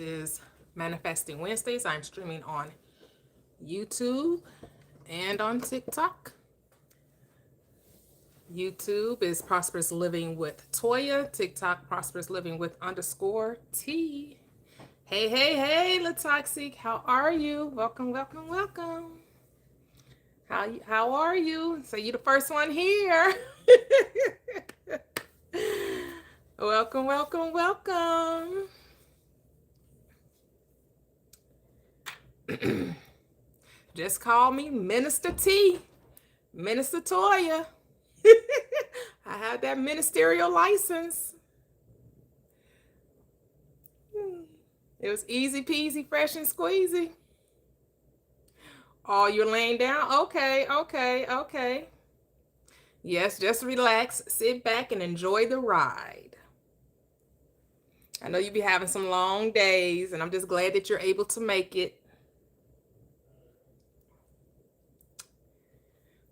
Is Manifesting Wednesdays. I'm streaming on YouTube and on TikTok. YouTube is Prosperous Living with Toya. TikTok, Prosperous Living with underscore T. Hey, hey, hey, Latoxic. How are you? Welcome, welcome, welcome. How are you? So you the first one here. Welcome, welcome, welcome. Just call me Minister T. Minister Toya. I have that ministerial license. It was easy peasy, fresh and squeezy. Oh, you're laying down? Okay, okay, okay. Yes, just relax, sit back, and enjoy the ride. I know you be having some long days, and I'm just glad that you're able to make it.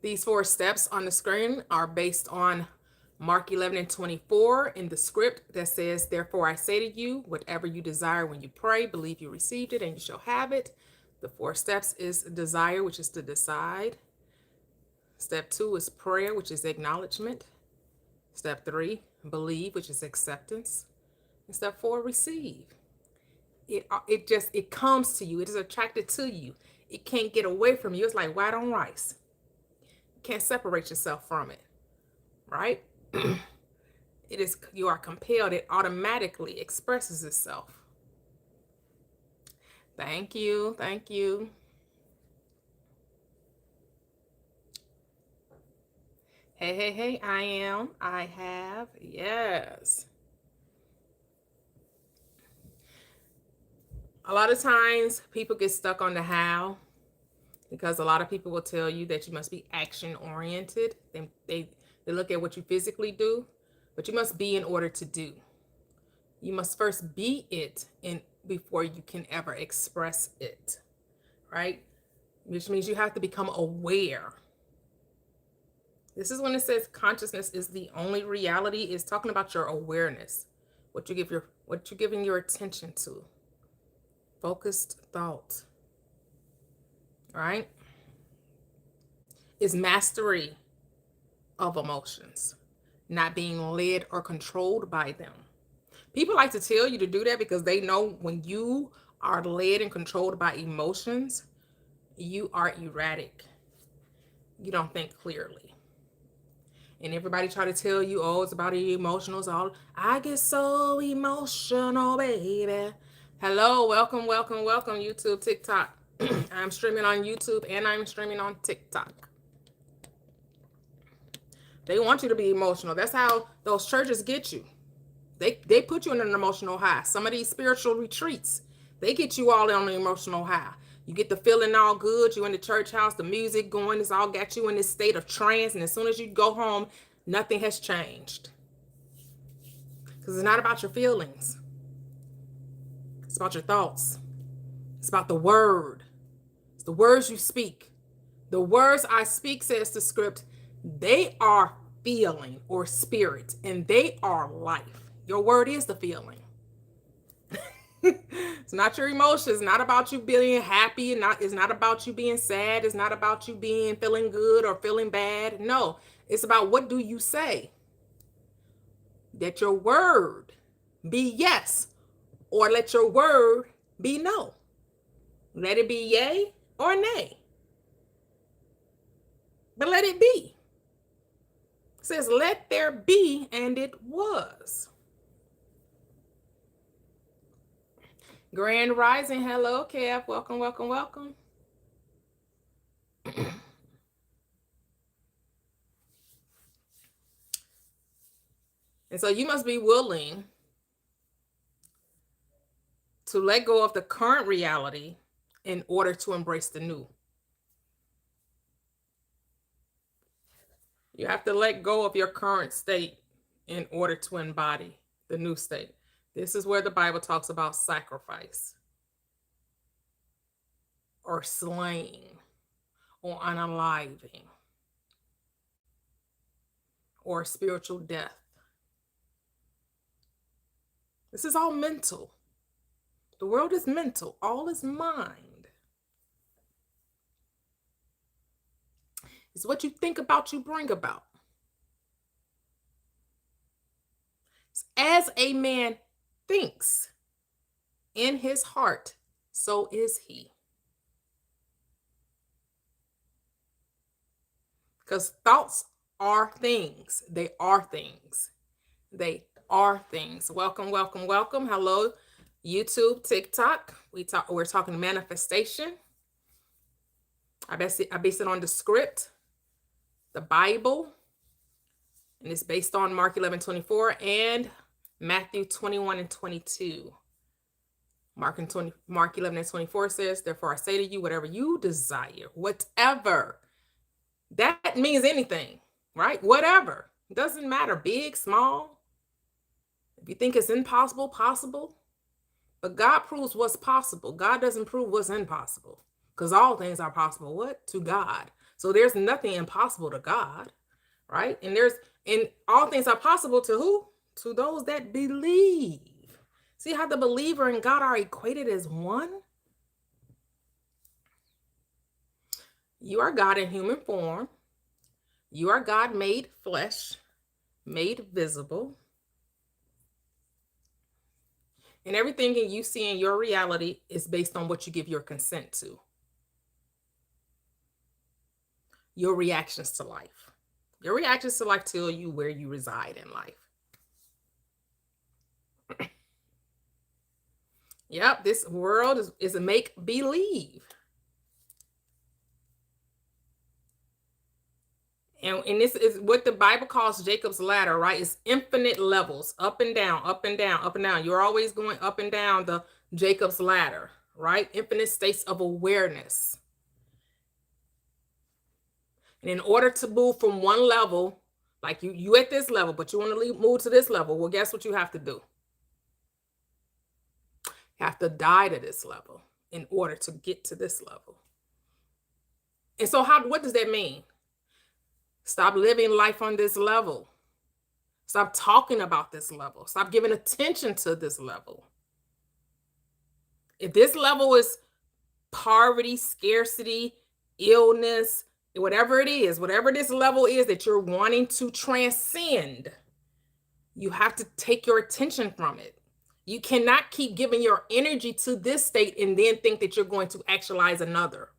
These 4 steps on the screen are based on Mark 11 and 24 in the script that says, "Therefore I say to you, whatever you desire when you pray, believe you received it and you shall have it." The 4 steps is desire, which is to decide. Step 2 is prayer, which is acknowledgement. Step 3, believe, which is acceptance. And step 4, receive. It comes to you. It is attracted to you. It can't get away from you. It's like white on rice. You can't separate yourself from it, right? You are compelled. It automatically expresses itself. Thank you. Thank you. Hey, hey, hey, I have, yes. A lot of times people get stuck on the how because a lot of people will tell you that you must be action oriented. They look at what you physically do, but you must be in order to do. You must first be it in before you can ever express it, right? Which means you have to become aware. This is when it says consciousness is the only reality. Is talking about your awareness, what you're giving your attention to. Focused thought, right? Is mastery of emotions, not being led or controlled by them. People like to tell you to do that because they know when you are led and controlled by emotions, you are erratic. You don't think clearly. And everybody try to tell you, oh, it's about the emotionals. All I get so emotional, baby. Hello, welcome, welcome, welcome, YouTube, TikTok. I'm streaming on YouTube and I'm streaming on TikTok. They want you to be emotional. That's how those churches get you. They put you in an emotional high. Some of these spiritual retreats, they get you all on the emotional high. You get the feeling all good. You in the church house, the music going. It's all got you in this state of trance. And as soon as you go home, nothing has changed. Because it's not about your feelings. It's about your thoughts. It's about the word. It's the words you speak. The words I speak, says the script, they are feeling or spirit, and they are life. Your word is the feeling. It's not your emotions. It's not about you being happy. It's not about you being sad. It's not about you being feeling good or feeling bad. No, it's about what do you say? That your word be yes, or let your word be no. Let it be yay or nay. But let it be. It says, let there be, and it was. Grand Rising, hello, Kev. Welcome, welcome, welcome. And so you must be willing to let go of the current reality in order to embrace the new. You have to let go of your current state in order to embody the new state. This is where the Bible talks about sacrifice or slaying or unaliving or spiritual death. This is all mental. The world is mental. All is mind. It's what you think about, you bring about. As a man thinks in his heart, so is he. Because thoughts are things. They are things. They are things. Welcome, welcome, welcome. Hello, YouTube, TikTok. We're talking manifestation. I base it on the script, the Bible, and it's based on Mark 11:24 and Matthew 21:22. Mark 11:24 says, "Therefore I say to you, whatever you desire, whatever." That means anything, right? Whatever. It doesn't matter, big, small. If you think it's impossible, possible. But God proves what's possible. God doesn't prove what's impossible, because all things are possible. What? To God. So there's nothing impossible to God, right? And all things are possible to who? To those that believe. See how the believer and God are equated as one? You are God in human form. You are God made flesh, made visible. And everything you see in your reality is based on what you give your consent to. Your reactions to life. Your reactions to life tell you where you reside in life. Yep, this world is a make-believe. And this is what the Bible calls Jacob's ladder, right? It's infinite levels, up and down, up and down, up and down. You're always going up and down the Jacob's ladder, right? Infinite states of awareness. And in order to move from one level, like you at this level, but you want to move to this level, well, guess what you have to do? You have to die to this level in order to get to this level. And so what does that mean? Stop living life on this level. Stop talking about this level. Stop giving attention to this level. If this level is poverty, scarcity, illness, whatever it is, whatever this level is that you're wanting to transcend, you have to take your attention from it. You cannot keep giving your energy to this state and then think that you're going to actualize another.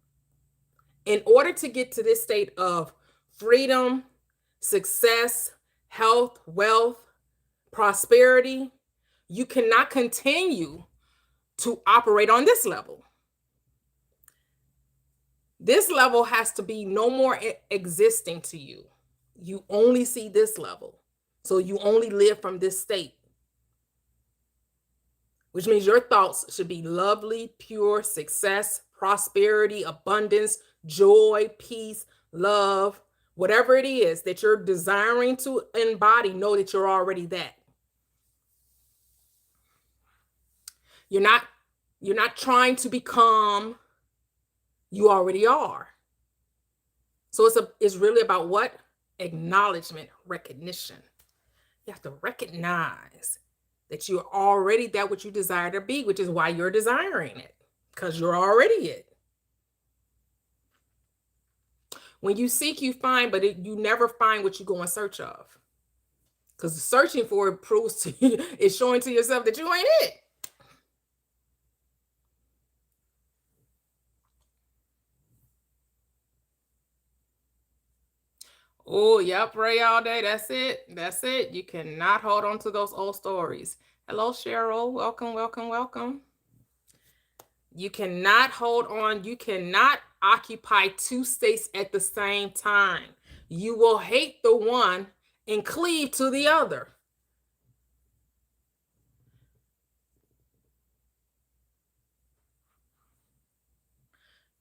In order to get to this state of freedom, success, health, wealth, prosperity, you cannot continue to operate on this level. This level has to be no more existing to you. You only see this level. So you only live from this state, which means your thoughts should be lovely, pure, success, prosperity, abundance, joy, peace, love. Whatever it is that you're desiring to embody, know that you're already that. You're not trying to become, you already are. So it's really about what? Acknowledgement, recognition. You have to recognize that you're already that what you desire to be, which is why you're desiring it, because you're already it. When you seek, you find, but you never find what you go in search of. Because searching for it proves to you, it's showing to yourself that you ain't it. Oh, yep, pray all day. That's it. That's it. You cannot hold on to those old stories. Hello, Cheryl. Welcome, welcome, welcome. You cannot hold on. You cannot occupy two states at the same time. You will hate the one and cleave to the other.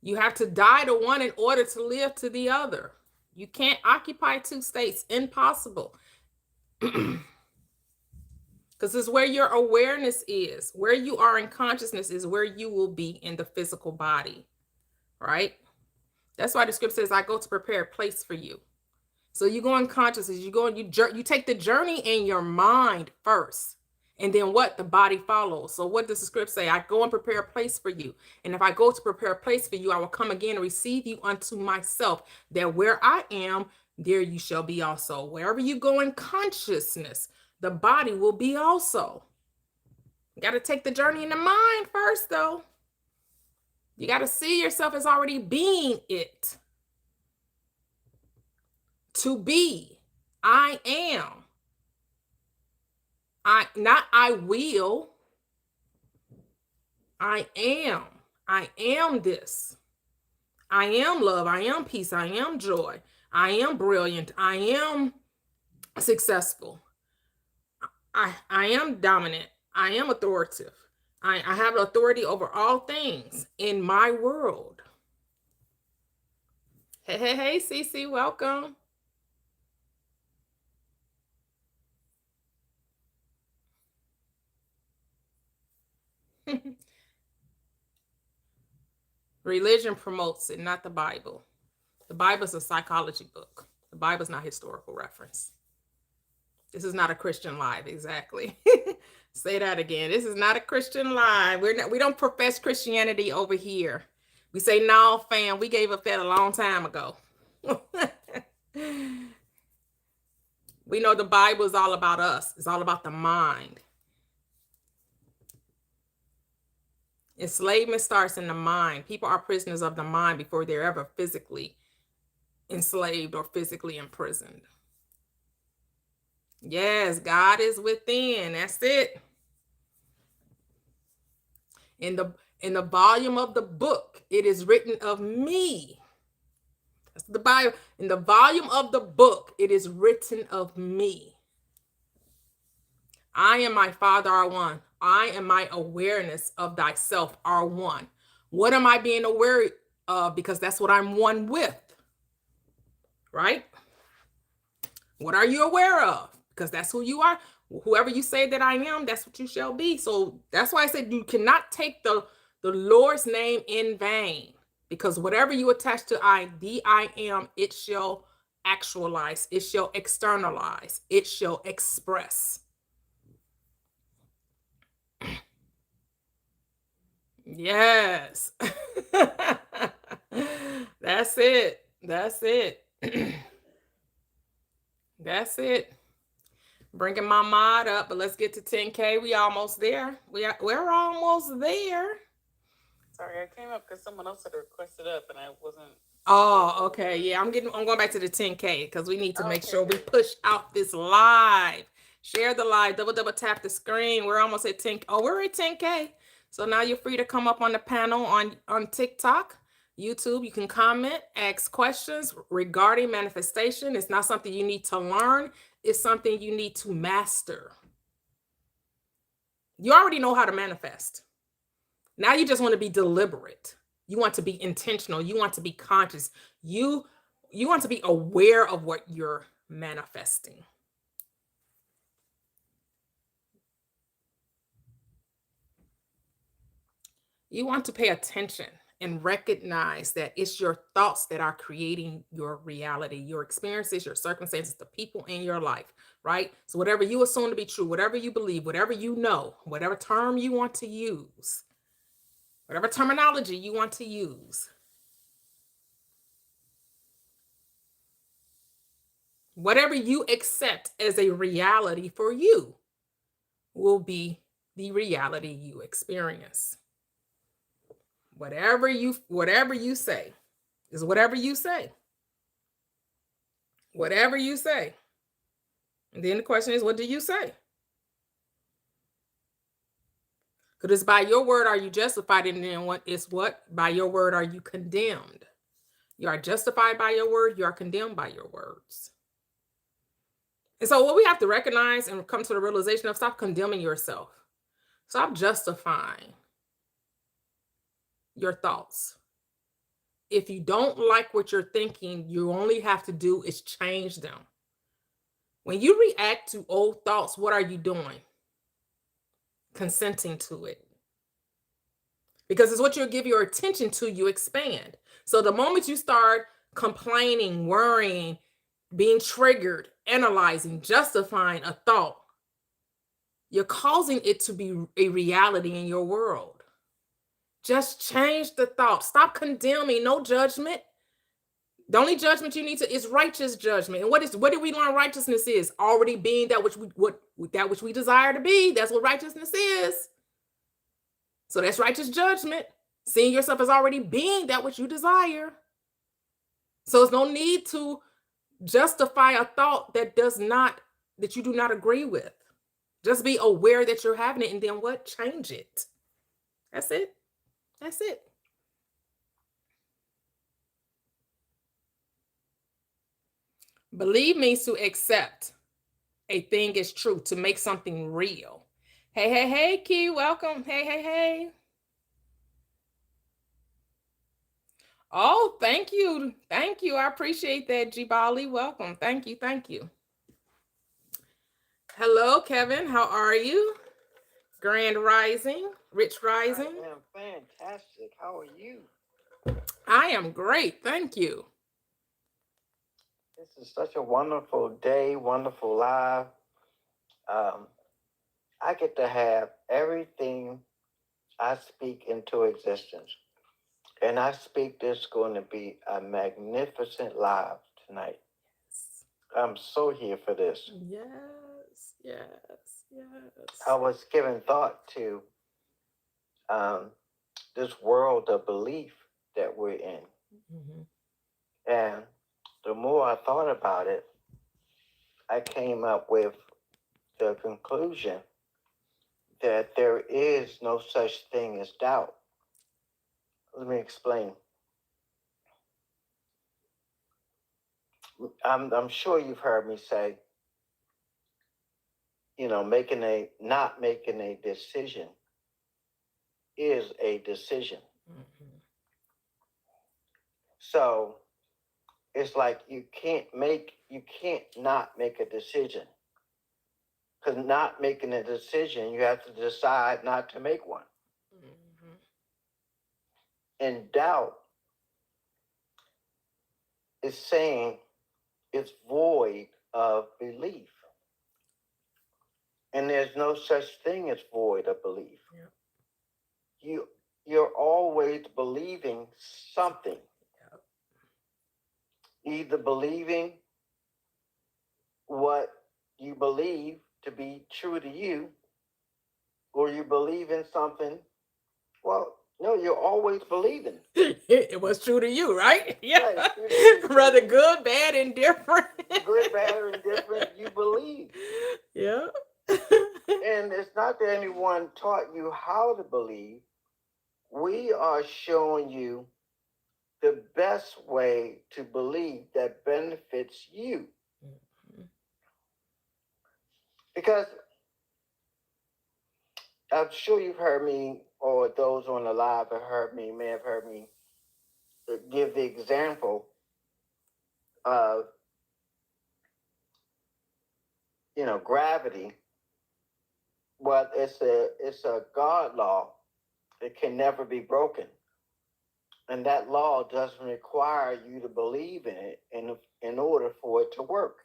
You have to die to one in order to live to the other. You can't occupy two states. Impossible. Because it's where your awareness is. Where you are in consciousness is where you will be in the physical body, right? That's why the script says, I go to prepare a place for you. So you go in consciousness, you take the journey in your mind first. And then what? The body follows. So what does the script say? I go and prepare a place for you. And if I go to prepare a place for you, I will come again and receive you unto myself, that where I am, there you shall be also. Wherever you go in consciousness, the body will be also. You got to take the journey in the mind first, though. You got to see yourself as already being it. To be. I am. I will. I am. I am this. I am love. I am peace. I am joy. I am brilliant. I am successful. I am dominant. I am authoritative. I have authority over all things in my world. Hey, Cece, welcome. Religion promotes it, not the Bible. The Bible is a psychology book. The Bible is not historical reference. This is not a Christian lie, exactly. Say that again. This is not a Christian lie. We don't profess Christianity over here. We say, no, fam, we gave up that a long time ago. We know the Bible is all about us. It's all about the mind. Enslavement starts in the mind. People are prisoners of the mind before they're ever physically enslaved or physically imprisoned. Yes, God is within. That's it. In the volume of the book, it is written of me. That's the Bible. In the volume of the book, it is written of me. I and my Father are one. I and my awareness of thyself are one. What am I being aware of? Because that's what I'm one with. Right? What are you aware of? Because that's who you are. Whoever you say that I am, that's what you shall be. So that's why I said you cannot take the Lord's name in vain. Because whatever you attach to I am, it shall actualize. It shall externalize. It shall express. Yes. That's it. That's it. That's it. Bringing my mod up, but let's get to 10K. We almost there. We're almost there. Sorry, I came up because someone else had requested up and I wasn't. Oh, okay. Yeah, I'm going back to the 10K because we need to make sure we push out this live. Share the live, double tap the screen. We're almost at 10. Oh, we're at 10K. So now you're free to come up on the panel on TikTok, YouTube. You can comment, ask questions regarding manifestation. It's not something you need to learn. It's something you need to master. You already know how to manifest. Now you just want to be deliberate. You want to be intentional. You want to be conscious. You want to be aware of what you're manifesting. You want to pay attention and recognize that it's your thoughts that are creating your reality, your experiences, your circumstances, the people in your life, right? So whatever you assume to be true, whatever you believe, whatever you know, whatever term you want to use, whatever terminology you want to use, whatever you accept as a reality for you will be the reality you experience. Whatever you say is whatever you say. Whatever you say. And then the question is, what do you say? Because it's by your word are you justified, and then what? By your word are you condemned. You are justified by your word, you are condemned by your words. And so what we have to recognize and come to the realization of, stop condemning yourself. Stop justifying your thoughts. If you don't like what you're thinking, you only have to do is change them. When you react to old thoughts, what are you doing? Consenting to it. Because it's what you give your attention to, you expand. So the moment you start complaining, worrying, being triggered, analyzing, justifying a thought, You're causing it to be a reality in your world. Just change the thought. Stop condemning. No judgment. The only judgment you need to is righteous judgment. And what did we learn righteousness is? Already being that which we desire to be. That's what righteousness is. So that's righteous judgment. Seeing yourself as already being that which you desire. So there's no need to justify a thought that you do not agree with. Just be aware that you're having it, and then what? Change it. That's it. That's it. Believe means to accept a thing is true, to make something real. Hey, Key, welcome. Hey. Oh, thank you. Thank you. I appreciate that, Jibali. Welcome. Thank you. Hello, Kevin. How are you? Grand Rising, Rich Rising. I am fantastic. How are you? I am great. Thank you. This is such a wonderful day, wonderful live. I get to have everything I speak into existence. And I speak this going to be a magnificent live tonight. I'm so here for this. Yes. I was giving thought to this world of belief that we're in. Mm-hmm. And the more I thought about it, I came up with the conclusion that there is no such thing as doubt. Let me explain. I'm sure you've heard me say, not making a decision is a decision. Mm-hmm. So it's like you can't not make a decision. Because not making a decision, you have to decide not to make one. Mm-hmm. And doubt is saying it's void of belief. And there's no such thing as void of belief. Yeah. You're always believing something. Yeah. Either believing what you believe to be true to you, or you believe in something. Well, no, you're always believing. It was true to you, right? Yeah. Right, rather good, bad, indifferent. Good, bad, or indifferent, you believe. Yeah. And it's not that anyone taught you how to believe. We are showing you the best way to believe that benefits you. Mm-hmm. Because I'm sure you've heard me, or those on the live may have heard me give the example of, gravity. Well, it's a God law. It can never be broken. And that law doesn't require you to believe in it in order for it to work.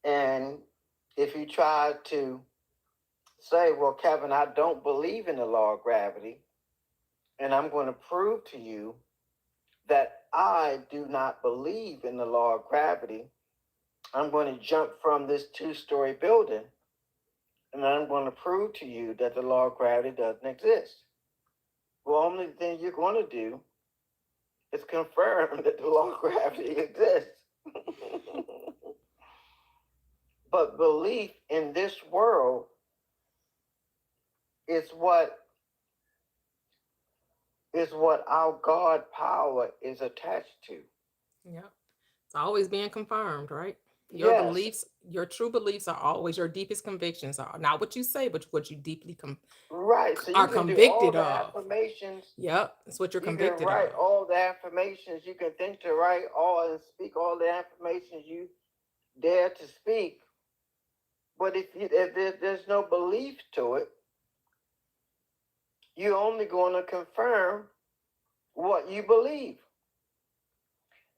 And if you try to say, well, Kevin, I don't believe in the law of gravity, and I'm going to prove to you that I do not believe in the law of gravity, I'm going to jump from this 2-story building, and I'm going to prove to you that the law of gravity doesn't exist. Well, only thing you're going to do is confirm that the law of gravity exists. But belief in this world is what our God power is attached to. Yeah. It's always being confirmed, right? Yes. Beliefs, your true beliefs are always your deepest convictions are not what you say, but what you deeply right. So you are can convicted do all of. The affirmations. Yep, that's what you're convicted You can write of. all the affirmations. You can think to write all and speak all the affirmations you dare to speak. But if there's no belief to it, you're only going to confirm what you believe.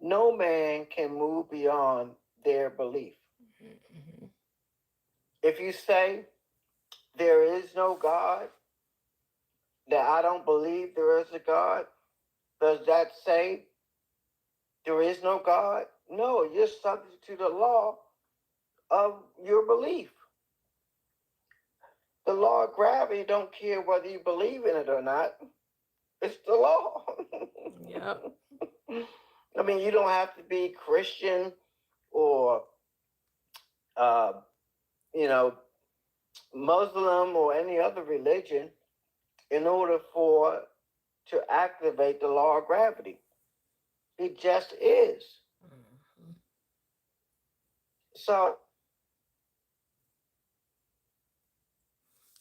No man can move beyond their belief. Mhm. If you say there is no God, that I don't believe there is a God, does that say there is no God? No, you're subject to the law of your belief. The law of gravity don't care whether you believe in it or not. It's the law. Yep. I mean, you don't have to be Christian or, uh, you know, Muslim or any other religion in order to activate the law of gravity. It just is. Mhm. So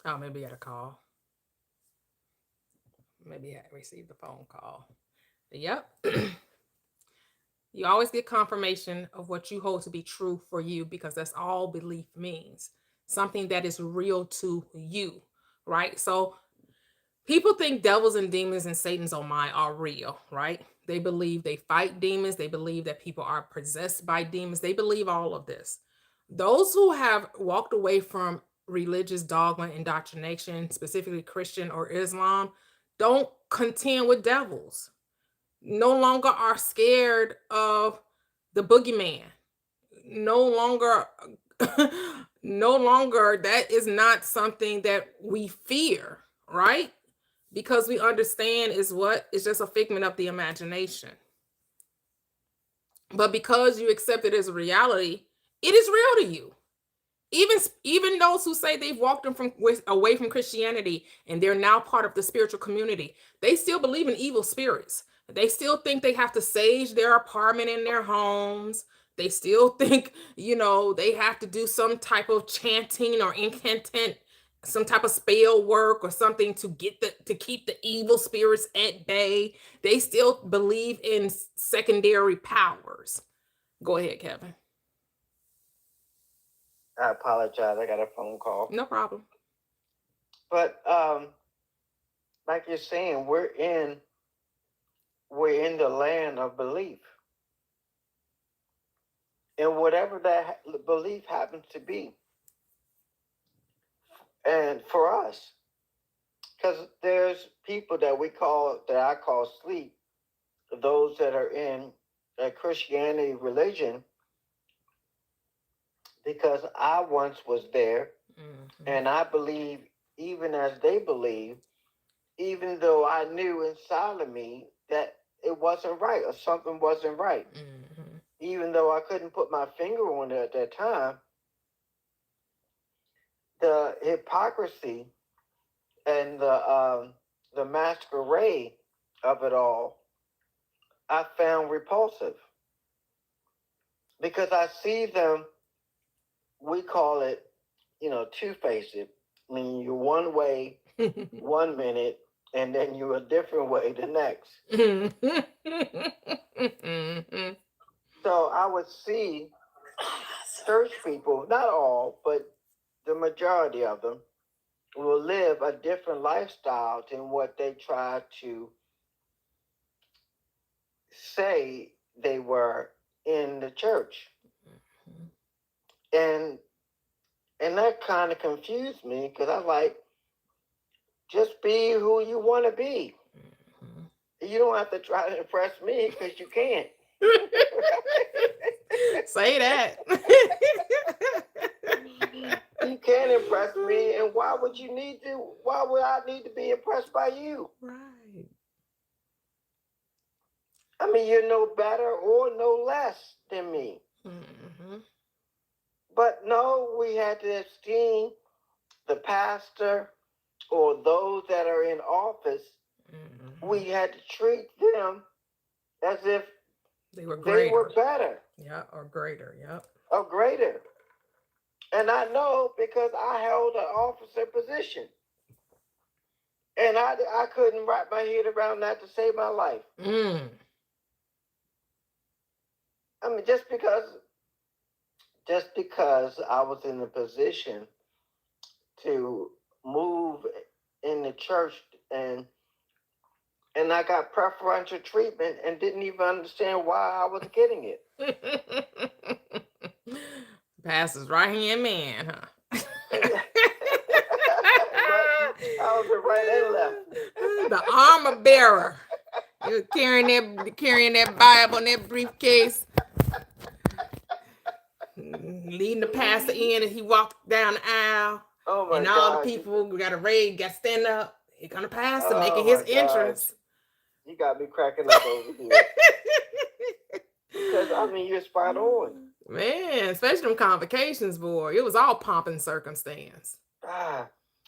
Oh, maybe I got a call. Maybe I received a phone call. Yep. You always get confirmation of what you hold to be true for you because that's all belief means. Something that is real to you, right? So people think devils and demons and Satan's oh my are real, right? They believe they fight demons. They believe that people are possessed by demons. They believe all of this. Those who have walked away from religious dogma indoctrination, specifically Christian or Islam, don't contend with devils. No longer are scared of the boogeyman. No longer, no longer, that is not something that we fear, right? Because we understand is what it's just a figment of the imagination. But because you accept it as a reality, it is real to you. Even those who say they've walked away from Christianity and they're now part of the spiritual community, they still believe in evil spirits. They still think they have to sage their apartment in their homes. They still think, they have to do some type of chanting or incantant, some type of spell work or something to keep the evil spirits at bay. They still believe in secondary powers. Go ahead, Kevin. I apologize. I got a phone call. No problem. But like you're saying, we're in the land of belief. And whatever that belief happens to be. And for us, because there's people that I call sleep, those that are in a Christianity religion, because I once was there, and I believe even as they believe, even though I knew inside of me that it wasn't right or something wasn't right, even though I couldn't put my finger on it at that time, the hypocrisy and the masquerade of it all, I found repulsive because I see them. We call it, two-faced. I mean, you're one way 1 minute, and then you're a different way the next. So I would see church people, not all, but the majority of them, will live a different lifestyle than what they try to say they were in the church. And that kind of confused me because I like, just be who you want to be. You don't have to try to impress me because you can't. Say that. You can't impress me, and why would I need to be impressed by you? Right. I mean, you're no better or no less than me. But no, we had to esteem the pastor or those that are in office. We had to treat them as if they were better. Yeah, or greater. Yep. Or greater. And I know because I held an officer position. And I couldn't wrap my head around that to save my life. I mean, just because I was in a position to move in the church and I got preferential treatment and didn't even understand why I was getting it. Pastor's right hand man, huh? I was right and left. The armor bearer. He was carrying that Bible in that briefcase, leading the pastor in, and he walked down the aisle. Oh my and all God. the people got to raid, got to stand up. Here gonna pastor Oh making my his God. entrance. You got me cracking up over here. Because, I mean, you're spot on. Man, especially them convocations, boy. It was all pomp and circumstance. Ah,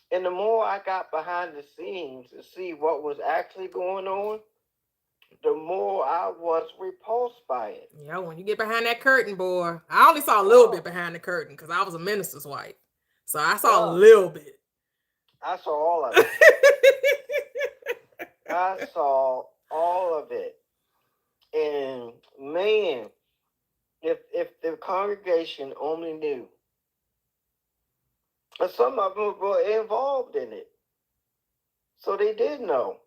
and the more I got behind the scenes to see what was actually going on, the more I was repulsed by it. Yeah, when you get behind that curtain, boy. I only saw a little bit behind the curtain because I was a minister's wife. So I saw a little bit. I saw all of it. I saw all of it. And man, if the congregation only knew, but some of them were involved in it, so they did know,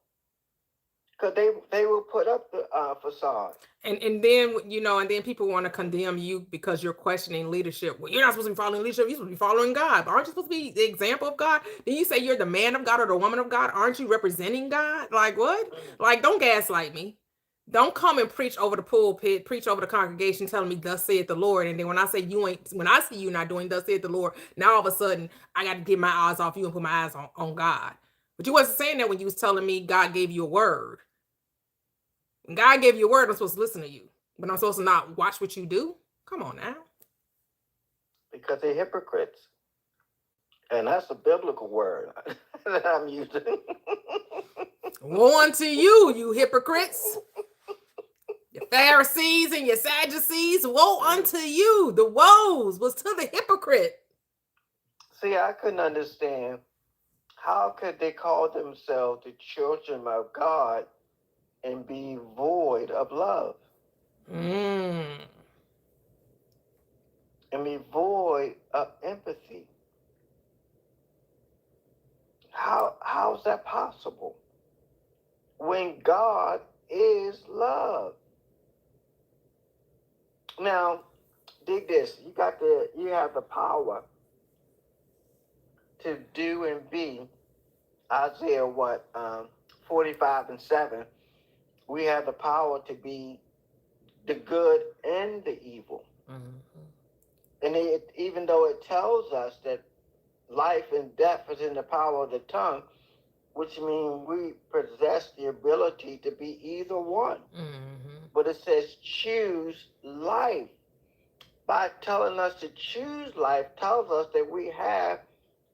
because they will put up the facade. And then and then people want to condemn you because you're questioning leadership. Well, you're not supposed to be following leadership. You're supposed to be following God. But aren't you supposed to be the example of God? Then you say you're the man of God or the woman of God. Aren't you representing God? Like what? Like, don't gaslight me. Don't come and preach over the pulpit, preach over the congregation, telling me thus saith the Lord. And then when I say when I see you not doing thus saith the Lord, now all of a sudden I got to get my eyes off you and put my eyes on God. But you wasn't saying that when you was telling me God gave you a word. When God gave you a word, I'm supposed to listen to you. But I'm supposed to not watch what you do? Come on now. Because they're hypocrites. And that's a biblical word that I'm using. Woe unto you, you hypocrites. Your Pharisees and your Sadducees, woe unto you. The woes was to the hypocrite. See, I couldn't understand how could they call themselves the children of God and be void of love. And be void of empathy. How is that possible? When God is love. Now, dig this. You have the power to do and be. Isaiah 45:7. We have the power to be the good and the evil. And even though it tells us that life and death is in the power of the tongue, which means we possess the ability to be either one. But it says choose life. By telling us to choose life, tells us that we have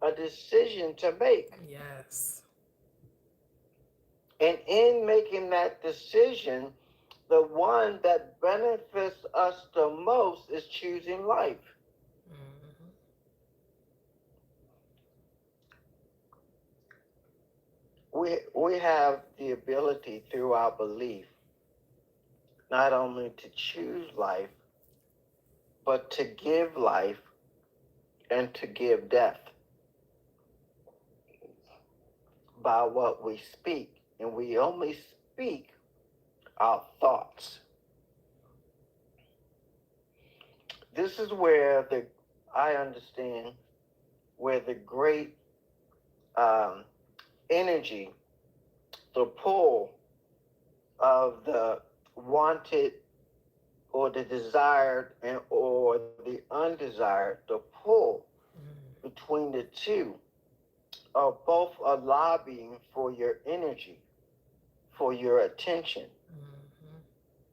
a decision to make. Yes. And in making that decision, the one that benefits us the most is choosing life. We have the ability through our belief not only to choose life, but to give life and to give death by what we speak. And we only speak our thoughts. This is where I understand where the great energy, the pull of the wanted or the desired or the undesired, the pull between the two are both a lobbying for your energy, for your attention.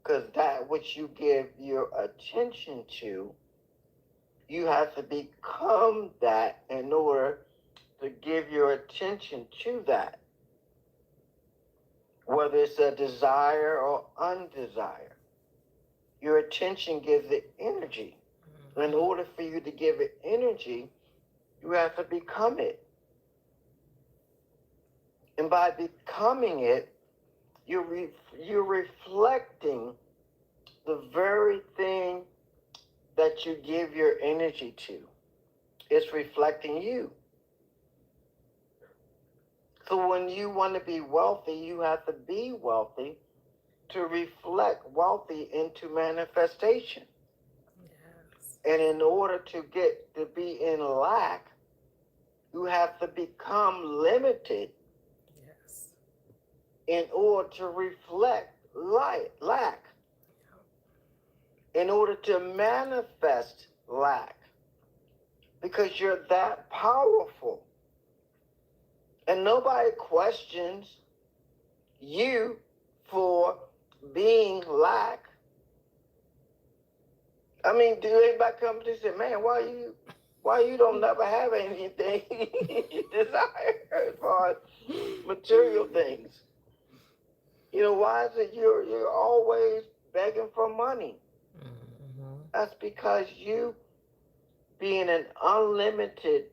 Because that which you give your attention to, you have to become that in order to give your attention to that. Whether it's a desire or undesire. Your attention gives it energy. In order for you to give it energy, you have to become it. And by becoming it, you're reflecting the very thing that you give your energy to. It's reflecting you. So when you want to be wealthy, you have to be wealthy to reflect wealthy into manifestation. Yes. And in order to get to be in lack, you have to become limited Yes. in order to reflect lack, in order to manifest lack, because you're that powerful. And nobody questions you for being lack. I mean, do anybody come to you and say, man, why you don't never have anything you desire as far as material things? You know, why is it you're always begging for money? Mm-hmm. That's because you, being an unlimited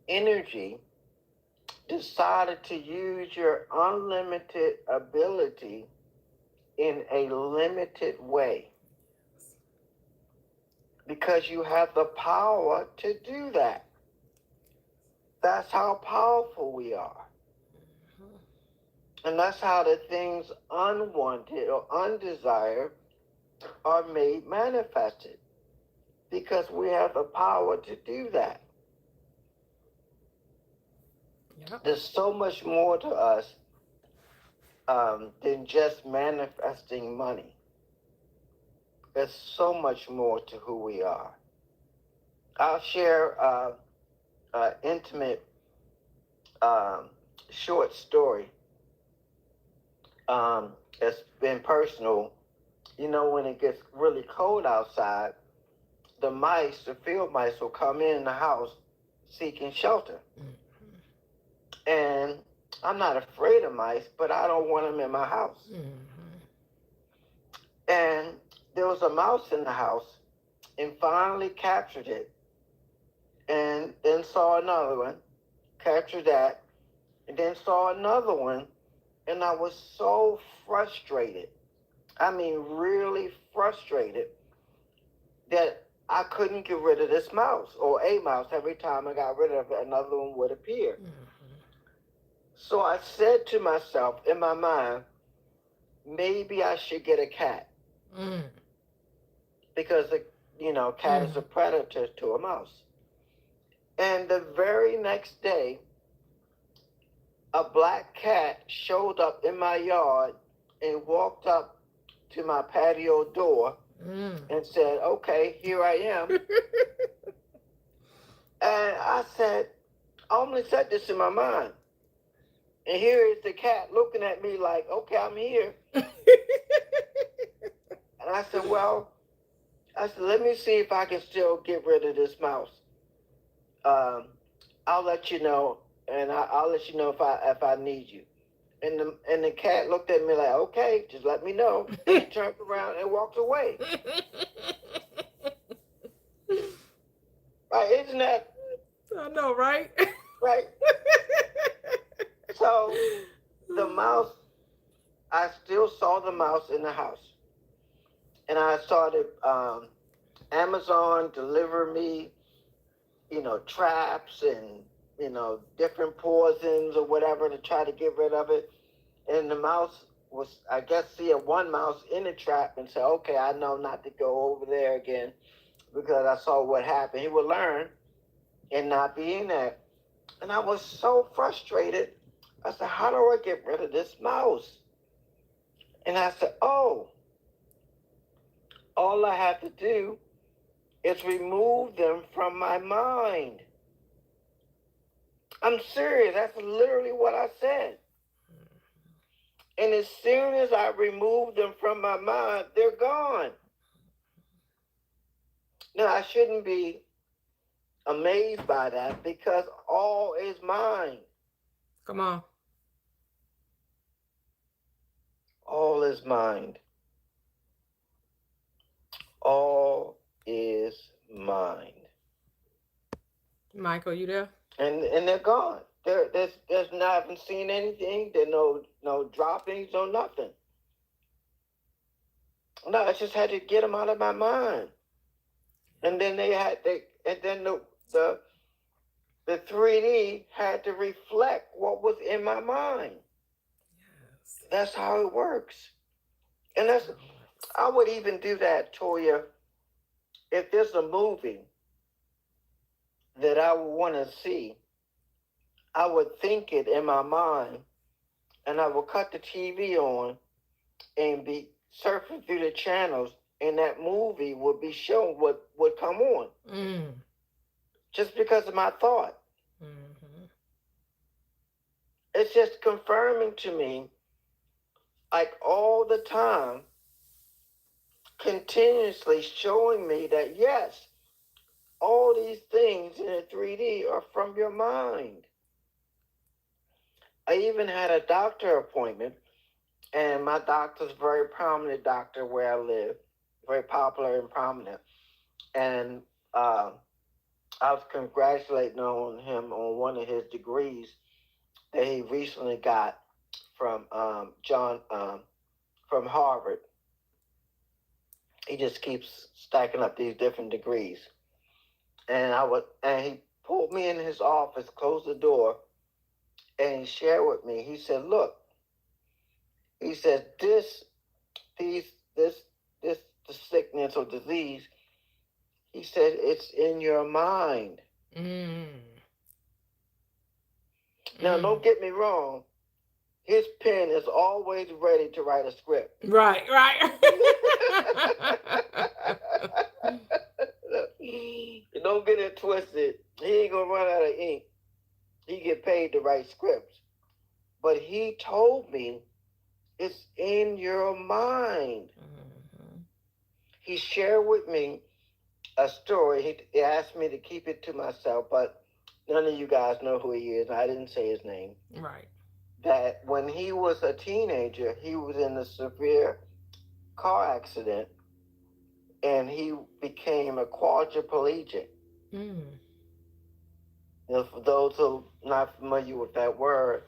energy, decided to use your unlimited ability in a limited way. Because you have the power to do that. That's how powerful we are. And that's how the things unwanted or undesired are made manifested. Because we have the power to do that. Yep. There's so much more to us than just manifesting money. There's so much more to who we are. I'll share an intimate short story. It's been personal. You know, when it gets really cold outside, the field mice will come in the house seeking shelter. Mm-hmm. And I'm not afraid of mice, but I don't want them in my house. Mm-hmm. And there was a mouse in the house, and finally captured it. And then saw another one, captured that, and then saw another one. And I was so frustrated. I mean, really frustrated that I couldn't get rid of this mouse or a mouse. Every time I got rid of it, another one would appear. Mm-hmm. So I said to myself in my mind, maybe I should get a cat. Mm. Because, cat is a predator to a mouse. And the very next day, a black cat showed up in my yard and walked up to my patio door and said, okay, here I am. And I said, I only said this in my mind. And here is the cat looking at me like, okay, I'm here. And I said, let me see if I can still get rid of this mouse. I'll let you know, and I'll let you know if I need you. And the cat looked at me like, okay, just let me know. And he turned around and walked away. Right? Isn't that? I know, right? Right. So the mouse, I still saw the mouse in the house, and I started Amazon deliver me, traps and different poisons or whatever to try to get rid of it. And the mouse was, I guess, see one mouse in the trap and say, okay, I know not to go over there again because I saw what happened. He would learn and not be in there. And I was so frustrated. I said, how do I get rid of this mouse? And I said, all I have to do is remove them from my mind. I'm serious. That's literally what I said. And as soon as I remove them from my mind, they're gone. Now, I shouldn't be amazed by that because all is mine. Come on. All is mine. All is mine. Michael, you there? And they're gone. There's I haven't seen anything. There's no droppings, no nothing. No, I just had to get them out of my mind. And then the 3D had to reflect what was in my mind. Yes. That's how it works. And I would even do that, Toya, if there's a movie that I would want to see, I would think it in my mind, and I would cut the TV on and be surfing through the channels, and that movie would be shown, would come on, just because of my thought. Mm-hmm. It's just confirming to me, like all the time, continuously showing me that yes, all these things in the 3D are from your mind. I even had a doctor appointment, and my doctor's a very prominent doctor where I live, very popular and prominent. And I was congratulating on him on one of his degrees that he recently got from from Harvard. He just keeps stacking up these different degrees. And he pulled me in his office, closed the door, and he shared with me. He said, "Look," he said, "this the sickness or disease," he said, "it's in your mind." Now, don't get me wrong. His pen is always ready to write a script. Right. Don't get it twisted. He ain't gonna run out of ink. He get paid to write scripts. But he told me it's in your mind. Mm-hmm. He shared with me a story. He asked me to keep it to myself, but none of you guys know who he is. I didn't say his name. Right. That when he was a teenager, he was in a severe car accident, and he became a quadriplegic. For those who are not familiar with that word,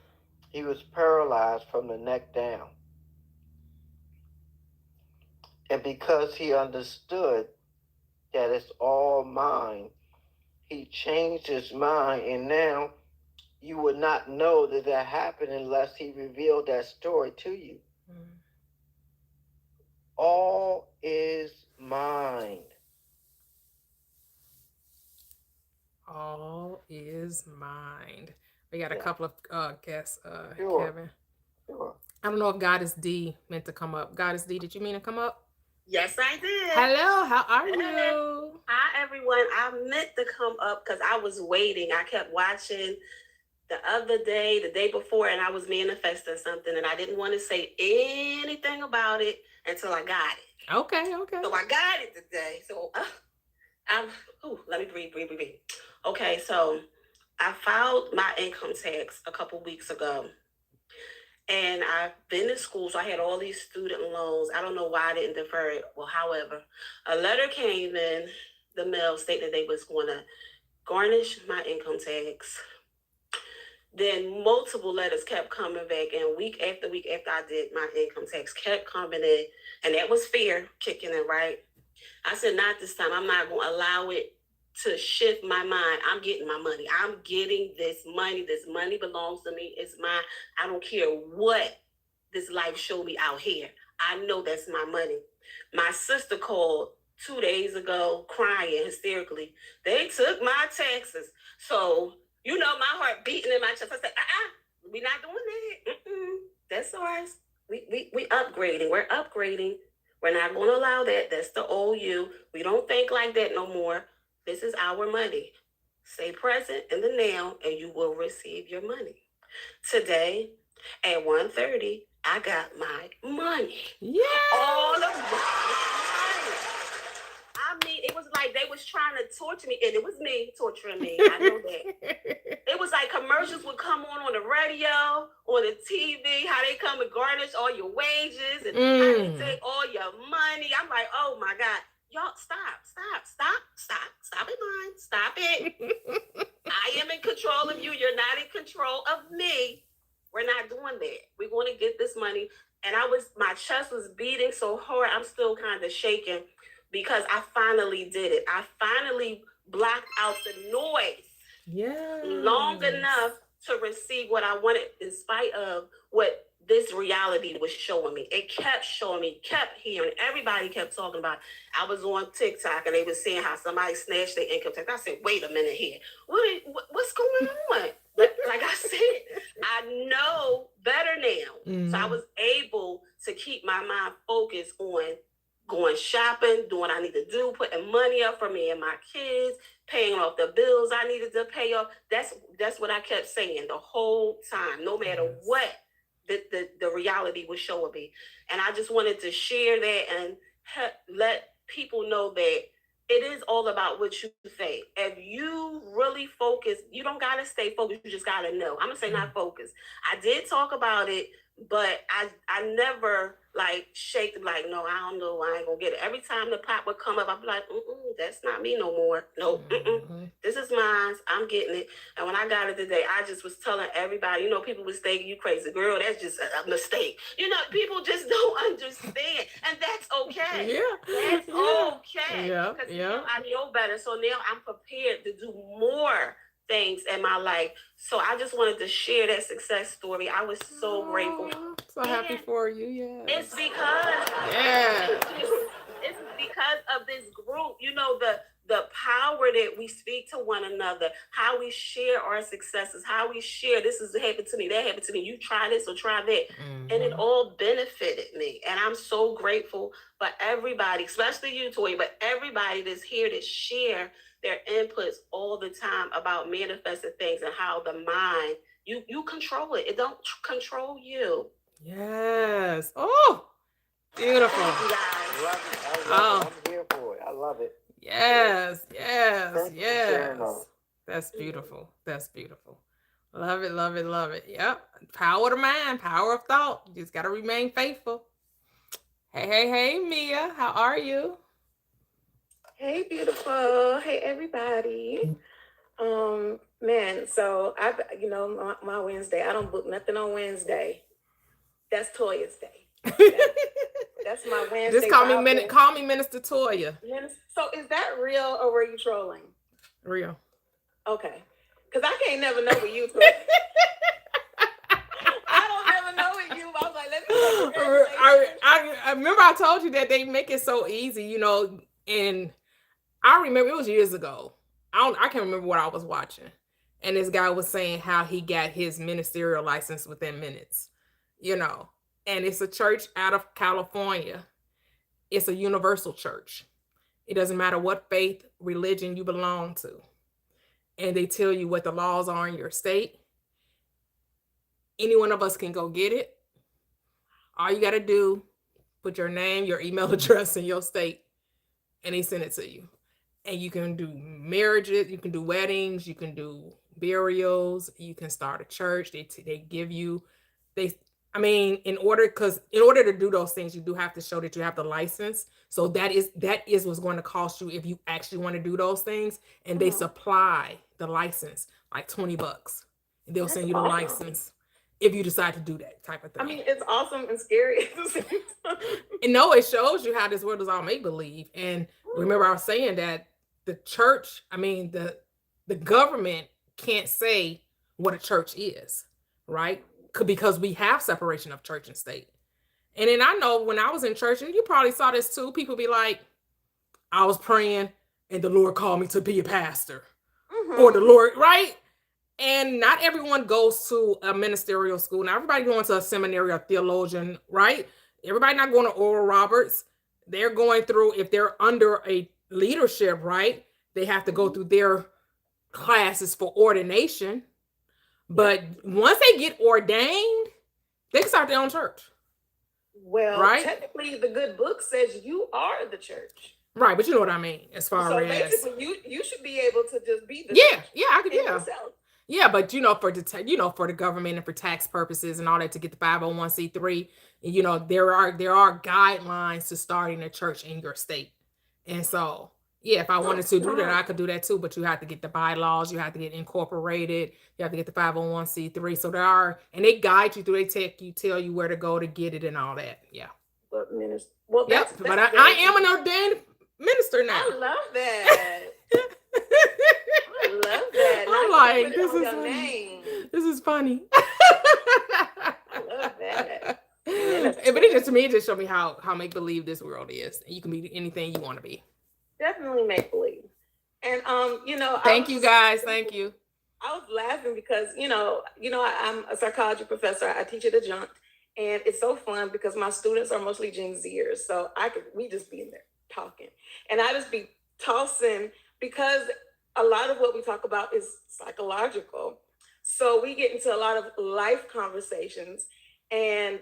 he was paralyzed from the neck down. And because he understood that it's all mind, he changed his mind, and now you would not know that happened unless he revealed that story to you. All is mind. All is mind. We got a couple of guests, Sure. Kevin. Sure. I don't know if Goddess D meant to come up. Goddess D, did you mean to come up? Yes, I did. Hello, how are Hey. you? Hi, everyone. I meant to come up because I was waiting. I kept watching the other day, the day before, and I was manifesting something, and I didn't want to say anything about it until I got it. Okay. So I got it today. So let me breathe. Okay, so I filed my income tax a couple weeks ago. And I've been in school, so I had all these student loans. I don't know why I didn't defer it. Well, however, a letter came in the mail stating they was going to garnish my income tax. Then multiple letters kept coming back, and week after I did my income tax kept coming in, and that was fear kicking in, right? I said, not this time. I'm not going to allow it to shift my mind. I'm getting my money. I'm getting this money. This money belongs to me. It's mine. I don't care what this life showed me out here. I know that's my money. My sister called 2 days ago crying hysterically. They took my taxes. So, my heart beating in my chest. I said, we're not doing that. That's ours. We upgrading. We're upgrading. We're not going to allow that. That's the old you. We don't think like that no more. This is our money. Stay present in the now, and you will receive your money. Today, at 1:30, I got my money. Yeah. All of my money. I mean, it was like they was trying to torture me, and it was me torturing me. I know that. It was like commercials would come on the radio, on the TV, how they come and garnish all your wages, and how they take all your money. I'm like, oh my God. Y'all, stop it, mind. Stop it. I am in control of you. You're not in control of me. We're not doing that. We're going to get this money. And my chest was beating so hard. I'm still kind of shaking because I finally did it. I finally blocked out the noise long enough to receive what I wanted in spite of what this reality was showing me. It kept showing me, kept hearing. Everybody kept talking about it. I was on TikTok and they were saying how somebody snatched their income tax. I said, wait a minute here. What's going on? But like I said, I know better now. So I was able to keep my mind focused on going shopping, doing what I need to do, putting money up for me and my kids, paying off the bills I needed to pay off. That's what I kept saying the whole time, no matter what the reality was showing me. And I just wanted to share that and let people know that it is all about what you say. If you really focus, you don't got to stay focused. You just got to know. I'm going to say not focus. I did talk about it, but I never like shake like, no, I don't know. I ain't going to get it. Every time the pop would come up, I'd be like, that's not me no more. No, this is mine. I'm getting it. And when I got it today, I just was telling everybody, you know, people was thinking you crazy girl. That's just a mistake. You know, people just don't understand. And that's okay. Yeah. That's okay. Yeah. Because Yeah. now I know better. So now I'm prepared to do more things in my life. So I just wanted to share that success story. I was so grateful. So happy for you. Yeah. It's because it's because of this group. You know, the power that we speak to one another, how we share our successes, how we share this is happened to me, that happened to me, you try this or try that. And it all benefited me. And I'm so grateful for everybody, especially you, Toy, but everybody that's here to share their inputs all the time about manifesting things and how the mind, you control it. It don't control you. Yes. Oh, beautiful. I love it. I'm here for it. I love it. Yes. Thank you for sharing all. That's beautiful. That's beautiful. Love it, love it, love it. Yep. Power of mind, power of thought. You just got to remain faithful. Hey, Mia. How are you? Hey, beautiful. Hey, everybody. Man, so my Wednesday, I don't book nothing on Wednesday. That's Toya's day. That's my Wednesday. Just call me Minister Toya. So is that real or were you trolling? Real. Okay. Because I can't never know with you, Toya. I don't never know with you. I was like, let me I remember I told you that they make it so easy, you know, and I remember it was years ago. I can't remember what I was watching. And this guy was saying how he got his ministerial license within minutes, you know. And it's a church out of California. It's a universal church. It doesn't matter what faith, religion you belong to. And they tell you what the laws are in your state. Any one of us can go get it. All you got to do, put your name, your email address in your state, and they send it to you. And you can do marriages, you can do weddings, you can do burials, you can start a church. They give you, in order to do those things, you do have to show that you have the license. So that is what's going to cost you if you actually want to do those things. And they supply the license like $20. And they'll send you the license if you decide to do that type of thing. I mean, it's awesome and scary at the same time. And no, it shows you how this world is all make believe. And remember, I was saying that the church, the government can't say what a church is, right? Because we have separation of church and state. And then I know when I was in church, and you probably saw this too, people be like, I was praying and the Lord called me to be a pastor. Or the Lord, right? And not everyone goes to a ministerial school. Now, everybody going to a seminary or theologian, right? Everybody not going to Oral Roberts. They're going through, if they're under a leadership, right? They have to go through their classes for ordination. But once they get ordained, they can start their own church. Well, right? Technically, the good book says you are the church. Right, but you know what I mean, as far so as basically, you should be able to just be the church. I could yourself. Yeah, but for the government and for tax purposes and all that, to get the 501c3, there are guidelines to starting a church in your state. And so, if I wanted to do that, I could do that too. But you have to get the bylaws, you have to get incorporated, you have to get the 501c3. So they guide you through. They tell you where to go to get it and all that. Yeah. But but I am an ordained minister now. I love that. I love that. I'm like, this is funny. I love that. me, it just showed me how make believe this world is. You can be anything you want to be. Definitely make believe. And Thank you guys. Thank you. I was laughing because I'm a psychology professor. I teach at adjunct, and it's so fun because my students are mostly Gen Zers. So we just be in there talking, and I just be tossing because a lot of what we talk about is psychological. So we get into a lot of life conversations. And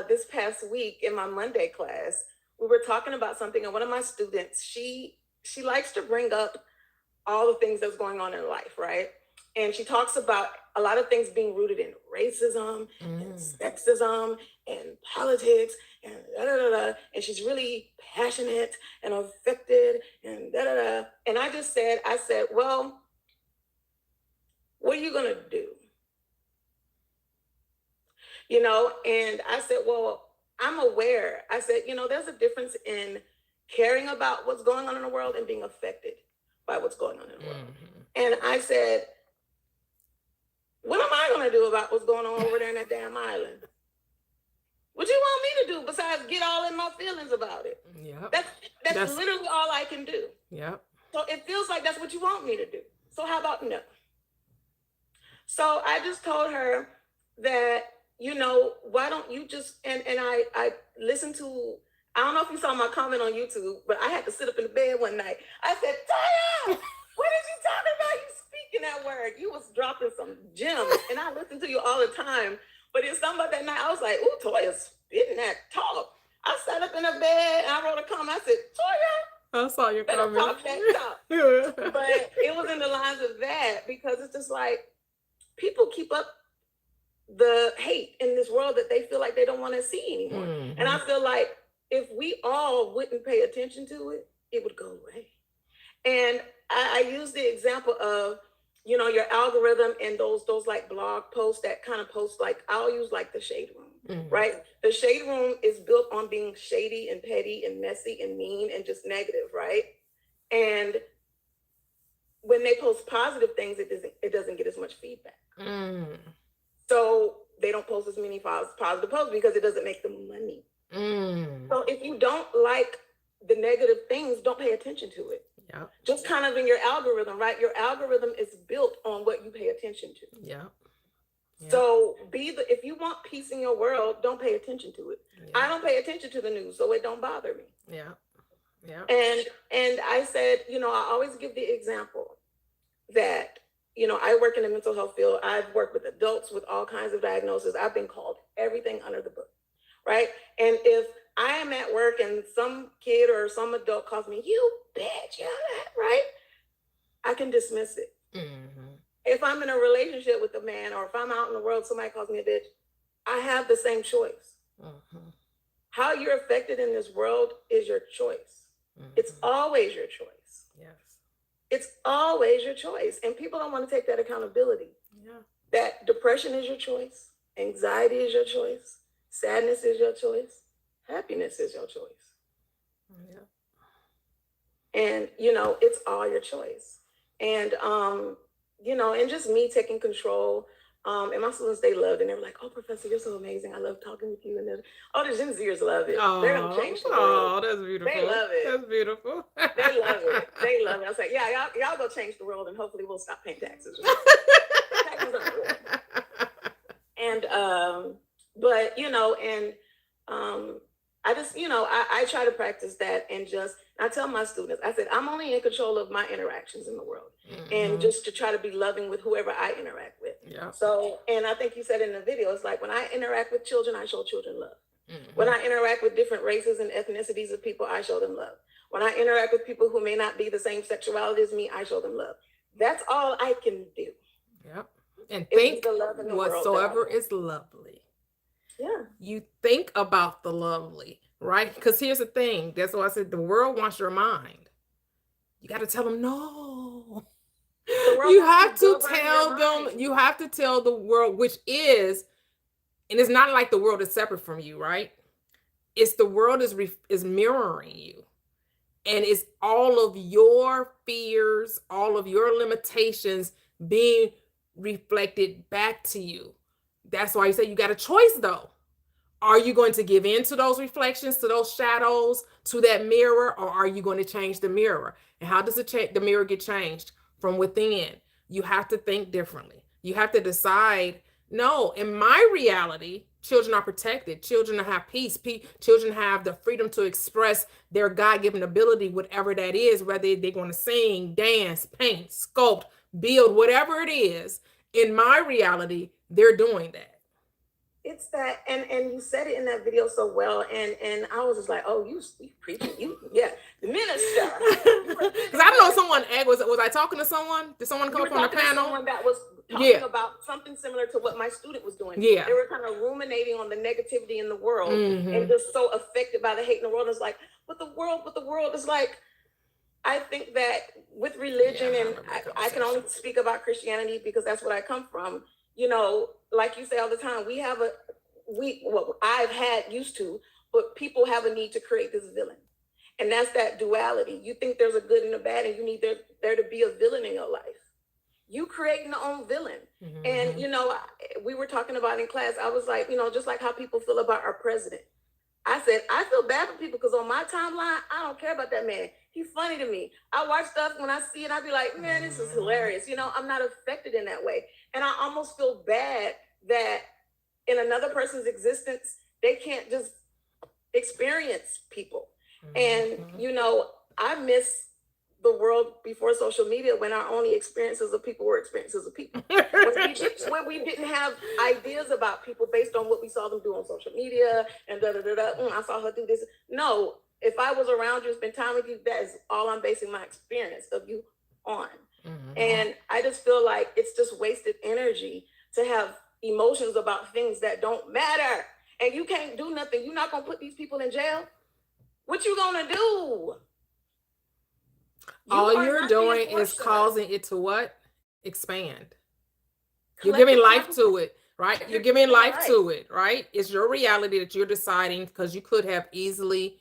this past week in my Monday class, we were talking about something, and one of my students, she likes to bring up all the things that's going on in life, right? And she talks about a lot of things being rooted in racism and sexism and politics and da da da da. And she's really passionate and affected and da da da. And I said, well, what are you gonna do? And I said, well, I'm aware. I said, there's a difference in caring about what's going on in the world and being affected by what's going on in the world. And I said, what am I going to do about what's going on over there in that damn island? What you want me to do besides get all in my feelings about it? Yeah. That's literally all I can do. Yeah. So it feels like that's what you want me to do. So how about no? So I just told her that, why don't you just, and I listened to, I don't know if you saw my comment on YouTube, but I had to sit up in the bed one night. I said, Toya, what did you talk about? You speaking that word. You was dropping some gems, and I listen to you all the time. But it's something about that night, I was like, ooh, Toya's spitting that talk. I sat up in the bed, and I wrote a comment. I said, Toya, I saw your comment. talk that talk. But it was in the lines of that, because it's just like, people keep up the hate in this world that they feel like they don't want to see anymore. And I feel like if we all wouldn't pay attention to it, it would go away. And I use the example of, your algorithm and those like blog posts that kind of post, like, I'll use like the Shade Room, right? The Shade Room is built on being shady and petty and messy and mean and just negative, right? And when they post positive things, it doesn't get as much feedback. So they don't post as many positive posts because it doesn't make them money. So if you don't like the negative things, don't pay attention to it. Yeah. Just kind of in your algorithm, right? Your algorithm is built on what you pay attention to. Yeah. So if you want peace in your world, don't pay attention to it. Yeah. I don't pay attention to the news, so it don't bother me. Yeah. Yeah. And I said, I always give the example that, I work in the mental health field. I've worked with adults with all kinds of diagnoses. I've been called everything under the book, right? And if I am at work and some kid or some adult calls me, you bitch, right? I can dismiss it. If I'm in a relationship with a man, or if I'm out in the world, somebody calls me a bitch, I have the same choice. How you're affected in this world is your choice. It's always your choice. Yes. It's always your choice. And people don't want to take that accountability. Yeah. That depression is your choice. Anxiety is your choice. Sadness is your choice. Happiness is your choice. Yeah. And, it's all your choice. And, and just me taking control. And my students, they loved it. And they were like, oh, Professor, you're so amazing. I love talking with you. And the Gen Zers love it. They're going to change the world. Oh, that's beautiful. They love it. That's beautiful. They love it. They love it. I was like, yeah, y'all go change the world, and hopefully we'll stop paying taxes. Taxes on the world. And, but, I just, I try to practice that, and I tell my students, I said, I'm only in control of my interactions in the world, and just to try to be loving with whoever I interact with. Yeah. So, and I think you said in the video, it's like, when I interact with children, I show children love. When I interact with different races and ethnicities of people, I show them love. When I interact with people who may not be the same sexuality as me, I show them love. That's all I can do. Yep. And It's think the love in the world that I whatsoever want. is lovely. Yeah. You think about the lovely, right? Because here's the thing. That's why I said the world wants your mind. You got to tell them no. The world You wants have to govern tell your them, mind. you have to tell the world, which is, and it's not like the world is separate from you, right? It's the world is mirroring you. And it's all of your fears, all of your limitations being reflected back to you. That's why you say you got a choice, though. Are you going to give in to those reflections, to those shadows, to that mirror, or are you going to change the mirror? And how does the mirror get changed? From within. You have to think differently. You have to decide, no, in my reality, children are protected. Children have peace. Children have the freedom to express their God-given ability, whatever that is, whether they're going to sing, dance, paint, sculpt, build, whatever it is. In my reality, they're doing that. It's that, and you said it in that video so well, and I was just like, oh, you preaching, the minister. Because I know someone, was I talking to someone? Did someone come up on the panel? Someone that was talking about something similar to what my student was doing. Yeah. They were kind of ruminating on the negativity in the world Mhm. and just so affected by the hate in the world. It's like, but the world is like, I think that with religion, Yeah, I and remember that I can only conversation. speak about Christianity because that's what I come from. You know, like you say all the time, I've had used to, but people have a need to create this villain. And that's that duality. You think there's a good and a bad, and you need there to be a villain in your life. You creating your own villain. Mhm. And, you know, we were talking about in class, I was like, you know, just like how people feel about our president. I said, I feel bad for people because on my timeline, I don't care about that man. He's funny to me. I watch stuff when I see it, I be like, man, this is hilarious. You know, I'm not affected in that way. And I almost feel bad that in another person's existence, they can't just experience people. And, you know, I miss the world before social media when our only experiences of people were experiences of people. when we didn't have ideas about people based on what we saw them do on social media and I saw her do this. No, if I was around you and spend time with you, that is all I'm basing my experience of you on. Mhm. And I just feel like it's just wasted energy to have emotions about things that don't matter. And you can't do nothing. You're not going to put these people in jail. What you going to do? All are you're not the doing is enforcer. causing it to what? Expand. You're Collective giving life consciousness. to it, right? You're giving life Right. to it, right? It's your reality that you're deciding, because you could have easily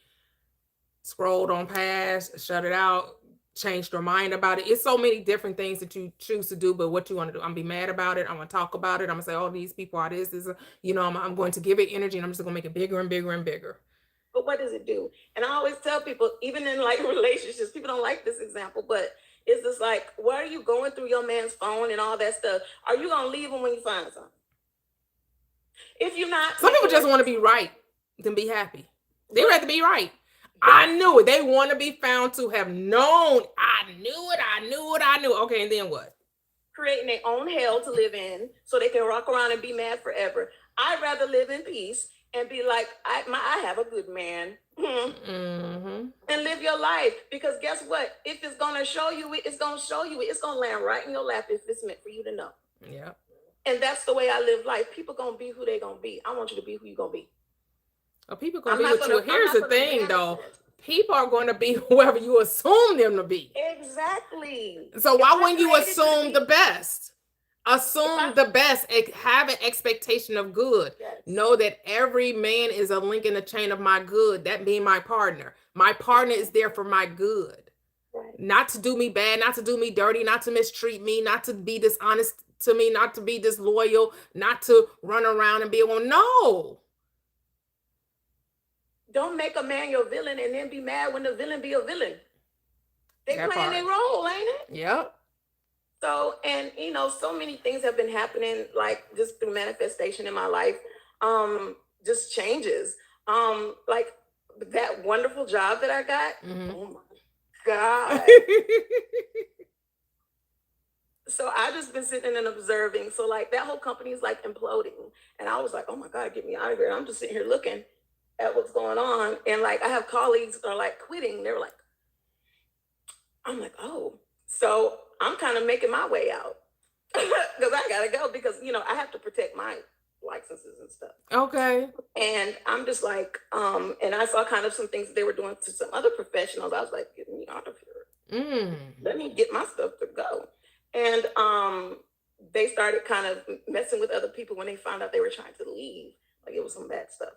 scrolled on past, shut it out, changed your mind about it. It's so many different things that you choose to do, but what you want to do, I'm gonna be mad about it. I'm gonna talk about it. I'm gonna say, oh, these people are this, you know, I'm going to give it energy, and I'm just gonna make it bigger and bigger and bigger. But what does it do? And I always tell people, even in like relationships, people don't like this example, but it's just like, why are you going through your man's phone and all that stuff? Are you gonna leave him when you find something? If you're not, Some people just want to be right than be happy. They rather be right. I knew it. They want to be found to have known. I knew. Okay, and then what? creating their own hell to live in so they can rock around and be mad forever. I'd rather live in peace and be like, I have a good man. Mm-hmm. And live your life. Because guess what? If it's going to show you it, it's going to show you it. It's going to land right in your lap if it's meant for you to know. Yeah. And that's the way I live life. People going to be who they going to be. I want you to be who you going to be. Well, people going to be with you. Here's the thing, though. It. People are going to be whoever you assume them to be. Exactly. So why wouldn't you assume the best? Assume the best. Have an expectation of good. Yes. Know that every man is a link in the chain of my good. That being my partner. My partner is there for my good. Right. Not to do me bad, not to do me dirty, not to mistreat me, not to be dishonest to me, not to be disloyal, not to run around and be a no. Don't make a man your villain and then be mad when the villain be a villain. They That playing part. their role, ain't it? Yep. So, and you know, so many things have been happening, like just through manifestation in my life, just changes. Like that wonderful job that I got. Mhm. Oh my God. So I just been sitting and observing. So like that whole company is like imploding. And I was like, oh my God, get me out of here. I'm just sitting here looking at what's going on. And like I have colleagues that are like quitting. They're like, I'm like, oh. So I'm kind of making my way out because I gotta go because you know I have to protect my licenses and stuff. Okay. And I'm just like, and I saw kind of some things that they were doing to some other professionals. I was like, get me out of here. Let me get my stuff to go. And they started kind of messing with other people when they found out they were trying to leave. Like it was some bad stuff.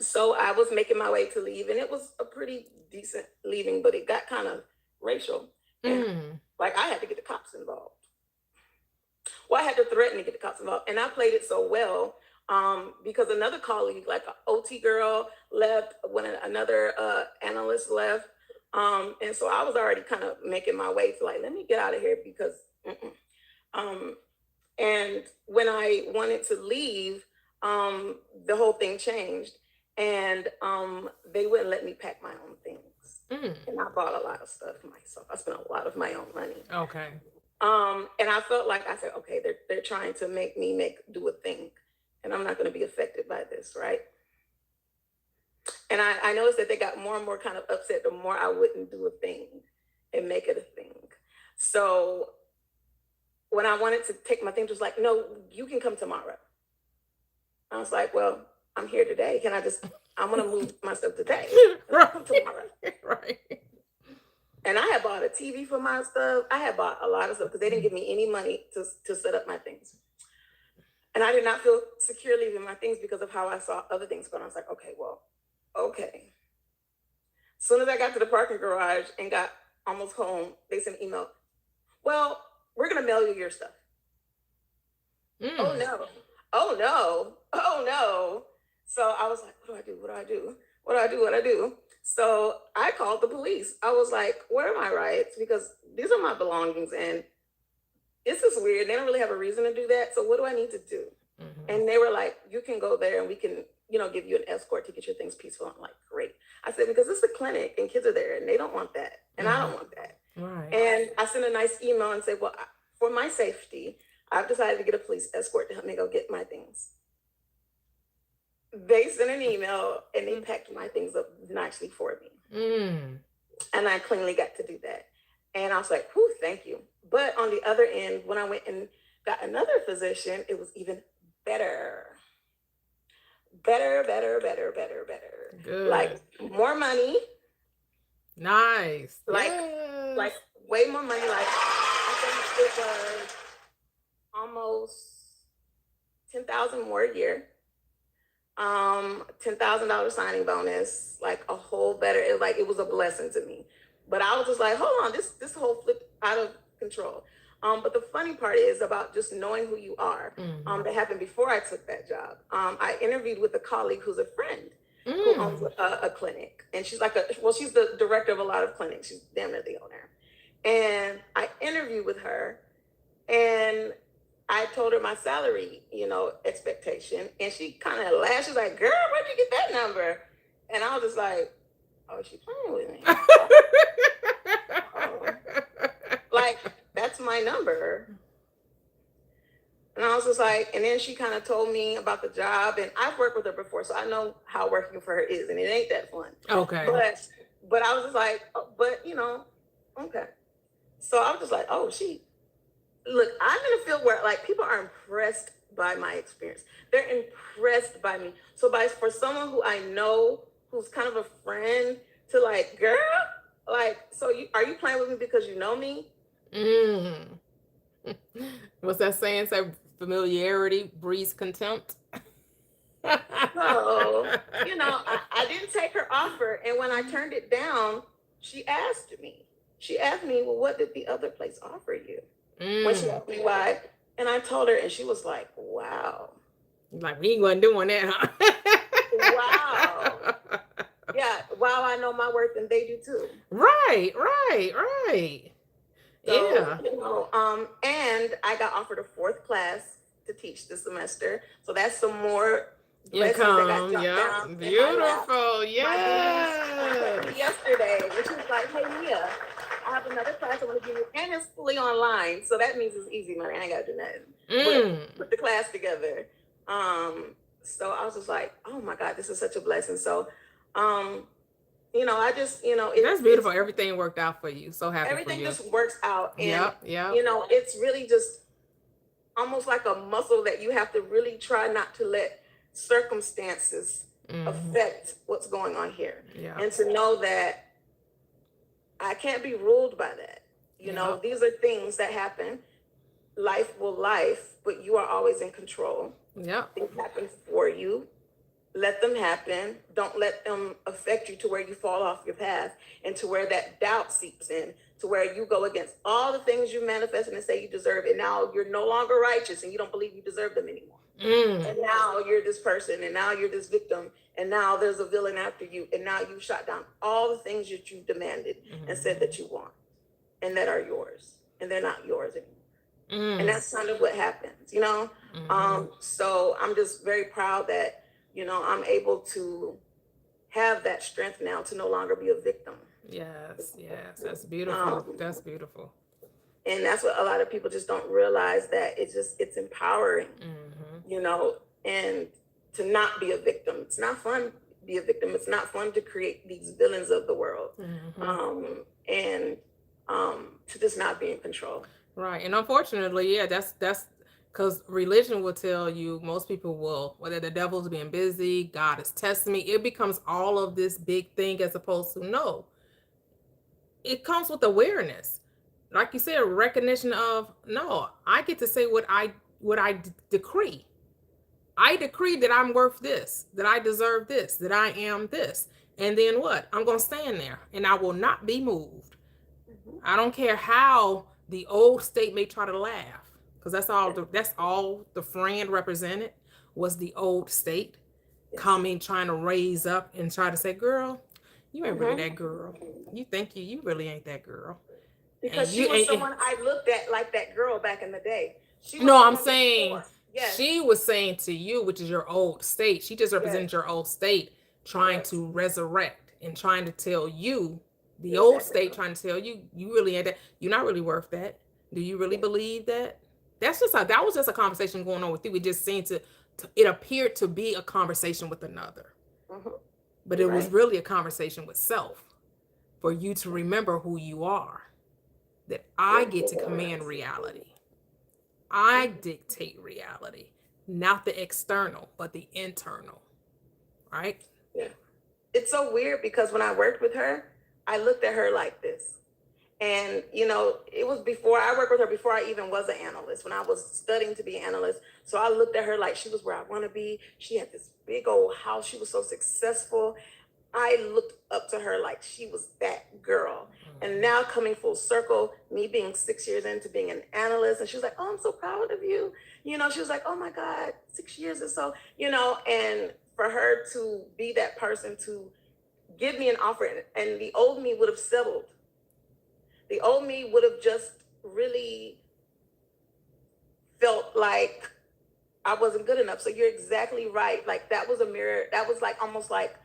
So I was making my way to leave, and it was a pretty decent leaving, but it got kind of racial. And like I had to get the cops involved. Well, I had to threaten to get the cops involved, and I played it so well. Because another colleague, like an OT girl, left when another analyst left. And so I was already kind of making my way to like, let me get out of here because, and when I wanted to leave, the whole thing changed, and they wouldn't let me pack my own things. And I bought a lot of stuff myself. I spent a lot of my own money. Okay. And I felt like I said, okay, they're trying to make me do a thing, and I'm not going to be affected by this, right? And I noticed that they got more and more kind of upset the more I wouldn't do a thing and make it a thing. So when I wanted to take my things, it was like, no, you can come tomorrow. I was like, well, I'm here today. I want to move my stuff today. I'll come tomorrow. Right. And I had bought a TV for my stuff. I had bought a lot of stuff because they didn't give me any money to set up my things. And I did not feel secure leaving my things because of how I saw other things going on. I was like, okay. As soon as I got to the parking garage and got almost home, they sent an email. Well, we're going to mail you your stuff. Oh, no. So I was like, what do I do? So I called the police. I was like, where are my rights? Because these are my belongings and this is weird. They don't really have a reason to do that. So what do I need to do? And they were like, you can go there and we can, give you an escort to get your things peaceful. I'm like, great. I said, because it's a clinic and kids are there and they don't want that. And I don't want that. Right. And I sent a nice email and said, well, for my safety, I've decided to get a police escort to help me go get my things. They sent an email and they packed my things up nicely for me. And I cleanly got to do that. And I was like, whew, thank you. But on the other end, when I went and got another physician, it was even better. Better. Good. Like more money. Nice. Like way more money. Like I think it was almost $10,000 more a year. $10,000 signing bonus, like a whole better. It was a blessing to me. But I was just like, hold on, this whole flipped out of control. But the funny part is about just knowing who you are. That happened before I took that job. I interviewed with a colleague who's a friend who owns a clinic, and she's she's the director of a lot of clinics. She's damn near the owner. And I interviewed with her, and I told her my salary, expectation, and she kind of laughed. She's like, "Girl, where'd you get that number?" And I was just like, "Oh, she playing with me." Like, that's my number. And I was just like, and then she kind of told me about the job, and I've worked with her before, so I know how working for her is, and it ain't that fun. Okay. But I was just like, okay. So I was just like, look, I'm in a field where like people are impressed by my experience. They're impressed by me. So for someone who I know, who's kind of a friend, to like, girl, like, so are you playing with me because you know me? What's that saying? Say familiarity breeds contempt. So, I didn't take her offer. And when I turned it down, she asked me, well, what did the other place offer you? When she asked me why. And I told her, and she was like, wow. Like, we ain't going doing that, huh? Wow. Yeah, wow, I know my worth and they do too. Right. So, Yeah. And I got offered a 4th class to teach this semester. So that's some more blessings that got dropped down in my lap. Beautiful. Yeah. Yesterday, which was like, hey, Mia, I have another class I want to give you, and it's fully online. So that means it's easy money. I ain't got to do nothing. Put the class together. So I was just like, oh my God, this is such a blessing. So, I just, that's beautiful. Everything worked out for you. So happy for you. Everything just works out. And, yep. It's really just almost like a muscle that you have to really try not to let circumstances affect what's going on here. Yeah. And to know that I can't be ruled by that. These are things that happen. Life will life, but you are always in control. Yeah. Things happen for you. Let them happen. Don't let them affect you to where you fall off your path and to where that doubt seeps in, to where you go against all the things you manifested and say you deserve, and now you're no longer righteous and you don't believe you deserve them anymore. And now you're this person, and now you're this victim, and now there's a villain after you, and now you've shot down all the things that you demanded and said that you want and that are yours, and they're not yours anymore. And that's kind of what happens, you know? So I'm just very proud that, you know, I'm able to have that strength now to no longer be a victim. Yes, that's beautiful. That's beautiful. And that's what a lot of people just don't realize, that it's empowering, you know, and to not be a victim. It's not fun to be a victim. It's not fun to create these villains of the world. And to just not be in control. Right. And unfortunately, yeah, that's because religion will tell you, most people will, whether the devil's being busy, God is testing me. It becomes all of this big thing, as opposed to, no, it comes with awareness. Like you said, recognition of, no, I get to say what I decree. I decree that I'm worth this, that I deserve this, that I am this. And then what? I'm going to stand there and I will not be moved. I don't care how the old state may try to laugh, because that's all the friend represented was the old state coming, trying to raise up and try to say, girl, you ain't really that girl. You think you really ain't that girl. Because she was someone I looked at like that girl back in the day. I'm saying, she was saying to you, which is your old state. She just represented your old state, trying to resurrect and trying to tell you, the old state trying to tell you, you really ain't that. You're not really worth that. Do you really believe that? That was just a conversation going on with you. It just seemed it appeared to be a conversation with another. But it was really a conversation with self, for you to remember who you are. That I get to command reality. I dictate reality, not the external, but the internal. Right? Yeah. It's so weird, because when I worked with her, I looked at her like this. And, you know, it was before I worked with her, before I even was an analyst, when I was studying to be an analyst. So I looked at her like she was where I want to be. She had this big old house. She was so successful. I looked up to her like she was that girl. And now, coming full circle, me being 6 years into being an analyst, and she was like, oh, I'm so proud of you. You know, she was like, oh my God, 6 years or so, you know, and for her to be that person to give me an offer, and the old me would have settled. The old me would have just really felt like I wasn't good enough. So you're exactly right. Like, that was a mirror. That was like almost like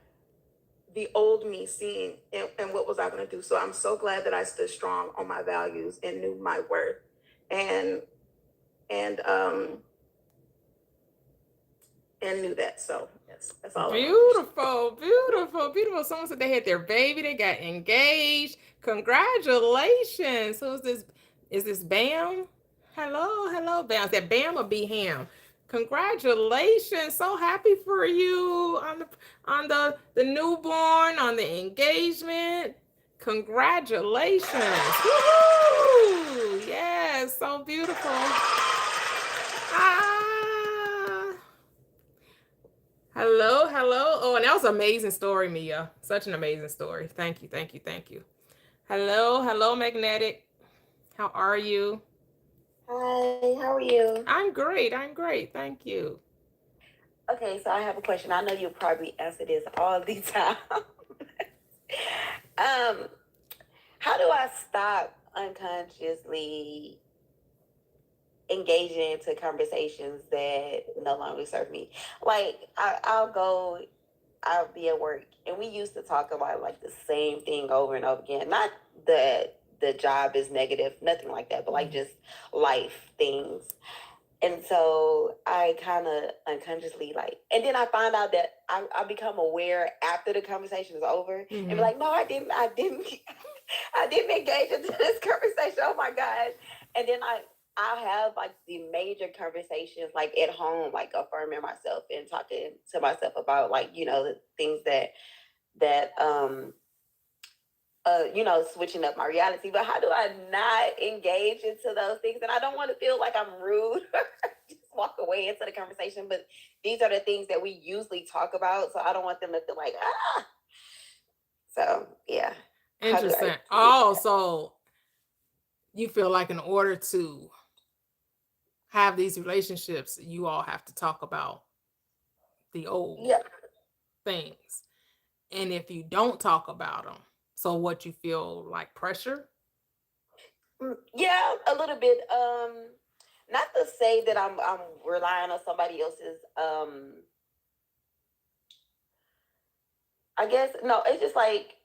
the old me seeing and what was I going to do. So I'm so glad that I stood strong on my values and knew my worth, and knew that. So yes, that's all. Beautiful. Someone said they had their baby, they got engaged. Congratulations. So is this Bam? Hello, Bam. Is that Bam or B-Ham? Congratulations. So happy for you on the newborn, on the engagement. Congratulations. Woo-hoo! Yes, so beautiful. Hello. Oh, and that was an amazing story, Mia. Such an amazing story. Thank you. Hello, Magnetic. How are you? Hi, how are you? I'm great. Thank you. Okay, so I have a question. I know you'll probably answer this all the time. How do I stop unconsciously engaging into conversations that no longer serve me? Like, I'll be at work, and we used to talk about like the same thing over and over again. Not that the job is negative, nothing like that, but like just life things. And so I kind of unconsciously and then I find out that I become aware after the conversation is over, and be like, no, I didn't engage into this conversation. Oh my God. And then I'll have like the major conversations like at home, like affirming myself and talking to myself about like, you know, the things that you know, switching up my reality. But how do I not engage into those things? And I don't want to feel like I'm rude, just walk away into the conversation. But these are the things that we usually talk about, so I don't want them to feel like So yeah. Interesting. So you feel like in order to have these relationships, you all have to talk about the old Yeah. things. And if you don't talk about them, so what, you feel like pressure? Yeah, a little bit. Not to say that I'm relying on somebody else's I guess no, it's just like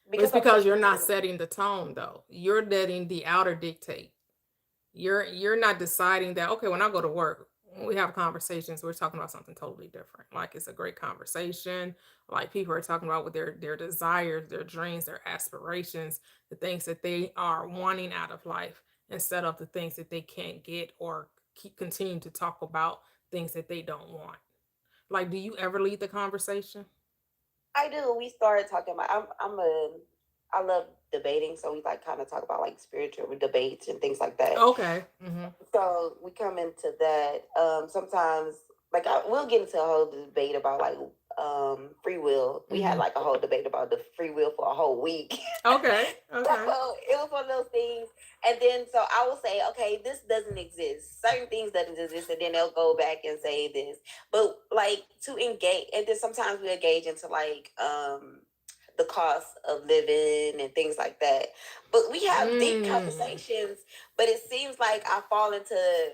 But it's I'm because you're taking not to setting the tone though. You're letting the outer dictate. You're not deciding that, okay, when I go to work, when we have conversations, we're talking about something totally different. Like it's a great conversation. Like people are talking about what their desires, their dreams, their aspirations, the things that they are wanting out of life, instead of the things that they can't get, or keep continuing to talk about things that they don't want. Like, do you ever lead the conversation? I do. We started talking about. I love debating, so we like kind of talk about like spiritual debates and things like that. Okay. Hmm. So we come into that. Sometimes, like, we'll get into a whole debate about like free will. We had Mhm. like a whole debate about the free will for a whole week. Okay. Okay. So it was one of those things. And then so I will say, okay, this doesn't exist. Certain things doesn't exist, and then they'll go back and say this. But like to engage, and then sometimes we engage into like the cost of living and things like that. But we have deep Mm. conversations, but it seems like I fall into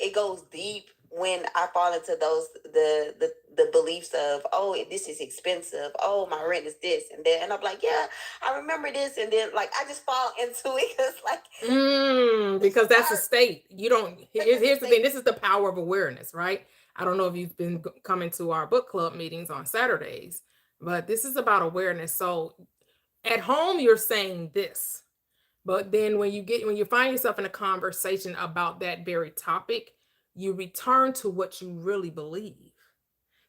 it goes deep when I fall into those the beliefs of, oh, this is expensive, oh, my rent is this and that, and I'm like, yeah, I remember this, and then like I just fall into it because like Because that's a state. You don't. Here's the thing. state. This is the power of awareness, right? I don't know if you've been coming to our book club meetings on Saturdays, but this is about awareness. So at home, you're saying this, but then when you find yourself in a conversation about that very topic, you return to what you really believe.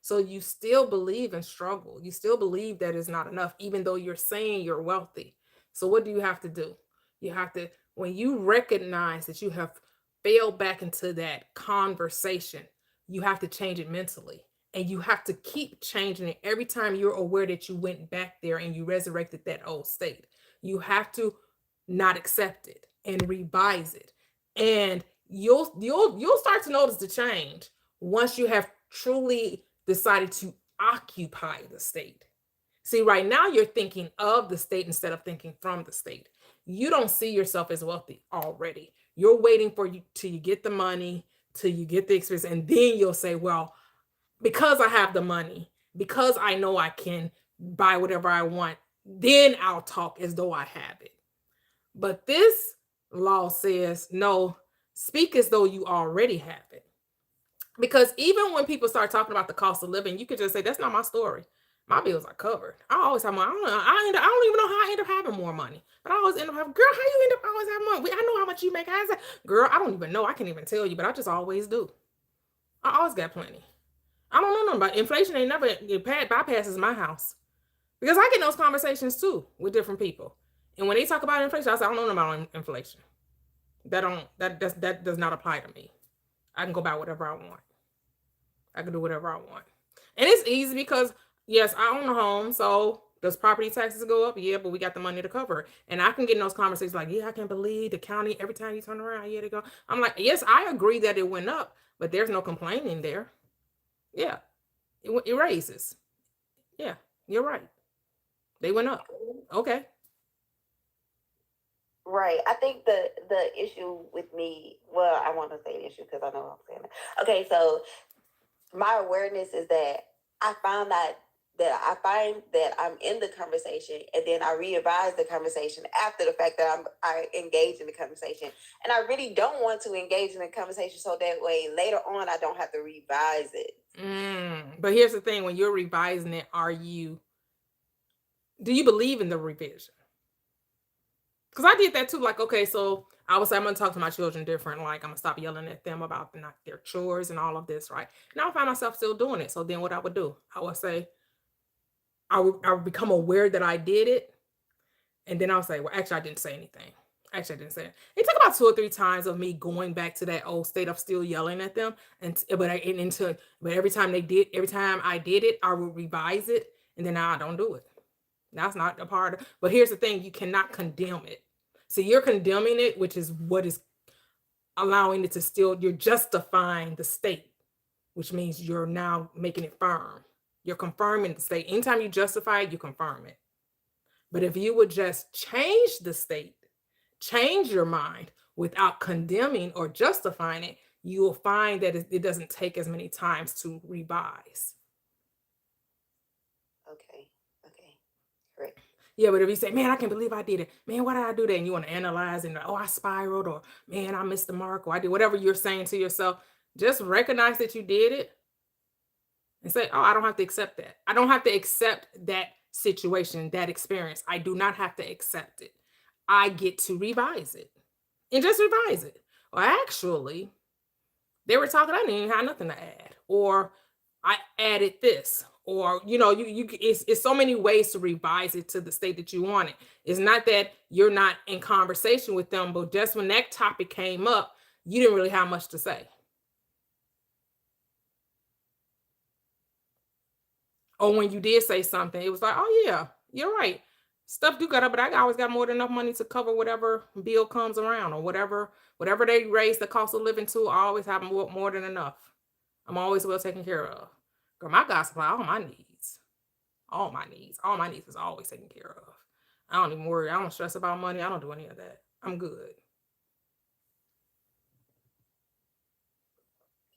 So you still believe in struggle. You still believe that it's not enough, even though you're saying you're wealthy. So what do you have to do? You have to, when you recognize that you have failed back into that conversation, you have to change it mentally. And you have to keep changing it every time you're aware that you went back there and you resurrected that old state. You have to not accept it and revise it. And you'll start to notice the change once you have truly decided to occupy the state. See, right now you're thinking of the state instead of thinking from the state. You don't see yourself as wealthy already. You're waiting for you till you get the money, till you get the experience, and then you'll say, well, because I have the money, because I know I can buy whatever I want, then I'll talk as though I have it. But this law says, no, speak as though you already have it. Because even when people start talking about the cost of living, you could just say, that's not my story. My bills are covered. I always have money. I don't even know how I end up having more money. But I always end up having, girl, how you end up always having money? I know how much you make. I say, girl, I don't even know. I can't even tell you, but I just always do. I always got plenty. I don't know nothing about inflation. Ain't never bypasses my house. Because I get those conversations too with different people. And when they talk about inflation, I say, I don't know nothing about inflation. That does not apply to me. I can go buy whatever I want. I can do whatever I want. And it's easy because, yes, I own a home. So does property taxes go up? Yeah, but we got the money to cover it. And I can get in those conversations like, yeah, I can't believe the county, every time you turn around, yeah, they go. I'm like, yes, I agree that it went up, but there's no complaining there. Yeah, it raises. Yeah, you're right. They went up. Okay. Right. I think the issue with me, well, I want to say issue because I know I'm saying it. Okay, so my awareness is that I found that I find that I'm in the conversation and then I revise the conversation after the fact that I engage in the conversation. And I really don't want to engage in the conversation so that way later on I don't have to revise it. But here's the thing, when you're revising it, do you believe in the revision? Because I did that too. Like, okay, so I would say I'm gonna talk to my children different. Like, I'm gonna stop yelling at them about not their chores and all of this, right? Now I find myself still doing it. So then what I would do, I would say, I would become aware that I did it. And then I'll say, well, actually, I didn't say anything. Actually, I didn't say it. It took about 2 or 3 times of me going back to that old state of still yelling at them. But every time I did it, I would revise it. And then now I don't do it. That's not a part of, but here's the thing, you cannot condemn it. So you're condemning it, which is what is allowing it to still, you're justifying the state, which means you're now making it firm. You're confirming the state. Anytime you justify it, you confirm it. But if you would just change the state, change your mind without condemning or justifying it, you will find that it doesn't take as many times to revise. Okay. Correct. Yeah, but if you say, man, I can't believe I did it. Man, why did I do that? And you want to analyze and, oh, I spiraled, or man, I missed the mark, or I did whatever you're saying to yourself, just recognize that you did it and say, oh, I don't have to accept that. I don't have to accept that situation, that experience. I do not have to accept it. I get to revise it and just revise it. Well, actually, they were talking, I didn't even have nothing to add, or I added this, or it's so many ways to revise it to the state that you want it. It's not that you're not in conversation with them, but just when that topic came up, you didn't really have much to say. Or when you did say something, it was like, oh yeah, you're right. Stuff do got up, but I always got more than enough money to cover whatever bill comes around, or whatever they raise the cost of living to. I always have more than enough. I'm always well taken care of. Girl, my God supply all my needs. All my needs is always taken care of. I don't even worry. I don't stress about money. I don't do any of that. I'm good.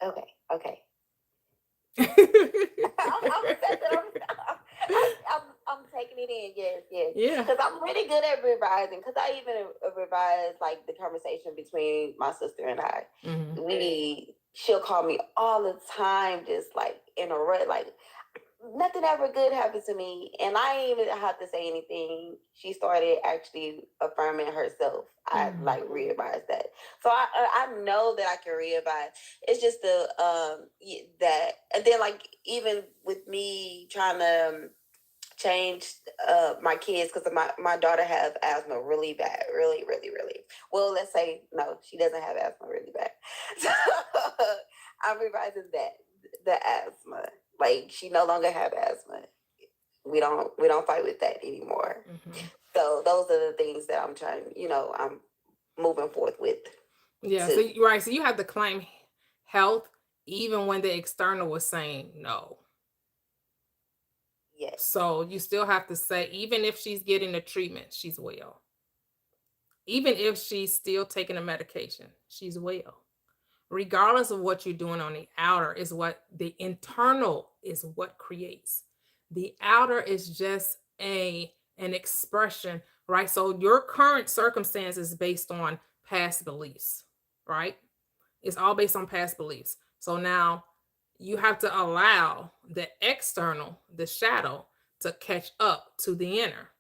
Okay. Yeah. I'm taking it in. Yes. Because I'm really good at revising. Because I even revise like the conversation between my sister and I. Mm-hmm. She'll call me all the time, just like in a rut, like nothing ever good happened to me, and I ain't even have to say anything. She started actually affirming herself. I like realized that, so I know that I can revise. It's just that, and then like even with me trying to change my kids, because my daughter has asthma really bad, really. Well, let's say no, she doesn't have asthma really bad. So I'm revising the asthma. Like she no longer have asthma. We don't fight with that anymore. So those are the things that I'm trying. I'm moving forth with. Yeah. So right. So you have to claim health even when the external was saying no. Yes. So you still have to say, even if she's getting the treatment, she's well. Even if she's still taking the medication, she's well. Regardless of what you're doing on the outer, is what the internal is what creates. The outer is just an expression, right? So your current circumstance is based on past beliefs, right? It's all based on past beliefs. So now you have to allow the external, the shadow, to catch up to the inner.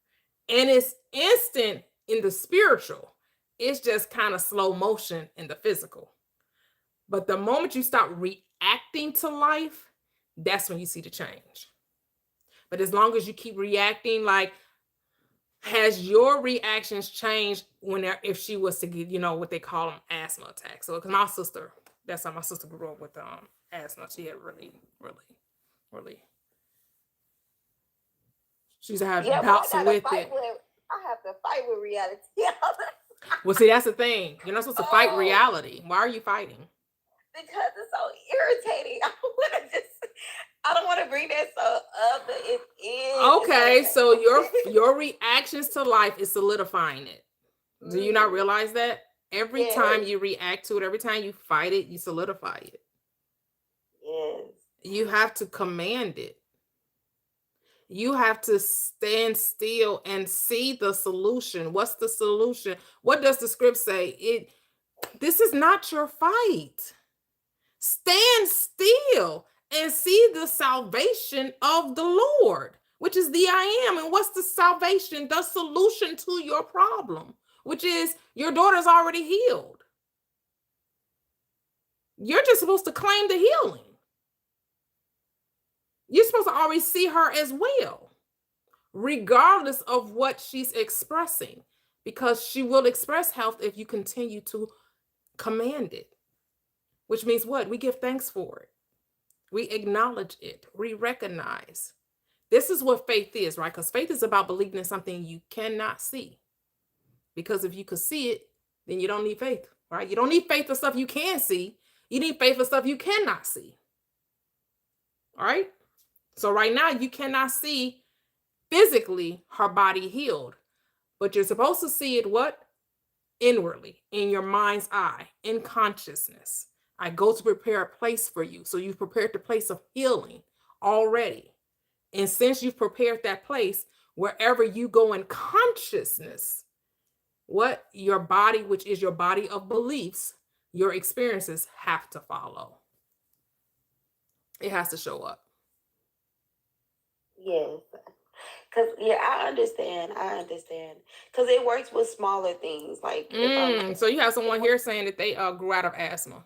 And it's instant in the spiritual. It's just kind of slow motion in the physical. But the moment you stop reacting to life, that's when you see the change. But as long as you keep reacting, like, has your reactions changed if she was to get, what they call them asthma attacks? So, because my sister, that's how my sister grew up with asthma. She had really. She used to have bouts with it. I have to fight with reality. Well, see, that's the thing. You're not supposed to fight reality. Why are you fighting? Because it's so irritating. I don't want to bring that up, but it is. Okay, so your reactions to life is solidifying it. Do you not realize that? Every time you react to it, every time you fight it, you solidify it. Yes. You have to command it. You have to stand still and see the solution. What's the solution? What does the script say? This is not your fight. Stand still and see the salvation of the Lord, which is the I am. And what's the salvation? The solution to your problem, which is your daughter's already healed. You're just supposed to claim the healing. You're supposed to always see her as well, regardless of what she's expressing, because she will express health if you continue to command it, which means what? We give thanks for it. We acknowledge it. We recognize. This is what faith is, right? Because faith is about believing in something you cannot see. Because if you could see it, then you don't need faith. right? You don't need faith for stuff you can see. You need faith for stuff you cannot see. All right. So right now you cannot see physically her body healed, but you're supposed to see it what? Inwardly, in your mind's eye, in consciousness. I go to prepare a place for you. So you've prepared the place of healing already. And since you've prepared that place, wherever you go in consciousness, what your body, which is your body of beliefs, your experiences have to follow. It has to show up. Yes. Cause yeah, I understand. Cause it works with smaller things. Like if I'm So you have someone here saying that they grew out of asthma.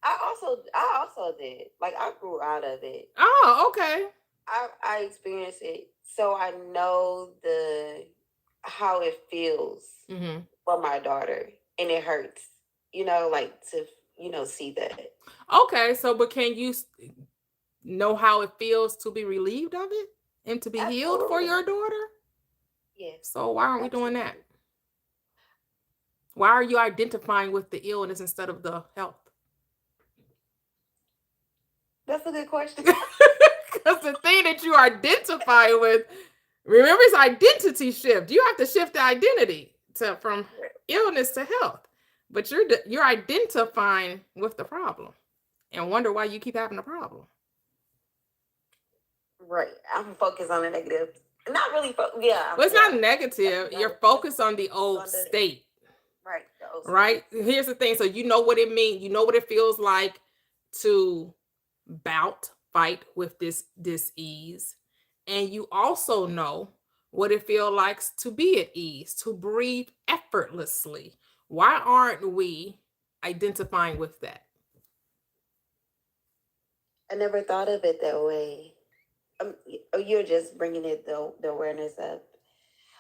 I also did. Like I grew out of it. Oh, okay. I experienced it. So I know how it feels Mm-hmm. for my daughter. And it hurts. Like to see that. Okay, so but can you know how it feels to be relieved of it and to be healed for Absolutely. your daughter? Yes. So why aren't we doing that? Why are you identifying with the illness instead of the health? That's a good question. Because the thing that you identify with, remember, it's identity shift. You have to shift the identity from illness to health. But you're identifying with the problem and wonder why you keep having a problem. Right. I'm focused on the negative. Not really. Yeah. Well, it's not negative. You're focused on the old state. Right. Right. Here's the thing. So you know what it means. You know what it feels like to fight with this disease. And you also know what it feels like to be at ease, to breathe effortlessly. Why aren't we identifying with that? I never thought of it that way. You're just bringing it the awareness up.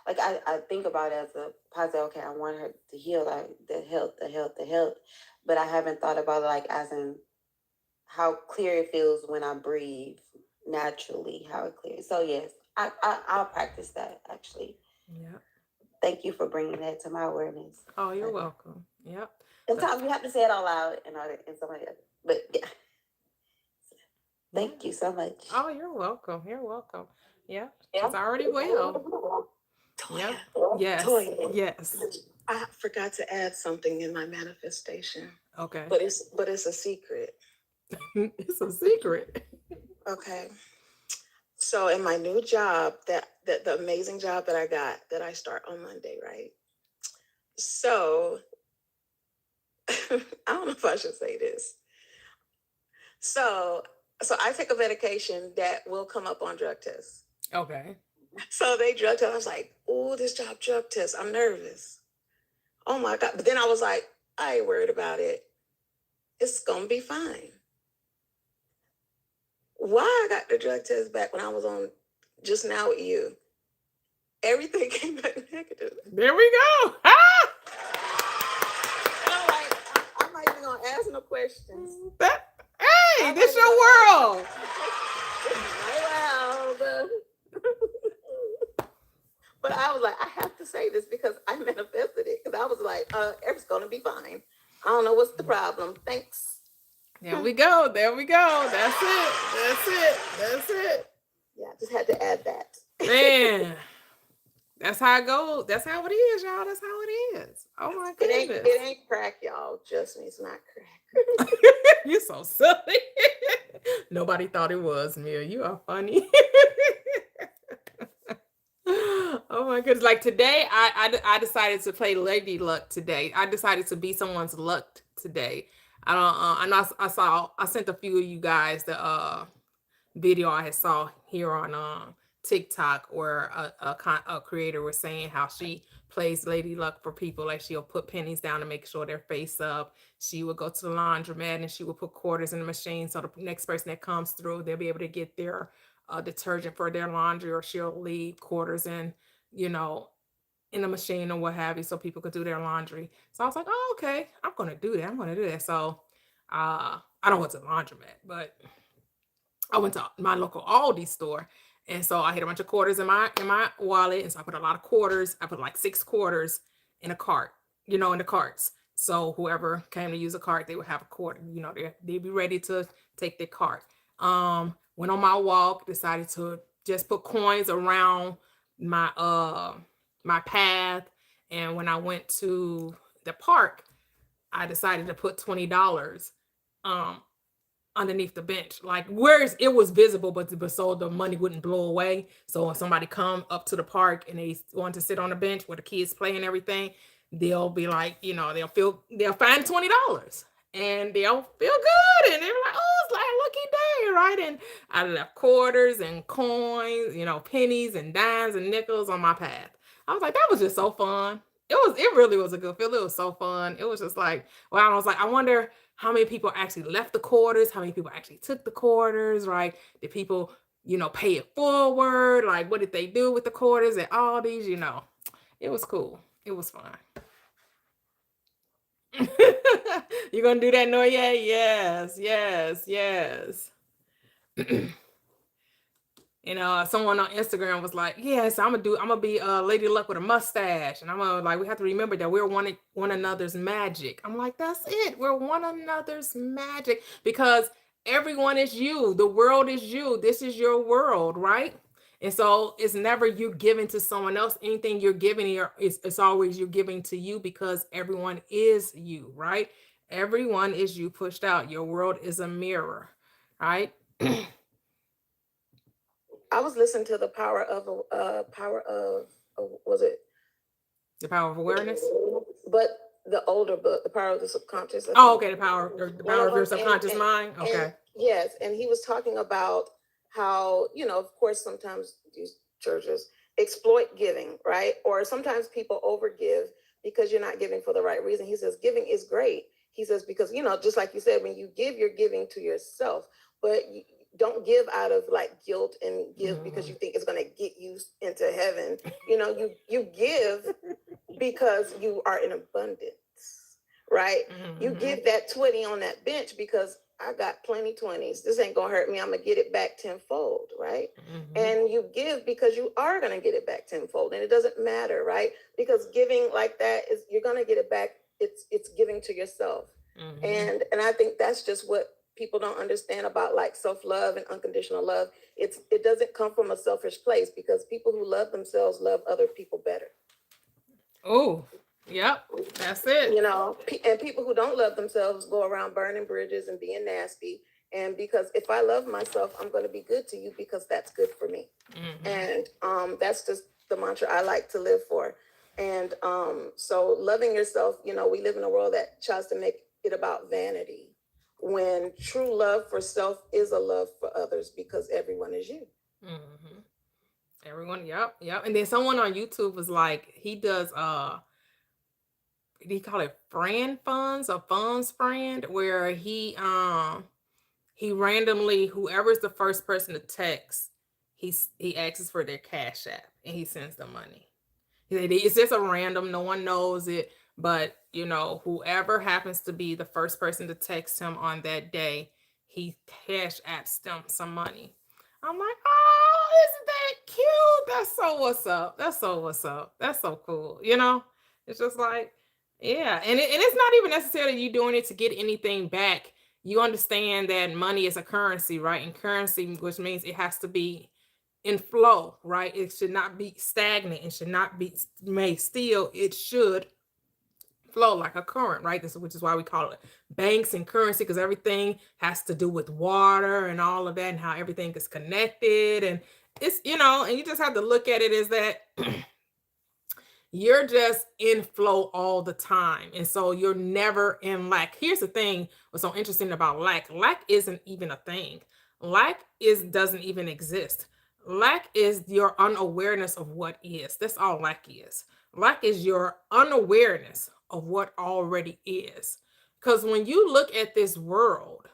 Like I think about it as a positive. Okay, I want her to heal, like the health. But I haven't thought about it like as in how clear it feels when I breathe naturally. How it clears. So yes, I'll practice that actually. Yeah. Thank you for bringing that to my awareness. Oh, you're welcome. Yep. Sometimes you have to say it out loud and somebody else. But yeah. Thank you so much. Oh, you're welcome. You're welcome. Yeah. It's already well. Toya, Yes. Toya. Yes. I forgot to add something in my manifestation, Okay. but it's a secret. It's a secret. Okay. So in my new job, that the amazing job that I got, that I start on Monday, right? So I don't know if I should say this. So I take a medication that will come up on drug tests. Okay. So they drug test. I was like, oh, this job drug test. I'm nervous. Oh my God. But then I was like, I ain't worried about it. It's going to be fine. Why I got the drug test back when I was on just now with you, everything came back negative. There we go. Ah! And I'm like, I'm not even going to ask no questions. Hey, this your world. But I was like, I have to say this because I manifested it. Because I was like, it's going to be fine. I don't know what's the problem. Thanks. There we go. There we go. That's it. That's it. That's it. Yeah, I just had to add that. Man, that's how it goes. That's how it is, y'all. That's how it is. Oh my goodness. It ain't crack, y'all. Trust me, it's not crack. You're so silly. Nobody thought it was, Mia. You are funny. Oh my goodness. Like today, I decided to play Lady Luck today. I decided to be someone's luck today. I know I sent a few of you guys the video I had saw here on TikTok where a creator was saying how she plays Lady Luck for people. Like she'll put pennies down to make sure they're face up. She would go to the laundromat and she would put quarters in the machine so the next person that comes through, they'll be able to get their detergent for their laundry, or she'll leave quarters in, in the machine or what have you, so people could do their laundry. So I was like, oh, okay, I'm gonna do that. So I don't went to the laundromat, but I went to my local Aldi store. And so I had a bunch of quarters in my wallet. And so I put a lot of quarters. I put like 6 quarters in a cart, in the carts. So whoever came to use a cart, they would have a quarter. You know, they'd be ready to take their cart. Went on my walk, decided to just put coins around my path. And when I went to the park, I decided to put $20 underneath the bench, like where it was visible, but so the money wouldn't blow away. So when somebody come up to the park and they want to sit on the bench where the kids play and everything, they'll be like, you know, they'll find $20 and they'll feel good, and they're like, oh, it's like a lucky day, right? And I left quarters and coins, you know, pennies and dimes and nickels on my path. I was like, that was just so fun. It really was a good feel. It was so fun. It was just like, wow. I was like, I wonder how many people actually left the quarters, how many people actually took the quarters, right? Did people, you know, pay it forward? Like, what did they do with the quarters at all these, you know? It was cool. It was fun. You gonna do that, Noye? Yes, yes, yes. You know, someone on Instagram was like, "Yes, I'm gonna be Lady Luck with a mustache," and I'm gonna like, we have to remember that we're one another's magic. I'm like, that's it. We're one another's magic because everyone is you. The world is you. This is your world, right? And so it's never you giving to someone else. Anything you're giving here it's always you're giving to you because everyone is you, right? Everyone is you pushed out. Your world is a mirror, right? I was listening to the power of was it The power of awareness. but the older book, The Power of the Subconscious. I Oh, think. okay. The power One of of your them, subconscious mind. and Okay. yes, and he was talking about how, you know, of course, sometimes these churches exploit giving, right? Or sometimes people overgive because you're not giving for the right reason. He says giving is great. He says because, you know, just like you said, when you give, you're giving to yourself, but you don't give out of like guilt and give because you think it's going to get you into heaven. You know, you give because you are in abundance, right? You give that 20 on that bench because I got plenty 20s. This ain't gonna hurt me. I'm gonna get it back tenfold, right? And you give because you are gonna get it back tenfold, and it doesn't matter, right? Because giving like that is you're gonna get it back. It's giving to yourself, and I think that's just what people don't understand about like self-love and unconditional love. It doesn't come from a selfish place because people who love themselves love other people better. Oh, yep, that's it. You know, and people who don't love themselves go around burning bridges and being nasty. And because if I love myself, I'm going to be good to you because that's good for me. And that's just the mantra I like to live for. And so loving yourself, you know, we live in a world that tries to make it about vanity when true love for self is a love for others because everyone is you. Everyone, yep. And then someone on YouTube was like, he does what do you call it, friend funds or funds friend, where he randomly, whoever's the first person to text, he asks for their Cash App and he sends them money. It's just a random, no one knows it, but you know, whoever happens to be the first person to text him on that day, he Cash Apps them some money. I'm like, oh, isn't that cute? That's so what's up. That's so what's up. That's so cool. You know, it's just like, yeah. And it's not even necessarily you doing it to get anything back. You understand that money is a currency, right? And currency, which means it has to be in flow, right? It should not be stagnant. It should not be made still. It should flow like a current, right? Which is why we call it banks and currency, because everything has to do with water and all of that and how everything is connected. And it's, you know, and you just have to look at it as that you're just in flow all the time. And so you're never in lack. Here's the thing, what's so interesting about lack. Lack isn't even a thing. Lack doesn't even exist. Lack is your unawareness of what is. That's all lack is. Lack is your unawareness of what already is. Because when you look at this world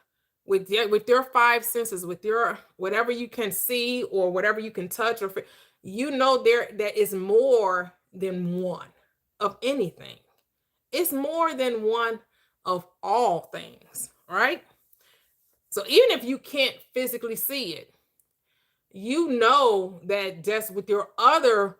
with your five senses, with your whatever you can see or whatever you can touch, or you know there is more than one of anything. It's more than one of all things, right? So even if you can't physically see it, you know that just with your other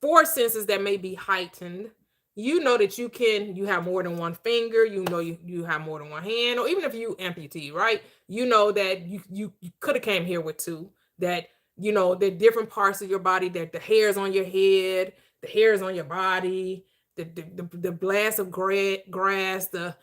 four senses that may be heightened, you know that you have more than one finger, you know you have more than one hand, or even if you amputee, right? You know that you could have came here with two, that you know the different parts of your body, that the hairs on your head, the hairs on your body, the blast of grass, the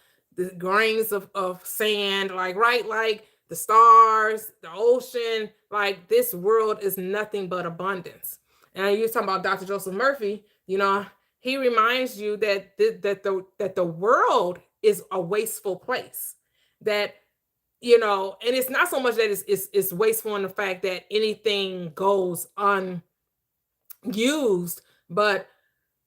grains of sand, like right, like the stars, the ocean, like this world is nothing but abundance. And you're talking about Dr. Joseph Murphy, you know, he reminds you that the world is a wasteful place. That, you know, and it's not so much that it's wasteful in the fact that anything goes unused, but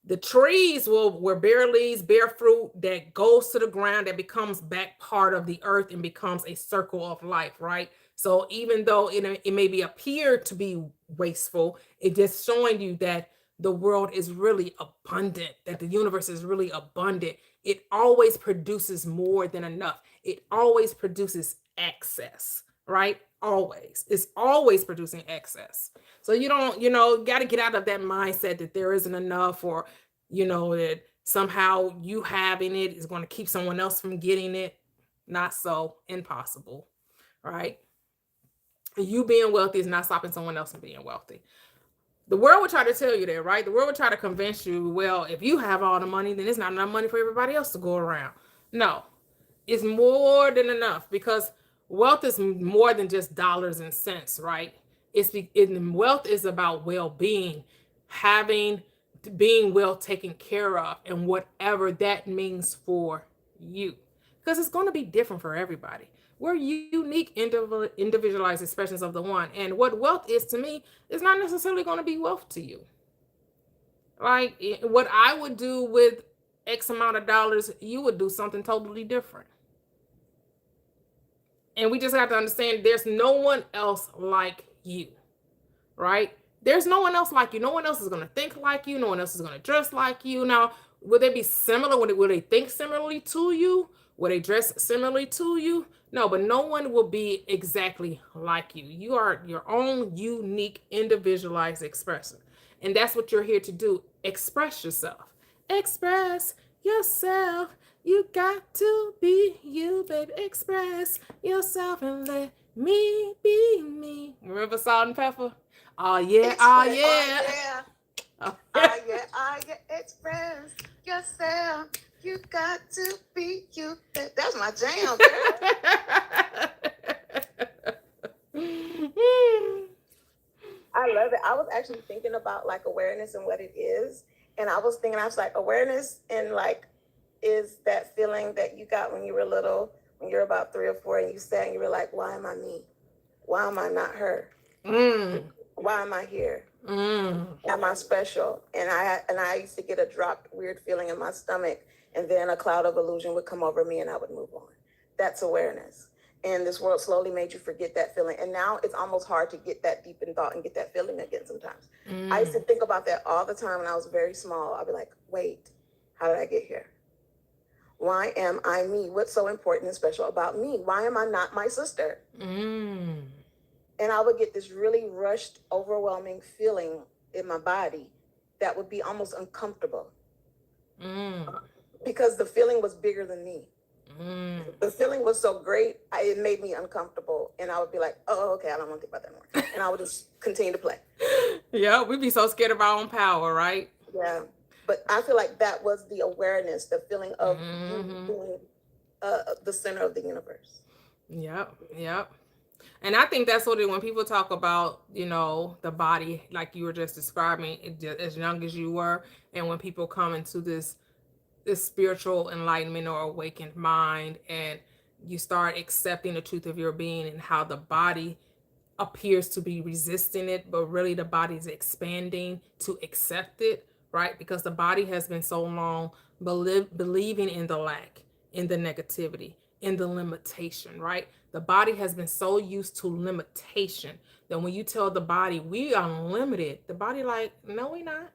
the trees will bear leaves, bear fruit that goes to the ground, that becomes back part of the earth and becomes a circle of life, right? So even though it may be appear to be wasteful, it just showing you that the world is really abundant, that the universe is really abundant. It always produces more than enough. It always produces excess, right? Always. It's always producing excess. So you don't, you know, got to get out of that mindset that there isn't enough, or, you know, that somehow you having it is going to keep someone else from getting it. Not so. Impossible, right? You being wealthy is not stopping someone else from being wealthy. The world will try to tell you that, right? The world will try to convince you, well, if you have all the money, then it's not enough money for everybody else to go around. No, it's more than enough, because wealth is more than just dollars and cents, right? Wealth is about well-being, being well taken care of, and whatever that means for you, because it's going to be different for everybody. We're unique, individualized expressions of the one, and what wealth is to me is not necessarily going to be wealth to you. Like what I would do with X amount of dollars, you would do something totally different. And we just have to understand there's no one else like you, right? There's no one else like you. No one else is going to think like you. No one else is going to dress like you. Now, will they be similar? Will they think similarly to you? Will they dress similarly to you? No, but no one will be exactly like you. You are your own unique, individualized expression. And that's what you're here to do. Express yourself. Express yourself. You got to be you, baby. Express yourself and let me be me. Remember Salt and Pepper? Oh yeah, oh yeah. Oh yeah. Express yourself. You got to be you. That's my jam, I love it. I was actually thinking about like awareness and what it is. And I was was like, awareness and like is that feeling that you got when you were little, when you're about 3 or 4, and you sat and you were like, why am I me? Why am I not her? Why am I here? Am I special? And I used to get a dropped weird feeling in my stomach, and then a cloud of illusion would come over me and I would move on. That's awareness. And this world slowly made you forget that feeling. And now it's almost hard to get that deep in thought and get that feeling again sometimes. I used to think about that all the time when I was very small. I'd be like, wait, how did I get here? Why am I me? What's so important and special about me? Why am I not my sister? And I would get this really rushed, overwhelming feeling in my body that would be almost uncomfortable. Because the feeling was bigger than me. The feeling was so great, it made me uncomfortable. And I would be like, oh, okay, I don't want to think about that more. And I would just continue to play. Yeah, we'd be so scared of our own power, right? Yeah. But I feel like that was the awareness, the feeling of you being the center of the universe. Yep. And I think that's what when people talk about, you know, the body, like you were just describing, as young as you were, and when people come into this spiritual enlightenment or awakened mind, and you start accepting the truth of your being and how the body appears to be resisting it, but really the body's expanding to accept it, right? Because the body has been so long believing in the lack, in the negativity, in the limitation, right? The body has been so used to limitation that when you tell the body we are unlimited, the body like, no, we not.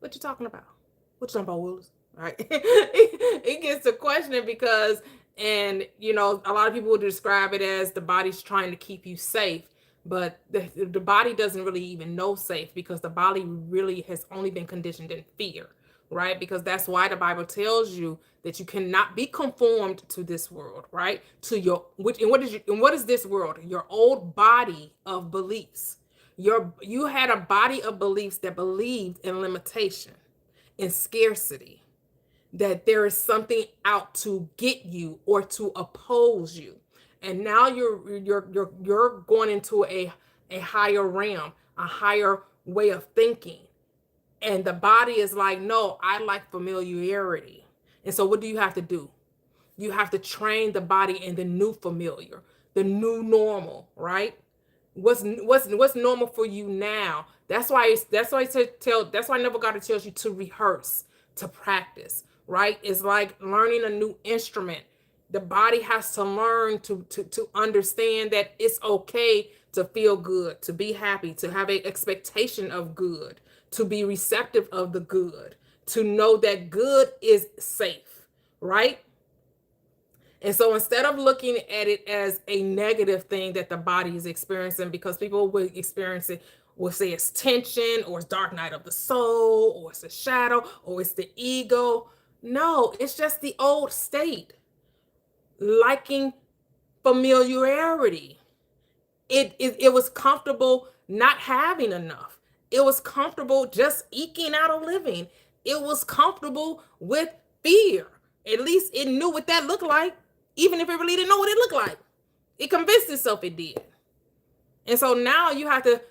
What you talking about? What you talking about, Willis? Right? It gets to questioning because, and you know, a lot of people would describe it as the body's trying to keep you safe, but the body doesn't really even know safe, because the body really has only been conditioned in fear, right? Because that's why the Bible tells you that you cannot be conformed to this world, right? To your what is this world? Your old body of beliefs. You had a body of beliefs that believed in limitation, in scarcity, that there is something out to get you or to oppose you. And now you're going into a higher realm, a higher way of thinking. And the body is like, no, I like familiarity. And so what do you have to do? You have to train the body in the new familiar, the new normal, right? What's normal for you now? That's why Neville Goddard tells you to rehearse, to practice, right? It's like learning a new instrument. The body has to learn to understand that it's okay to feel good, to be happy, to have an expectation of good, to be receptive of the good, to know that good is safe, right? And so instead of looking at it as a negative thing that the body is experiencing, because people will experience it, will say it's tension, or it's dark night of the soul, or it's a shadow, or it's the ego. No, it's just the old state, liking familiarity. It was comfortable not having enough. It was comfortable just eking out a living. It was comfortable with fear. At least it knew what that looked like, even if it really didn't know what it looked like. It convinced itself it did. And so now you have to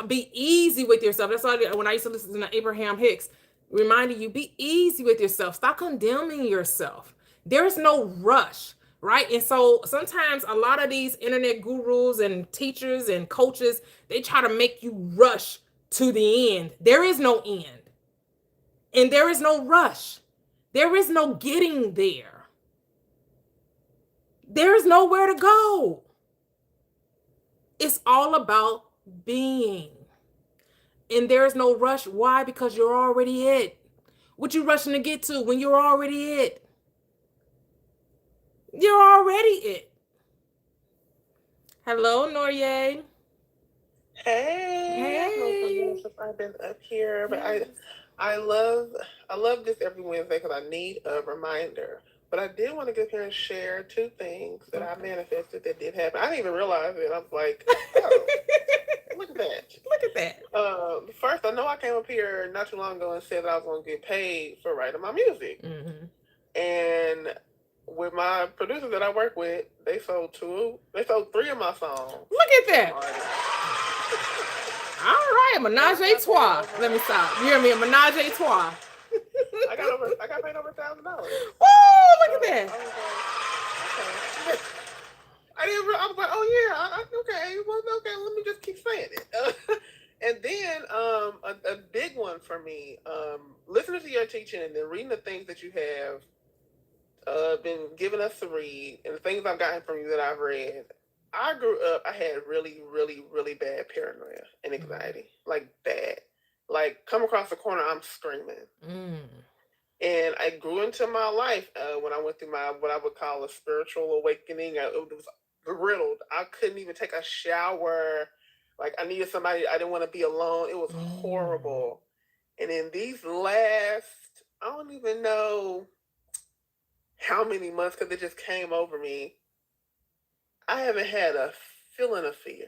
be easy with yourself. That's why when I used to listen to Abraham Hicks, reminding you, be easy with yourself. Stop condemning yourself. There's no rush, right? And so sometimes a lot of these internet gurus and teachers and coaches, they try to make you rush to the end. There is no end. And there is no rush. There is no getting there. There is nowhere to go. It's all about being. And there's no rush. Why? Because you're already it. What you rushing to get to when you're already it? You're already it. Hello, Norier. Hey, I don't know Hey. if I've been up here, but I love this every Wednesday because I need a reminder. But I did want to get here and share two things that I manifested that did happen. I didn't even realize it. I was like, oh, look at that. Look at that. First, I know I came up here not too long ago and said that I was going to get paid for writing my music. Mm-hmm. And with my producers that I work with, they sold 3 of my songs. Look at that. All right, a menage a trois. Let me stop. You hear me? A menage a trois. I got paid over $1,000. Woo! Look at that. I was like, okay. I was like, oh yeah, okay. Well, okay. Let me just keep saying it. And then a big one for me, listening to your teaching and then reading the things that you have been giving us to read and the things I've gotten from you that I've read. I grew up, I had really, really, really bad paranoia and anxiety. Like bad. Like come across the corner, I'm screaming. And I grew into my life when I went through my, what I would call a spiritual awakening. It was riddled. I couldn't even take a shower. Like I needed somebody, I didn't want to be alone. It was horrible. And in these last, I don't even know how many months, because it just came over me, I haven't had a feeling of fear.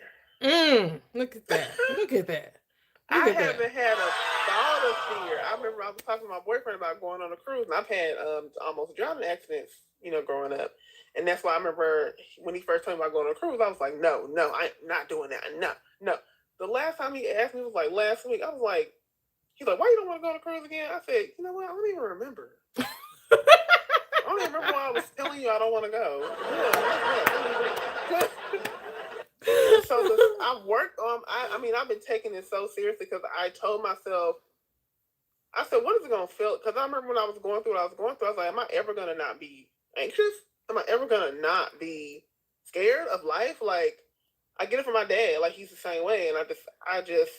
Look at that. Look at that. I haven't had a thought of fear. I remember I was talking to my boyfriend about going on a cruise, and I've had almost drowning accidents, growing up. And that's why I remember when he first told me about going on a cruise, I was like, no, I'm not doing that. No. The last time he asked me was like last week. I was like, he's like, why you don't want to go on a cruise again? I said, you know what? I don't even remember. I don't even remember why I was telling you I don't want to go. So I've worked on, I've been taking it so seriously because I told myself, I said, what is it going to feel? Because I remember when I was going through what I was like, am I ever going to not be anxious? Am I ever going to not be scared of life? Like, I get it from my dad. Like, he's the same way. And I just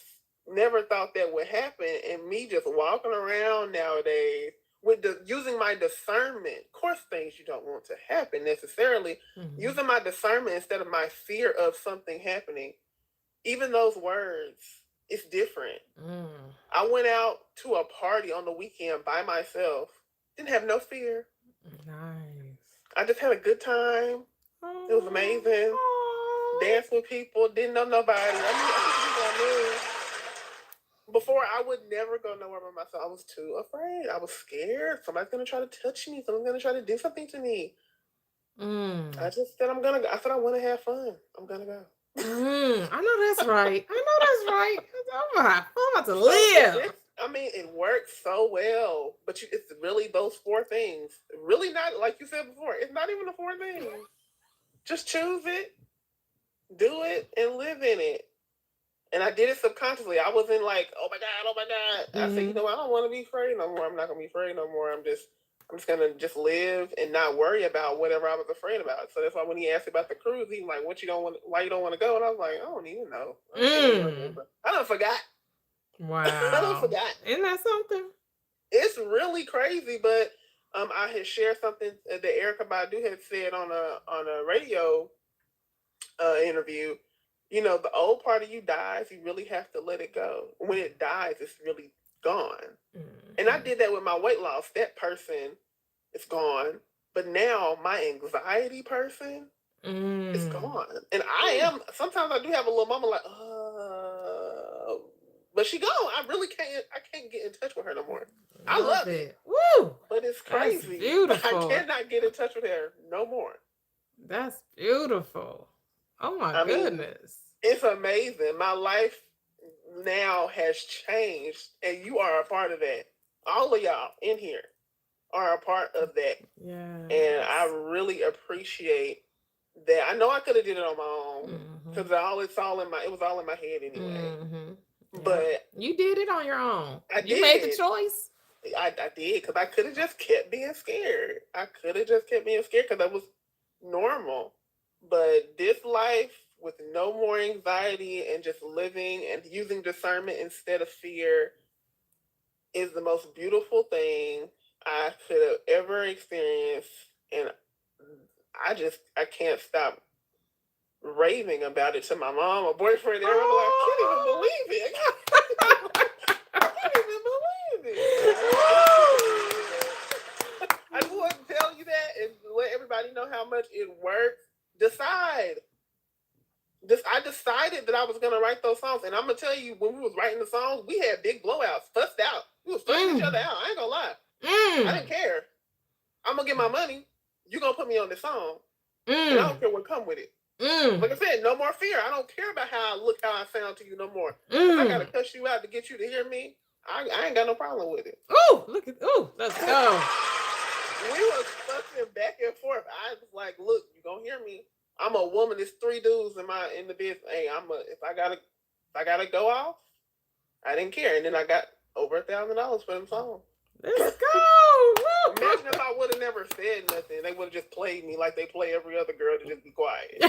never thought that would happen. And me just walking around nowadays with using my discernment, of course, things you don't want to happen necessarily, using my discernment instead of my fear of something happening, even those words It's different. Mm. I went out to a party on the weekend by myself. Didn't have no fear. Nice. I just had a good time. It was amazing. Aw. Danced with people. Didn't know nobody. I knew people I knew. Before, I would never go nowhere by myself. I was too afraid. I was scared. Somebody's gonna try to touch me. Someone's gonna try to do something to me. Mm. I just said I'm gonna go. I said I want to have fun. I'm gonna go. I know that's right. I know that's right. I'm about to So live. I mean, it works so well, but it's really those four things. Really not, like you said before, it's not even the four things. Just choose it, do it, and live in it. And I did it subconsciously. I wasn't like, oh my God, oh my God. I said, you know, I don't want to be afraid no more. I'm not gonna be afraid no more. I'm just gonna just live and not worry about whatever I was afraid about. So that's why when he asked about the cruise, he was like, why you don't want to go? And I was like, I don't even know. I don't forgot. Wow. I don't forgot. Isn't that something? It's really crazy, but I had shared something that Erykah Badu had said on a radio interview. You know, the old part of you dies. You really have to let it go. When it dies, it's really gone. And I did that with my weight loss. That person is gone, but now my anxiety person is gone. And sometimes I do have a little moment like, but she gone. I can't get in touch with her no more. I love it. Woo! But it's That's crazy. beautiful. I cannot get in touch with her no more. That's beautiful. Oh my goodness. It's amazing. My life now has changed, and you are a part of that. All of y'all in here are a part of that. Yeah. And I really appreciate that. I know I could have did it on my own because it was all in my head anyway. But you did it on your own. You did. made the choice. I did, because I could have just kept being scared. Because that was normal. But this life with no more anxiety and just living and using discernment instead of fear is the most beautiful thing I could have ever experienced. And I can't stop raving about it to my mom, my boyfriend, and everyone. Like, I can't even believe it. I can't even believe it. I just want to tell you that and let everybody know how much it works. I decided that I was gonna write those songs, and I'm gonna tell you, when we was writing the songs, we had big blowouts, fussed out. We was fussing each other out. I ain't gonna lie. I didn't care. I'm gonna get my money. You gonna put me on this song, and I don't care what come with it. Like I said, no more fear. I don't care about how I look, how I sound to you no more. If I gotta cuss you out to get you to hear me, I ain't got no problem with it. Let's go. We was fussing back and forth. I was like, look, you gonna hear me. I'm a woman. There's 3 dudes in the business. Hey, if I gotta go off, I didn't care. And then I got over $1,000 for them songs. Let's go. Imagine if I would have never said nothing. They would have just played me like they play every other girl to just be quiet.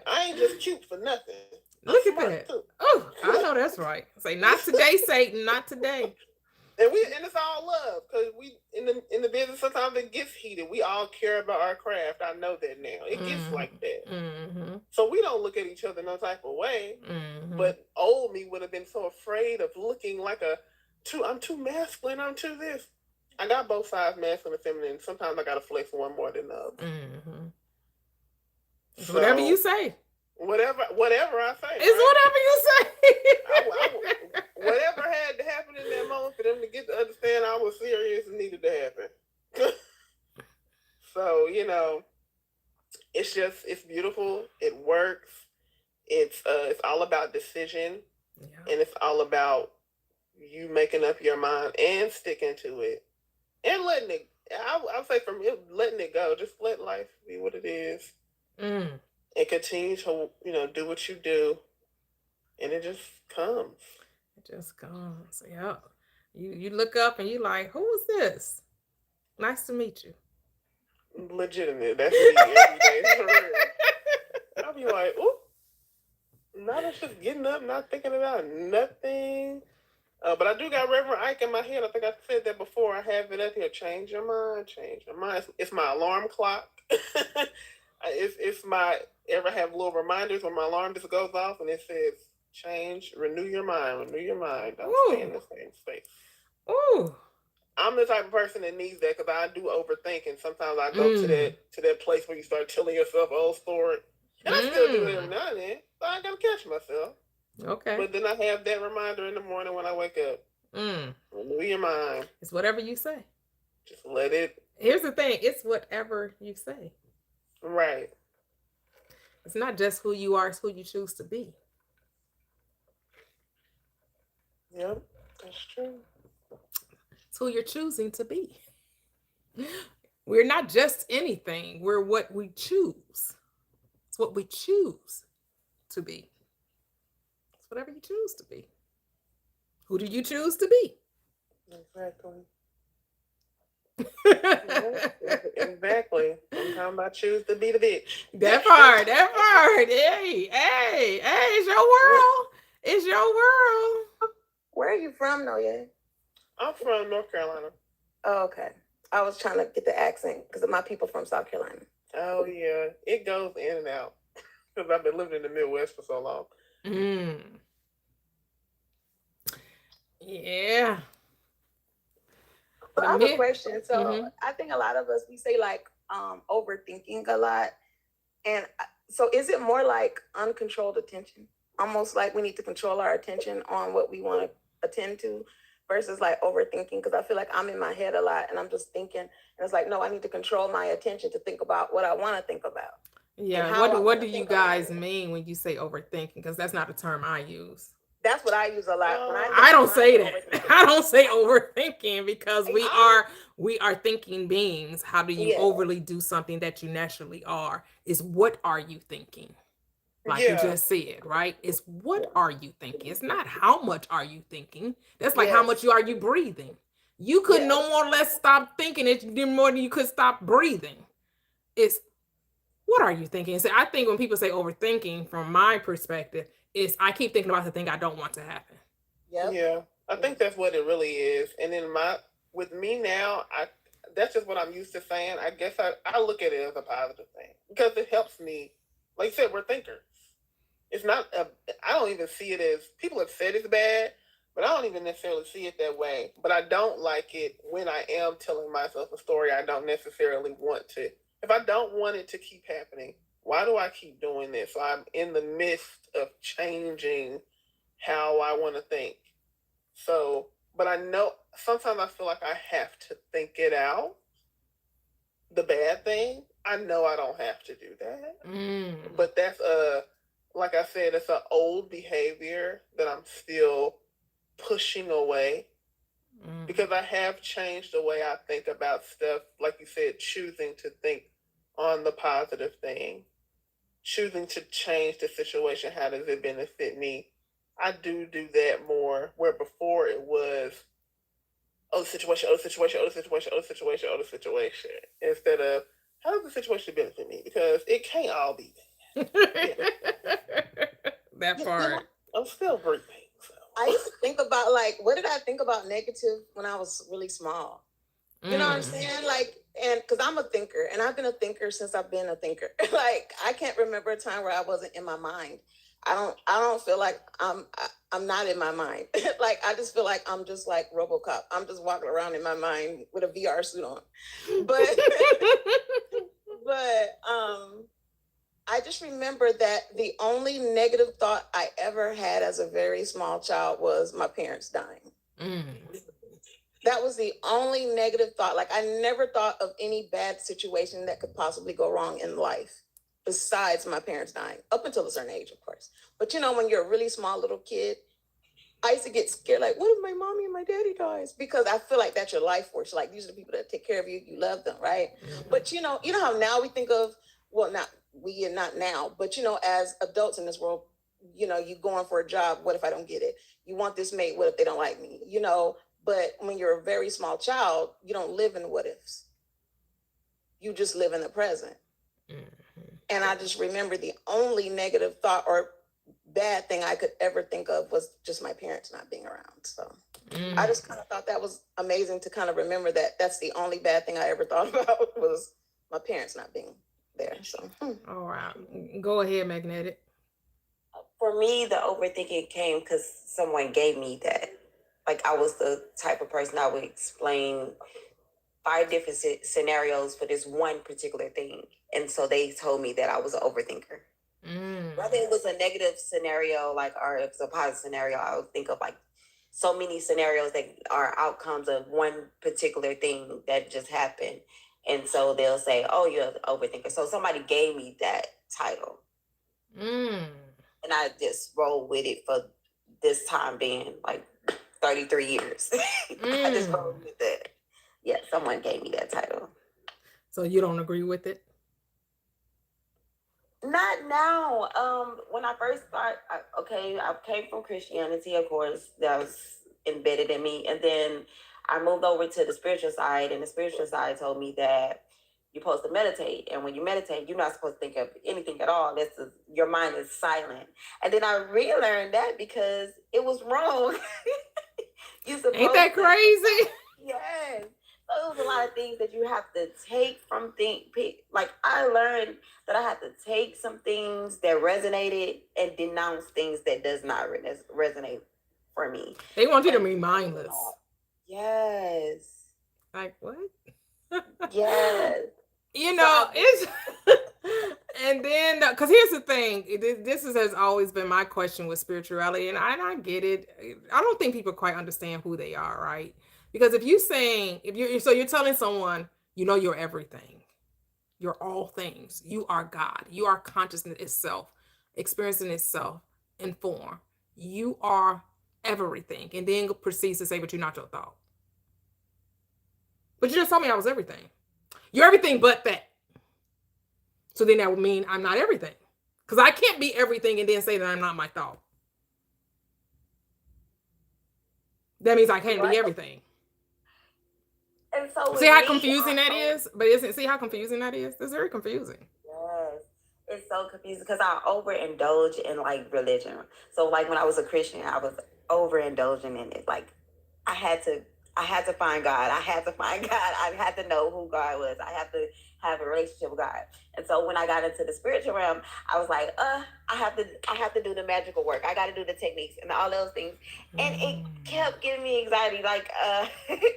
I ain't just cute for nothing. Look at that. Oh, I know that's right. Say, not today, Satan. Not today. And it's all love, because we in the business sometimes it gets heated. We all care about our craft. I know that now. It gets like that. So we don't look at each other no type of way. But old me would have been so afraid of looking like I'm too masculine. I'm too this. I got both sides, masculine and feminine. Sometimes I gotta flex one more than the other. So, whatever you say. Whatever I say. It's whatever you say. Whatever had to happen in that moment for them to get to understand I was serious and needed to happen. So, it's beautiful. It works. It's all about decision, and it's all about you making up your mind and sticking to it and letting it. I'll say from it, letting it go. Just let life be what it is. And continue to, do what you do, and it just comes. It just comes. Yeah. You look up and you like, who is this? Nice to meet you. Legitimate. That's me every day. For real. I'll be like, ooh. Now that's just getting up, not thinking about nothing. But I do got Reverend Ike in my head. I think I said that before. I have it up here. Change your mind. Change your mind. It's my alarm clock. It's my, ever have little reminders when my alarm just goes off and it says, Change, renew your mind, renew your mind. Don't Ooh. stay in the same space. Ooh. I'm the type of person that needs that because I do overthinking. Sometimes I go to that place where you start telling yourself an old story. And I still do it every now and then, but I gotta catch myself. Okay. But then I have that reminder in the morning when I wake up. Renew your mind. It's whatever you say. Just let it. Here's the thing. It's whatever you say. Right. It's not just who you are, it's who you choose to be. Yep, that's true. It's who you're choosing to be. We're not just anything. We're what we choose. It's what we choose to be. It's whatever you choose to be. Who do you choose to be? Exactly. Exactly. Sometimes I choose to be the bitch. That part. Hey, it's your world. It's your world. Where are you from, Noye? I'm from North Carolina. Oh, okay. I was trying to get the accent because my people from South Carolina. Oh yeah, it goes in and out because I've been living in the Midwest for so long. Yeah. But I have a question. So I think a lot of us, we say like overthinking a lot. And so is it more like uncontrolled attention? Almost like we need to control our attention on what we want to attend to versus like overthinking? Because I feel like I'm in my head a lot and I'm just thinking. And it's like, no, I need to control my attention to think about what I want to think about. Yeah. What do you guys mean when you say overthinking? Because that's not a term I use. That's what I use a lot. When I don't say that. I don't say overthinking because we are thinking beings. How do you overly do something that you naturally are? Is what are you thinking? Like you just said, right? It's what are you thinking? It's not how much are you thinking. That's like how much are you breathing? You could no more or less stop thinking it more than you could stop breathing. It's what are you thinking? So I think when people say overthinking, from my perspective, is I keep thinking about the thing I don't want to happen. Yeah, I think that's what it really is. And then with me now, that's just what I'm used to saying. I guess I look at it as a positive thing because it helps me. Like you said, we're thinkers. It's not. I don't even see it as people have said it's bad, but I don't even necessarily see it that way. But I don't like it when I am telling myself a story I don't necessarily want to. If I don't want it to keep happening, why do I keep doing this? So I'm in the midst of changing how I want to think. So, but I know sometimes I feel like I have to think it out. The bad thing, I know I don't have to do that. But that's like I said, it's an old behavior that I'm still pushing away because I have changed the way I think about stuff. Like you said, choosing to think on the positive thing, choosing to change the situation. How does it benefit me? I do that more, where before it was, oh, the situation, instead of, how does the situation benefit me? Because it can't all be that part. I'm still breathing. So. I used to think about like, what did I think about negative when I was really small? You know what I'm saying? Like, and because I'm a thinker and I've been a thinker since I've been a thinker. Like, I can't remember a time where I wasn't in my mind. I don't feel like I'm not in my mind. Like, I just feel like I'm just like RoboCop. I'm just walking around in my mind with a VR suit on. But I just remember that the only negative thought I ever had as a very small child was my parents dying. That was the only negative thought. Like, I never thought of any bad situation that could possibly go wrong in life besides my parents dying, up until a certain age, of course. But you know, when you're a really small little kid, I used to get scared, like, what if my mommy and my daddy dies? Because I feel like that's your life force. Like, these are the people that take care of you. You love them, right? But you know how now we think of, well, not we and not now, but you know, as adults in this world, you know, you going for a job. What if I don't get it? You want this mate. What if they don't like me? You know, but when you're a very small child, you don't live in what ifs. You just live in the present. And I just remember the only negative thought or bad thing I could ever think of was just my parents not being around. So I just kind of thought that was amazing to kind of remember that that's the only bad thing I ever thought about was my parents not being there. So all right, go ahead, Magnetic. For me, the overthinking came because someone gave me that. Like, I was the type of person I would explain 5 different scenarios for this one particular thing. And so they told me that I was an overthinker. Whether it was a negative scenario, like, or if it's a positive scenario, I would think of like so many scenarios that are outcomes of one particular thing that just happened. And so they'll say, oh, you're an overthinker. So somebody gave me that title. And I just rolled with it for this time being like 33 years. I just rolled with it. Yeah, someone gave me that title. So you don't agree with it? Not now. When I first started, I came from Christianity, of course, that was embedded in me. And then I moved over to the spiritual side, and the spiritual side told me that you're supposed to meditate. And when you meditate, you're not supposed to think of anything at all. Your mind is silent. And then I relearned that because it was wrong. Ain't that crazy? Yes. So it was a lot of things that you have to take from like I learned that I have to take some things that resonated and denounce things that does not resonate for me. They want you to be mindless. Yes. Like what? Yes. You know, it's and then because here's the thing, has always been my question with spirituality, and I get it. I don't think people quite understand who they are, right? Because if you're telling someone, you know, you're everything, you're all things, you are God, you are consciousness itself, experiencing itself in form, you are everything, and then proceeds to say, but you're not your thought. But you just told me I was everything. You're everything but that. So then that would mean I'm not everything. Because I can't be everything and then say that I'm not my thought. That means I can't be everything. And so see how confusing that is? But see how confusing that is? It's very confusing. Yes. It's so confusing because I overindulge in like religion. So like when I was a Christian, I was overindulging in it. Like I had to find God. I had to know who God was. I had to have a relationship with God. And so when I got into the spiritual realm, I was like, I have to do the magical work. I got to do the techniques and all those things. And it kept giving me anxiety. Like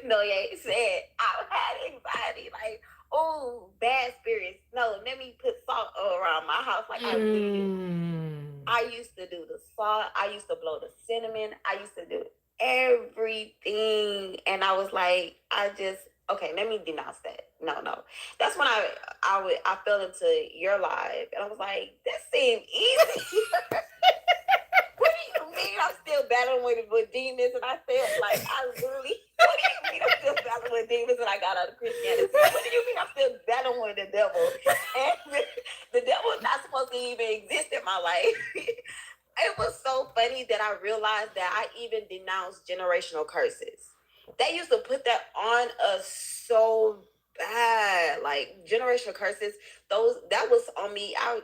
Noye said, I had anxiety. Like, oh, bad spirits. No, let me put salt around my house. Like I used to do the salt. I used to blow the cinnamon. I used to do everything. And I was like, okay, let me denounce that. No. That's when I fell into your life. And I was like, this seemed easy. What do you mean I'm still battling with demons? And I felt like what do you mean I'm still battling with demons and I got out of Christianity? What do you mean I'm still battling with the devil? And the devil is not supposed to even exist in my life. It was so funny that I realized that I even denounced generational curses. They used to put that on us so bad, like generational curses. That was on me. I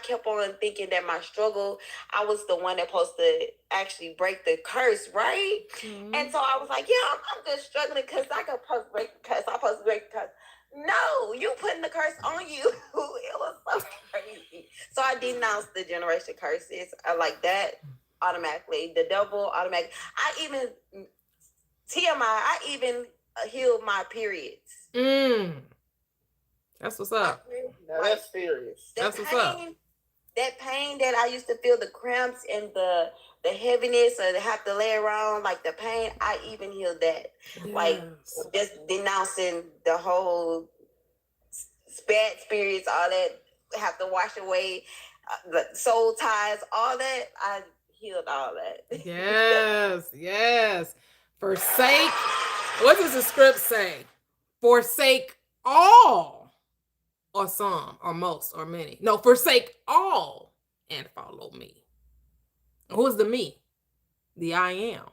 kept on thinking that my struggle, I was the one that supposed to actually break the curse, right? Mm-hmm. And so I was like, yeah, I'm just struggling because I could supposed to break the curse. I'm supposed to break the curse. No, you putting the curse on you. It was so crazy. So I denounced the generation curses. I like that automatically. The devil automatically. I even healed my periods. That's what's up. Now that's serious. That's what's up. That pain that I used to feel, the cramps and the heaviness, or to have to lay around, like the pain, I even healed that. Yes. Like just denouncing the whole bad spirits, all that, have to wash away, the soul ties, all that. I healed all that. Yes. Forsake. What does the script say? Forsake all, or some, or most, or many. No, forsake all and follow me. Who's the me? The I am.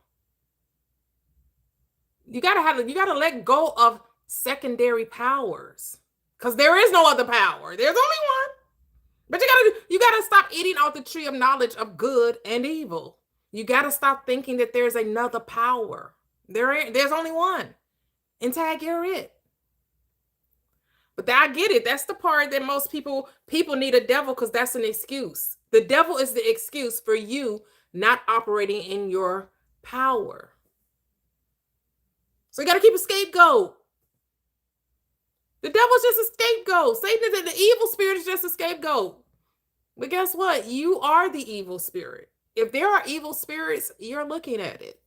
You gotta let go of secondary powers, because there is no other power. There's only one. But you gotta stop eating off the tree of knowledge of good and evil. You gotta stop thinking that there's another power. There's only one. And tag, you're it. But I get it. That's the part that most people need a devil, because that's an excuse. The devil is the excuse for you not operating in your power. So you got to keep a scapegoat. The devil's just a scapegoat. Satan is the evil spirit is just a scapegoat. But guess what? You are the evil spirit. If there are evil spirits, you're looking at it.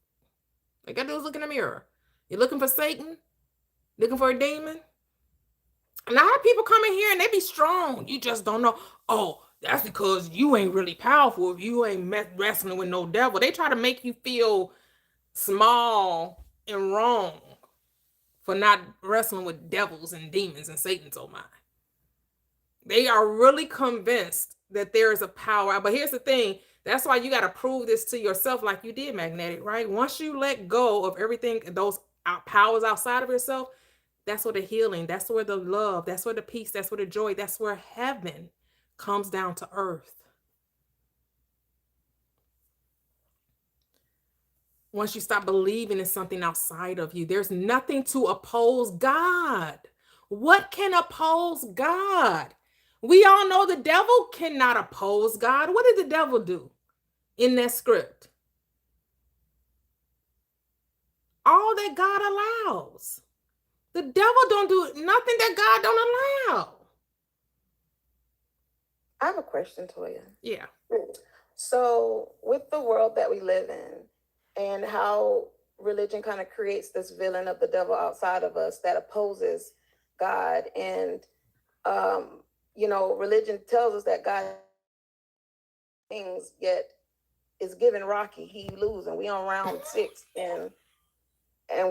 All you got to do is look in the mirror. You're looking for Satan, looking for a demon. And I have people come in here and they be strong. You just don't know. Oh, that's because you ain't really powerful if you ain't wrestling with no devil. They try to make you feel small and wrong for not wrestling with devils and demons and Satan's oh my. They are really convinced that there is a power. But here's the thing. That's why you got to prove this to yourself like you did, Magnetic, right? Once you let go of everything, those powers outside of yourself, that's where the healing, that's where the love, that's where the peace, that's where the joy, that's where heaven comes down to earth. Once you stop believing in something outside of you, there's nothing to oppose God. What can oppose God? We all know the devil cannot oppose God. What did the devil do in that script? All that God allows. The devil don't do nothing that God don't allow. I have a question, Toya. Yeah. So with the world that we live in and how religion kind of creates this villain of the devil outside of us that opposes God, and religion tells us that God things, yet is giving Rocky, he lose, and we on round 6, and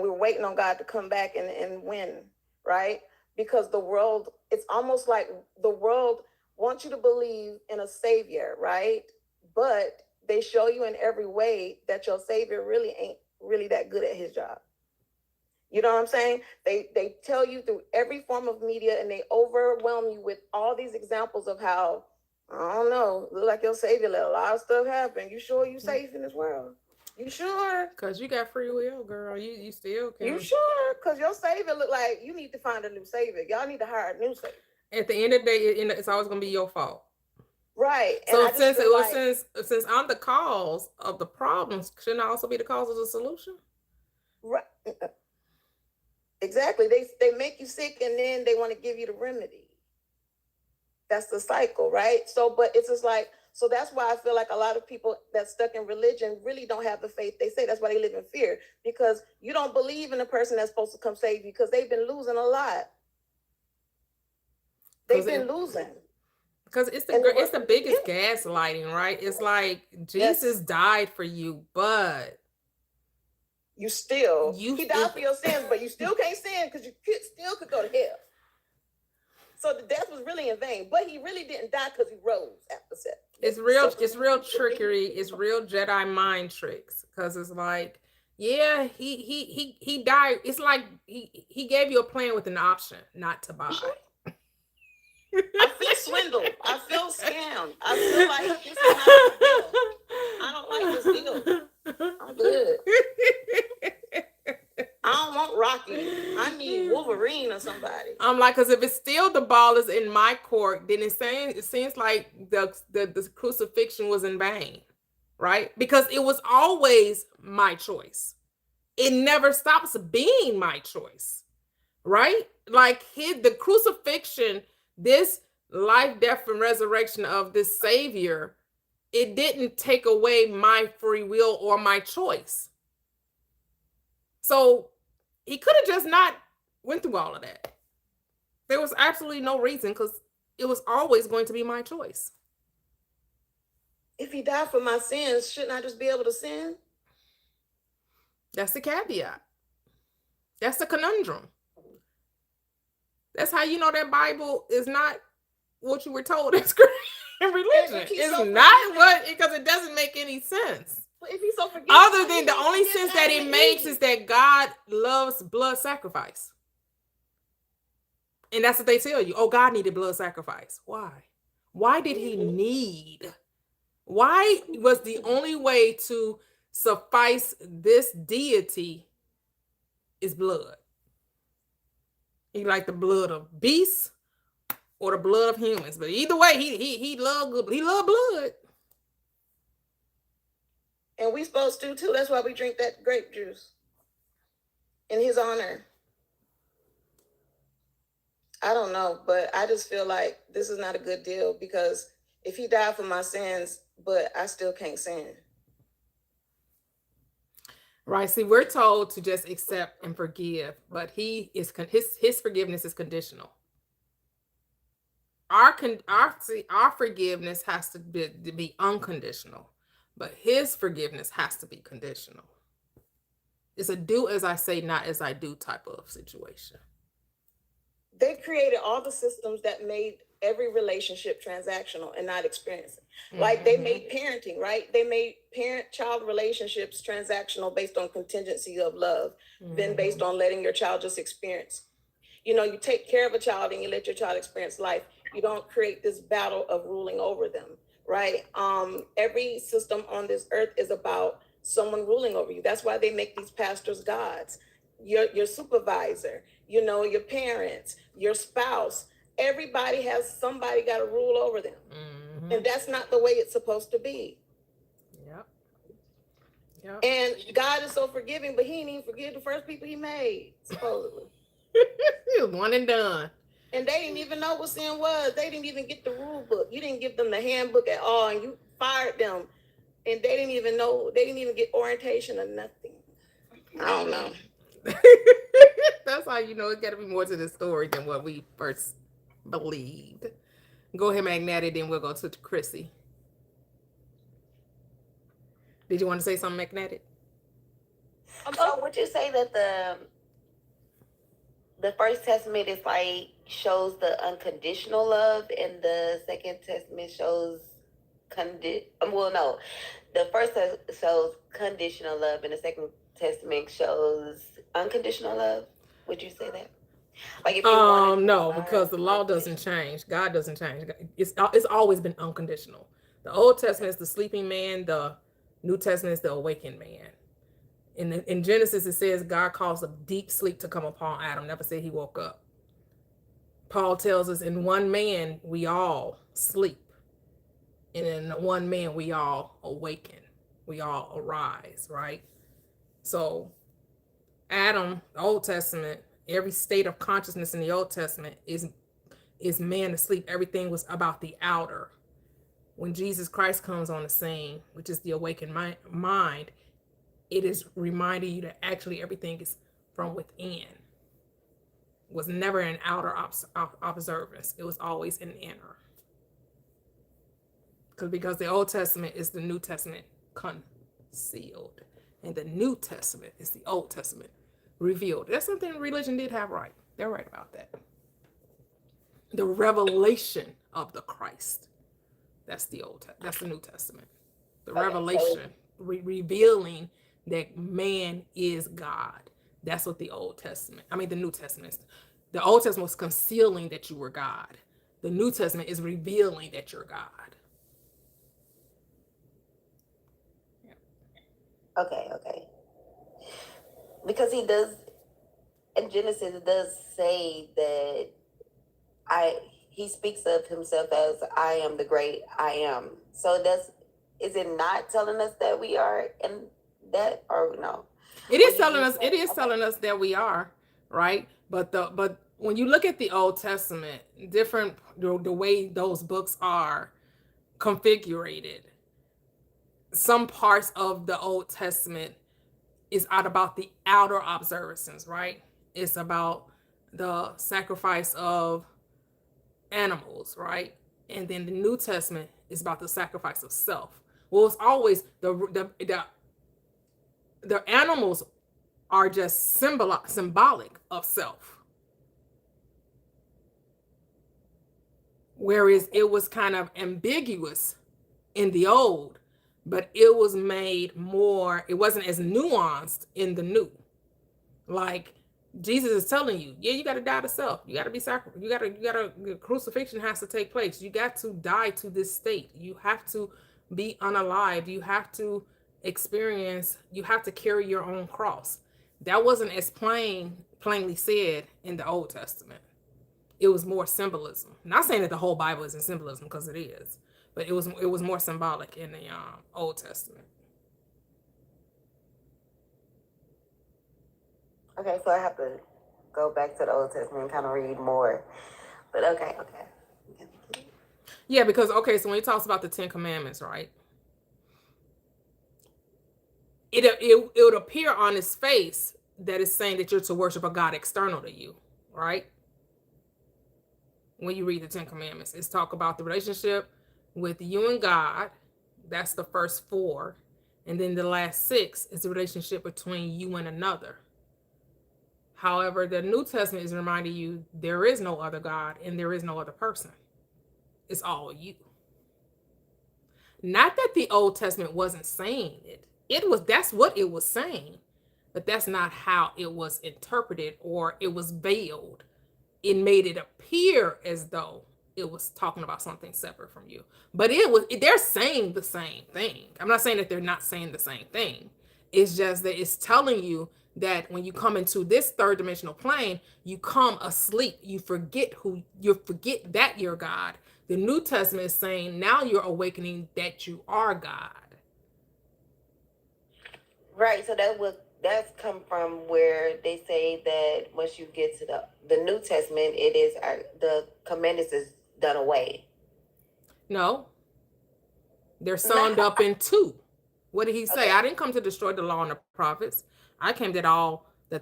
we're waiting on God to come back and win, right? Because the world, it's almost like the world wants you to believe in a savior, right? But they show you in every way that your savior really ain't really that good at his job. You know what I'm saying? They tell you through every form of media, and they overwhelm you with all these examples of how, I don't know, look like your savior let a lot of stuff happen. You sure you safe in this world? You sure? Because you got free will, girl. You still can. You sure? Because your savior look like you need to find a new savior. Y'all need to hire a new savior. At the end of the day, it's always going to be your fault. Right. And So since I'm the cause of the problems, shouldn't I also be the cause of the solution? Right. Exactly. They make you sick and then they want to give you the remedy. That's the cycle, right? So, but it's just like, so that's why I feel like a lot of people that's stuck in religion really don't have the faith. They say that's why they live in fear, because you don't believe in the person that's supposed to come save you, because they've been losing a lot. They've been losing. Because it's the biggest gaslighting, right? It's like Jesus died for you, but he died for your sins, but you still can't sin because you still could go to hell. So the death was really in vain, but he really didn't die because he rose after death. It's real trickery. It's real Jedi mind tricks, because it's like, yeah, he died. It's like he gave you a plan with an option not to buy. I feel swindled. I feel scammed. I feel like this is not a deal. I don't like this deal. I'm good. I don't want Rocky. I need Wolverine or somebody. I'm like, because if it's still the ball is in my court, then it seems like the crucifixion was in vain, right? Because it was always my choice. It never stops being my choice, right? Like the crucifixion, this life, death, and resurrection of this Savior, it didn't take away my free will or my choice. So he could have just not went through all of that. There was absolutely no reason, because it was always going to be my choice. If he died for my sins, shouldn't I just be able to sin? That's the caveat. That's the conundrum. That's how you know that Bible is not what you were told in religion. It's not because it doesn't make any sense. But if he's so forgiving, other than the only sense that it makes is that God loves blood sacrifice. And that's what they tell you. Oh, God needed blood sacrifice. Why? Why did he need? Why was the only way to suffice this deity is blood? He like the blood of beasts or the blood of humans. But either way, he loved blood. And we supposed to too. That's why we drink that grape juice in his honor. I don't know, but I just feel like this is not a good deal, because if he died for my sins, but I still can't sin. Right. See, we're told to just accept and forgive, but his forgiveness is conditional. Our forgiveness has to be unconditional, but his forgiveness has to be conditional. It's a do as I say, not as I do type of situation. They created all the systems that made every relationship transactional and not experiencing. Like they made parenting, right? They made parent-child relationships transactional based on contingency of love, then based on letting your child just experience. You know, you take care of a child and you let your child experience life. You don't create this battle of ruling over them, right? Every system on this earth is about someone ruling over you. That's why they make these pastors gods. Your supervisor, you know, your parents, your spouse, everybody has somebody got to rule over them. And that's not the way it's supposed to be. Yep. And God is so forgiving, but he didn't even forgive the first people he made, supposedly. One and done. And they didn't even know what sin was. They didn't even get the rule book. You didn't give them the handbook at all, and you fired them. And they didn't even know, they didn't even get orientation or nothing. I don't know. That's how you know it's got to be more to the story than what we first believed. Go ahead, Magnetic, then we'll go to Chrissy. Did you want to say something, Magnetic? So would you say that the First Testament is like shows the unconditional love, and the Second Testament shows the First shows conditional love, and the Second Testament shows unconditional love? Would you say that? Like if you no, because the law doesn't change. God doesn't change. It's always been unconditional. The Old Testament is the sleeping man. The New Testament is the awakened man. In Genesis, it says God caused a deep sleep to come upon Adam. Never said he woke up. Paul tells us in one man we all sleep, and in one man we all awaken. We all arise, right? So Adam, the Old Testament, every state of consciousness in the Old Testament is man asleep. Everything was about the outer. When Jesus Christ comes on the scene, which is the awakened mind, it is reminding you that actually everything is from within. It was never an outer observance. It was always an inner. Because the Old Testament is the New Testament concealed, and the New Testament is the Old Testament revealed. That's something religion did have right. They're right about that. The revelation of the Christ. That's the that's the New Testament. The revelation, revealing that man is God. That's what the New Testament is. The Old Testament was concealing that you were God. The New Testament is revealing that you're God. Okay. Because he does, in Genesis, it does say that he speaks of himself as I am the great I am. So is it not telling us that we are in that, or no? It is telling us that we are, right? But when you look at the Old Testament, the way those books are configured, some parts of the Old Testament is about the outer observances, right? It's about the sacrifice of animals, right? And then the New Testament is about the sacrifice of self. Well, it's always the animals are just symbolic of self. Whereas it was kind of ambiguous in the old, but it was made more, it wasn't as nuanced in the new. Like Jesus is telling you, yeah, you got to die to self. You got to be sacrificed. You got to, crucifixion has to take place. You got to die to this state. You have to be unalived. You have to experience, you have to carry your own cross. That wasn't as plainly said in the Old Testament. It was more symbolism. Not saying that the whole Bible is in symbolism, because it is, but it was more symbolic in the Old Testament. Okay, so I have to go back to the Old Testament and kind of read more. But okay. Yeah, because okay, so when he talks about the 10 Commandments, right? It would appear on his face that it's saying that you're to worship a God external to you, right? When you read the 10 Commandments, it's talk about the relationship with you and God. That's the first 4. And then the last 6 is the relationship between you and another. However, the New Testament is reminding you there is no other God and there is no other person. It's all you. Not that the Old Testament wasn't saying it. That's what it was saying, but that's not how it was interpreted, or it was veiled. It made it appear as though it was talking about something separate from you. But they're saying the same thing. I'm not saying that they're not saying the same thing. It's just that it's telling you that when you come into this third dimensional plane, you come asleep. You forget that you're God. The New Testament is saying now you're awakening that you are God. Right. So that's come from where they say that once you get to the New Testament, it is the commandments is done away. No, they're summed up in 2. What did he say? Okay. I didn't come to destroy the law and the prophets. I came that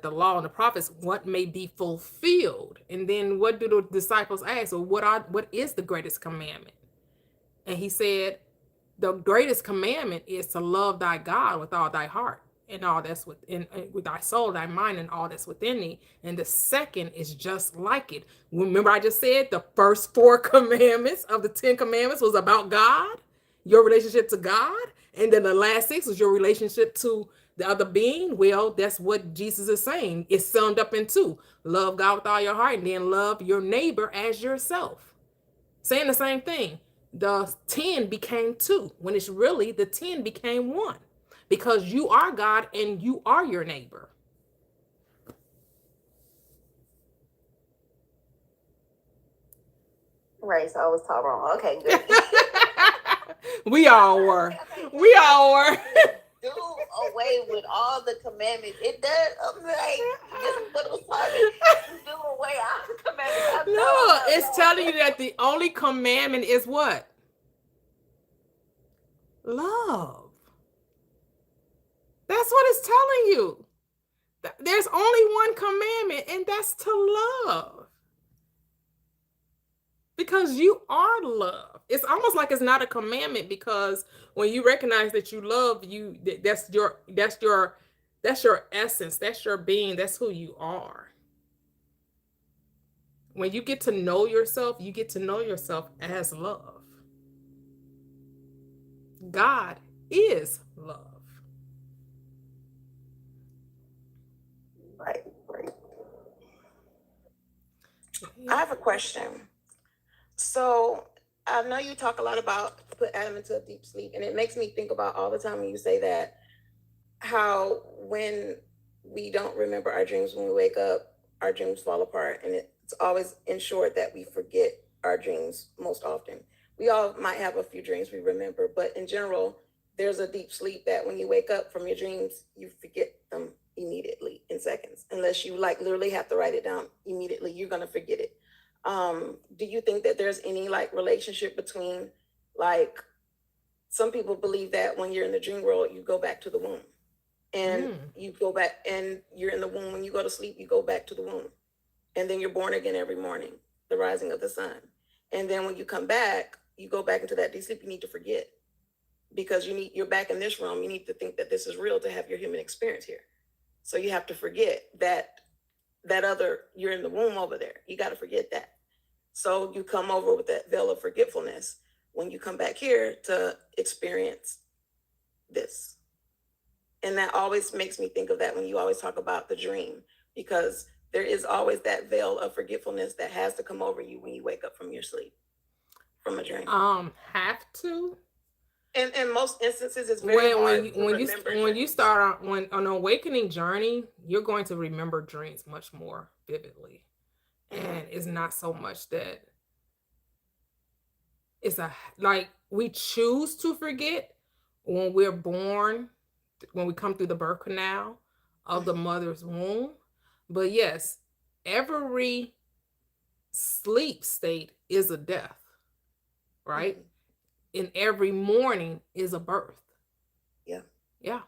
the law and the prophets, what may be fulfilled. And then what do the disciples ask? Well, what is the greatest commandment? And he said, the greatest commandment is to love thy God with all thy heart and all that's within, with thy soul, thy mind, and all that's within thee. And the second is just like it. Remember, I just said the first 4 commandments of the 10 commandments was about God, your relationship to God. And then the last 6 was your relationship to the other being. Well, that's what Jesus is saying. It's summed up in 2. Love God with all your heart, and then love your neighbor as yourself. Saying the same thing. The 10 became 2 when it's really the 10 became 1, because you are God and you are your neighbor. Right. So I was taught wrong. Okay, good. We all were. We all were. Do away with all the commandments. It does. I'm like, this is what it was talking. Do away all the commandments. No, it's telling you that the only commandment is what? Love. That's what it's telling you. There's only one commandment, and that's to love. Because you are love. It's almost like it's not a commandment, because when you recognize that you love, that's your essence, that's your being, that's who you are. When you get to know yourself, you get to know yourself as love. God is love. Right. I have a question. So I know you talk a lot about put Adam into a deep sleep, and it makes me think about all the time when you say that, how when we don't remember our dreams when we wake up, our dreams fall apart, and it's always ensured that we forget our dreams most often. We all might have a few dreams we remember, but in general, there's a deep sleep that when you wake up from your dreams, you forget them immediately in seconds. Unless you like literally have to write it down immediately, you're gonna forget it. Do you think that there's any like relationship between, like, some people believe that when you're in the dream world, you go back to the womb, and you go back and you're in the womb. When you go to sleep, you go back to the womb, and then you're born again every morning, the rising of the sun. And then when you come back, you go back into that deep sleep. You need to forget, because you're back in this realm. You need to think that this is real to have your human experience here. So you have to forget that other, you're in the womb over there. You got to forget that. So you come over with that veil of forgetfulness when you come back here to experience this. And that always makes me think of that when you always talk about the dream, because there is always that veil of forgetfulness that has to come over you when you wake up from your sleep, from a dream. Have to. And in most instances, it's very hard to remember. When you start on an awakening journey, you're going to remember dreams much more vividly. And it's not so much that it's like we choose to forget when we're born, when we come through the birth canal of the mother's womb. But yes, every sleep state is a death, right? And every morning is a birth. Yeah. Yeah.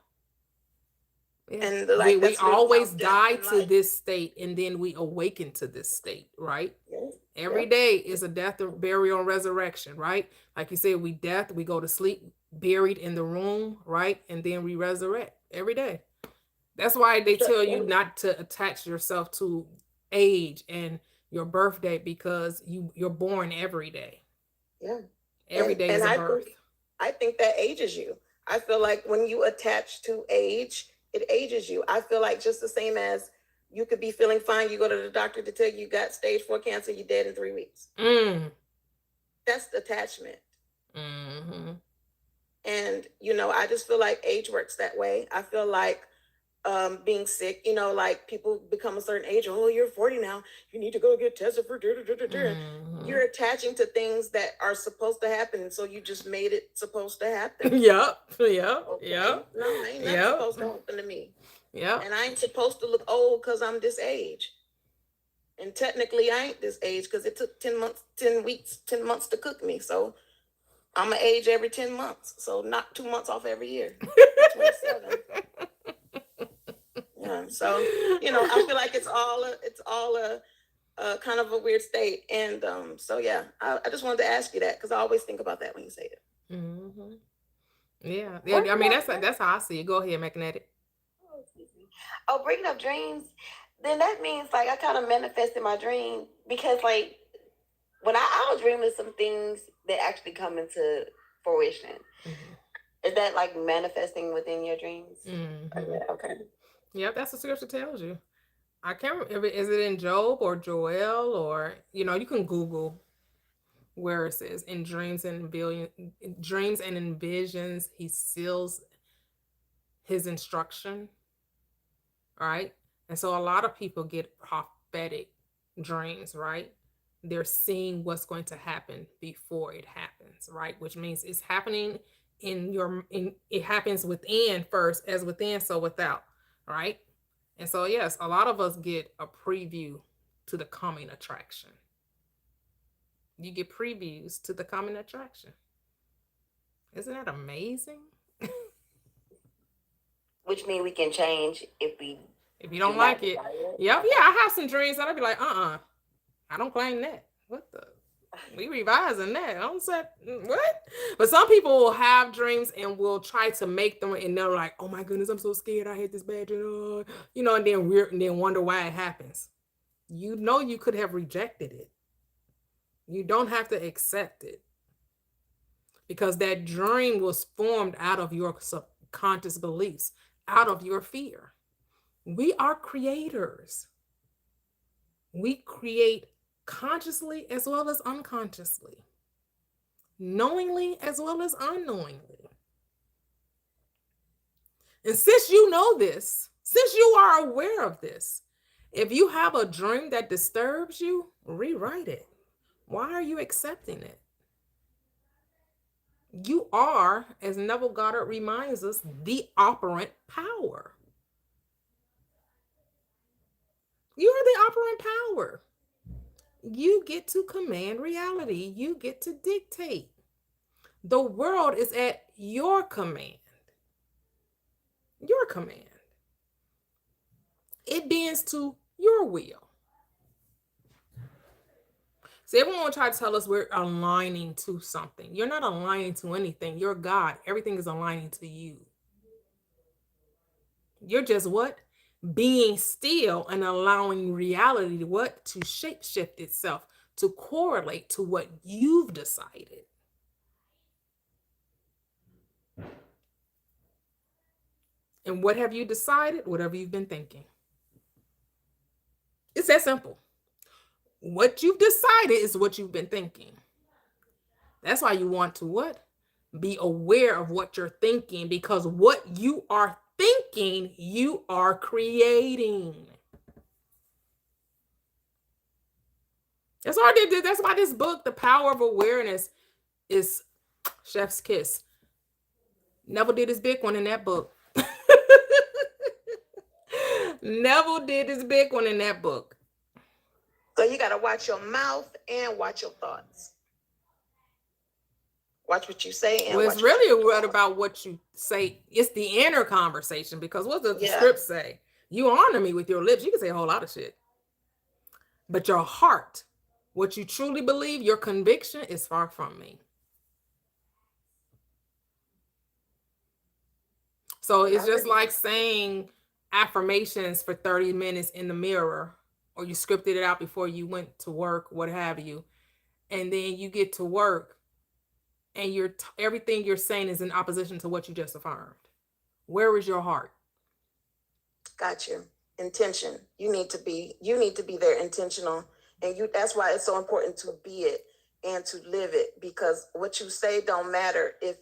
Yeah. And we like that's literally always how death die and to life. this state and then we awaken to this state, right? Yeah. Every Yep. day is a death, or burial, and resurrection, right? Like you said, we death, we go to sleep, buried in the room, right? And then we resurrect every day. That's why they tell you not to attach yourself to age and your birthday, because you're born every day. Yeah. Every day is a birth. I think that ages you. I feel like when you attach to age, it ages you. I feel like just the same as you could be feeling fine, you go to the doctor to tell you got stage 4 cancer, you're dead in 3 weeks. That's the attachment. Mm-hmm. And, you know, I just feel like age works that way. I feel like being sick, you know, like people become a certain age, oh, you're 40 now, you need to go get tested for Mm-hmm. You're attaching to things that are supposed to happen, and so you just made it supposed to happen. Yep. Okay. Yep. No, ain't nothing Yep. supposed to happen to me. Yep. And I ain't supposed to look old because I'm this age. And technically I ain't this age because it took 10 months, 10 weeks, 10 months to cook me. So I'm an age every 10 months. So knock 2 months off every year. 27. Yeah. So, you know, I feel like it's all a kind of a weird state. And so yeah, I just wanted to ask you that because I always think about that when you say it. Mm-hmm. Yeah. I mean, that's how I see it. Go ahead, Magnetic. Oh, bringing up dreams, then that means like I kind of manifested my dream, because like when I was dreaming some things that actually come into fruition. Mm-hmm. Is that like manifesting within your dreams? Mm-hmm. Okay. Yep, that's what scripture tells you. I can't remember, is it in Job or Joel, or you know, you can Google where it says in dreams and in visions he seals his instruction, right? And so a lot of people get prophetic dreams, right? They're seeing what's going to happen before it happens, right? Which means it's happening it happens within first, as within so without, right? And so yes, a lot of us get a preview to the coming attraction. You get previews to the coming attraction. Isn't that amazing? Which means we can change if you don't like it. Yep. Yeah, I have some dreams that I'd be like, I don't claim that. What the? We revising that. I don't say what? But some people will have dreams and will try to make them, and they're like, oh my goodness, I'm so scared. I had this bad dream. You know, and then wonder why it happens. You know, you could have rejected it. You don't have to accept it, because that dream was formed out of your subconscious beliefs, out of your fear. We are creators. We create consciously as well as unconsciously, knowingly as well as unknowingly. And since you know this, since you are aware of this, if you have a dream that disturbs you, rewrite it. Why are you accepting it? You are, as Neville Goddard reminds us, the operant power. You are the operant power. You get to command reality. You get to dictate. The world is at your command. Your command. It bends to your will. So everyone will try to tell us we're aligning to something. You're not aligning to anything. You're God. Everything is aligning to you. You're just what? Being still and allowing reality to shape-shift itself to correlate to what you've decided. And what have you decided? Whatever you've been thinking. It's that simple. What you've decided is what you've been thinking. That's why you want to what? Be aware of what you're thinking, because what you are thinking, you are creating. That's why this book, The Power of Awareness, is chef's kiss. Neville did his big one in that book. Neville did his big one in that book. So you got to watch your mouth and watch your thoughts. Watch what you say and Well, watch it's what you really do. what about what you say. It's the inner conversation, because what does the Yeah. script say? You honor me with your lips. You can say a whole lot of shit. But your heart, what you truly believe, your conviction is far from me. So it's just like saying affirmations for 30 minutes in the mirror, or you scripted it out before you went to work, what have you. And then you get to work and everything you're saying is in opposition to what you just affirmed. Where is your heart? Got you. Intention. You need to be there intentional. And that's why it's so important to be it and to live it, because what you say don't matter if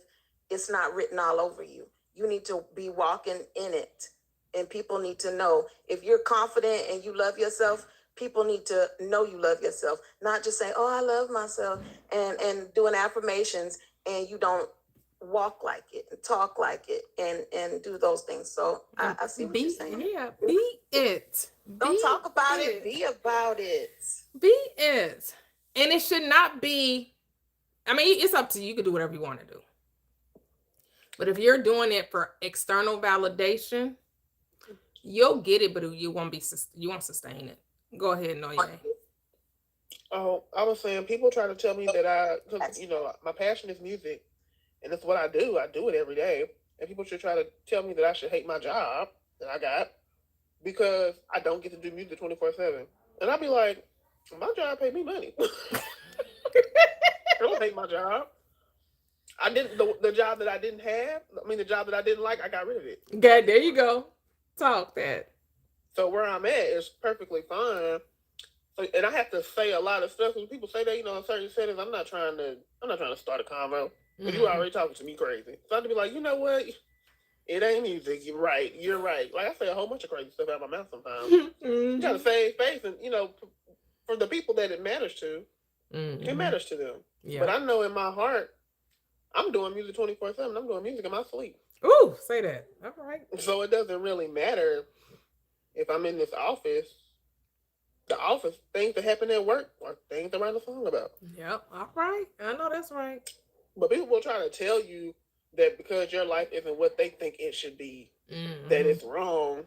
it's not written all over you. You need to be walking in it. And people need to know, if you're confident and you love yourself, people need to know you love yourself, not just say, oh, I love myself, and doing affirmations, and you don't walk like it and talk like it and do those things. So I see what you're saying. Yeah, be it. Don't talk about it. Be about it. Be it. And it should not be, I mean, it's up to you. You can do whatever you want to do. But if you're doing it for external validation, you'll get it, but you won't sustain it. Go ahead, Noye. Oh, I was saying, people try to tell me that because my passion is music, and it's what I do. I do it every day, and people should try to tell me that I should hate my job that I got because I don't get to do music 24/7. And I'd be like, my job paid me money. I don't hate my job. I didn't the job that I didn't have. I mean, the job that I didn't like, I got rid of it. Okay, there you go. Talk that. So where I'm at is perfectly fine. So, and I have to say a lot of stuff. When people say that, in certain settings, I'm not trying to start a convo. But you already talking to me crazy. So I have to be like, you know what? It ain't music. You're right. Like, I say a whole bunch of crazy stuff out of my mouth sometimes. You gotta save face, and for the people that it matters to, it matters to them. Yeah. But I know in my heart, I'm doing music 24/7. I'm doing music in my sleep. Ooh, say that. All right. So it doesn't really matter if I'm in this office. The office, things that happen at work are things to write a song about. Yep. All right. I know that's right. But people will try to tell you that because your life isn't what they think it should be, that it's wrong.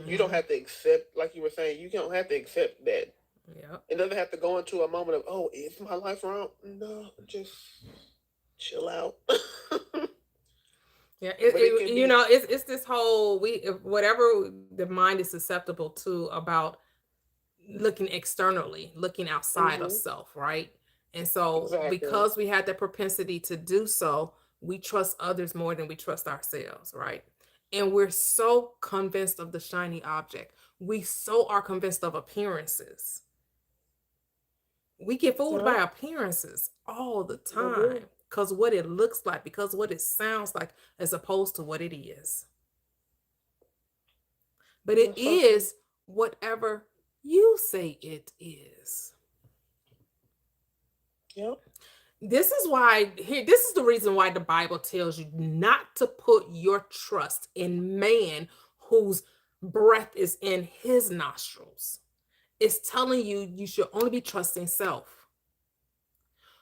You don't have to accept, like you were saying, you don't have to accept that. Yeah. It doesn't have to go into a moment of, oh, is my life wrong? No, just chill out. Yeah, it's this whole whatever the mind is susceptible to about looking externally, looking outside of self, right? And so because we had that propensity to do so, we trust others more than we trust ourselves, right? And we're so convinced of the shiny object. We so are convinced of appearances. We get fooled by appearances all the time because what it looks like, because what it sounds like, as opposed to what it is. But it is whatever you say it is. Yep. This is the reason why the Bible tells you not to put your trust in man whose breath is in his nostrils. It's telling you should only be trusting self.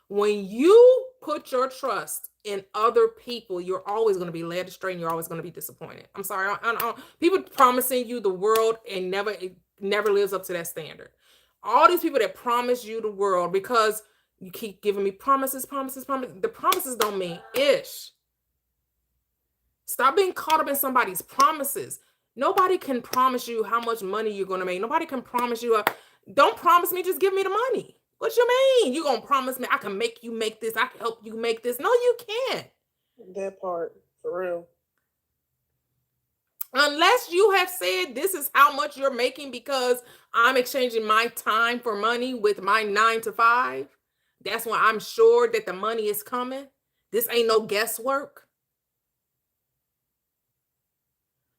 When you put your trust in other people, you're always going to be led astray and you're always going to be disappointed. I'm sorry. People promising you the world and it never lives up to that standard. All these people that promise you the world because you keep giving me promises. The promises don't mean ish. Stop being caught up in somebody's promises. Nobody can promise you how much money you're going to make. Nobody can promise you. Don't promise me, just give me the money. What you mean? You going to promise me I can make you make this? I can help you make this? No, you can't. That part, for real. Unless you have said this is how much you're making because I'm exchanging my time for money with my 9 to 5. That's when I'm sure that the money is coming. This ain't no guesswork.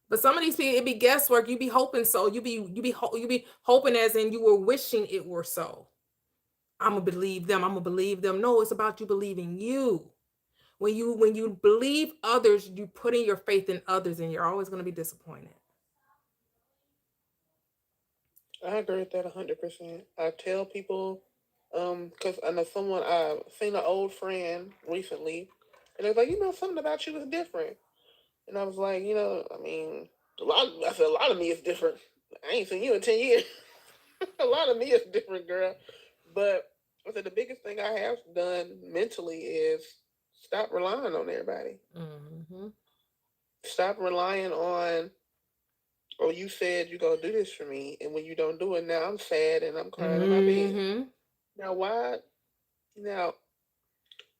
But some of these people, it be guesswork. You be hoping so. You be hoping as in you were wishing it were so. I'm gonna believe them. No, it's about you believing you. When you believe others, you put in your faith in others, and you're always going to be disappointed. I agree with that 100%. I tell people, because I know someone, I seen an old friend recently, and they was like, something about you is different. And I was like, I mean, I said, a lot of me is different. I ain't seen you in 10 years. A lot of me is different, girl. But I said, the biggest thing I have done mentally is stop relying on everybody. Mm-hmm. Stop relying on, oh, you said you're going to do this for me. And when you don't do it, now I'm sad and I'm crying in my bed. Mm-hmm. Now, why? Now,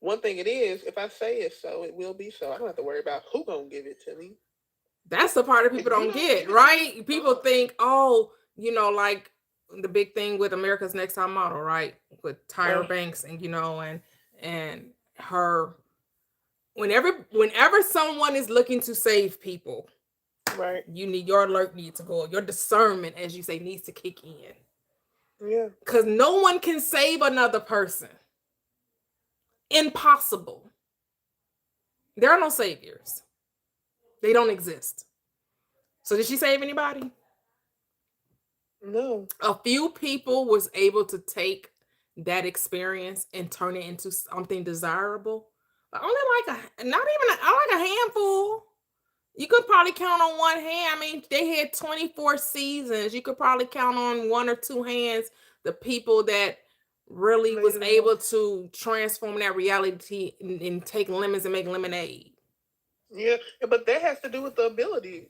one thing it is, if I say it so, it will be so. I don't have to worry about who going to give it to me. That's the part that people If you don't don't get, give it to right? me, People oh. think, oh, like the big thing with America's Next Top Model, right? With Tyra Oh. Banks and and her. Whenever someone is looking to save people, Right. your alert needs to go. Your discernment, as you say, needs to kick in. Yeah. Because no one can save another person. Impossible. There are no saviors. They don't exist. So did she save anybody? No. A few people was able to take that experience and turn it into something desirable. But only not even a handful. You could probably count on one hand. I mean, they had 24 seasons. You could probably count on one or two hands the people that really was able to transform that reality and take lemons and make lemonade. Yeah, but that has to do with the ability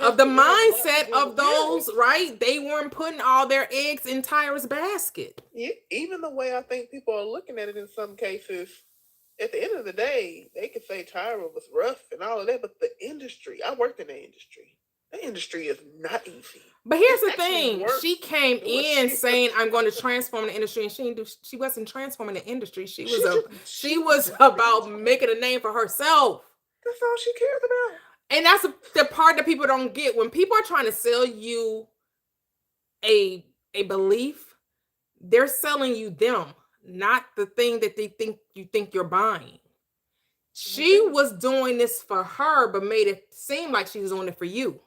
Of the mindset of those, right? They weren't putting all their eggs in Tyra's basket. Yeah, even the way I think people are looking at it in some cases, at the end of the day, they could say Tyra was rough and all of that, but the industry, I worked in the industry. The industry is not easy. But here's It's the thing. worse She came than what in she saying, was. I'm going to transform the industry. And she wasn't transforming the industry. She She was just about making a name for herself. That's all she cares about. And that's the part that people don't get. When people are trying to sell you a belief, they're selling you them, not the thing that they think you're buying. She was doing this for her, but made it seem like she was doing it for you.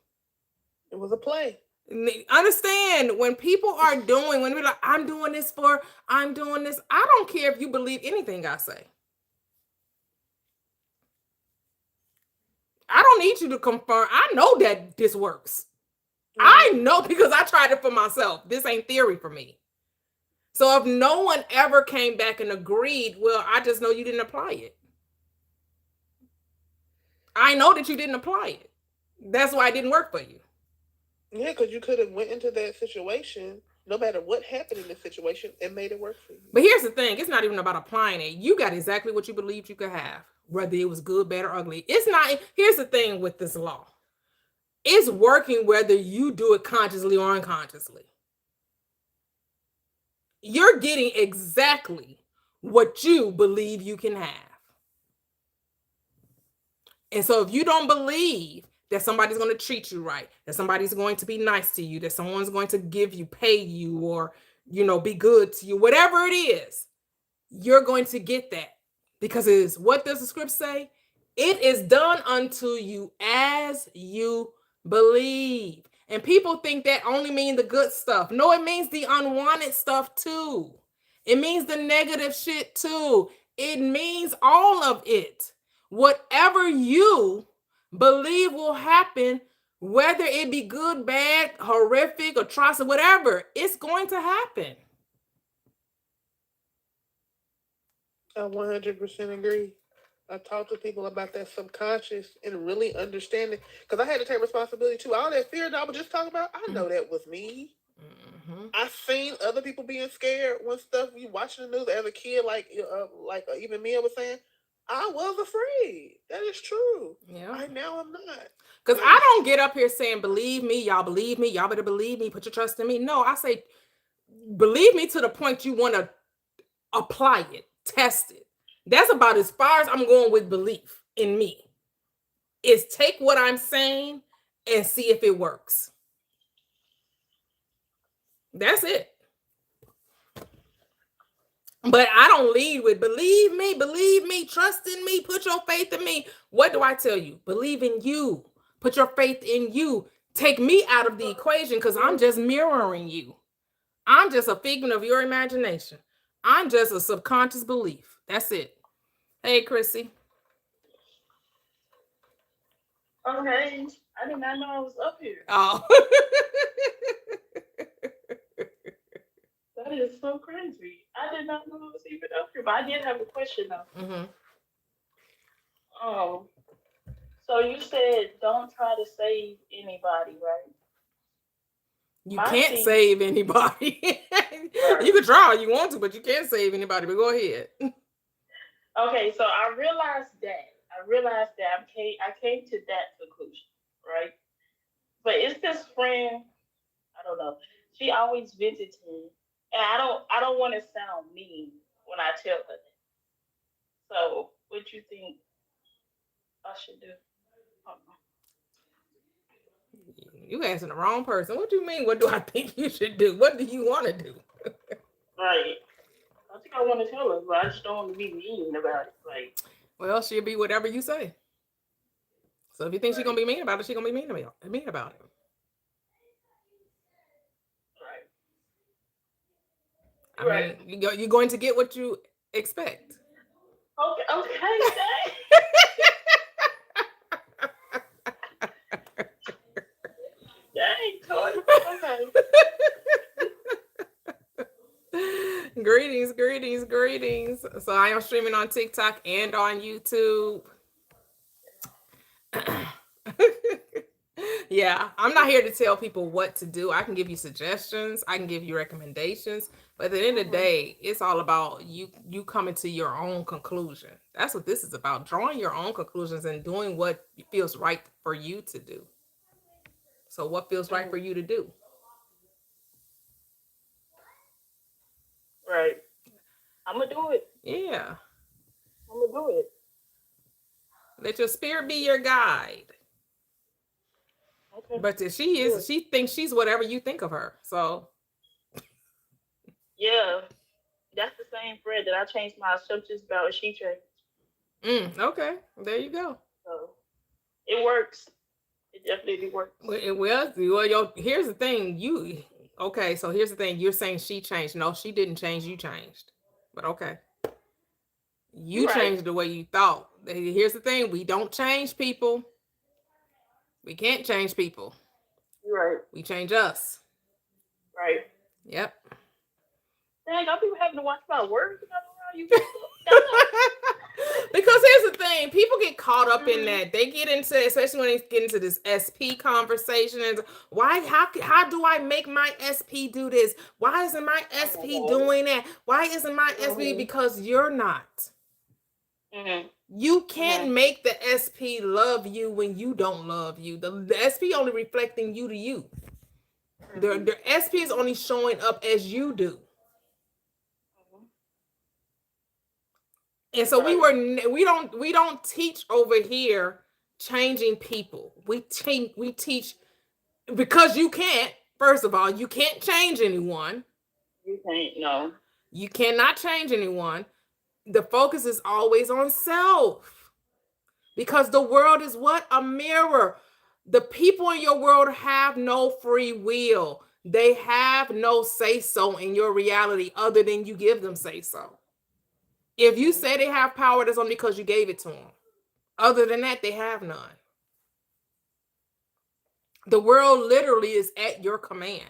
It was a play. Understand, when people are doing, when they're like, I'm doing this, I don't care if you believe anything I say. I don't need you to confirm. I know that this works. I know because I tried it for myself. This ain't theory for me. So if no one ever came back and agreed, well, I just know you didn't apply it. I know that you didn't apply it. That's why it didn't work for you. Yeah, because you could have went into that situation, no matter what happened in the situation, and made it work for you. But here's the thing. It's not even about applying it. You got exactly what you believed you could have, whether it was good, bad, or ugly. It's not. Here's the thing with this law. It's working whether you do it consciously or unconsciously. You're getting exactly what you believe you can have. And so if you don't believe that somebody's going to treat you right, that somebody's going to be nice to you, that someone's going to give you, pay you, or, be good to you, whatever it is, you're going to get that. Because it is, what does the script say? It is done unto you as you believe. And people think that only means the good stuff. No, it means the unwanted stuff too. It means the negative shit too. It means all of it. Whatever you believe will happen, whether it be good, bad, horrific, atrocious, whatever, it's going to happen. I 100% agree. I talk to people about that subconscious and really understanding, because I had to take responsibility too. All that fear that I was just talking about, I know that was me. Mm-hmm. I've seen other people being scared when stuff you watching the news as a kid, like even Mia was saying. I was afraid. That is true. Yeah. Now I'm not. Because I don't get up here saying, believe me, y'all better believe me, put your trust in me. No, I say, believe me to the point you want to apply it, test it. That's about as far as I'm going with belief in me. Is take what I'm saying and see if it works. That's it. But I don't lead with believe me, trust in me, put your faith in me. What do I tell you? Believe in you. Put your faith in you. take me out of the equation because I'm just mirroring you. I'm just a figment of your imagination. I'm just a subconscious belief. That's it. Hey, Chrissy. Oh, hey, I did not know I was up here. Oh. That is so crazy. I did not know I was even up here, but I did have a question though. Mm-hmm. So you said don't try to save anybody, right? You My can't thing- save anybody. You can try all you want to, but you can't save anybody. But go ahead. Okay, so I realized that I came to that conclusion, right? But it's this friend, I don't know. She always vented to me, and I don't want to sound mean when I tell her that. So, what you think I should do? You asking the wrong person. What do you mean? What do I think you should do? What do you want to do? Right. I think I want to tell her, but I just don't want to be mean about it. Like, Well, she'll be whatever you say. So if you think she's gonna be mean about it, she's gonna be mean about it. right. I Right. mean, you're going to get what you expect. Okay, dang, Toy. Okay. Greetings. So I am streaming on TikTok and on YouTube. Yeah, I'm not here to tell people what to do. I can give you suggestions, I can give you recommendations, but at the end of the day, it's all about you coming to your own conclusion. That's what this is about, drawing your own conclusions and doing what feels right for you to do. So what feels right for you to do? Right. I'm gonna do it. Yeah. I'm gonna do it. Let your spirit be your guide. Okay. But she thinks she's whatever you think of her. So Yeah, that's the same friend that I changed my assumptions about. And she changed. Okay, there you go. So it works. It definitely works. Here's the thing. So here's the thing. You're saying she changed. No, she didn't change. You changed. But okay. You Right. changed the way you thought. Here's the thing. We don't change people. We can't change people. You're right. We change us. Right. Yep. Dang, I'll be having to watch my words. I don't know how you. Because here's the thing, people get caught up in that. They get into, especially when they get into this SP conversation, and how do I make my SP do this? Why isn't my SP doing that? Why isn't my SP? Because you're not. Mm-hmm. You can't make the SP love you when you don't love you. The SP only reflecting you to you. The SP is only showing up as you do. And so we don't teach over here changing people. We teach because you can't. First of all, you can't change anyone. You can't. No. You cannot change anyone. The focus is always on self, because the world is what? A mirror. The people in your world have no free will. They have no say so in your reality other than you give them say so. If you say they have power, that's only because you gave it to them. Other than that, they have none. The world literally is at your command.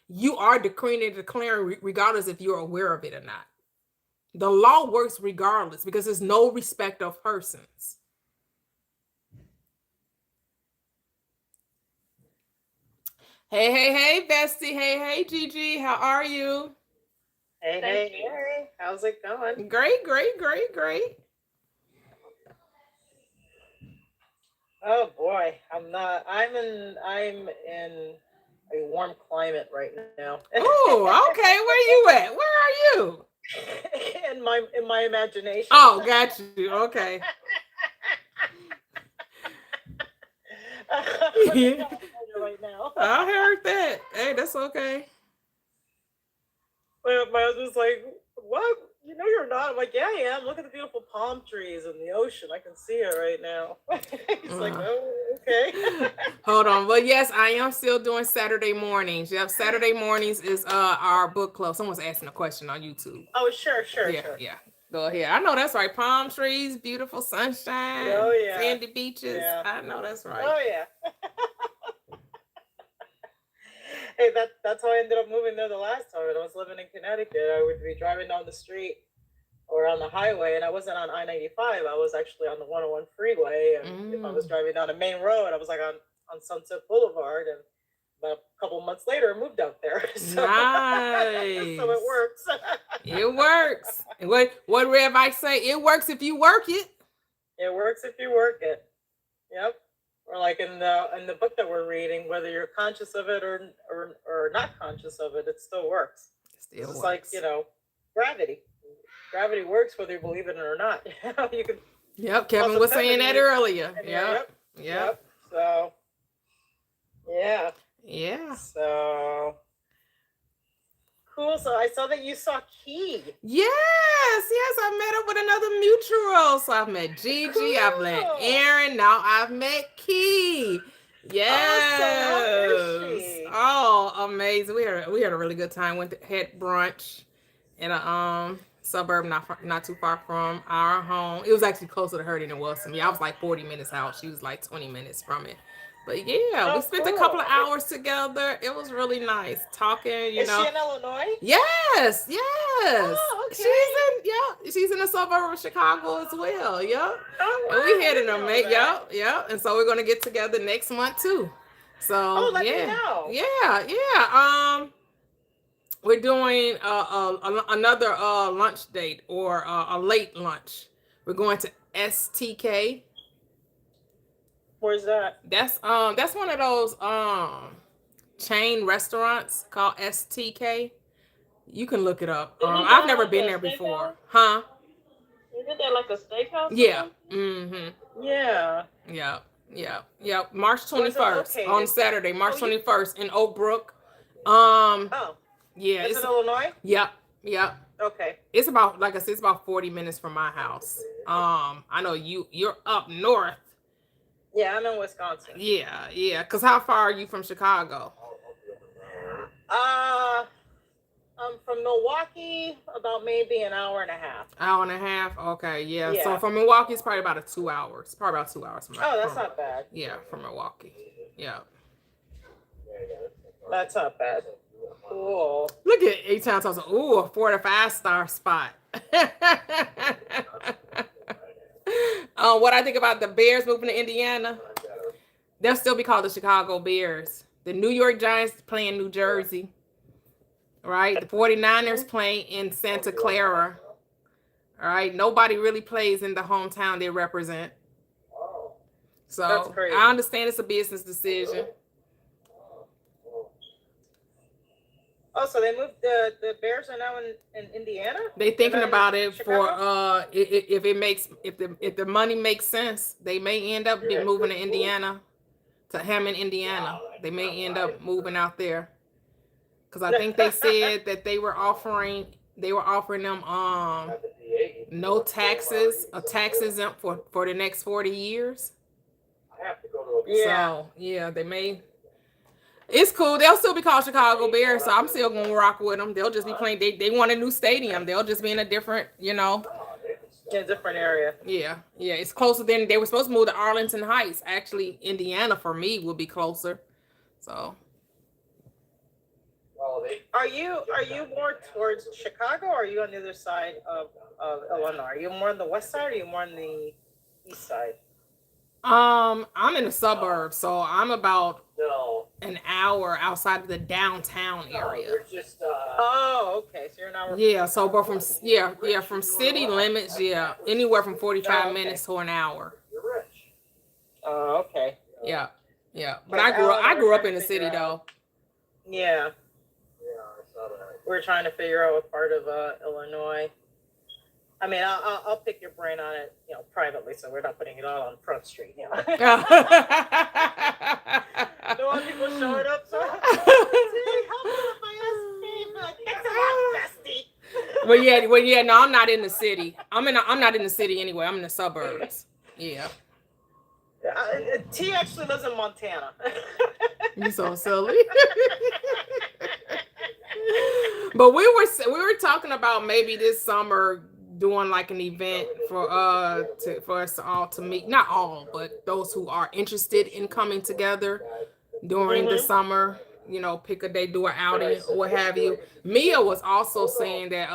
You are decreeing and declaring regardless if you're aware of it or not. The law works regardless because there's no respect of persons. Hey, Bestie. Hey, Gigi. How are you? Hey, how's it going? Great. Oh boy, I'm in a warm climate right now. Oh, okay. Where you at? Where are you? in my imagination. Oh, got you. Okay. Right now. I heard that. Hey, that's okay. My husband's like, "What? You know you're not." I'm like, "Yeah, I am. Look at the beautiful palm trees and the ocean. I can see it right now." He's like, "Oh, Okay. Hold on. But yes, I am still doing Saturday mornings. Yep, Saturday mornings is our book club. Someone's asking a question on YouTube. Oh, sure. Yeah. Go ahead. I know that's right. Palm trees, beautiful sunshine, Oh, yeah. sandy beaches. Yeah. I know that's right. Oh, yeah. Hey, that's how I ended up moving there the last time. When I was living in Connecticut, I would be driving down the street or on the highway, and I wasn't on I-95. I was actually on the 101 freeway. And if I was driving down a main road, I was like on Sunset Boulevard. And about a couple months later, I moved out there. So, Nice. so it works. It works. And what Rev I say? It works if you work it. It works if you work it. Yep. Or like in the book that we're reading, whether you're conscious of it or not conscious of it, it still works. Still It's works. like, gravity. Gravity works whether you believe it or not. You can. Yep, Kevin Also was saying that feminine. earlier. Yep. So, yeah. Yeah. So cool. So I saw that you saw Key. Yes, I met up with another mutual. So I've met Gigi, I've met Cool. Aaron, now I've met Key. Yes. How is she? Oh, amazing. We had a really good time. Had brunch in a suburb not too far from our home. It was actually closer to her than it was to me. I was like 40 minutes out. She was like 20 minutes from it. But yeah, we spent a couple of hours together. It was really nice talking, Is she in Illinois? Yes. Oh, okay. She's in the suburb of Chicago as well. Yep. Oh, And we had I an didn't know amazing, that. yep. And so we're gonna get together next month too. So Let me know. Yeah. We're doing another lunch date or a late lunch. We're going to STK. Where's that? That's one of those chain restaurants called STK. You can look it up. Isn't I've that never like been a there before. steakhouse? Huh? Isn't that like a steakhouse? or Yeah. something? Yeah. Yeah. March Where's it 21st on located? Saturday, March Oh, you- 21st in Oak Brook. Oh, Yeah. is it Illinois? Yep. Okay. It's about, like I said, it's about 40 minutes from my house. I know you're up north. Yeah, I'm in Wisconsin. Yeah. Cause how far are you from Chicago? I'm from Milwaukee, about maybe an hour and a half. Hour and a half. Okay. Yeah. So Yeah. from Milwaukee, it's probably about 2 hours. Probably about 2 hours from. Oh, that's from- not bad. Yeah, from Milwaukee. Yeah. That's not bad. Cool. Look at A-Town talks. Ooh, a 4 to 5 star spot. What I think about the Bears moving to Indiana, they'll still be called the Chicago Bears. The New York Giants playing New Jersey, right? The 49ers playing in Santa Clara. All right. Nobody really plays in the hometown they represent. That's So crazy. I understand it's a business decision. Oh, so they moved the Bears are now in Indiana? They thinking They're not in about it for Chicago? if the money makes sense, they may end up moving to Indiana, to Hammond, Indiana. They may end up moving out there, because I think they said that they were offering them no taxes, a tax exempt for the next 40 years. Yeah. So yeah, they may. It's cool. They'll still be called Chicago Bears, so I'm still gonna rock with them. They'll just be playing. They want a new stadium. They'll just be in a different, In a different area. Yeah. It's closer than they were supposed to move to Arlington Heights. Actually, Indiana for me would be closer. So Are you more towards Chicago, or are you on the other side of Illinois? Are you more on the west side, or are you more on the east side? I'm in the suburbs, so I'm about an hour outside of the downtown area. Oh, okay. So you're an hour. Yeah, so but from from city limits, anywhere from 45 okay. minutes to an hour. Oh, okay. Yeah. But Yeah, I grew up in the trying to city figure though. Yeah. We're trying to figure out what part of Illinois. I mean, I'll pick your brain on it, privately, so we're not putting it all on Front Street. Don't want people showing up. So, how about my bestie? Well, yeah. No, I'm not in the city. I'm not in the city anyway. I'm in the suburbs. Yeah. T actually lives in Montana. You so silly. But we were talking about maybe this summer doing like an event for us all to meet, not all, but those who are interested in coming together during the summer, you know, pick a day, do an outing or what have you. Mia was also saying that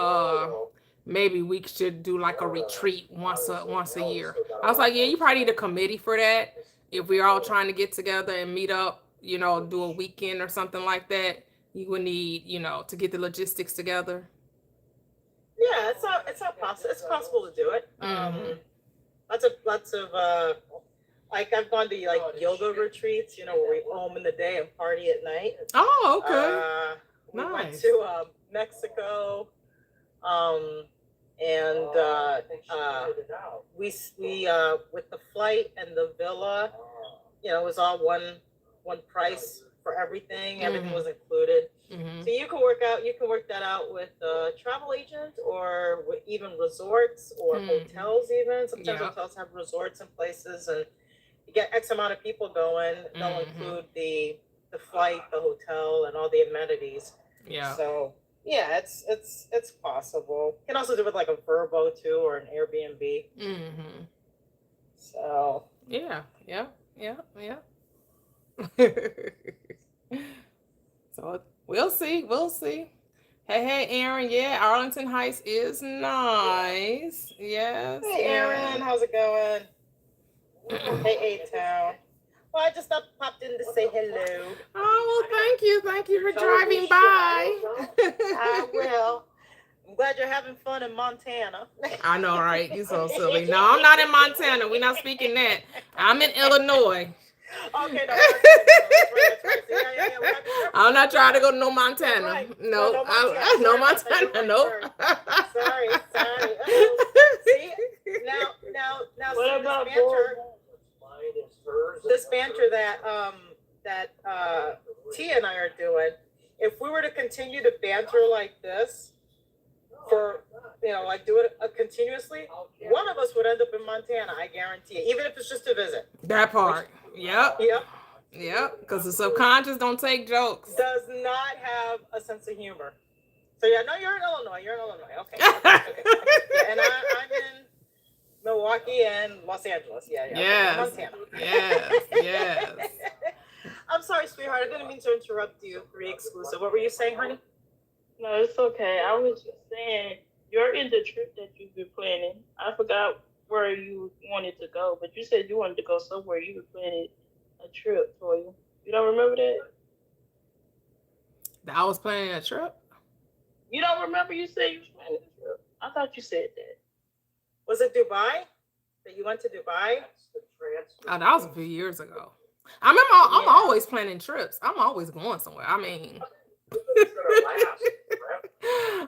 maybe we should do like a retreat once a year. I was like, yeah, you probably need a committee for that. If we're all trying to get together and meet up, you know, do a weekend or something like that, you would need, you know, to get the logistics together. Yeah, it's possible to do it. Lots of like I've gone to like yoga retreats, you know, where we home in the day and party at night. Oh, okay. We went Nice. to Mexico, and we with the flight and the villa, you know, it was all one price for everything. Everything was included. So you can work that out with a travel agent or with even resorts or hotels even. Sometimes hotels have resorts and places, and you get X amount of people going. They'll include the flight, the hotel, and all the amenities. Yeah. So yeah, it's possible. You can also do it with like a Vrbo too or an Airbnb. So Yeah. So we'll see. Hey, Aaron. Yeah, Arlington Heights is nice. Yes. hey Aaron, how's it going? Hey A-Town. Well, I just popped in to say hello. Oh, well, thank you for driving by. I will. I'm glad you're having fun in Montana. I know, right? You're so silly. No, I'm not in Montana. We're not speaking that. I'm in Illinois. Okay, no, I'm not trying to go to no Montana. Right. No, No Montana. Montana. No. Sorry. See, now, What see, about this banter that Tia and I are doing. If we were to continue to banter like this for, you know, like do it continuously, one of us would end up in Montana. I guarantee it, even if it's just a visit. That part. Yep. Yep. Because the subconscious don't take jokes. Does not have a sense of humor. So yeah, no, you're in Illinois. Okay. Yeah, and I'm in Milwaukee and Los Angeles. Yeah. Yes. Montana. Yes. I'm sorry, sweetheart. I didn't mean to interrupt you. Exclusive. What were you saying, honey? No, it's okay. I was just saying, you're in the trip that you've been planning. I forgot where you wanted to go, but you said you wanted to go somewhere. You were planning a trip for you. You don't remember that? I was planning a trip. You don't remember? You said you was planning a trip. I thought you said that. Was it Dubai? That you went to Dubai? Oh, that was a few years ago. I'm always planning trips. I'm always going somewhere. I mean,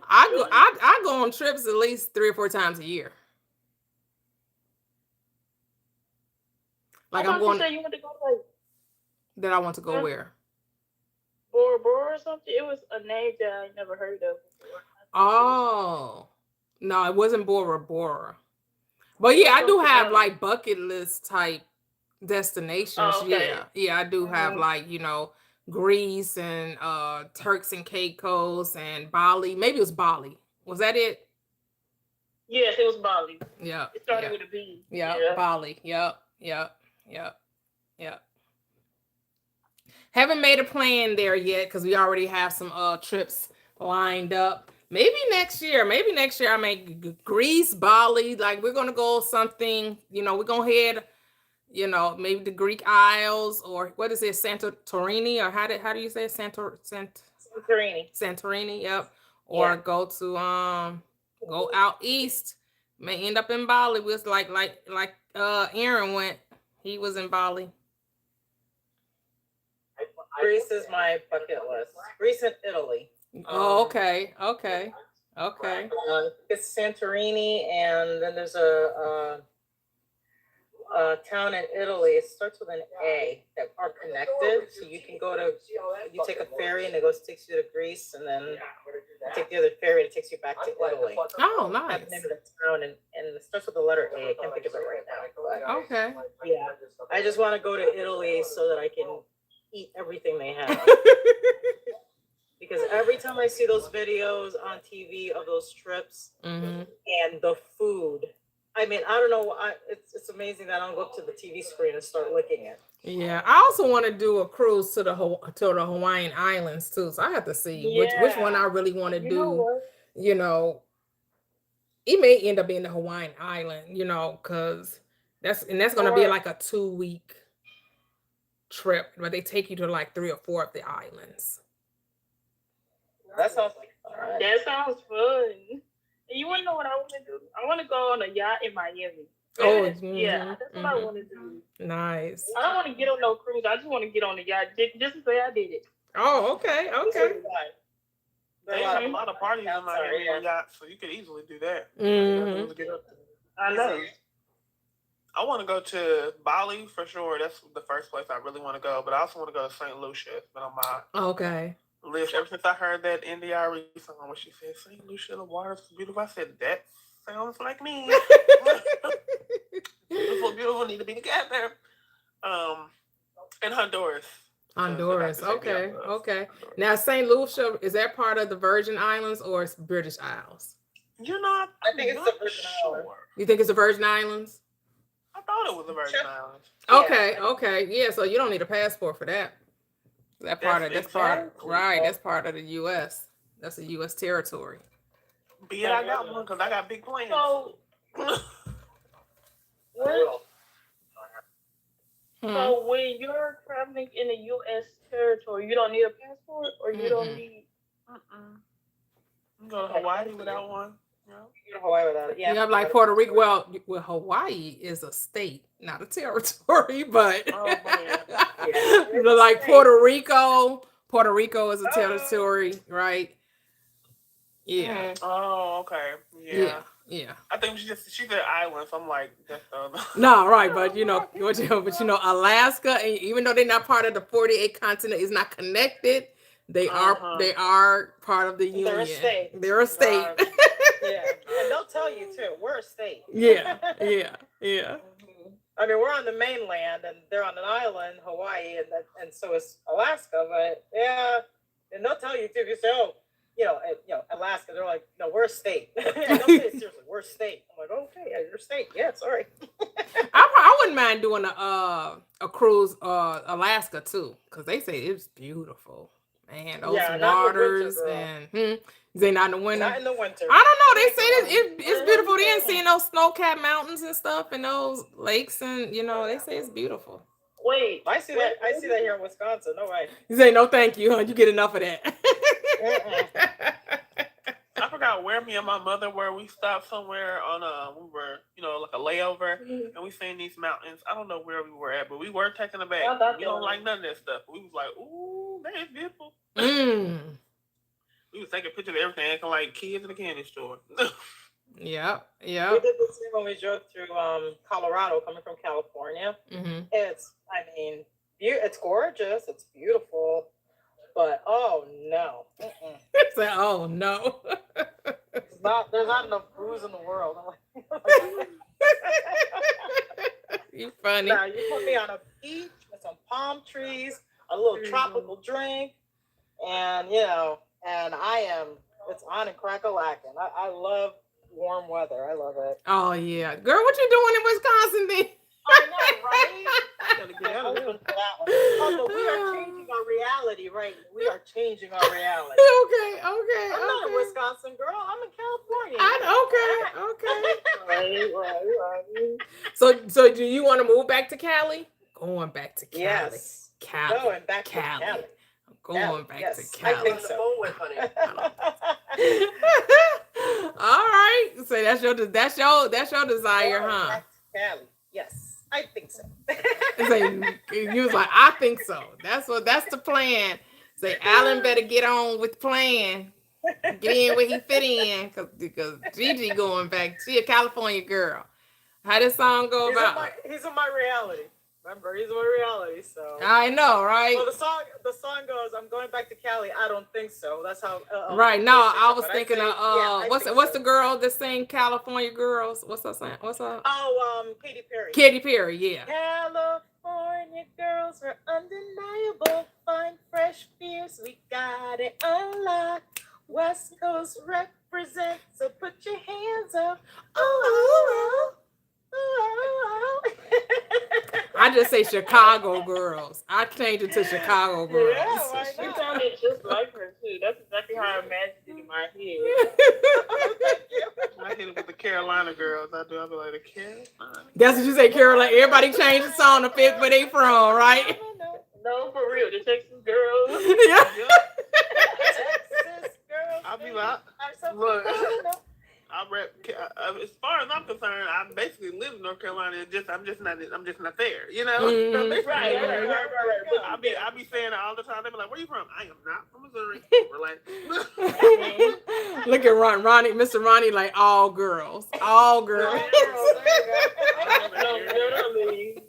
I go on trips at least 3 or 4 times a year. Like I'm going. You said you want to go like That I want to go where? Bora Bora or something. It was a name that I never heard of before. Oh, no, it wasn't Bora Bora. But yeah, I do have like bucket list type destinations. Oh, okay. Yeah, I do have like, you know, Greece and Turks and Caicos and Bali. Maybe it was Bali. Was that it? Yes, it was Bali. Yeah. It started with a B. Yeah, Bali. Yep. Haven't made a plan there yet because we already have some trips lined up. Maybe next year I make Greece, Bali. Like we're gonna go something. You know, we're gonna head. You know, maybe the Greek Isles or what is it, Santorini, or how do you say it? Santorini. Santorini. Yep. Or go to go out east. May end up in Bali. Was like Aaron went. He was in Bali. Greece is my bucket list. Greece and Italy. Oh, okay. It's Santorini, and then there's a town in Italy. It starts with an A that are connected, so you can you take a ferry and it takes you to Greece, and then take the other ferry that takes you back to Italy. Oh, I have nice. the name of the town, and it starts with the letter A. I can't think of it right now. But Okay. yeah, I just want to go to Italy so that I can eat everything they have. Because every time I see those videos on TV of those trips hmm and the food, I mean, I don't know. It's amazing that I don't go up to the TV screen and start licking it. Yeah, I also want to do a cruise to the Hawaiian Islands too. So I have to see which one I really want to You know do. what? You know, it may end up being the Hawaiian Island. You know, because that's going to be Or- like a 2-week trip, where they take you to like 3 or 4 of the islands. That sounds like fun. That sounds fun. And you want to know what I want to do? I want to go on a yacht in Miami. Oh, Yeah, that's what I mhm. want to do. Nice. I don't want to get on no cruise. I just want to get on the yacht just to say I did it. Oh, okay, okay. They have a lot of parties in Miami yeah. on yachts, so you could easily do that. Mhm. I know. I want to go to Bali for sure. That's the first place I really want to go. But I also want to go to St. Lucia. It's been on my Okay. list ever since I heard that NDRE song where she said St. Lucia, the water's beautiful. I said that sounds like me. Beautiful, beautiful, need to be together. And Honduras. Honduras. So that's the Okay, city of okay. Honduras. Now, St. Lucia, is that part of the Virgin Islands or it's British Isles? You know, I think it's I'm the not Virgin sure. Islands. You think it's the Virgin Islands? I thought it was the Virgin Sure. Islands. Yeah. Okay, okay. Yeah, so you don't need a passport for that. That's part of Exactly. right. That's part of the US. That's a US territory. Be it I got one because I got big plans. So, Hmm. so when you're traveling in the U.S. territory, you don't need a passport, or you don't Mm-mm. need. You go to Hawaii without one. You know? You go to Hawaii without it. Yeah. You have like Puerto Rico. Well, Hawaii is a state, not a territory, but Oh, man. you know, like Puerto Rico. Puerto Rico is a territory, right? Yeah, Oh, okay. Yeah. yeah, yeah. I think she said island, so I'm like, that's the other. No, right, but you know, Alaska, and even though they're not part of the 48 continent, is not connected. They are part of the union. They're a state. They're a state. Yeah, and they'll tell you too. We're a state. yeah, yeah, yeah. I mean, we're on the mainland, and they're on an island, Hawaii, and so is Alaska. But yeah, and they'll tell you too. If you say, "Oh, Alaska," they're like, "No, we're a state." And they'll say it seriously, "We're a state." I'm like, "Okay, yeah, you're a state. Yeah, sorry." I wouldn't mind doing a cruise Alaska too, because they say it's beautiful. Man, those Yeah, not in the winter, waters girl. and they not in the winter. Not in the winter. I don't know. They say it's beautiful. They ain't seen those snow-capped mountains and stuff, and those lakes, and they say it's beautiful. Wait, I see that. I see that here in Wisconsin. No way. You say no, thank you, huh? You get enough of that. I forgot where me and my mother were. We stopped somewhere on we were, like a layover, and we seen these mountains. I don't know where we were at, but we were taken aback. I thought We don't like none of that stuff. We was like, ooh, that is beautiful. Mm. We was taking pictures of everything, acting like kids in a candy store. Yep. We Yep. did the same when we drove through Colorado, coming from California. Mm-hmm. It's gorgeous. It's beautiful, but oh no, Say, oh no. there's not enough booze in the world. I'm like, You funny. now you put me on a beach with some palm trees, a little tropical drink, and it's on and crack-a-lackin'. I love warm weather. I love it. Oh yeah, girl, what you doing in Wisconsin then? I know, right? Gotta get out I'm of hoping here. for that one. Oh, but we are changing our reality, right? We are changing our reality. Okay. I'm not a Okay. Wisconsin girl. I'm in California. Okay. right. So do you want to move back to Cali? Going back to Cali. Yes. Cali. Going back to Cali. Cali. Going back Yes, to I Cali. think so. All right. So that's your desire, Going huh? back to Cali. Yes, I think so. Say, you was like, I think so. That's the plan. Say, Alan better get on with the plan. Get in where he fit in, because Gigi going back. She a California girl. How this song go about? He's in my reality. Remember, he's my reality. So I know, right? well, the song goes, "I'm going back to Cali. I don't think so." That's how. Right. No, I was thinking of I what's think what's so. the girl that sang California Girls? What's her saying? What's her? Oh, Katy Perry. Katy Perry, yeah. California girls are undeniable, fine, fresh, fierce. We got it unlocked. West Coast represent, so put your hands up. Oh, I just say Chicago Girls. I changed it to Chicago Girls. Yeah, why She not? sounded just like her too. That's exactly how I imagined it in my head. I hit it with the Carolina girls. I do. I'll be like, the Carolina. That's what you say, Carolina. Everybody changed the song to fit where they from, right? No, for real, the Texas girls. Yeah. Texas girls. I'll be like, I'm so look. Carolina. I rep. As far as I'm concerned, I basically live in North Carolina. I'm just not there. You know. Mhm. Right. I be saying it all the time. They be like, "Where you from?" I am not from Missouri. We're like, Look at Ronnie, Mr. Ronnie, like all girls. All girls. No, literally.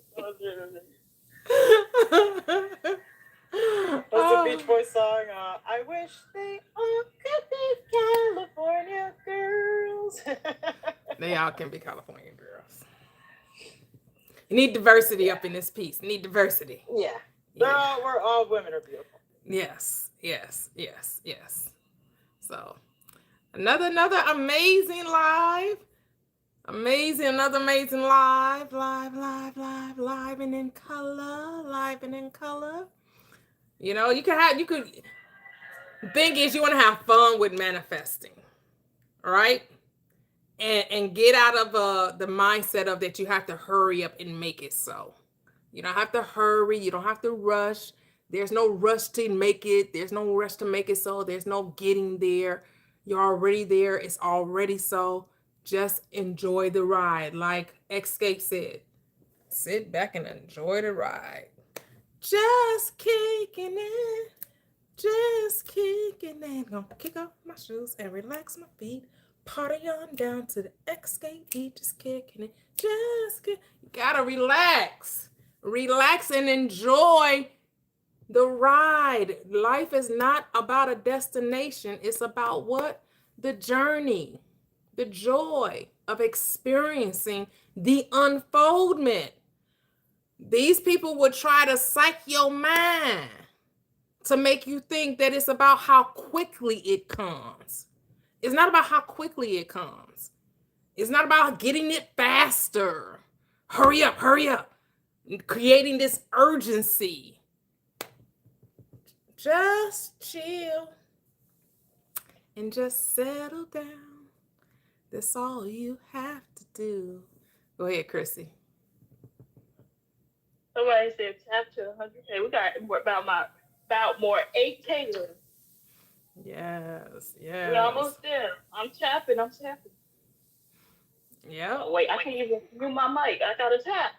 That's the Beach Boys song. I wish they all could be California girls. They all can be California girls. You need diversity up in this piece. You need diversity. Yeah. Yeah. We're all women are beautiful. Yes. So another amazing live. Another amazing live and in color. You know, thing is you want to have fun with manifesting, right? And get out of the mindset of that you have to hurry up and make it so. You don't have to hurry, you don't have to rush. There's no rush to make it. There's no rush to make it so. There's no getting there. You're already there. It's already so. Just enjoy the ride. Like Escape said, sit back and enjoy the ride. Just kicking it. Gonna kick off my shoes and relax my feet. Party on down to the Escape. Just kicking it. You gotta relax. Relax and enjoy the ride. Life is not about a destination. It's about what? The journey. The joy of experiencing the unfoldment. These people would try to psych your mind to make you think that it's about how quickly it comes. It's not about how quickly it comes. It's not about getting it faster. Hurry up. Creating this urgency. Just chill and just settle down. That's all you have to do. Go ahead, Chrissy. Somebody said tap to 100K. We got about more 8K left. Yes. We're almost there. I'm tapping. Yeah. Oh, wait, I can't even mute my mic. I gotta tap.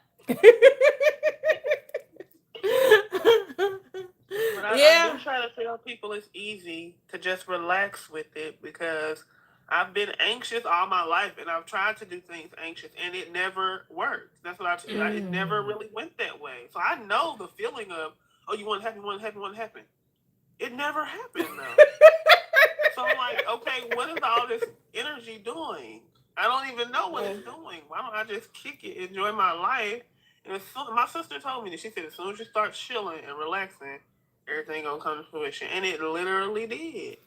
But I do try to tell people it's easy to just relax with it because I've been anxious all my life and I've tried to do things anxious and it never worked. That's what I tell you. It never really went that way. So I know the feeling of, oh, you want it to happen. It never happened though. So I'm like, okay, what is all this energy doing? I don't even know what it's doing. Why don't I just kick it, enjoy my life? And my sister told me that. She said as soon as you start chilling and relaxing, everything gonna come to fruition. And it literally did.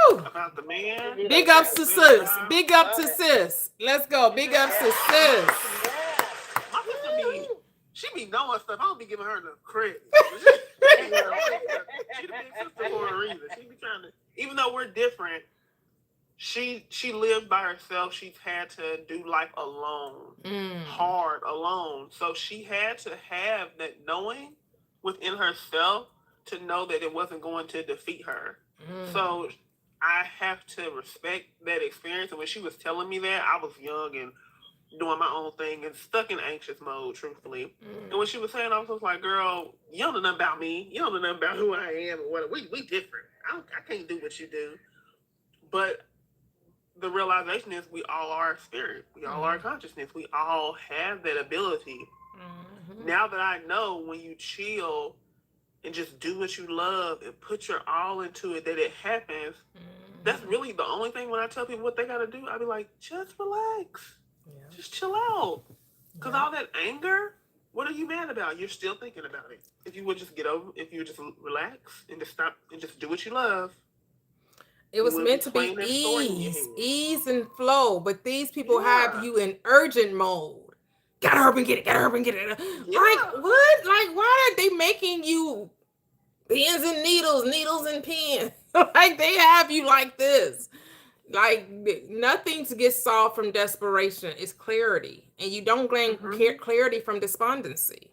Woo! About the man. Big ups to sis. Big up to sis. Let's go. Big ups to sis. My sister she be knowing stuff. I don't be giving her enough credit. She the big sister for a reason. She be trying to, even though we're different, she lived by herself. She's had to do life alone, hard alone. So she had to have that knowing within herself to know that it wasn't going to defeat her. So I have to respect that experience. And when she was telling me that, I was young and doing my own thing and stuck in anxious mode, truthfully. And when she was saying, I was just like, girl, you don't know nothing about me. You don't know nothing about who I am and what we different. I can't do what you do. But the realization is we all are spirit. We all are consciousness. We all have that ability Mhm. Now that I know when you chill and just do what you love and put your all into it, that it happens. That's Mhm. really the only thing. When I tell people what they gotta do, I be like, just relax, Yeah. just chill out. Cause Yeah. all that anger, what are you mad about? You're still thinking about it. If you would just get over, if you would just relax and just stop and just do what you love, It you was wouldn't be meant to be playing that story in your ease, head. ease and flow. But these people have Yeah, you in urgent mode. Gotta hurry and get it. Gotta hurry and get it. Like yeah. what? Like why are they making you pins and needles, needles and pins? Like they have you like this. Like nothing to get solved from desperation. It's clarity, and you don't gain Mhm. clarity from despondency.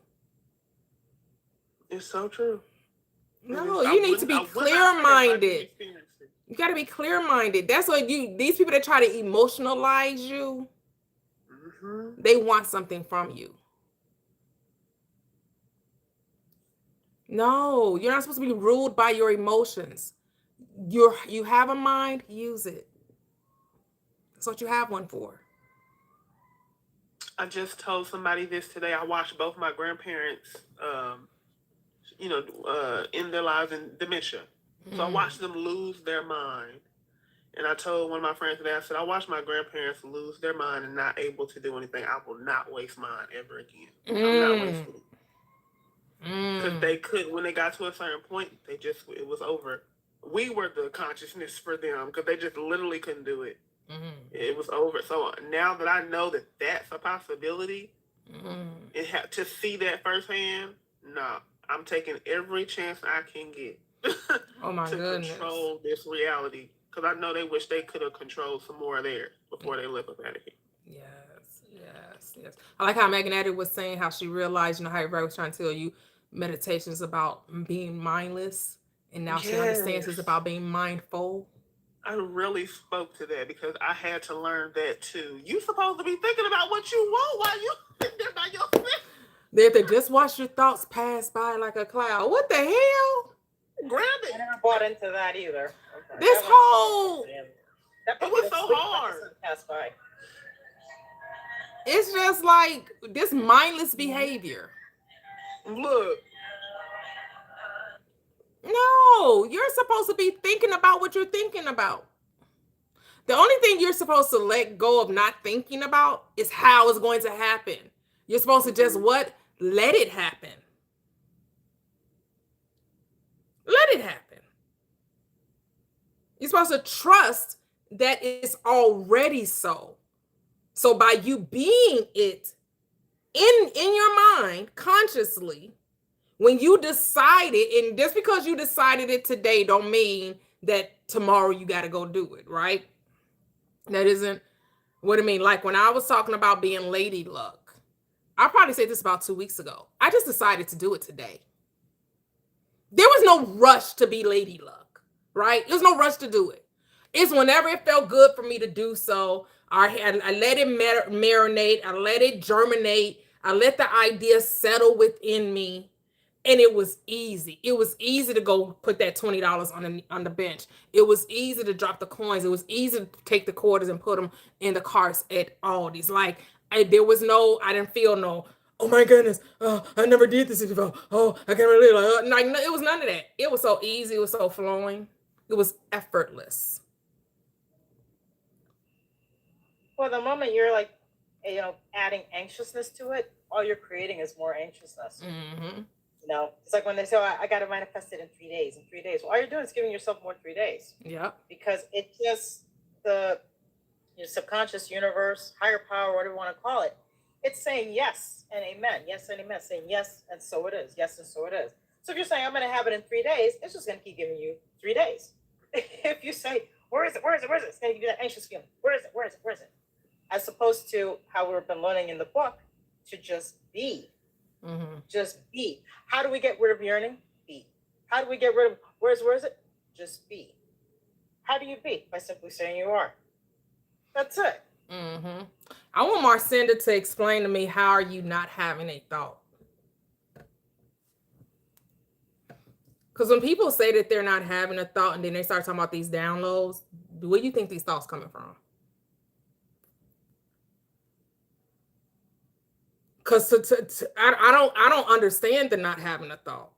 It's so true. And No, you need to I be would not say that if I didn't clear-minded. experience it. You got to be clear-minded. That's what these people that try to emotionalize you, Mhm. they want something from you. No, you're not supposed to be ruled by your emotions. You have a mind, use it. That's what you have one for. I just told somebody this today. I watched both my grandparents, in their lives in dementia. So I watched them lose their mind. And I told one of my friends today, I said, I watched my grandparents lose their mind and not able to do anything. I will not waste mine ever again. I'm not wasting it. Because they could, when they got to a certain point, it was over. We were the consciousness for them because they just literally couldn't do it. It was over. So now that I know that that's a possibility, to see that firsthand, no, I'm taking every chance I can get Oh my to goodness. control this reality. Because I know they wish they could have controlled some more of theirs before they left up out of here. Yes. I like how Megan Eddy was saying how she realized, how everybody was trying to tell you meditations about being mindless, and now she understands it's Yes. about being mindful. I really spoke to that because I had to learn that too. You supposed to be thinking about what you want while you sitting there by yourself. They have to just watch your thoughts pass by like a cloud. What the hell? Grab I it. never bought into that either. Okay. This That one's whole that It was so sleep hard. medicine passed by. it's just like this mindless behavior. Look, No, you're supposed to be thinking about what you're thinking about. The only thing you're supposed to let go of not thinking about is how it's going to happen. You're supposed to just what? Let it happen. Let it happen. You're supposed to trust that it's already so. So by you being it in your mind consciously, when you decide it, and just because you decided it today don't mean that tomorrow you got to go do it, right? That isn't what I mean. Like when I was talking about being Lady Luck, I probably said this about 2 weeks ago. I just decided to do it today. There was no rush to be Lady Luck, right? There's no rush to do it. It's whenever it felt good for me to do so. I let it marinate. I let it germinate. I let the idea settle within me. And it was easy. It was easy to go put that $20 on the bench. It was easy to drop the coins. It was easy to take the quarters and put them in the carts at Aldi's. Like I didn't feel no, oh my goodness, oh, I never did this before. Oh, I can't really like no, it was none of that. It was so easy. It was so flowing. It was effortless. Well, the moment you're like, adding anxiousness to it, all you're creating is more anxiousness. Mm-hmm. It's like when they say, oh, I got to manifest it in 3 days. In 3 days, well, all you're doing is giving yourself more 3 days. Yep. Because it just your subconscious universe, higher power, whatever you want to call it, it's saying yes and amen, yes and amen, saying yes and so it is, yes and so it is. So if you're saying I'm going to have it in 3 days, it's just going to keep giving you 3 days. If you say, where is it, it's going to give you that anxious feeling. Where is it? As opposed to how we've been learning in the book to just be. Mm-hmm. Just be. How do we get rid of yearning? Be. How do we get rid of where is it? Just be. How do you be? By simply saying you are. That's it. Mm-hmm. I want Marcinda to explain to me, how are you not having a thought? Because when people say that they're not having a thought and then they start talking about these downloads, where do you think these thoughts coming from? Because I don't understand the not having a thought.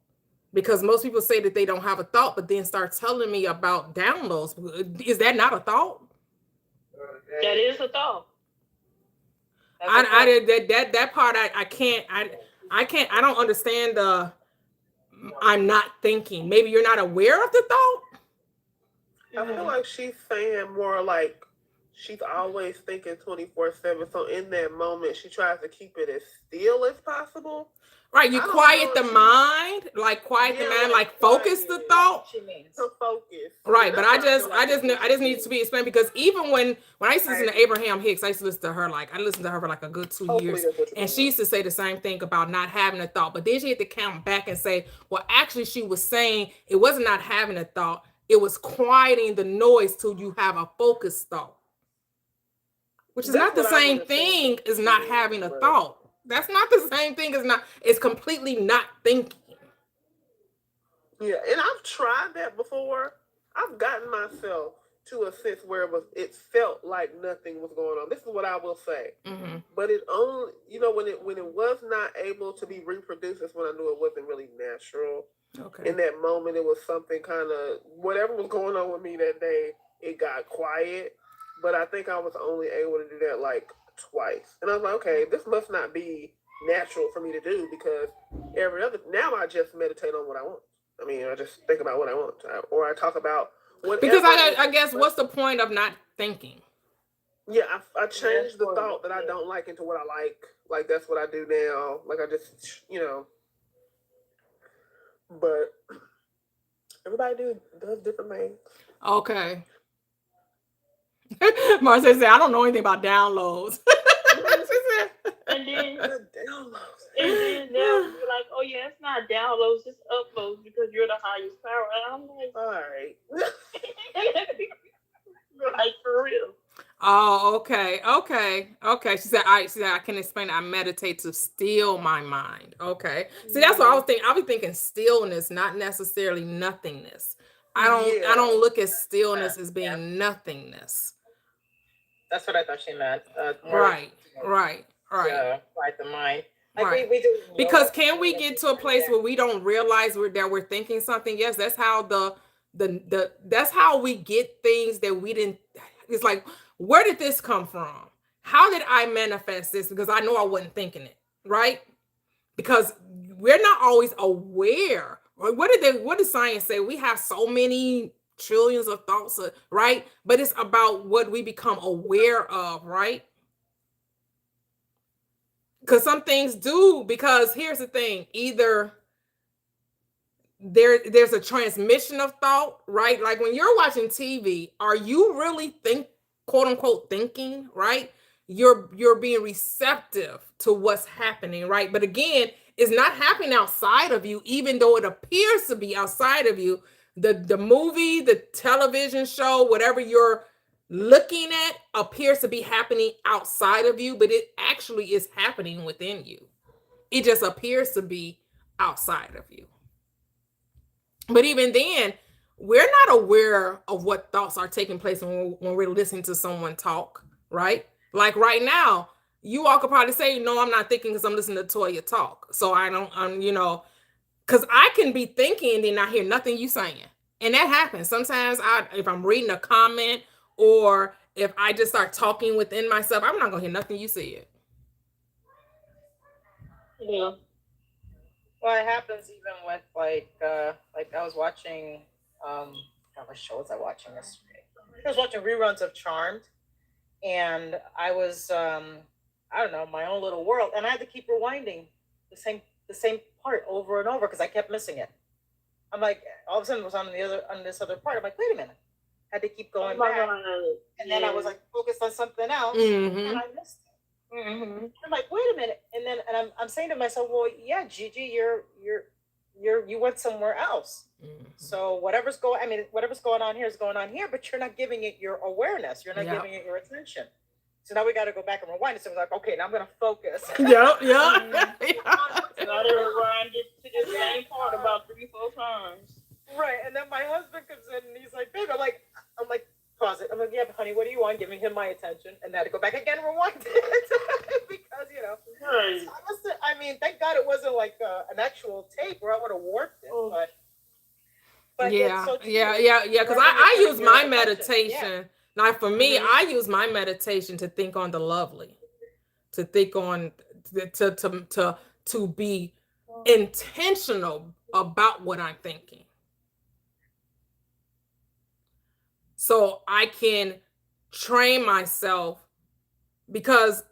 Because most people say that they don't have a thought, but then start telling me about downloads. Is that not a thought? That is a thought. I did that part. I can't. I don't understand the. I'm not thinking. Maybe you're not aware of the thought. I feel like she's saying more like she's always thinking 24/7. So in that moment, she tries to keep it as still as possible. Right, you I don't quiet know the if mind, like quiet the Yeah, mind, like like focus the quiet. thought. She means. To focus. Right, but That's I what feel like just need to be explained because even when I used to listen to Abraham Hicks, I used to listen to her I listened to her for like a good 2 Hopefully years, that's what you're and doing. she used to say the same thing about not having a thought. But then she had to count back and say, well, actually, she was saying it wasn't not having a thought; it was quieting the noise till you have a focused thought, which is That's not the what I same would assume thing as too, not having a but- thought. That's not the same thing as not. It's completely not thinking. Yeah, and I've tried that before. I've gotten myself to a sense where it felt like nothing was going on. This is what I will say. Mm-hmm. But it only, when it was not able to be reproduced, that's when I knew it wasn't really natural. Okay. In that moment, it was something kind of, whatever was going on with me that day, it got quiet. But I think I was only able to do that like twice. And I was like, okay, this must not be natural for me to do because now I just meditate on what I want. I mean, I just think about what I want, or I talk about whatever. Because I guess what's the point of not thinking? Yeah, I changed the thought that I don't like into what I like. Like that's what I do now. Like I just, But everybody does different things. Okay. Marcia said, I don't know anything about downloads. And then The downloads. and then they'll be like, oh yeah, it's not downloads, it's uploads because you're the highest power. And I'm like, All right. like for real. Oh, okay. She said, I can explain. I meditate to still my mind. Okay. See, that's what I was thinking. I was thinking stillness, not necessarily nothingness. I don't look at stillness as being nothingness. That's what I thought she meant. Right. Quiet the mind. Like Right. we do. Because can we get to a place where we don't realize that we're thinking something? Yes, that's how that's how we get things that we didn't. It's like, where did this come from? How did I manifest this? Because I know I wasn't thinking it, right? Because we're not always aware. Right? What did science say? We have so many trillions of thoughts, right? But it's about what we become aware of, right? Because some things do, because here's the thing, either there's a transmission of thought, right? Like when you're watching TV, are you really quote unquote thinking, right? You're being receptive to what's happening, right? But again, it's not happening outside of you, even though it appears to be outside of you. The movie, the television show, whatever you're looking at appears to be happening outside of you, but it actually is happening within you. It just appears to be outside of you. But even then, we're not aware of what thoughts are taking place when we're listening to someone talk, right? Like right now, you all could probably say, no, I'm not thinking because I'm listening to Toya talk. So because I can be thinking and then I hear nothing you saying. And that happens. Sometimes if I'm reading a comment or if I just start talking within myself, I'm not going to hear nothing you said. Yeah. Well, it happens even with like I was watching what show was I watching yesterday? I was watching reruns of Charmed, and I was I don't know, my own little world, and I had to keep rewinding the same part over and over because I kept missing it. I'm like, all of a sudden it was on this other part. I'm like, wait a minute. Had to keep going back, and then I was like focused on something else, Mm-hmm. and I missed it. Mm-hmm. I'm like, wait a minute, and I'm saying to myself, well, yeah, Gigi, you went somewhere else. Mm-hmm. So whatever's going on here is going on here, but you're not giving it your awareness. You're not Yeah. giving it your attention. So now we got to go back and rewind it. So I was like, okay, now I'm gonna focus. Yeah. And I done rewinded to the same part about 3-4 times. Right, and then my husband comes in and he's like, babe, I'm like, pause it. I'm like, yeah, honey, what do you want? Giving him my attention, and then I had to go back again, rewind it because Right. I was an actual tape, or I would have warped it. But Yeah, it's so true. yeah. Because Wherever I you're use at, my you're attention. meditation. Now, for me, Mhm. I use my meditation to think on the lovely, to think on to be intentional about what I'm thinking, so I can train myself, because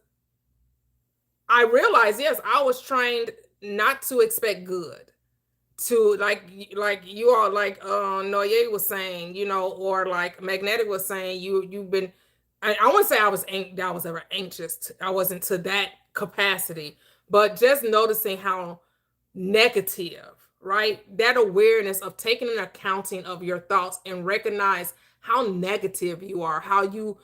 I realize, yes, I was trained not to expect good, to like you all, like Noye was saying, or like Magnetic was saying, you've been, I wouldn't say I was ever anxious. I wasn't to that capacity, but just noticing how negative, right? That awareness of taking an accounting of your thoughts and recognize how negative you are, how you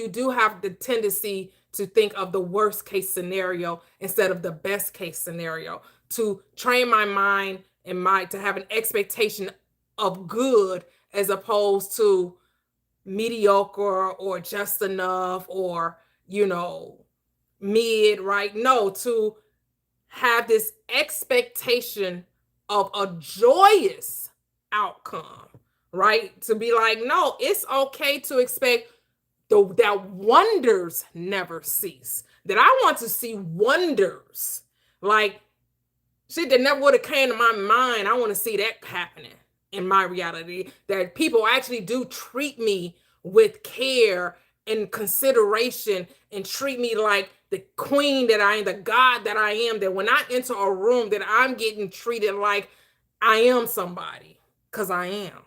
do have the tendency to think of the worst case scenario instead of the best case scenario, to train my mind and to have an expectation of good as opposed to mediocre or just enough or mid, right? No, to have this expectation of a joyous outcome, right? To be like, no, it's okay to expect that wonders never cease. That I want to see wonders, like shit that never would have came to my mind. I want to see that happening in my reality. That people actually do treat me with care and consideration and treat me like the queen that I am, the god that I am. That when I enter a room, that I'm getting treated like I am somebody, because I am.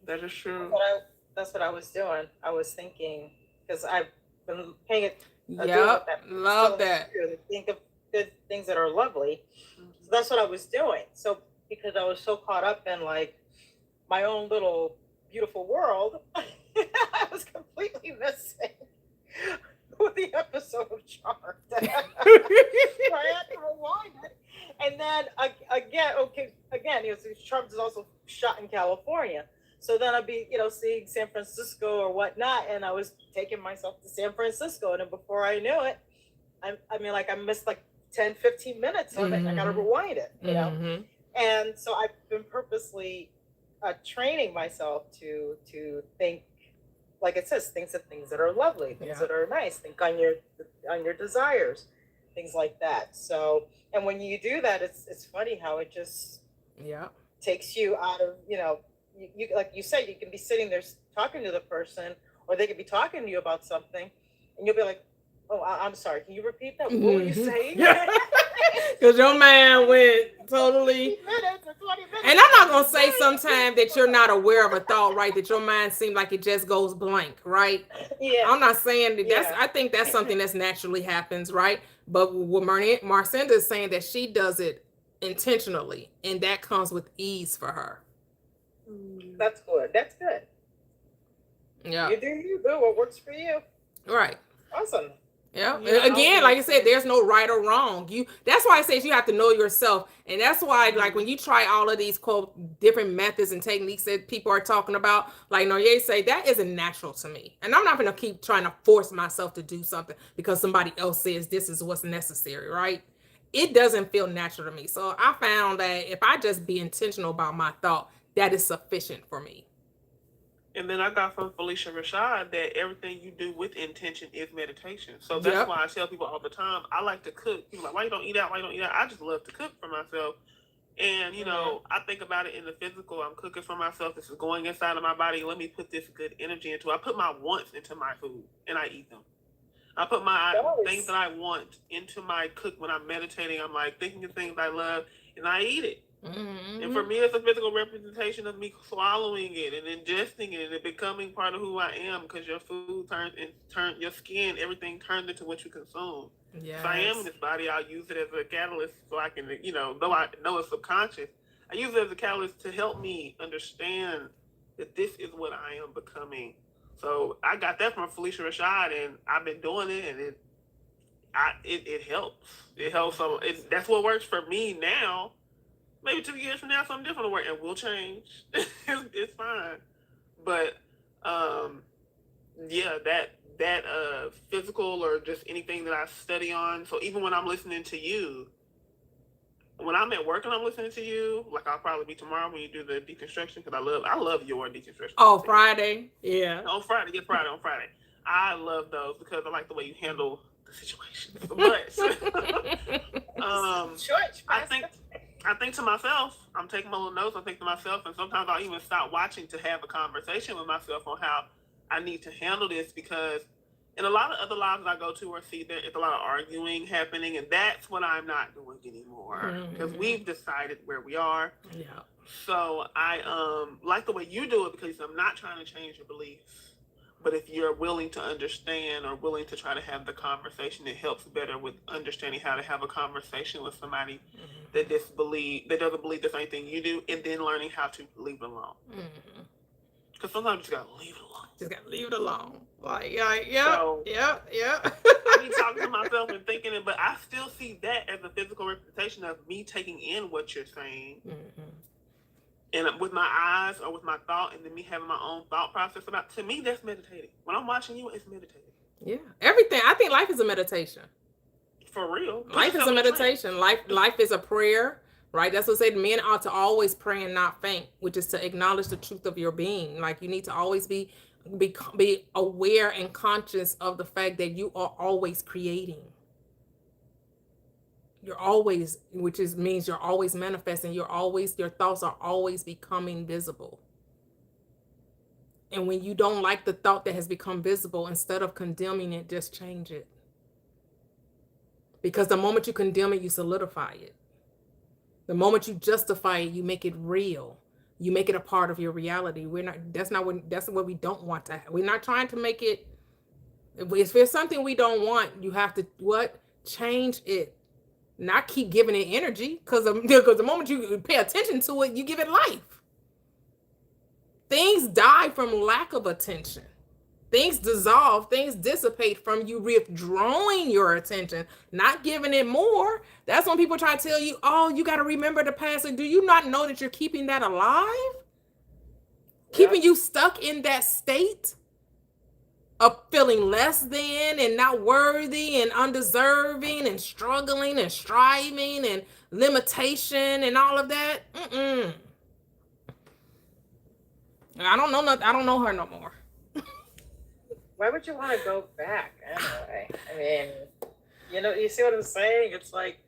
That is true. That's what I was doing. I was thinking, because I've been paying it. Yep, love that. Think of good things that are lovely. So that's what I was doing. So because I was so caught up in like my own little beautiful world, I was completely missing with the episode of Charmed. So I had to rewind it. And then again, Charmed is also shot in California. So then I'd be, seeing San Francisco or whatnot, and I was taking myself to San Francisco, and then before I knew it, I missed like 10, 15 minutes of it. I got to rewind it, Mm-hmm. And so I've been purposely training myself to think, like it says, things that are lovely, things that are nice. Think on your desires, things like that. So, and when you do that, it's funny how it just takes you out of, you like you said, you can be sitting there talking to the person, or they could be talking to you about something, and you'll be like, "Oh, I'm sorry. Can you repeat that? What were you saying?" Because your man went totally. And I'm not gonna say sometimes that you're not aware of a thought, right? That your mind seems like it just goes blank, right? Yeah. I'm not saying that. I think that's something that's naturally happens, right? But what Marcinda is saying, that she does it intentionally, and that comes with ease for her. That's good. That's good. Yeah. You do what works for you. Right. Awesome. Yeah. Again, like I said, there's no right or wrong. That's why I say you have to know yourself. And that's why, like, when you try all of these quote different methods and techniques that people are talking about, like Noye say, that isn't natural to me. And I'm not gonna keep trying to force myself to do something because somebody else says this is what's necessary, right? It doesn't feel natural to me. So I found that if I just be intentional about my thought, that is sufficient for me. And then I got from Felicia Rashad that everything you do with intention is meditation. So that's why I tell people all the time, I like to cook. People are like, why you don't eat out? Why you don't eat out? I just love to cook for myself. And, I think about it in the physical. I'm cooking for myself. This is going inside of my body. Let me put this good energy into it. I put my wants into my food, and I eat them. I put my things that I want into my cook. When I'm meditating, I'm like thinking of things I love, and I eat it. Mm-hmm. And for me, it's a physical representation of me swallowing it and ingesting it and it becoming part of who I am, because your food turns your skin, everything turns into what you consume. Yes. If I am in this body, I'll use it as a catalyst so I can, though I know it's subconscious, I use it as a catalyst to help me understand that this is what I am becoming. So I got that from Felicia Rashad, and I've been doing it, and it helps. It helps. So that's what works for me now. Maybe 2 years from now, something different will work, and we'll change. It's fine. But yeah, that physical or just anything that I study on. So even when I'm listening to you, when I'm at work and I'm listening to you, like I'll probably be tomorrow when you do the deconstruction, because I love your deconstruction. Oh, Friday. Yeah. On Friday, get Friday on Friday. I love those because I like the way you handle the situation. But Church, I think to myself, I'm taking my little notes. I think to myself, and sometimes I'll even stop watching to have a conversation with myself on how I need to handle this, because in a lot of other lives that I go to or see, there is a lot of arguing happening, and that's what I'm not doing anymore, because we've decided where we are. Yeah. So I like the way you do it, because I'm not trying to change your beliefs. But if you're willing to understand or willing to try to have the conversation, it helps better with understanding how to have a conversation with somebody that doesn't believe the same thing you do, and then learning how to leave it alone. Because sometimes you just gotta leave it alone. Just gotta leave it alone. Like, yeah. I be talking to myself and thinking it, but I still see that as a physical representation of me taking in what you're saying. And with my eyes or with my thought, and then me having my own thought process about. To me, that's meditating. When I'm watching you, it's meditating. Yeah, everything. I think life is a meditation. For real, Life is a meditation. Life is a prayer, right? That's what said. Men ought to always pray and not faint, which is to acknowledge the truth of your being. Like, you need to always be aware and conscious of the fact that you are always creating. You're always, means you're always manifesting. Your thoughts are always becoming visible. And when you don't like the thought that has become visible, instead of condemning it, just change it. Because the moment you condemn it, you solidify it. The moment you justify it, you make it real. You make it a part of your reality. That's what we don't want to have. We're not trying to make it. If there's something we don't want, you have to change it. Not keep giving it energy, because the moment you pay attention to it, you give it life. Things die from lack of attention. Things dissolve, things dissipate from you withdrawing your attention, not giving it more. That's when people try to tell you, oh, you got to remember the past. Do you not know that you're keeping that alive? Keeping you stuck in that state of feeling less than and not worthy and undeserving and struggling and striving and limitation and all of that. I don't know her no more. Why would you want to go back anyway? I mean, you see what I'm saying? It's like,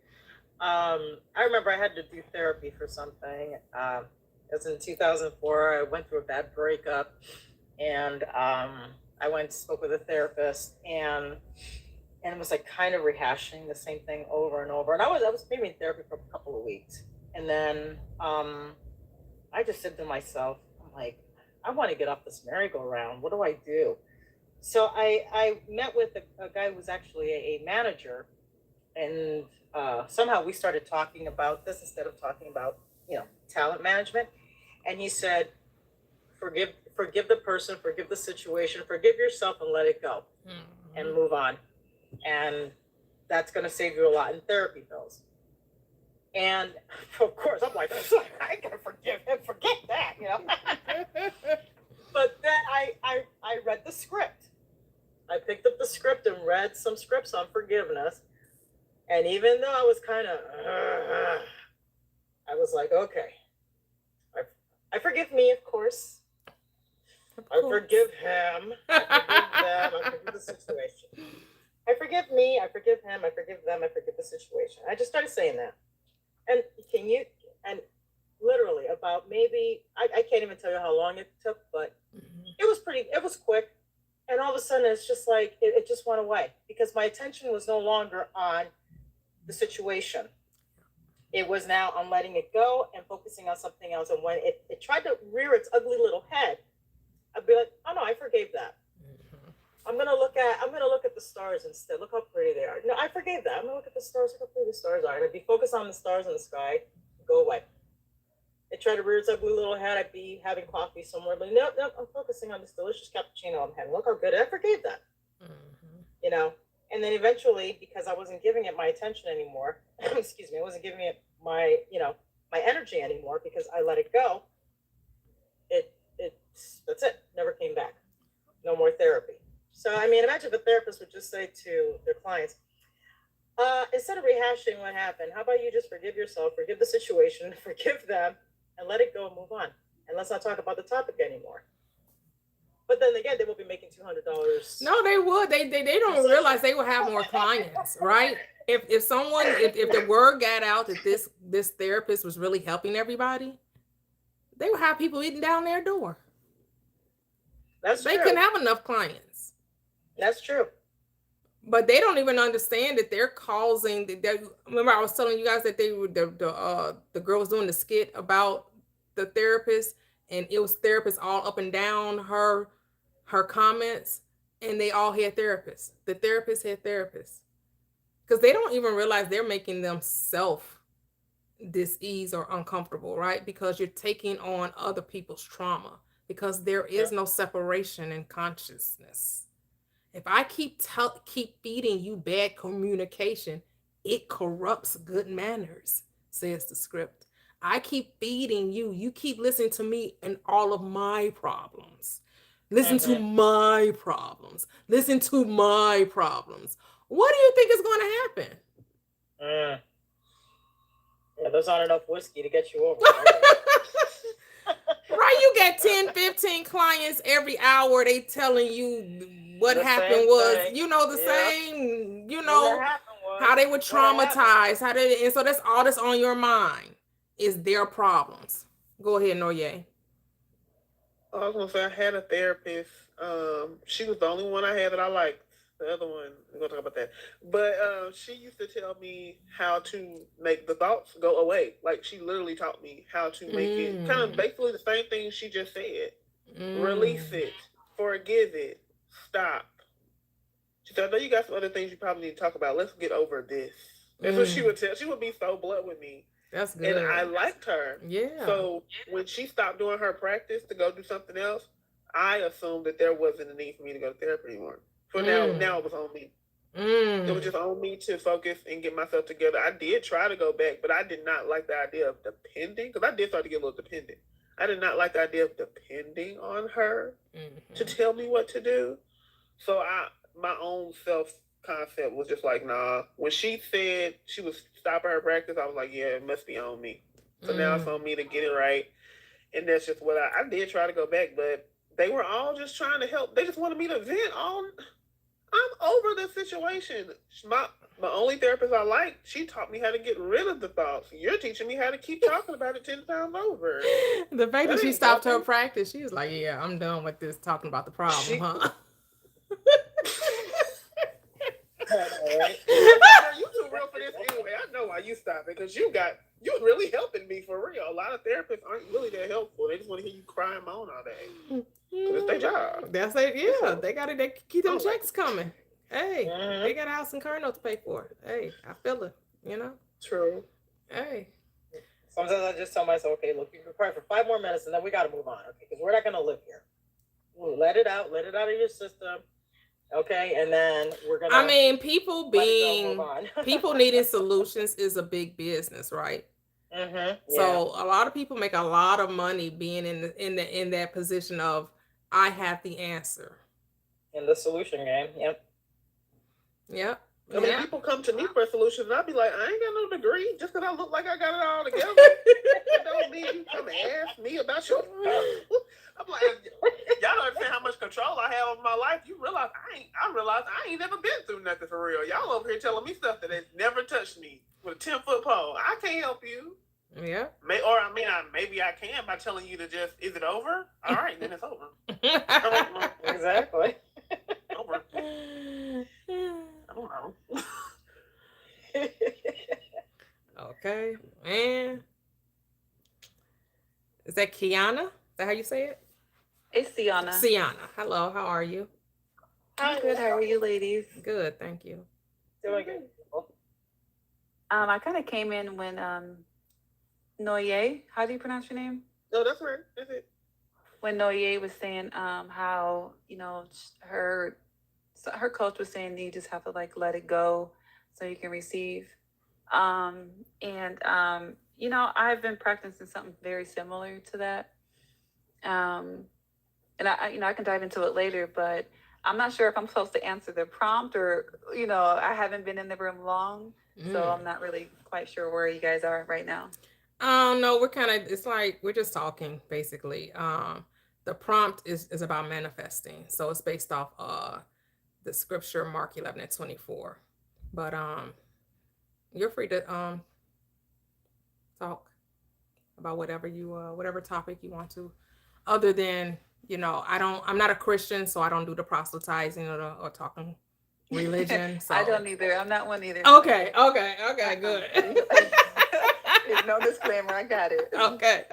I remember I had to do therapy for something. It was in 2004. I went through a bad breakup, and I went and spoke with a therapist, and it was like kind of rehashing the same thing over and over. And I was maybe in therapy for a couple of weeks, and then I just said to myself, I'm like, I want to get off this merry-go-round. What do I do? So I met with a guy who was actually a manager, and somehow we started talking about this instead of talking about, talent management. And he said, forgive the person, forgive the situation, forgive yourself, and let it go and move on. And that's going to save you a lot in therapy bills. And of course, I'm like, I gotta forgive him, forget that, But then I read the script. I picked up the script and read some scripts on forgiveness. And even though I was kind of, I was like, okay, I forgive me, of course. I forgive him. I forgive them. I forgive the situation. I forgive me. I forgive him. I forgive them. I forgive the situation. I just started saying that. And literally about maybe, I can't even tell you how long it took, but it was quick. And all of a sudden it's just like, it just went away, because my attention was no longer on the situation. It was now on letting it go and focusing on something else. And when it tried to rear its ugly little head, I'd be like, oh no, I forgave that. I'm gonna look at the stars instead. Look how pretty they are. No, I forgave that. I'm gonna look at the stars. Look how pretty the stars are. And I'd be focused on the stars in the sky. Go away. It tried to rear its ugly little head. I'd be having coffee somewhere. But nope, I'm focusing on this delicious cappuccino I'm having. Look how good. I forgave that. And then eventually, because I wasn't giving it my attention anymore, excuse me, I wasn't giving it my energy anymore, because I let it go. That's it. Never came back. No more therapy. So, I mean, imagine if a therapist would just say to their clients, instead of rehashing what happened, how about you just forgive yourself, forgive the situation, forgive them, and let it go and move on. And let's not talk about the topic anymore. But then again, they will be making $200. No, they would. They don't realize they will have more clients, right? If the word got out that this therapist was really helping everybody, they would have people eating down their door. That's They true. couldn't have enough clients. That's true. But they don't even understand that they're causing. Remember, I was telling you guys that they were the girl was doing the skit about the therapist, and it was therapists all up and down her comments, and they all had therapists. The therapists had therapists because they don't even realize they're making themselves dis-ease or uncomfortable, right? Because you're taking on other people's trauma, because there is no separation in consciousness. If I keep feeding you bad communication, it corrupts good manners, says the script. I keep feeding you. You keep listening to me and all of my problems. Listen to my problems. Listen to my problems. What do you think is going to happen? Yeah, there's not enough whiskey to get you over. Right, you get 10, 15 clients every hour. They telling you what The happened same was, thing. the Yeah. same, What happened was- how they were what happened. traumatized, and so that's all that's on your mind is their problems. Go ahead, Noye. I was gonna say I had a therapist. She was the only one I had that I liked. The other one, we're gonna talk about that. But she used to tell me how to make the thoughts go away. Like she literally taught me how to make it kind of basically the same thing she just said. Release it, forgive it, stop. She said, I know you got some other things you probably need to talk about. Let's get over this. That's what she would tell. She would be so blunt with me. That's good. And I liked her. Yeah. So when she stopped doing her practice to go do something else, I assumed that there wasn't a need for me to go to therapy anymore. So now it was on me. It was just on me to focus and get myself together. I did try to go back, but I did not like the idea of depending, because I did start to get a little dependent. I did not like the idea of depending on her to tell me what to do. So my own self-concept was just like, nah. When she said she was stopping her practice, I was like, yeah, it must be on me. So now it's on me to get it right. And that's just what I did try to go back, but they were all just trying to help. They just wanted me to vent on. I'm over the situation. My only therapist I like, she taught me how to get rid of the thoughts. You're teaching me how to keep talking about it 10 times over. The fact that she ain't stopped her helping. practice, she was like, yeah, I'm done with this talking about the problem, huh? You too real for this anyway. I know why you stopped it, because you're really helping me for real. A lot of therapists aren't really that helpful. They just want to hear you cry and moan all day. It's their job. That's it. Yeah, they keep them Oh, like- checks coming. Hey, they got a house and car note to pay for. Hey, I feel it. True. Hey. Sometimes I just tell myself, okay, look, you can cry for 5 more minutes and then we got to move on, okay? Because we're not going to live here. Let it out of your system, okay? And then we're going to. I mean, people move on. people needing solutions is a big business, right? So a lot of people make a lot of money being in that position of I have the answer. In the solution game, yep. Yep. I mean, people come to me for solutions, and I'll be like, I ain't got no degree. Just because I look like I got it all together, it don't mean you come and ask me about your. I'm like, y'all don't understand how much control I have over my life. You realize I realize I ain't never been through nothing for real. Y'all over here telling me stuff that has never touched me with a 10-foot pole. I can't help you. Yeah. Maybe I can by telling you to just, is it over? All right, then it's over. Exactly. Over. I don't know. Okay. And is that Kiana? Is that how you say it? It's Sienna. Sienna. Hello, how are you? I'm good. How are you, ladies? Good, thank you. Doing good. I kind of came in when Noye, how do you pronounce your name? No, that's right. That's it. When Noye was saying how her coach was saying you just have to like let it go so you can receive. I've been practicing something very similar to that. And I can dive into it later, but I'm not sure if I'm supposed to answer the prompt or, I haven't been in the room long, so I'm not really quite sure where you guys are right now. No, we're kind of, it's like we're just talking basically. The prompt is about manifesting. So it's based off the scripture Mark 11:24. But you're free to talk about whatever topic you want to, other than, I'm not a Christian, so I don't do the proselytizing or talking religion. So I don't either. I'm not one either. Okay, good. There's no disclaimer. I got it. Okay.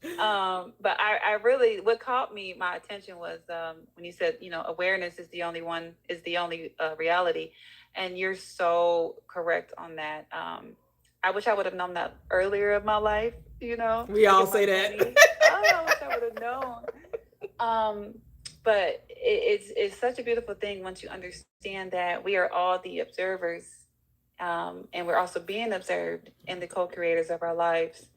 But I really, what caught my attention was when you said, awareness is the only reality. And you're so correct on that. I wish I would have known that earlier in my life, We all say that. I wish I would have known. But it's such a beautiful thing once you understand that we are all the observers, and we're also being observed and the co-creators of our lives.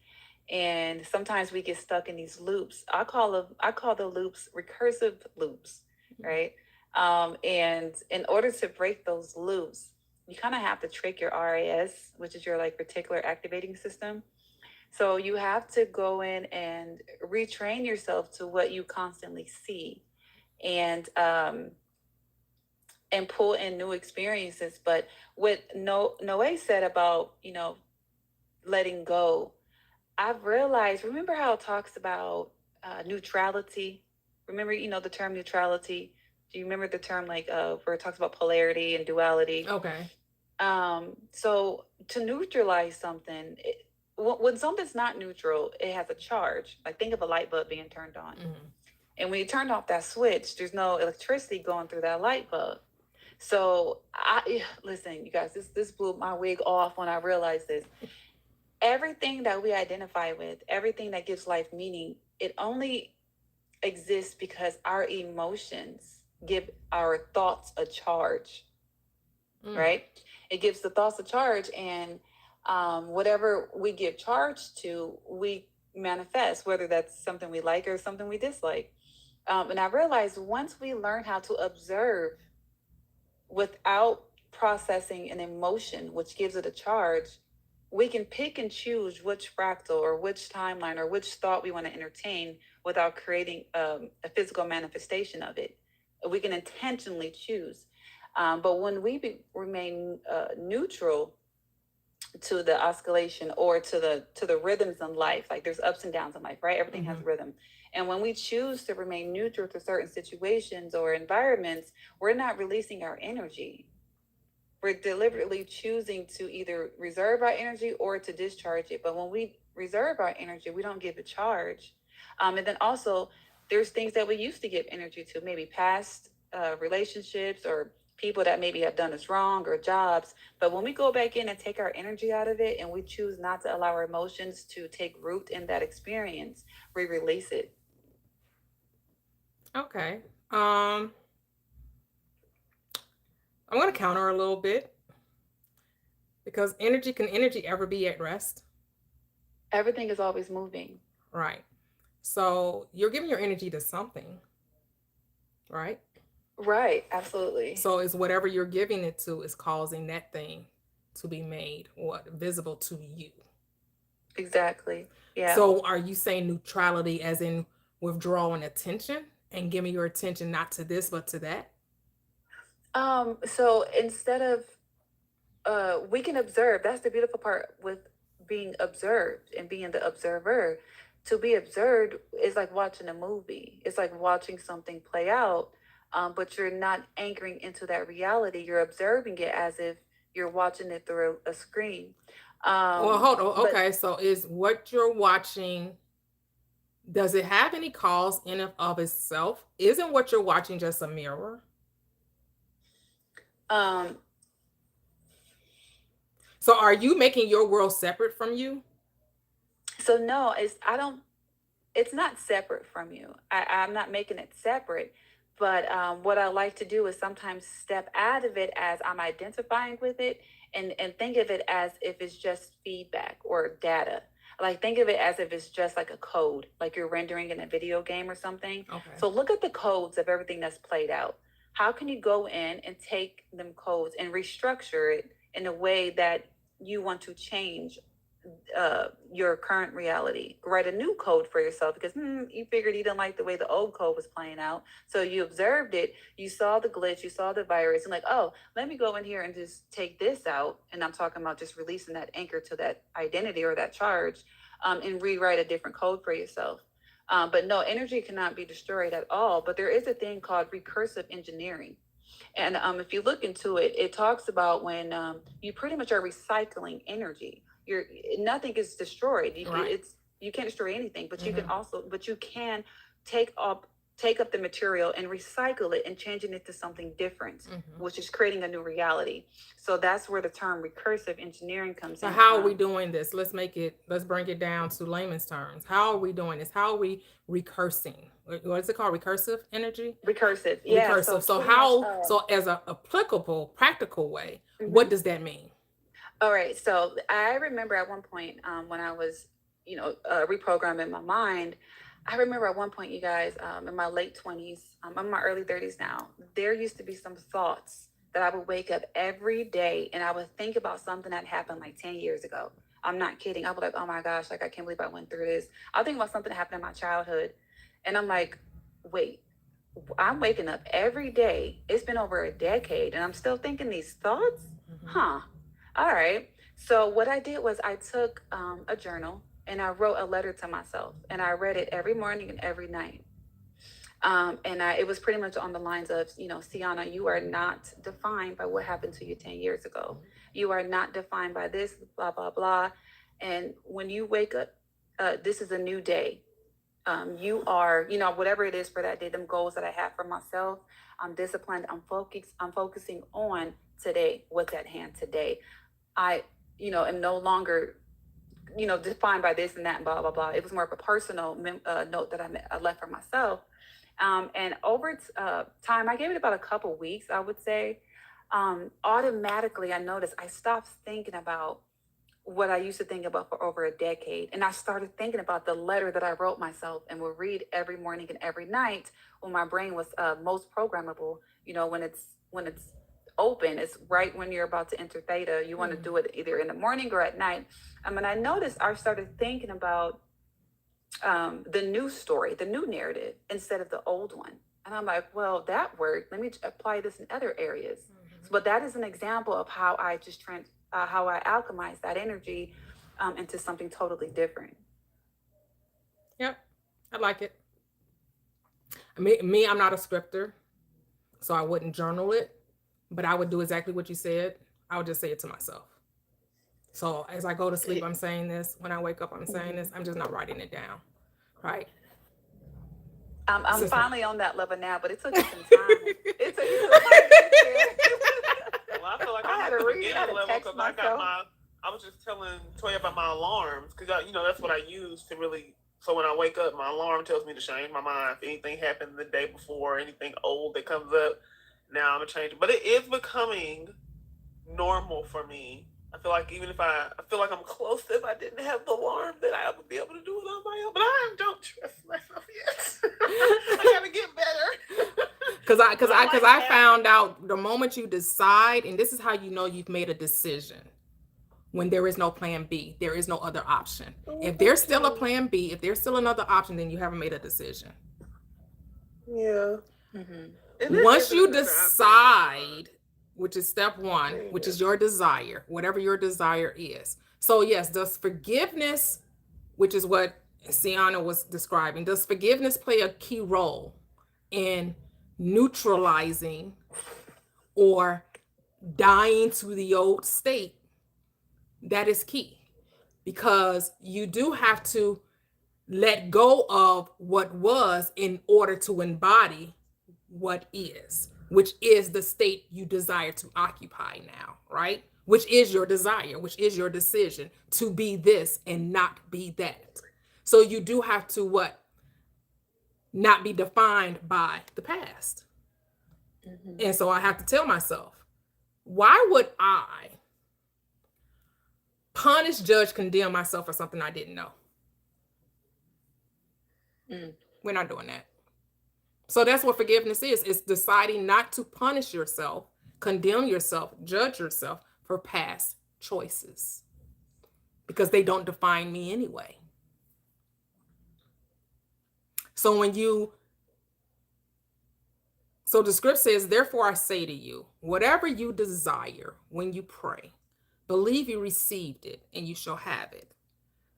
And sometimes we get stuck in these loops. I call the loops recursive loops, right? And in order to break those loops, you kind of have to trick your RAS, which is your reticular activating system. So you have to go in and retrain yourself to what you constantly see, and pull in new experiences. But what Noé said about, letting go, I've realized, remember how it talks about neutrality? Remember, the term neutrality? Do you remember the term where it talks about polarity and duality? Okay. So to neutralize something, when something's not neutral, it has a charge. Like, think of a light bulb being turned on. Mm-hmm. And when you turned off that switch, there's no electricity going through that light bulb. So listen, you guys, this blew my wig off when I realized this. Everything that we identify with, everything that gives life meaning, it only exists because our emotions give our thoughts a charge, right? It gives the thoughts a charge, and whatever we give charge to, we manifest, whether that's something we like or something we dislike. And I realized once we learn how to observe without processing an emotion, which gives it a charge, we can pick and choose which fractal or which timeline or which thought we want to entertain without creating a physical manifestation of it. We can intentionally choose. But when we remain neutral to the oscillation or to the rhythms in life, like there's ups and downs in life, right? Everything has rhythm. And when we choose to remain neutral to certain situations or environments, we're not releasing our energy. We're deliberately choosing to either reserve our energy or to discharge it. But when we reserve our energy, we don't give it charge. And then also, there's things that we used to give energy to, maybe past relationships or people that maybe have done us wrong or jobs. But when we go back in and take our energy out of it and we choose not to allow our emotions to take root in that experience, we release it. Okay. I'm going to counter a little bit, because can energy ever be at rest? Everything is always moving. Right. So you're giving your energy to something, right? Right. Absolutely. So it's whatever you're giving it to is causing that thing to be made visible to you. Exactly. Yeah. So are you saying neutrality as in withdrawing attention and giving your attention not to this, but to that? So instead of, we can observe. That's the beautiful part with being observed and being the observer. To be observed is like watching a movie. It's like watching something play out, but you're not anchoring into that reality. You're observing it as if you're watching it through a screen. Well, hold on. Okay, so is what you're watching, does it have any cause in and of itself? Isn't what you're watching just a mirror? So are you making your world separate from you? So no, it's not separate from you. I'm not making it separate. But what I like to do is sometimes step out of it as I'm identifying with it and think of it as if it's just feedback or data. Like, think of it as if it's just like a code, like you're rendering in a video game or something. Okay. So look at the codes of everything that's played out. How can you go in and take them codes and restructure it in a way that you want to change your current reality? Write a new code for yourself because you figured you didn't like the way the old code was playing out. So you observed it, you saw the glitch, you saw the virus, and like, oh, let me go in here and just take this out. And I'm talking about just releasing that anchor to that identity or that charge, and rewrite a different code for yourself. But no, energy cannot be destroyed at all. But there is a thing called recursive engineering. And if you look into it, it talks about when you pretty much are recycling energy. Nothing is destroyed. Right. You can't destroy anything, but you can take up the material and recycle it and changing it to something different, which is creating a new reality. So that's where the term recursive engineering comes in. So how are we doing this? Let's bring it down to layman's terms. How are we doing this? How are we recursing? What is it called? Recursive energy? Recursive. Yeah. Recursive. So as a applicable, practical way, what does that mean? All right. So I remember at one point when I was, reprogramming my mind, I remember at one point, you guys, in my late 20s, I'm in my early 30s now, there used to be some thoughts that I would wake up every day and I would think about something that happened like 10 years ago. I'm not kidding. I was like, oh my gosh, like I can't believe I went through this. I'll think about something that happened in my childhood. And I'm like, wait, I'm waking up every day. It's been over a decade and I'm still thinking these thoughts? Huh. All right. So what I did was I took a journal and I wrote a letter to myself and I read it every morning and every night. It was pretty much on the lines of, Sienna, you are not defined by what happened to you 10 years ago. You are not defined by this, blah, blah, blah. And when you wake up, this is a new day. You are, whatever it is for that day, them goals that I have for myself, I'm disciplined, I'm focusing on today, what's at hand today. I, am no longer, defined by this and that and blah, blah, blah. It was more of a personal note that I left for myself. And over time, I gave it about a couple weeks, I would say. Automatically, I noticed I stopped thinking about what I used to think about for over a decade. And I started thinking about the letter that I wrote myself and would read every morning and every night when my brain was most programmable. When it's open, it's right when you're about to enter theta. You want to do it either in the morning or at night. And I noticed I started thinking about the new story, the new narrative, instead of the old one. And I'm like, well, that worked. Let me apply this in other areas. But that is an example of how I how I alchemize that energy into something totally different. Yep, I like it. Me, I'm not a scripter, so I wouldn't journal it, but I would do exactly what you said. I would just say it to myself. So as I go to sleep, I'm saying this. When I wake up, I'm saying this. I'm just not writing it down, right? I'm finally on that level now, but it took me some time. It took me some time. Well, I feel like I I'm had at to the read, I beginning had to level text because myself. I was just telling Toya about my alarms because that's what I use to really. So when I wake up, my alarm tells me to change my mind. If anything happened the day before, anything old that comes up, now I'm gonna change it. But it is becoming normal for me. I feel like even if I feel like I'm close to if I didn't have the alarm, that I would be able to do it on my own. But I don't trust myself yet. I gotta get better. Because I found out the moment you decide, and this is how you know you've made a decision. When there is no plan B, there is no other option. If there's still a plan B, if there's still another option, then you haven't made a decision. Yeah. Once you decide, which is step one, which is your desire, whatever your desire is. So yes, does forgiveness, which is what Sienna was describing, does forgiveness play a key role in neutralizing or dying to the old state? That is key, because you do have to let go of what was in order to embody what is, which is the state you desire to occupy now, right? Which is your desire, which is your decision to be this and not be that. So you do have to what? Not be defined by the past. And so I have to tell myself, why would I punish, judge, condemn myself for something I didn't know. We're not doing that. So that's what forgiveness is. It's deciding not to punish yourself, condemn yourself, judge yourself for past choices, because they don't define me anyway. So the script says, therefore I say to you, whatever you desire when you pray, believe you received it and you shall have it.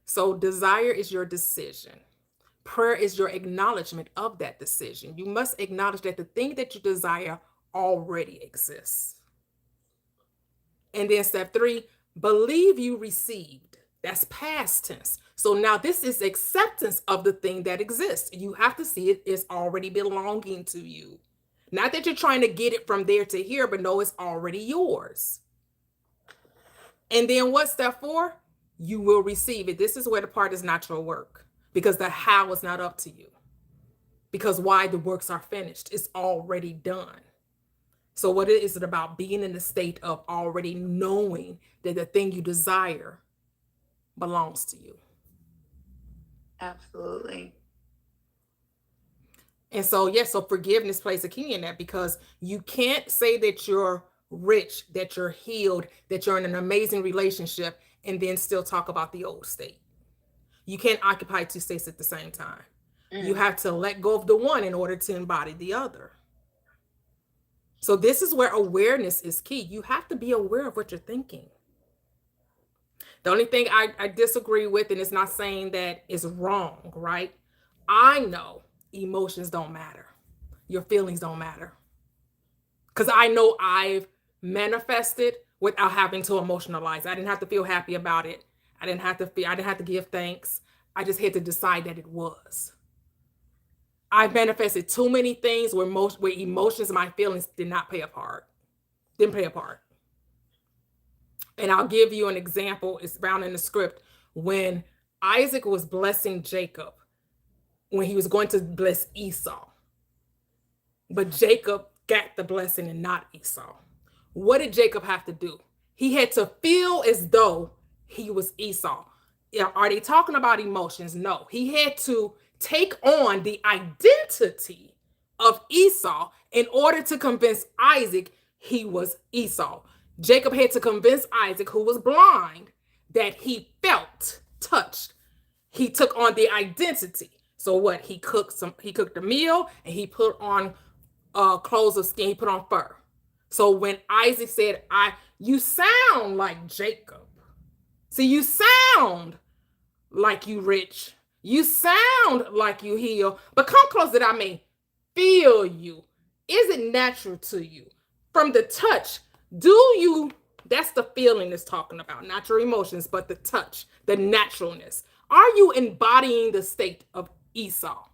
So desire is your decision. Prayer is your acknowledgement of that decision. You must acknowledge that the thing that you desire already exists. And then step 3, believe you received. That's past tense. So now this is acceptance of the thing that exists. You have to see it is already belonging to you. Not that you're trying to get it from there to here, but no, it's already yours. And then what's step 4? You will receive it. This is where the part is not your work, because the how is not up to you. Because why? The works are finished. It's already done. So what is it about? Being in the state of already knowing that the thing you desire belongs to you. Absolutely. And so, yes, so forgiveness plays a key in that, because you can't say that you're rich, that you're healed, that you're in an amazing relationship, and then still talk about the old state. You can't occupy 2 states at the same time. You have to let go of the one in order to embody the other. So this is where awareness is key. You have to be aware of what you're thinking. The only thing I disagree with, and it's not saying that it's wrong, right? I know emotions don't matter. Your feelings don't matter. Because I know I've manifested without having to emotionalize. I didn't have to feel happy about it. I didn't have to give thanks. I just had to decide that it was. I've manifested too many things where emotions, my feelings didn't play a part. And I'll give you an example. It's found in the script when Isaac was blessing Jacob, when he was going to bless Esau. But Jacob got the blessing and not Esau. What did Jacob have to do? He had to feel as though he was Esau. Are they talking about emotions? No. He had to take on the identity of Esau in order to convince Isaac he was Esau. Jacob had to convince Isaac, who was blind, that he felt touched. He took on the identity. So what? He cooked a meal, and he put on clothes of skin. He put on fur. So when Isaac said, you sound like Jacob. See, you sound like you rich. You sound like you heal, but come close that I may feel you. Is it natural to you? From the touch, that's the feeling it's talking about, not your emotions, but the touch, the naturalness. Are you embodying the state of Esau?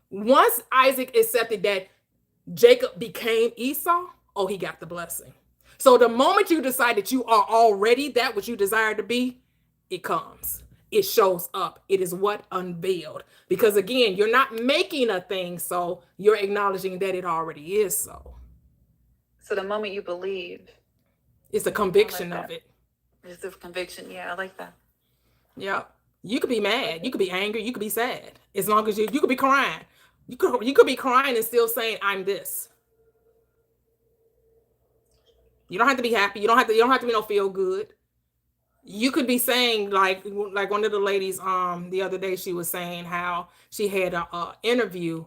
Once Isaac accepted that Jacob became Esau, he got the blessing. So the moment you decide that you are already that which you desire to be, it comes. It shows up. It is what unveiled. Because again, you're not making a thing, so you're acknowledging that it already is so. So the moment you believe, it's a conviction of it. It's a conviction. Yeah, I like that. Yeah. You could be mad. You could be angry. You could be sad. As long as you could be crying. You could be crying and still saying, I'm this. You don't have to be happy. You don't have to be no feel good. You could be saying like one of the ladies the other day, she was saying how she had a interview,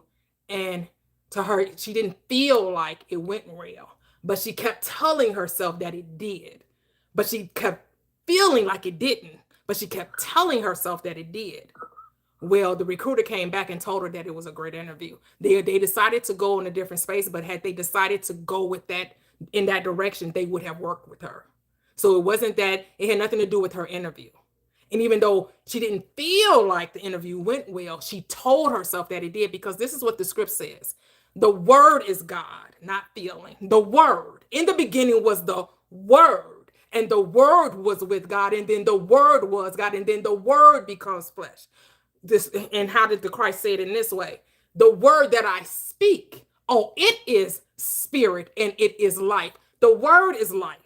and to her, she didn't feel like it went well, but she kept telling herself that it did. But she kept feeling like it didn't, but she kept telling herself that it did. Well, the recruiter came back and told her that it was a great interview. They decided to go in a different space, but had they decided to go with that in that direction, they would have worked with her. So it wasn't that it had nothing to do with her interview. And even though she didn't feel like the interview went well, she told herself that it did, because this is what the script says. The word is God, not feeling. The word. In the beginning was the word, and the word was with God, and then the word was God, and then the word becomes flesh. And how did the Christ say it in this way? The word that I speak, it is spirit and it is life. The word is life.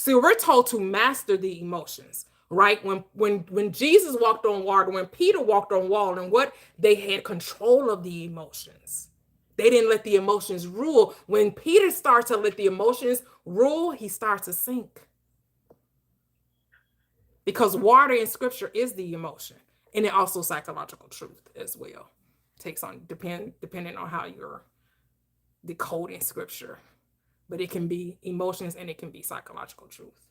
So we're told to master the emotions, right? When Jesus walked on water, when Peter walked on water, and what they had control of the emotions. They didn't let the emotions rule. When Peter starts to let the emotions rule, he starts to sink. Because water in scripture is the emotion, and it also psychological truth as well. Takes on depending on how you're decoding scripture. But it can be emotions and it can be psychological truth.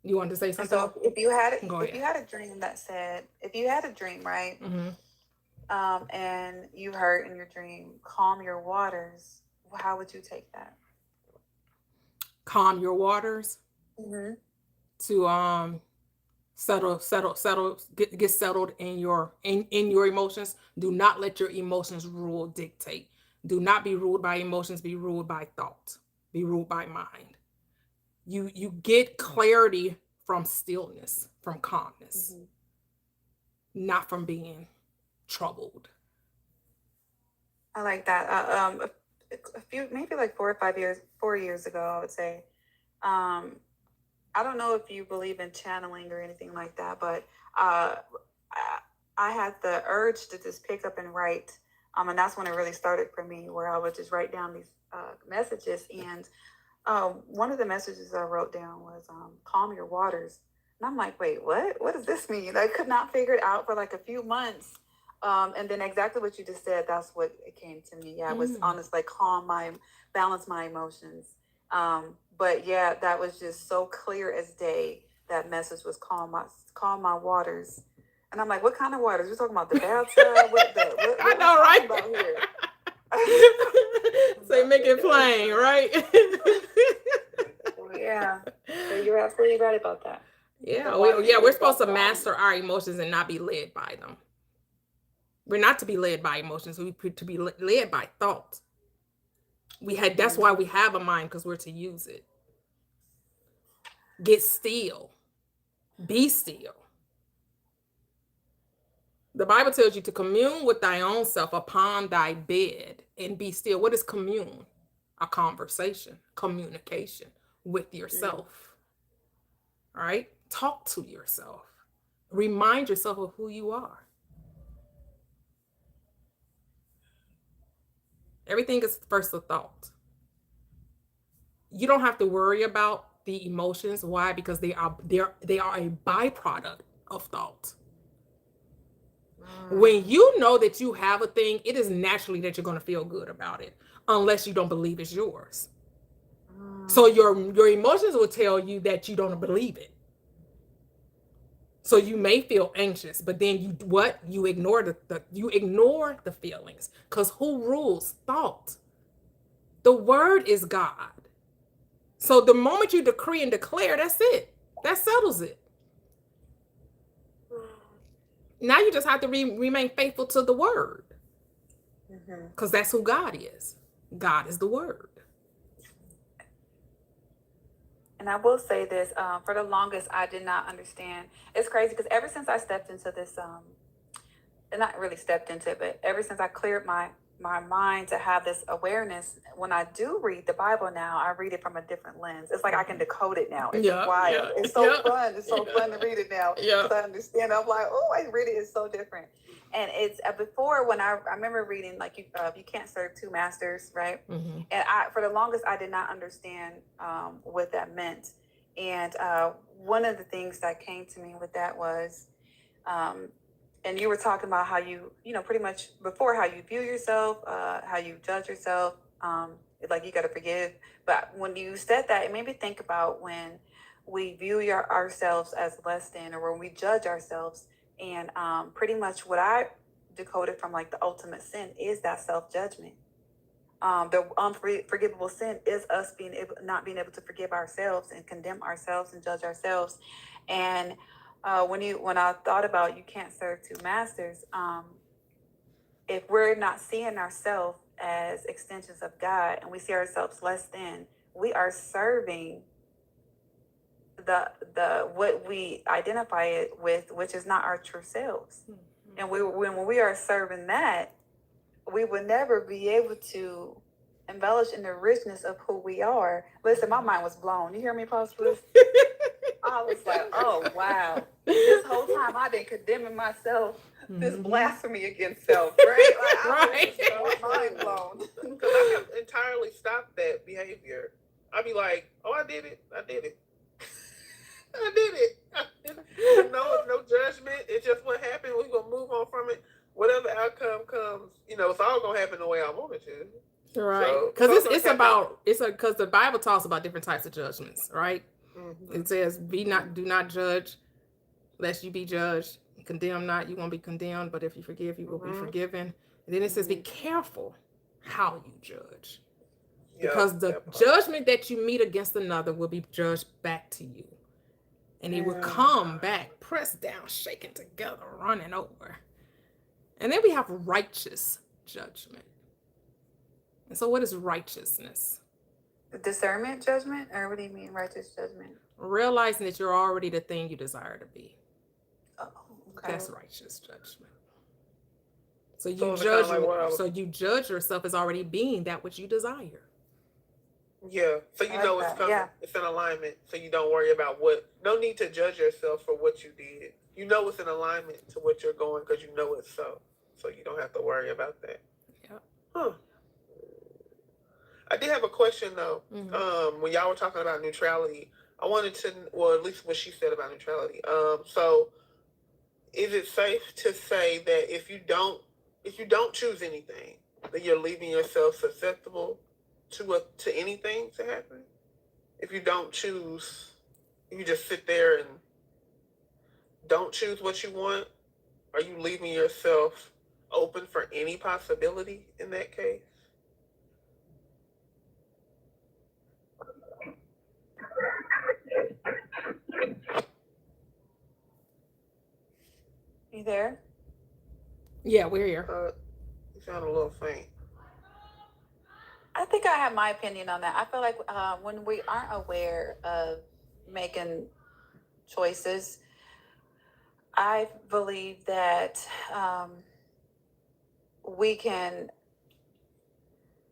You wanted to say And something? so if you had Go if you ahead. had a dream that said, if you had a dream, right? Mm-hmm. And you heard in your dream, calm your waters, how would you take that? Calm your waters Mm-hmm. to settle, get settled in your emotions. Do not let your emotions rule, dictate. Do not be ruled by emotions, be ruled by thought, be ruled by mind. You get clarity from stillness, from calmness, not from being troubled. I like that. A few, maybe like 4 years ago, I would say. I don't know if you believe in channeling or anything like that, but I had the urge to just pick up and write. And that's when it really started for me, where I would just write down these messages. And one of the messages I wrote down was calm your waters. And I'm like, wait, what? What does this mean? I could not figure it out for like a few months. And then exactly what you just said, that's what it came to me. Yeah, it was honest, like balance my emotions. But yeah, that was just so clear as day. That message was calm my waters. And I'm like, what kind of waters? We're talking about the bathtub? What I know, right? About here? Say, make it plain, right? Yeah. So you're absolutely right about that. Yeah, we're supposed to master our emotions and not be led by them. We're not to be led by emotions. We're to be led by thought. That's why we have a mind, because we're to use it. Get still. Be still. The Bible tells you to commune with thy own self upon thy bed and be still. What is commune? A conversation, communication with yourself. All right? Talk to yourself. Remind yourself of who you are. Everything is first a thought. You don't have to worry about the emotions. Why? Because they are a byproduct of thought. When you know that you have a thing, it is naturally that you're going to feel good about it, unless you don't believe it's yours. So your emotions will tell you that you don't believe it. So you may feel anxious, but then you ignore the feelings, because who rules thought? The word is God. So the moment you decree and declare, that's it. That settles it. Now you just have to remain faithful to the word, because that's who God is. God is the word. And I will say this, for the longest, I did not understand. It's crazy because ever since I stepped into this, and not really stepped into it, but ever since I cleared my mind to have this awareness, when I do read the Bible now, I read it from a different lens. It's like I can decode it now. It's wild. Yeah, it's so fun. It's so fun to read it now. Yeah. I understand. I'm like, oh, I read it. It's so different. And it's before, when I remember reading, like, you can't serve two masters, right? And for the longest, I did not understand what that meant. And one of the things that came to me with that was, and you were talking about how you pretty much before, how you view yourself, how you judge yourself, like you got to forgive. But when you said that, it made me think about when we view ourselves as less than, or when we judge ourselves. And pretty much what I decoded from like the ultimate sin is that self-judgment. The unforgivable sin is us not being able to forgive ourselves and condemn ourselves and judge ourselves. And when I thought about you can't serve two masters, if we're not seeing ourselves as extensions of God and we see ourselves less than, we are serving the what we identify it with, which is not our true selves. And when we are serving that, we would never be able to embellish in the richness of who we are. Listen, my mind was blown. You hear me, Prosperous? I was like, oh, wow. This whole time I've been condemning myself, this blasphemy against self, right? Like, Right. I was just mind blown. Because I have entirely stopped that behavior. I'd be like, oh, I did it. I did it. I did it. No, it's no judgment. It's just what happened. We're going to move on from it. Whatever outcome comes, it's all going to happen the way I want it to. Right. So- Because so it's happen- about, because the Bible talks about different types of judgments, right? Mhm. It says, do not judge, lest you be judged. Condemn not, you won't be condemned. But if you forgive, you will be Mhm. forgiven. And then it says, be careful how you judge. Yeah, Because the that part. judgment that you meet against another will be judged back to you. And it will come back, pressed down, shaken together, running over. And then we have righteous judgment. And so what is righteousness? Discernment judgment? Or what do you mean, righteous judgment? Realizing that you're already the thing you desire to be. Oh, okay. That's righteous judgment. So you So is it judge. kinda like what I was- So you judge yourself as already being that which you desire. Yeah, so you I know like it's that, coming. yeah. It's in alignment, so you don't worry about no need to judge yourself for what you did. You know it's in alignment to what you're going because you know it's so. So you don't have to worry about that. Yeah. Huh. I did have a question though. Mhm. When y'all were talking about neutrality, I wanted to, well, at least what she said about neutrality. So is it safe to say that if you don't choose anything, that you're leaving yourself susceptible to anything to happen? If you don't choose, you just sit there and don't choose what you want, are you leaving yourself open for any possibility in that case? You there? Yeah, we're here. You sound a little faint. I think I have my opinion on that. I feel like when we aren't aware of making choices, I believe that we can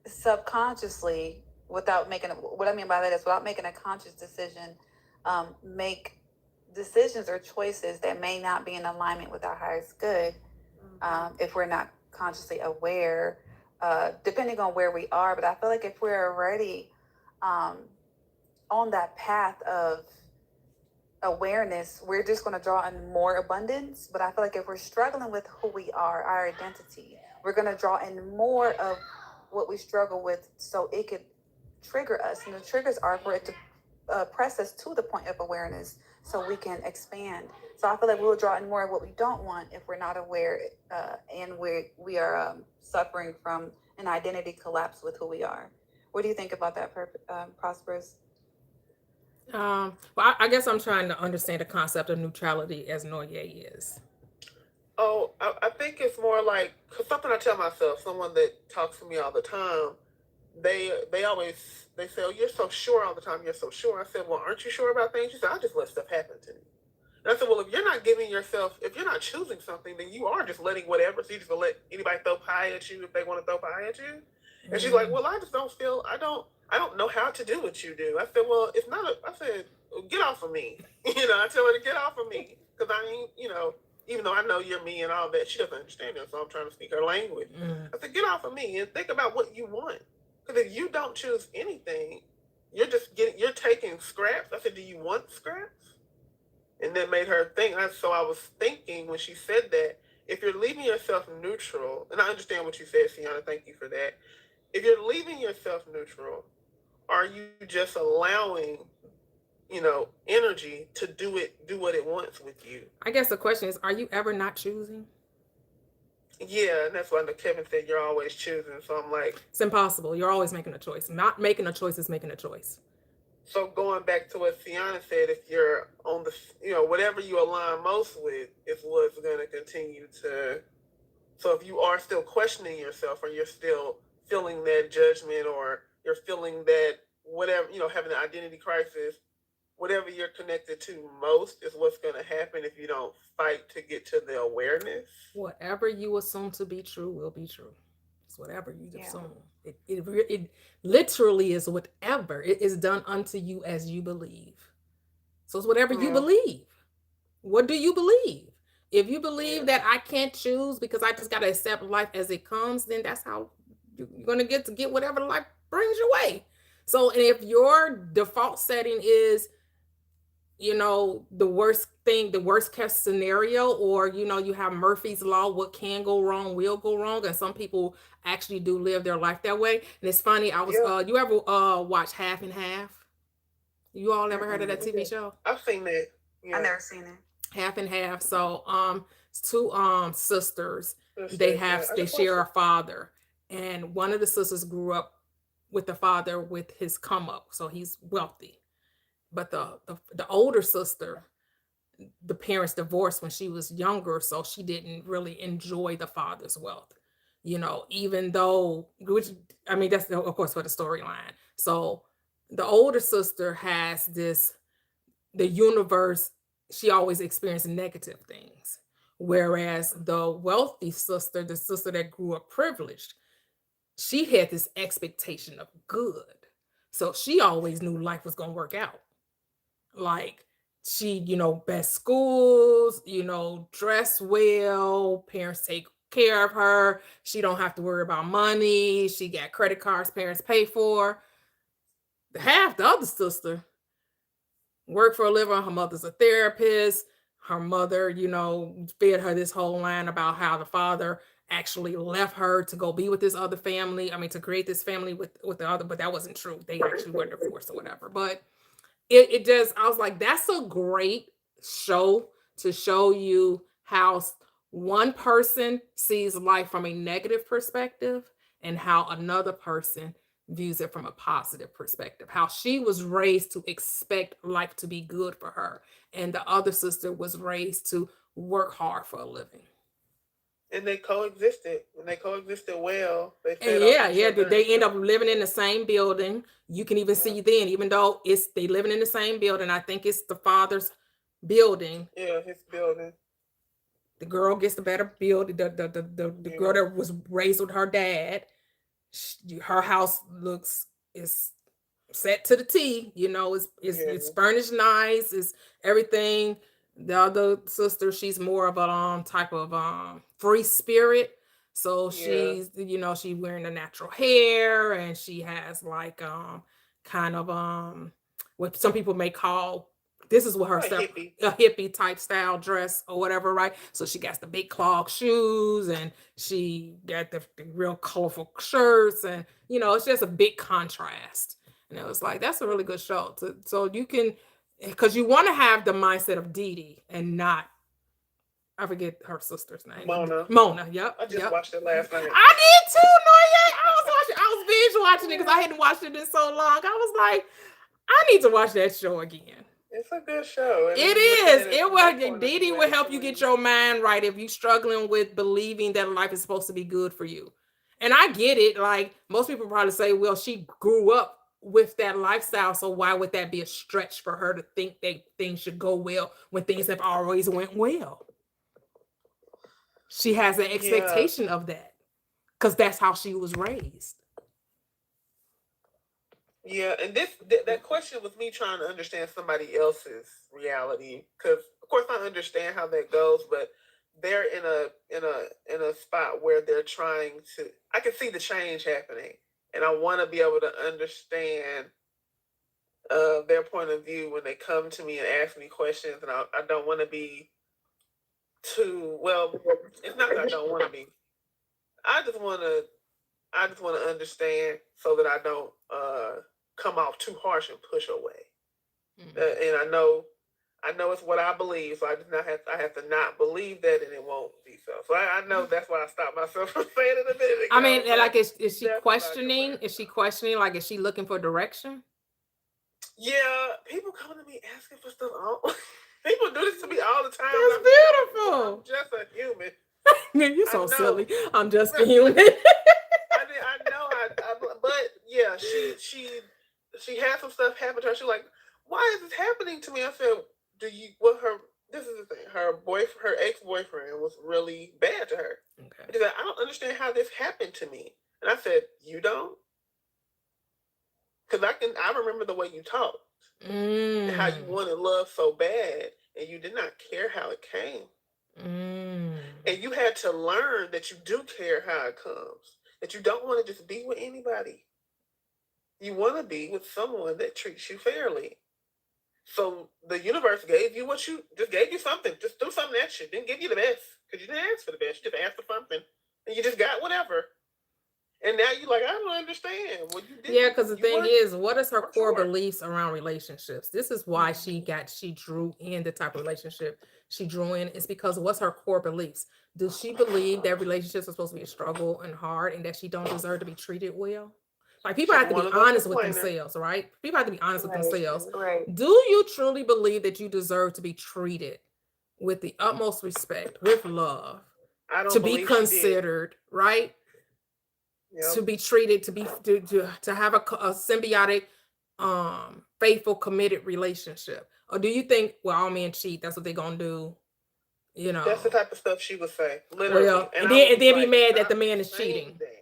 subconsciously, without making, what I mean by that is without making a conscious decision, make decisions or choices that may not be in alignment with our highest good if we're not consciously aware, depending on where we are. But I feel like if we're already on that path of awareness, we're just going to draw in more abundance. But I feel like if we're struggling with who we are, our identity, we're going to draw in more of what we struggle with so it could trigger us. And the triggers are for it to press us to the point of awareness so we can expand. So I feel like we'll draw in more of what we don't want if we're not aware and we are suffering from an identity collapse with who we are. What do you think about that, Prosperous? Well, I guess I'm trying to understand the concept of neutrality as Noye is. Oh, I think it's more like, cause something I tell myself, someone that talks to me all the time, they say, oh, you're so sure all the time, you're so sure. I said, well, aren't you sure about things? She said, I just let stuff happen to me. And I said, well, if you're not if you're not choosing something, then you are just letting whatever, so you just gonna let anybody throw pie at you if they want to throw pie at you. And she's like, well, I just don't feel, I don't know how to do what you do. I said, well, it's not I said, get off of me. I tell her to get off of me. Because I ain't, even though I know you're me and all that, she doesn't understand it, so I'm trying to speak her language. I said, get off of me and think about what you want. Because if you don't choose anything, you're taking scraps. I said, do you want scraps? And that made her think. So I was thinking when she said that, if you're leaving yourself neutral, and I understand what you said, Sienna, thank you for that. If you're leaving yourself neutral, are you just allowing, energy to do what it wants with you? I guess the question is, are you ever not choosing? Yeah, and that's why Kevin said you're always choosing. So I'm like, It's impossible. You're always making a choice. Not making a choice is making a choice. so going back to what Sienna said, if you're on the, whatever you align most with is what's going to continue to. So if you are still questioning yourself, or you're still feeling that judgment, or you're feeling that whatever, having an identity crisis, whatever you're connected to most is what's going to happen if you don't fight to get to the awareness. Whatever you assume to be true will be true. It's whatever you Yeah. assume. It literally is whatever. It is done unto you as you believe. So it's whatever you Yeah. believe. What do you believe? If you believe Yeah. that I can't choose because I just got to accept life as it comes, then that's how you're going to get whatever life brings your way. So, and if your default setting is, the worst thing, the worst case scenario, or, you have Murphy's Law, what can go wrong will go wrong. And some people actually do live their life that way. And it's funny, I was, Yeah. you ever watch Half and Half? You all ever heard of that TV show? I've seen that. Yeah. I never seen it. Half and Half. So it's two sisters. That's They right, have yeah. I they just share a watched father, and one of the sisters grew up with the father with his come up, so he's wealthy. But the older sister, the parents divorced when she was younger, so she didn't really enjoy the father's wealth. Even though, which, I mean, that's of course for the storyline. So the older sister has the universe, she always experienced negative things. Whereas the wealthy sister, the sister that grew up privileged, she had this expectation of good. So she always knew life was going to work out. Like, she, best schools, dress well, parents take care of her. She don't have to worry about money. She got credit cards parents pay for. Half the other sister work for a living. Her mother's a therapist. Her mother, fed her this whole line about how the father actually left her to go be with this other family. I mean, to create this family with the other, but that wasn't true. They actually were divorced or whatever. But it just, I was like, that's a great show to show you how one person sees life from a negative perspective and how another person views it from a positive perspective. How she was raised to expect life to be good for her, and the other sister was raised to work hard for a living. And they coexisted. When they coexisted well, they And fed off each yeah, other. they end up living in the same building. You can even see then, even though they living in the same building, I think it's the father's building. Yeah, his building. The girl gets the better build. The girl that was raised with her dad, her house is set to the T. It's furnished nice. It's everything. The other sister, she's more of a type of free spirit. So she's, she wearing the natural hair, and she has like kind of what some people may call, this is what her stuff, a hippie type style dress or whatever, right? So she got the big clog shoes, and she got the real colorful shirts, and it's just a big contrast. And it was like, that's a really good show. So you can, because you want to have the mindset of Dee Dee and not, I forget her sister's name. Mona, yep. I just watched it last night. I did too, Noya. I was binge watching it because I hadn't watched it in so long. I was like, I need to watch that show again. It's a good show. It is. It will. Dee Dee will help you get your mind right if you're struggling with believing that life is supposed to be good for you. And I get it. Like, most people probably say, well, she grew up with that lifestyle, so why would that be a stretch for her to think that things should go well when things have always went well? She has an expectation of that because that's how she was raised. Yeah, and that question was me trying to understand somebody else's reality, because of course I understand how that goes, but they're in a spot where they're trying to. I can see the change happening, and I want to be able to understand their point of view when they come to me and ask me questions, and I don't want to be too well. It's not that I don't want to be. I just want to understand so that I don't come off too harsh and push away. Mm-hmm. And I know it's what I believe, so I have to not believe that, and it won't be so. So I know that's why I stopped myself from saying it a minute ago. I mean, like, is she questioning? Is she questioning? Like, is she looking for direction? Yeah, people come to me asking for stuff. People do this to me all the time. That's beautiful. I'm just a human. Man, you're so silly. I'm just a human. I know. But yeah, she had some stuff happen to her. She's like, "Why is this happening to me?" I said, this is the thing. Her ex-boyfriend was really bad to her. Okay. She said, "I don't understand how this happened to me." And I said, you don't? Because I remember the way you talked, and how you wanted love so bad, and you did not care how it came. And you had to learn that you do care how it comes, that you don't want to just be with anybody. You want to be with someone that treats you fairly. So the universe gave you gave you something, just threw something at you, didn't give you the best, because you didn't ask for the best, you just asked for something, and you just got whatever. And now you're like, I don't understand. Well, you did. Yeah, because the thing is, what is her for core sure. beliefs around relationships? This is why she drew in the type of relationship she drew in, is because what's her core beliefs? Does she believe that relationships are supposed to be a struggle and hard, and that she don't deserve to be treated well? Like, people have to be One of those honest with complainers. themselves, right? People have to be honest with Right, themselves. right. Do you truly believe that you deserve to be treated with the utmost respect, with love, I don't to be believe she did. considered, right? Yep. To be treated, to have a symbiotic, faithful, committed relationship? Or do you think, well, all men cheat, that's what they're gonna do, you know? That's the type of stuff she would say, literally. Well, and I then would be like, mad that "Stop the man is saying cheating." that."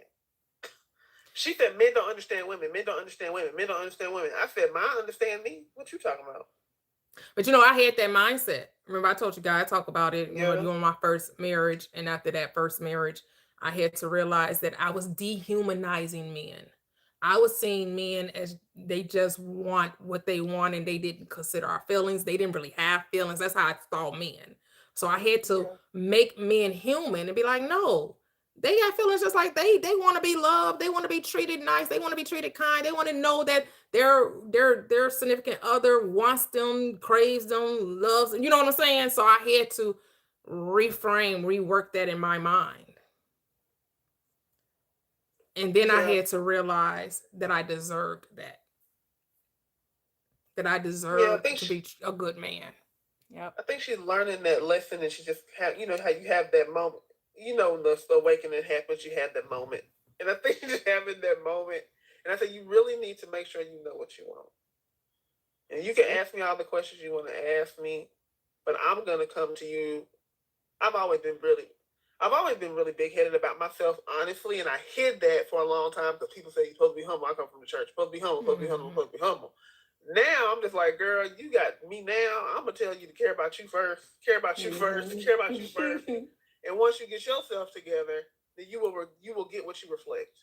She said, men don't understand women. Men don't understand women. Men don't understand women. I said, mine understand me. What you talking about? But you know, I had that mindset. Remember, I told you guys, I talk about it Yeah. during my first marriage, and after that first marriage, I had to realize that I was dehumanizing men. I was seeing men as they just want what they want, and they didn't consider our feelings. They didn't really have feelings. That's how I saw men. So I had to make men human and be like, no, they got feelings just like they want to be loved. They want to be treated nice. They want to be treated kind. They want to know that their significant other wants them, craves them, loves them. You know what I'm saying? So I had to rework that in my mind. And then I Yeah. had to realize that I deserved that. That I deserved to be a good man. Yep. I think she's learning that lesson, and she just have, you know, how you have that moment. You know, the awakening happens, you have that moment. And I think she's just having that moment. And I said, you really need to make sure you know what you want. And you can ask me all the questions you want to ask me, but I'm going to come to you. I've always been really big-headed about myself, honestly, and I hid that for a long time because people say you're supposed to be humble. I come from the church. Supposed to be humble, supposed to be humble, supposed to be humble. Now I'm just like, girl, you got me now. I'm going to tell you to care about you first. Care about you first. Care about you first. And once you get yourself together, then you will get what you reflect.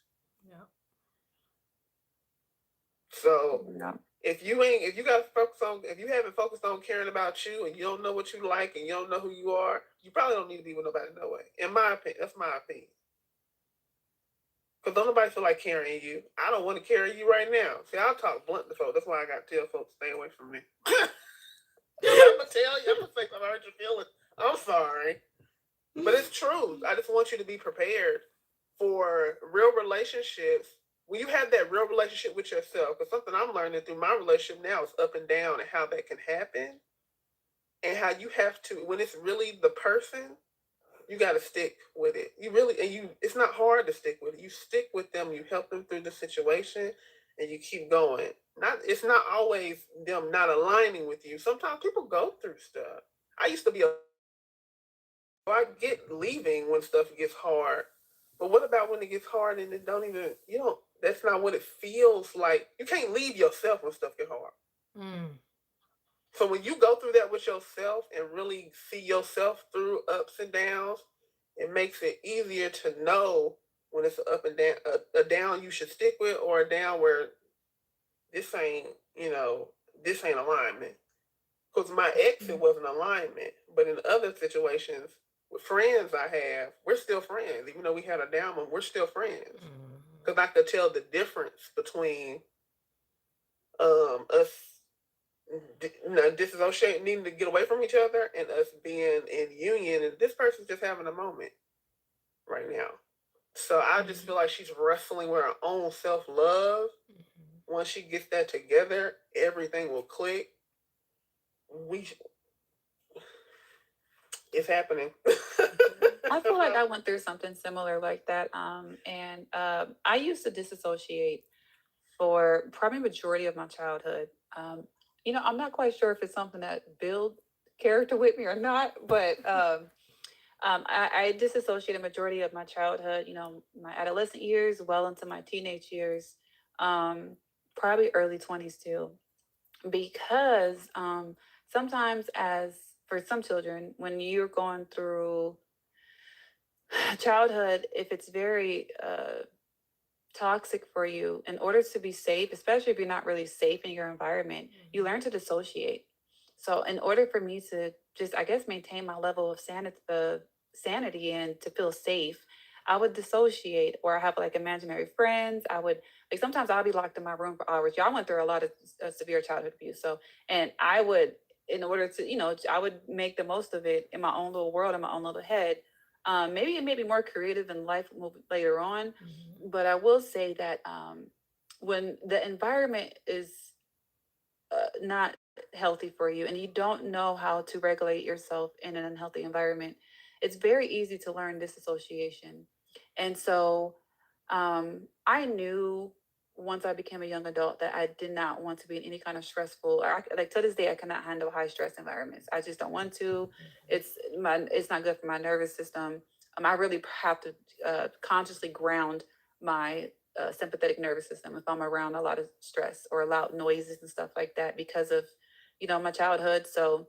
Yeah. So Yeah. if you haven't focused on caring about you, and you don't know what you like, and you don't know who you are, you probably don't need to be with nobody no way. In my opinion, that's my opinion. Because don't nobody feel like carrying you. I don't want to carry you right now. See, I'll talk blunt to folks. That's why I got to tell folks to stay away from me. I'm going to tell you. I'm going to say, I hurt your feelings. I'm sorry. But it's true. I just want you to be prepared for real relationships. When you have that real relationship with yourself, because something I'm learning through my relationship now is up and down, and how that can happen, and how you have to, when it's really the person, you got to stick with it. It's not hard to stick with it. You stick with them, you help them through the situation, and you keep going. It's not always them not aligning with you. Sometimes people go through stuff. I used to be I get leaving when stuff gets hard. But what about when it gets hard and that's not what it feels like. You can't leave yourself when stuff gets hard. So when you go through that with yourself and really see yourself through ups and downs, it makes it easier to know when it's up and down, a down you should stick with, or a down where this ain't alignment. Because my ex, it wasn't alignment. But in other situations, with friends I have, we're still friends. Even though we had a down one, we're still friends. Because I could tell the difference between us disassociating, needing to get away from each other, and us being in union. And this person's just having a moment right now. So I just feel like she's wrestling with her own self-love. Once she gets that together, everything will click. It's happening. I feel like I went through something similar like that. And I used to disassociate for probably majority of my childhood. I'm not quite sure if it's something that built character with me or not, but I disassociated majority of my childhood, my adolescent years, well into my teenage years, probably early 20s too, because sometimes, as for some children, when you're going through childhood, if it's very toxic for you, in order to be safe, especially if you're not really safe in your environment, you learn to dissociate. So in order for me to just, I guess, maintain my level of sanity and to feel safe, I would dissociate, or I have like imaginary friends. I would, like, sometimes I'll be locked in my room for hours. Y'all went through a lot of severe childhood abuse. So, and I would, in order to, I would make the most of it in my own little world, in my own little head. Maybe it may be more creative in life later on, but I will say that when the environment is not healthy for you and you don't know how to regulate yourself in an unhealthy environment, it's very easy to learn disassociation. And so I knew once I became a young adult that I did not want to be in any kind of stressful, like to this day, I cannot handle high stress environments. I just don't want to. It's not good for my nervous system. I really have to consciously ground my sympathetic nervous system if I'm around a lot of stress or loud noises and stuff like that because of, my childhood. So,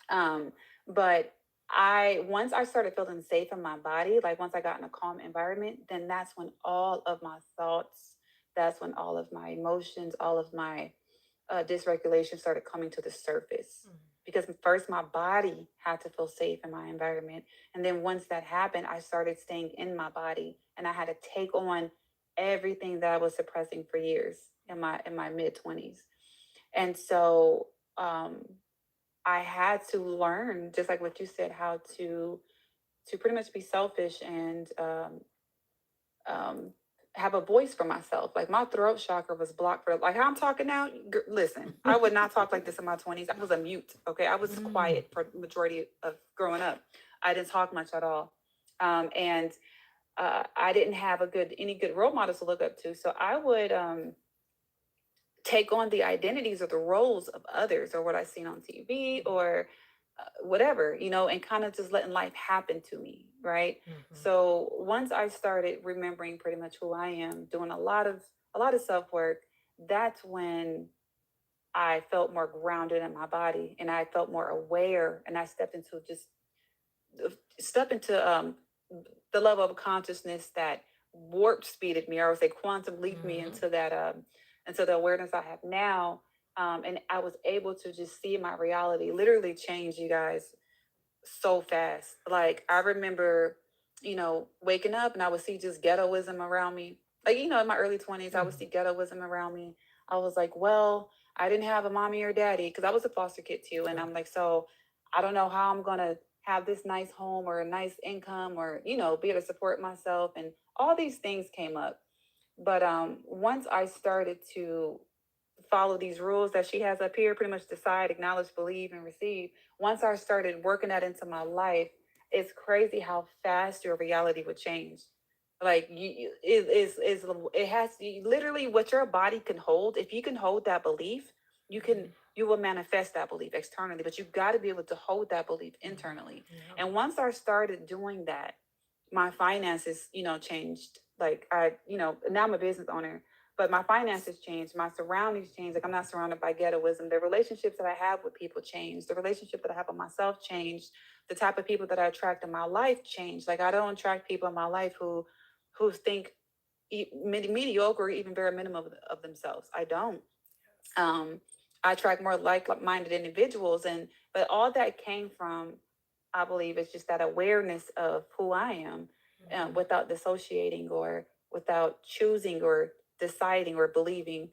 but once I started feeling safe in my body, like once I got in a calm environment, then that's when all of my thoughts, that's when all of my emotions, all of my dysregulation started coming to the surface. Because first my body had to feel safe in my environment. And then once that happened, I started staying in my body and I had to take on everything that I was suppressing for years in my mid-20s. And so I had to learn, just like what you said, how to pretty much be selfish and have a voice for myself. Like my throat chakra was blocked for, like how I'm talking now. Listen, I would not talk like this in my 20s. I was a mute. Okay, I was quiet for the majority of growing up. I didn't talk much at all, and I didn't have any good role models to look up to. So I would take on the identities or the roles of others or what I seen on TV or whatever, and kind of just letting life happen to me. Right. So once I started remembering pretty much who I am, doing a lot of self-work, that's when I felt more grounded in my body and I felt more aware, and I stepped into the level of consciousness that warp speeded me, or I would say quantum leaped me into that into the awareness I have now. And I was able to just see my reality literally change, you guys, so fast. Like I remember, waking up and I would see just ghettoism around me. Like, in my early 20s, I would see ghettoism around me. I was like, well, I didn't have a mommy or daddy because I was a foster kid too. And I'm like, so I don't know how I'm going to have this nice home or a nice income or, be able to support myself. And all these things came up. But once I started to follow these rules that she has up here, pretty much decide, acknowledge, believe, and receive. Once I started working that into my life, it's crazy how fast your reality would change. Like it has literally what your body can hold. If you can hold that belief, you will manifest that belief externally, but you've got to be able to hold that belief internally. Yeah. And once I started doing that, my finances, changed. Like now I'm a business owner, but my finances changed, my surroundings changed. Like I'm not surrounded by ghettoism. The relationships that I have with people changed. The relationship that I have with myself changed. The type of people that I attract in my life changed. Like I don't attract people in my life who think mediocre or even bare minimum of themselves. I don't. I attract more like-minded individuals, but all that came from, I believe, is just that awareness of who I am, without dissociating or without choosing or deciding or believing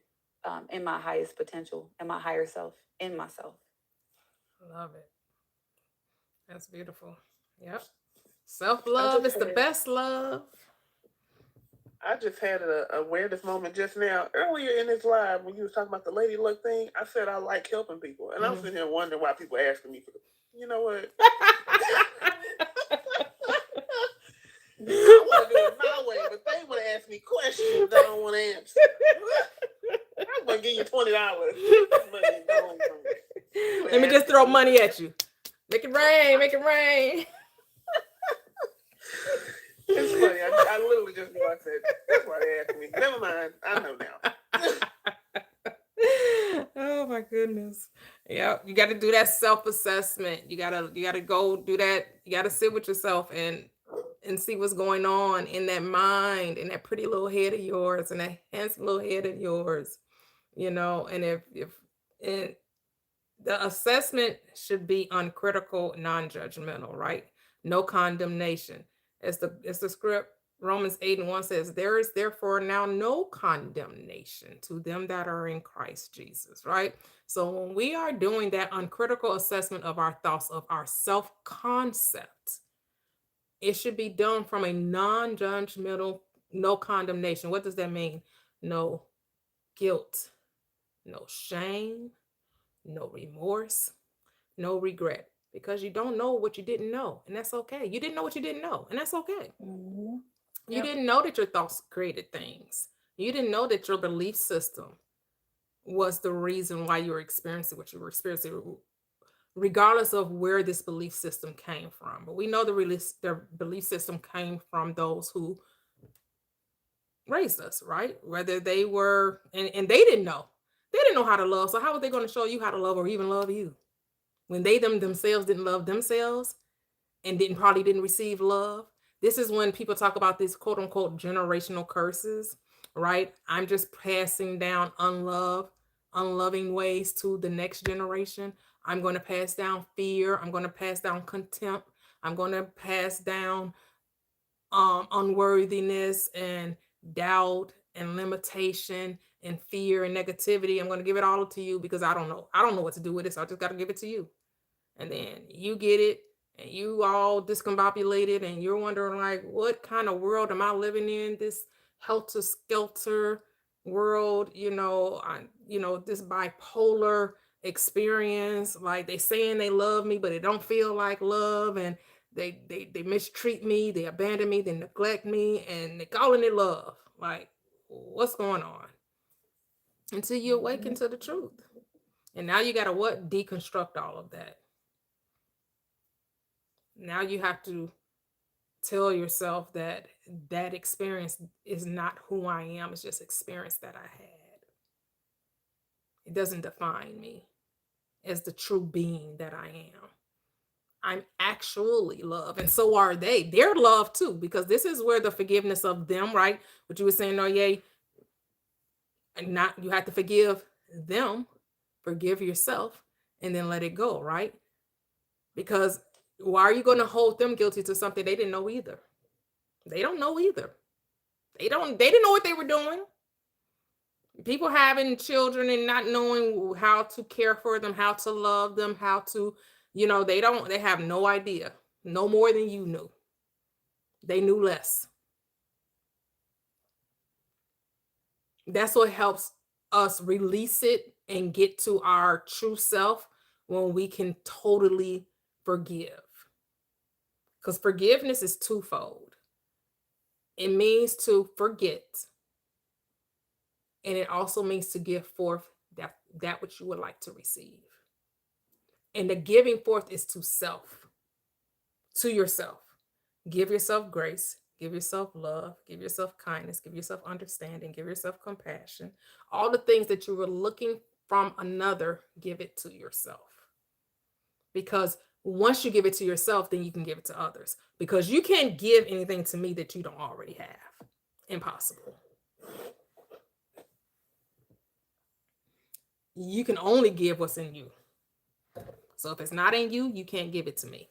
in my highest potential, in my higher self, in myself. Love it. That's beautiful. Yep. Self-love is the best love. I just had an awareness moment just now. Earlier in this live, when you was talking about the lady luck thing, I said I like helping people. And I'm sitting here wondering why people asking me for this. You know what? I want to do it my way, but they want to ask me questions I don't want to answer. I'm going to give you $20. Let me just throw money at you. Make it rain, make it rain. It's funny. I literally just knew I said that's why they asked me. Never mind. I know now. Oh my goodness. Yeah, you got to do that self-assessment. You gotta go do that. You gotta sit with yourself and see what's going on in that mind, in that pretty little head of yours, and that handsome little head of yours. And if and the assessment should be uncritical, non-judgmental, right? No condemnation. As the script Romans 8:1 says, there is therefore now no condemnation to them that are in Christ Jesus, right? So when we are doing that uncritical assessment of our thoughts, of our self-concept, it should be done from a non-judgmental, no condemnation. What does that mean? No guilt, no shame, no remorse, no regret, because you don't know what you didn't know, and that's okay. You didn't know what you didn't know, and that's okay. Mhm. You Yep. didn't know that your thoughts created things. You didn't know that your belief system was the reason why you were experiencing what you were experiencing, regardless of where this belief system came from. But we know the belief system came from those who raised us, right? Whether they were, and they didn't know. They didn't know how to love. So how are they going to show you how to love or even love you when they themselves didn't love themselves and probably didn't receive love? This is when people talk about these quote unquote generational curses, right? I'm just passing down unloving ways to the next generation. I'm going to pass down fear. I'm going to pass down contempt. I'm going to pass down unworthiness and doubt and limitation and fear and negativity. I'm going to give it all to you because I don't know what to do with it, so I just got to give it to you. And then you get it and you all discombobulated and you're wondering, like, what kind of world am I living in? This helter skelter world, this bipolar experience. Like, they saying they love me, but it don't feel like love, and they mistreat me, they abandon me, they neglect me, and they calling it love. Like, what's going on? Until you awaken to the truth. And now you gotta what? Deconstruct all of that. Now you have to tell yourself that that experience is not who I am. It's just experience that I had. It doesn't define me as the true being that I am. I'm actually love, and so are they. They're love too, because this is where the forgiveness of them, right? What you were saying, Oye, and not you have to forgive them, forgive yourself, and then let it go, right? Because why are you going to hold them guilty to something they didn't know either? They don't know either. They didn't know what they were doing. People having children and not knowing how to care for them, how to love them, how to, they have no idea. No more than you knew. They knew less. That's what helps us release it and get to our true self when we can totally forgive. Because forgiveness is twofold. It means to forget, and it also means to give forth that which you would like to receive. And the giving forth is to self, to yourself. Give yourself grace, give yourself love, give yourself kindness, give yourself understanding, give yourself compassion. All the things that you were looking from another, give it to yourself. Because once you give it to yourself, then you can give it to others. Because you can't give anything to me that you don't already have. Impossible. You can only give what's in you. So if it's not in you, you can't give it to me.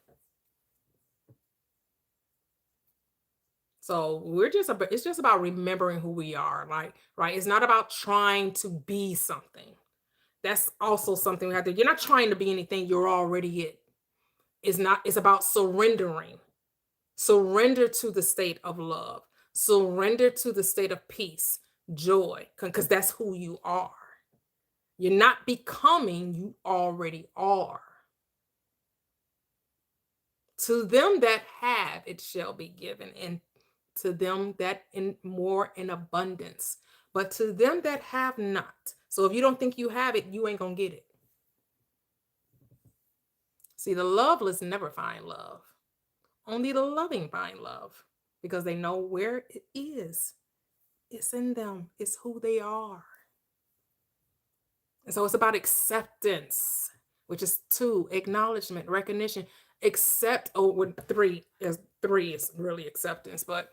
So it's just about remembering who we are, like, right? It's not about trying to be something. That's also something we have to, you're not trying to be anything, you're already it. It's about surrendering. Surrender to the state of love. Surrender to the state of peace, joy, because that's who you are. You're not becoming, you already are. To them that have, it shall be given, and to them that in more in abundance. But to them that have not. So if you don't think you have it, you ain't gonna get it. See, the loveless never find love. Only the loving find love because they know where it is. It's in them. It's who they are. And so it's about acceptance, which is 2, acknowledgement, recognition. Accept, with 3 is really acceptance, but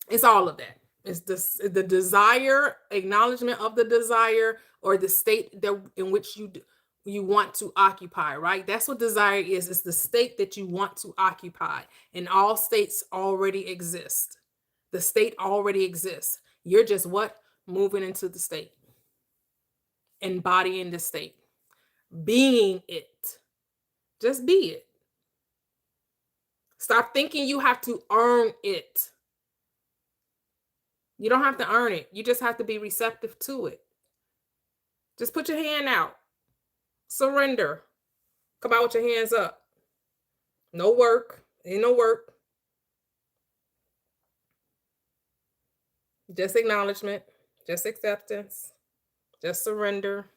it's all of that. It's the desire, acknowledgement of the desire, or the state that in which you want to occupy, right? That's what desire is. It's the state that you want to occupy. And all states already exist. The state already exists. You're just what? Moving into the state. Embodying the state. Being it. Just be it. Stop thinking you have to earn it. You don't have to earn it. You just have to be receptive to it. Just put your hand out. Surrender. Come out with your hands up. No work. Ain't no work. Just acknowledgement. Just acceptance. Just surrender.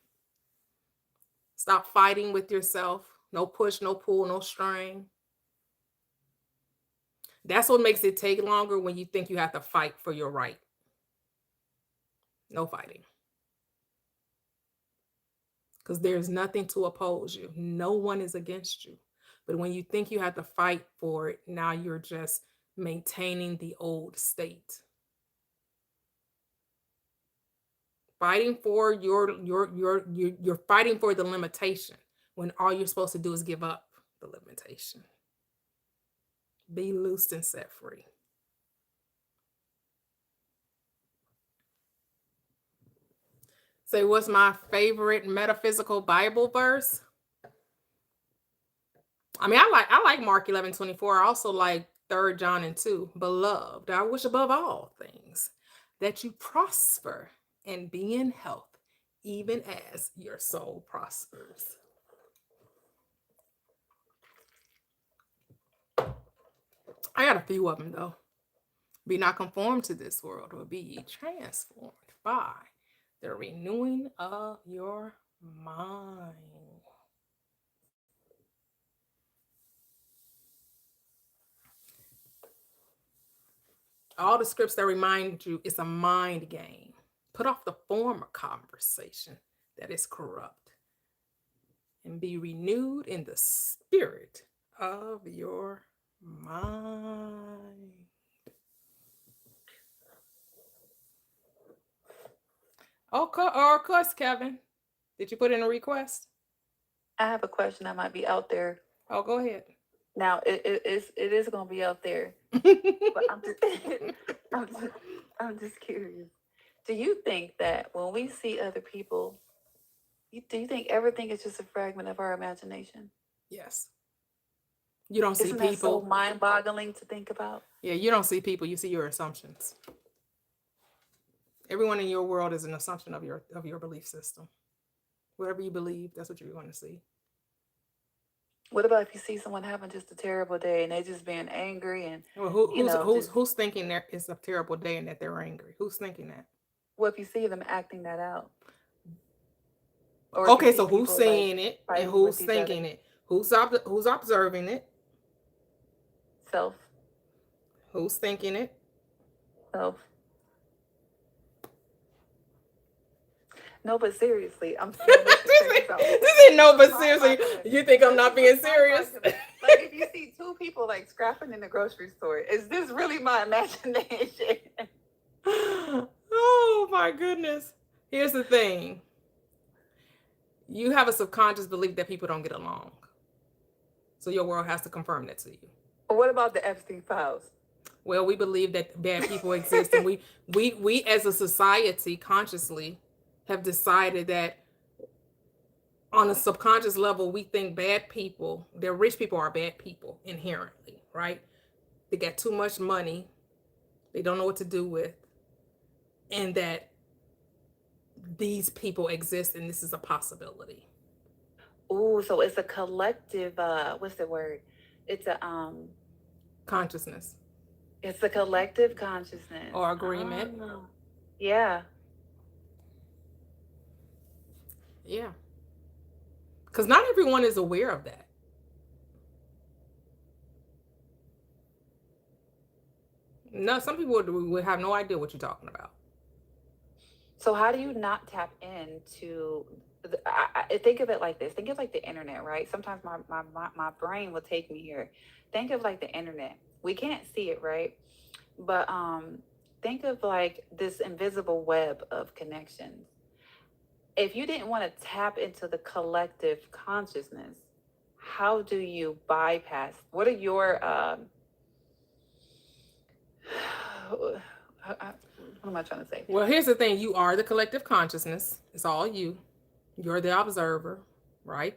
Stop fighting with yourself. No push, no pull, no strain. That's what makes it take longer when you think you have to fight for your right. No fighting. Because there's nothing to oppose you. No one is against you. But when you think you have to fight for it, now you're just maintaining the old state. Fighting for you're fighting for the limitation when all you're supposed to do is give up the limitation. Be loosed and set free. Say, what's my favorite metaphysical Bible verse? I mean, I like Mark 11:24. I also like 3 John and 2. Beloved, I wish above all things that you prosper and be in health, even as your soul prospers. I got a few of them though. Be not conformed to this world, or be ye transformed by the renewing of your mind. All the scripts that remind you it's a mind game. Put off the former conversation that is corrupt and be renewed in the spirit of your mind. Okay, of course, Kevin. Did you put in a request? I have a question that might be out there. Oh, go ahead. Now it is going to be out there, but I'm just curious. Do you think that when we see other people, do you think everything is just a fragment of our imagination? Yes. You don't see Isn't that so people. mind-boggling to think about? Yeah, you don't see people. You see your assumptions. Everyone in your world is an assumption of your belief system. Whatever you believe, that's what you're going to see. What about if you see someone having just a terrible day and they just being angry and Well, just, who's thinking that it's a terrible day and that they're angry? Who's thinking that? what if you see them acting that out? Or if you Okay, see so who's people, saying it and fighting who's with each other? thinking it? Who's observing it? Self. Who's thinking it? Self. No, but seriously, I'm This ain't no, but seriously, you think I'm not being serious? Like if you see 2 people like scrapping in the grocery store, is this really my imagination? Oh my goodness. Here's the thing. You have a subconscious belief that people don't get along. So your world has to confirm that to you. What about the Epstein files? Well, we believe that bad people exist, and we as a society consciously have decided that on a subconscious level, we think bad people, they're rich people are bad people inherently, right? They got too much money. They don't know what to do with. And that these people exist and this is a possibility. Ooh, so it's a collective, what's the word? It's a Consciousness it's a collective consciousness. or agreement. Oh, yeah. Yeah. Because not everyone is aware of that. No, some people would have no idea what you're talking about. So how do you not tap into I think of it like this. Think of like the internet, right? Sometimes my brain will take me here. Think of like the internet. We can't see it, right? But think of like this invisible web of connections. If you didn't want to tap into the collective consciousness, how do you bypass? What are your what am I trying to say? Well, here's the thing. You are the collective consciousness. It's all you. You're the observer, right?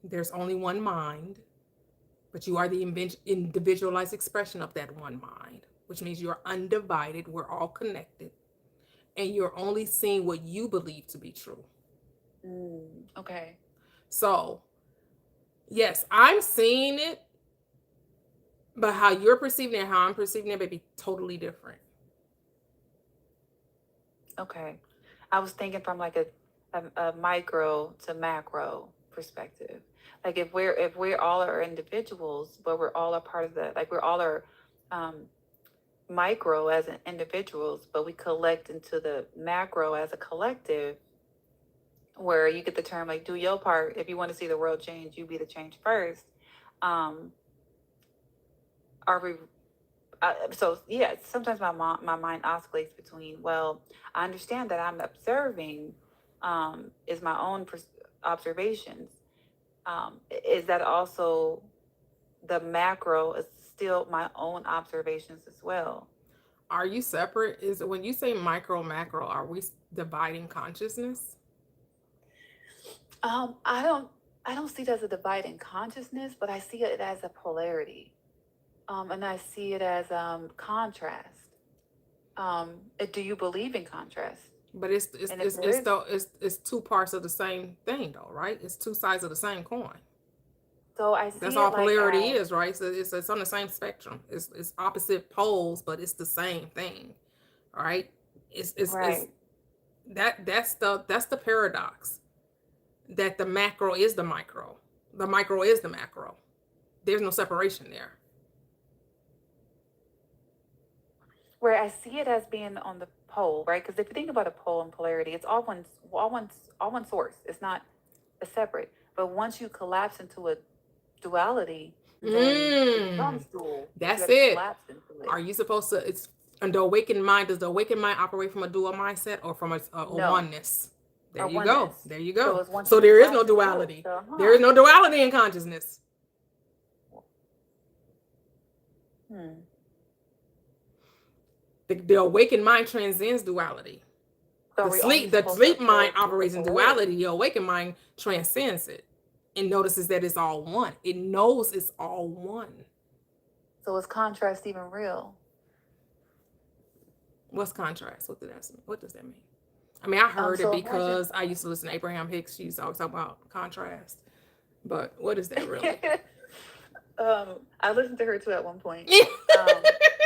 There's only one mind, but you are the individualized expression of that one mind, which means you're undivided. We're all connected. And you're only seeing what you believe to be true. Okay. So, yes, I'm seeing it, but how you're perceiving it, how I'm perceiving it may be totally different. Okay. I was thinking from like a micro to macro perspective. Like if we're all are individuals, but we're all a part of the, like we're all are micro as an individuals, but we collect into the macro as a collective, where you get the term like do your part. If you want to see the world change, you be the change first. Are we so yeah, sometimes my mind oscillates between, well, I understand that I'm observing is my own observations. Is that also the macro is still my own observations as well? Are you separate? Is when you say micro, macro, are we dividing consciousness? I don't see it as a divide in consciousness, but I see it as a polarity. And I see it as contrast. Do you believe in contrast? But it's two parts of the same thing, though, right? It's two sides of the same coin. So I see That's it all like polarity as, is, right? So it's on the same spectrum. It's opposite poles, but it's the same thing, right? It's right. that's the paradox. That the macro is the micro. The micro is the macro. There's no separation there. Where I see it as being on the pole, right? Because if you think about a pole and polarity, it's all one source. It's not a separate. But once you collapse into a duality, then it becomes dual. That's You gotta it. collapse into it. Are you supposed to? It's and the awakened mind. Does the awakened mind operate from a dual mindset or from a No. oneness? There A you go. oneness. There you So go. it's once So you there is collapse no into it, duality. so, There is no duality in consciousness. The awakened mind transcends duality. So The we only sleep supposed to mind observe operates in polarity. duality. The awakened mind transcends it and notices that it's all one. It knows it's all one. So is contrast even real? What's contrast? What does that mean? I mean, I heard so it because I used to listen to Abraham Hicks. She used to always talk about contrast. But what is that really? I listened to her too at one point.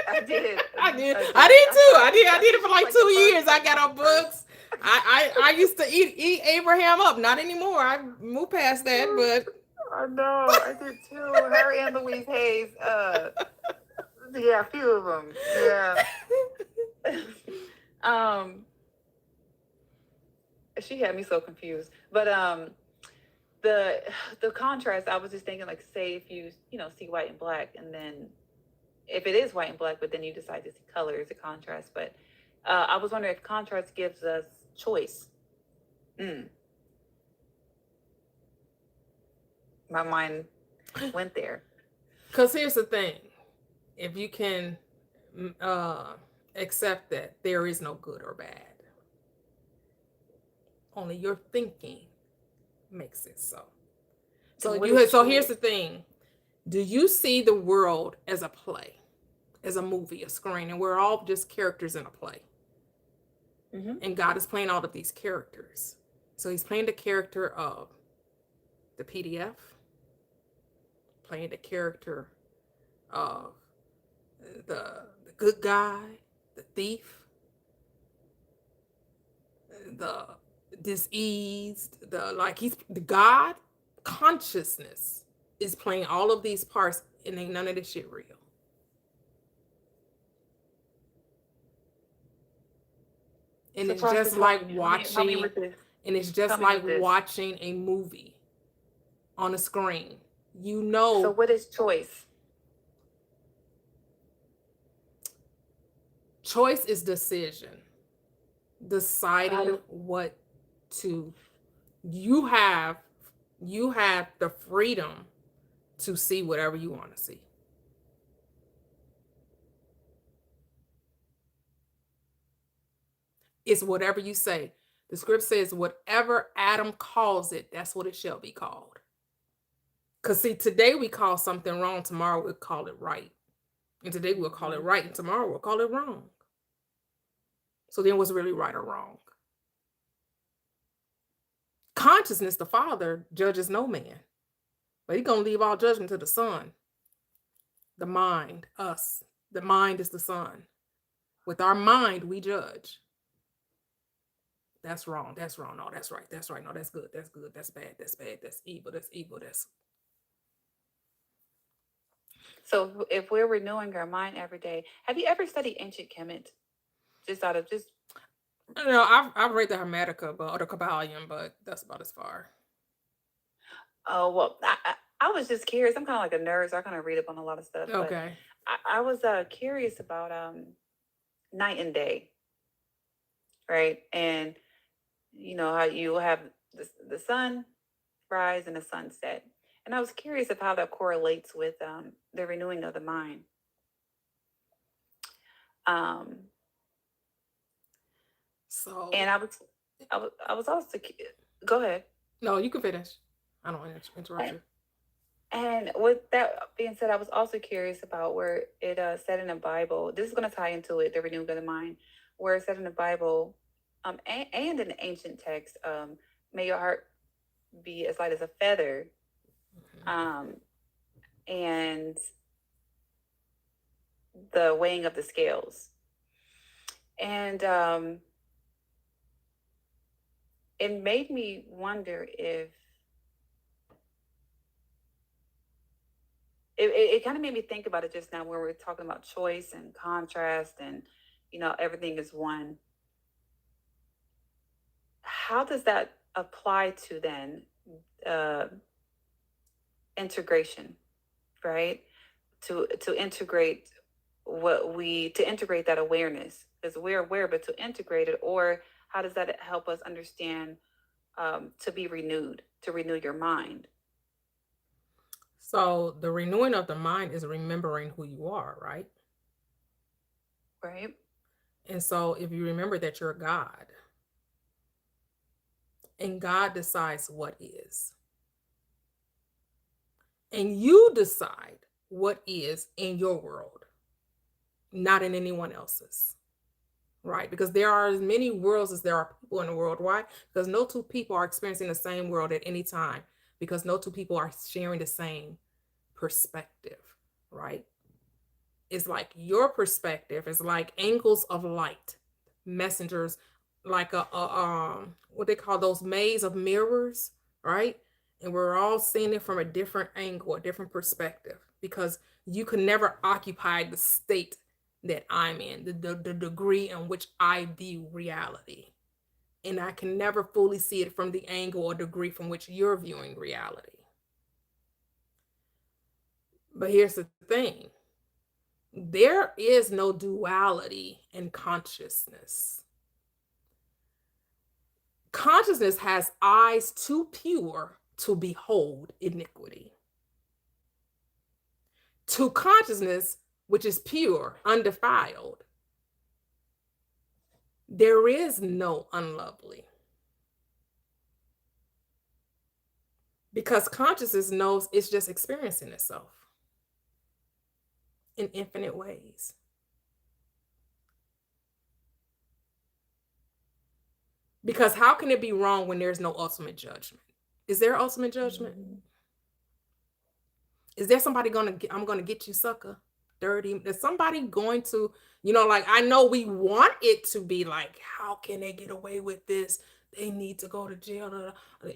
I did. I did too. I did it for like 2 years. I got on books. I used to eat Abraham up. Not anymore. I moved past that, but I know, I did too. Her and Louise Hayes. Yeah, a few of them. Yeah. She had me so confused. But the contrast, I was just thinking, like, say if you see white and black, and then if it is white and black, but then you decide to see color as a contrast. But I was wondering if contrast gives us choice. My mind went there. because here's the thing. If you can accept that there is no good or bad, only your thinking makes it so. So here's the thing. Do you see the world as a play, as a movie, a screen, and we're all just characters in a play? Mm-hmm. And God is playing all of these characters. So he's playing the character of the PDF, playing the character of the good guy, the thief, the diseased, he's the God consciousness is playing all of these parts, and ain't none of this shit real. And So it's Prophet, just like help me watching, with this. and it's just Help me like with this. watching a movie on a screen. You So know, what is choice? choice is decision. So how Deciding do what to, you have the freedom to see whatever you want to see. It's whatever you say. The script says, whatever Adam calls it, that's what it shall be called. Because see, today we call something wrong, tomorrow we'll call it right. And today we'll call it right, and tomorrow we'll call it wrong. So then what's really right or wrong? Consciousness, the Father, judges no man. But he's going to leave all judgment to the Son. The mind, us. The mind is the Son. With our mind, we judge. That's wrong. That's wrong. No, that's right. That's right. No, that's good. That's good. That's bad. That's bad. That's evil. That's evil. That's... So if we're renewing our mind every day, have you ever studied ancient Kemet? Just out of just I've read the Hermetica, or the Kabbalion, but that's about as far. oh well, I was just curious. I'm kind of like a nerd, so I kind of read up on a lot of stuff. But Okay. I was curious about night and day, right? And you know how you have the sun rise and the sunset. And I was curious of how that correlates with the renewing of the mind. So And I was also go ahead. no, you can finish. I don't want to interrupt you. And with that being said, I was also curious about where it said in the Bible. This is going to tie into it, the renewing of the mind, where it said in the Bible, and in the ancient text, may your heart be as light as a feather, and the weighing of the scales, and it made me wonder if it kind of made me think about it just now when we were talking about choice and contrast and everything is one. How does that apply to then integration, right? To integrate to integrate that awareness, because we're aware, but to integrate it, or how does that help us understand to be renewed, to renew your mind? So the renewing of the mind is remembering who you are, right? Right. And so if you remember that you're God, and God decides what is, and you decide what is in your world, not in anyone else's, right? Because there are as many worlds as there are people in the world. Why? Because no two people are experiencing the same world at any time, because no two people are sharing the same perspective, right? It's like your perspective is like angles of light, messengers, like what they call those maze of mirrors, right? And we're all seeing it from a different angle, a different perspective, because you can never occupy the state that I'm in, the degree in which I view reality. And I can never fully see it from the angle or degree from which you're viewing reality. But here's the thing. There is no duality in consciousness. Consciousness has eyes too pure to behold iniquity. To consciousness, which is pure, undefiled, there is no unlovely. Because consciousness knows it's just experiencing itself in infinite ways. Because how can it be wrong when there's no ultimate judgment? Is there ultimate judgment? Mm-hmm. Is there somebody I'm gonna get you, sucker, dirty? Is somebody going to, like, I know we want it to be like, how can they get away with this? They need to go to jail.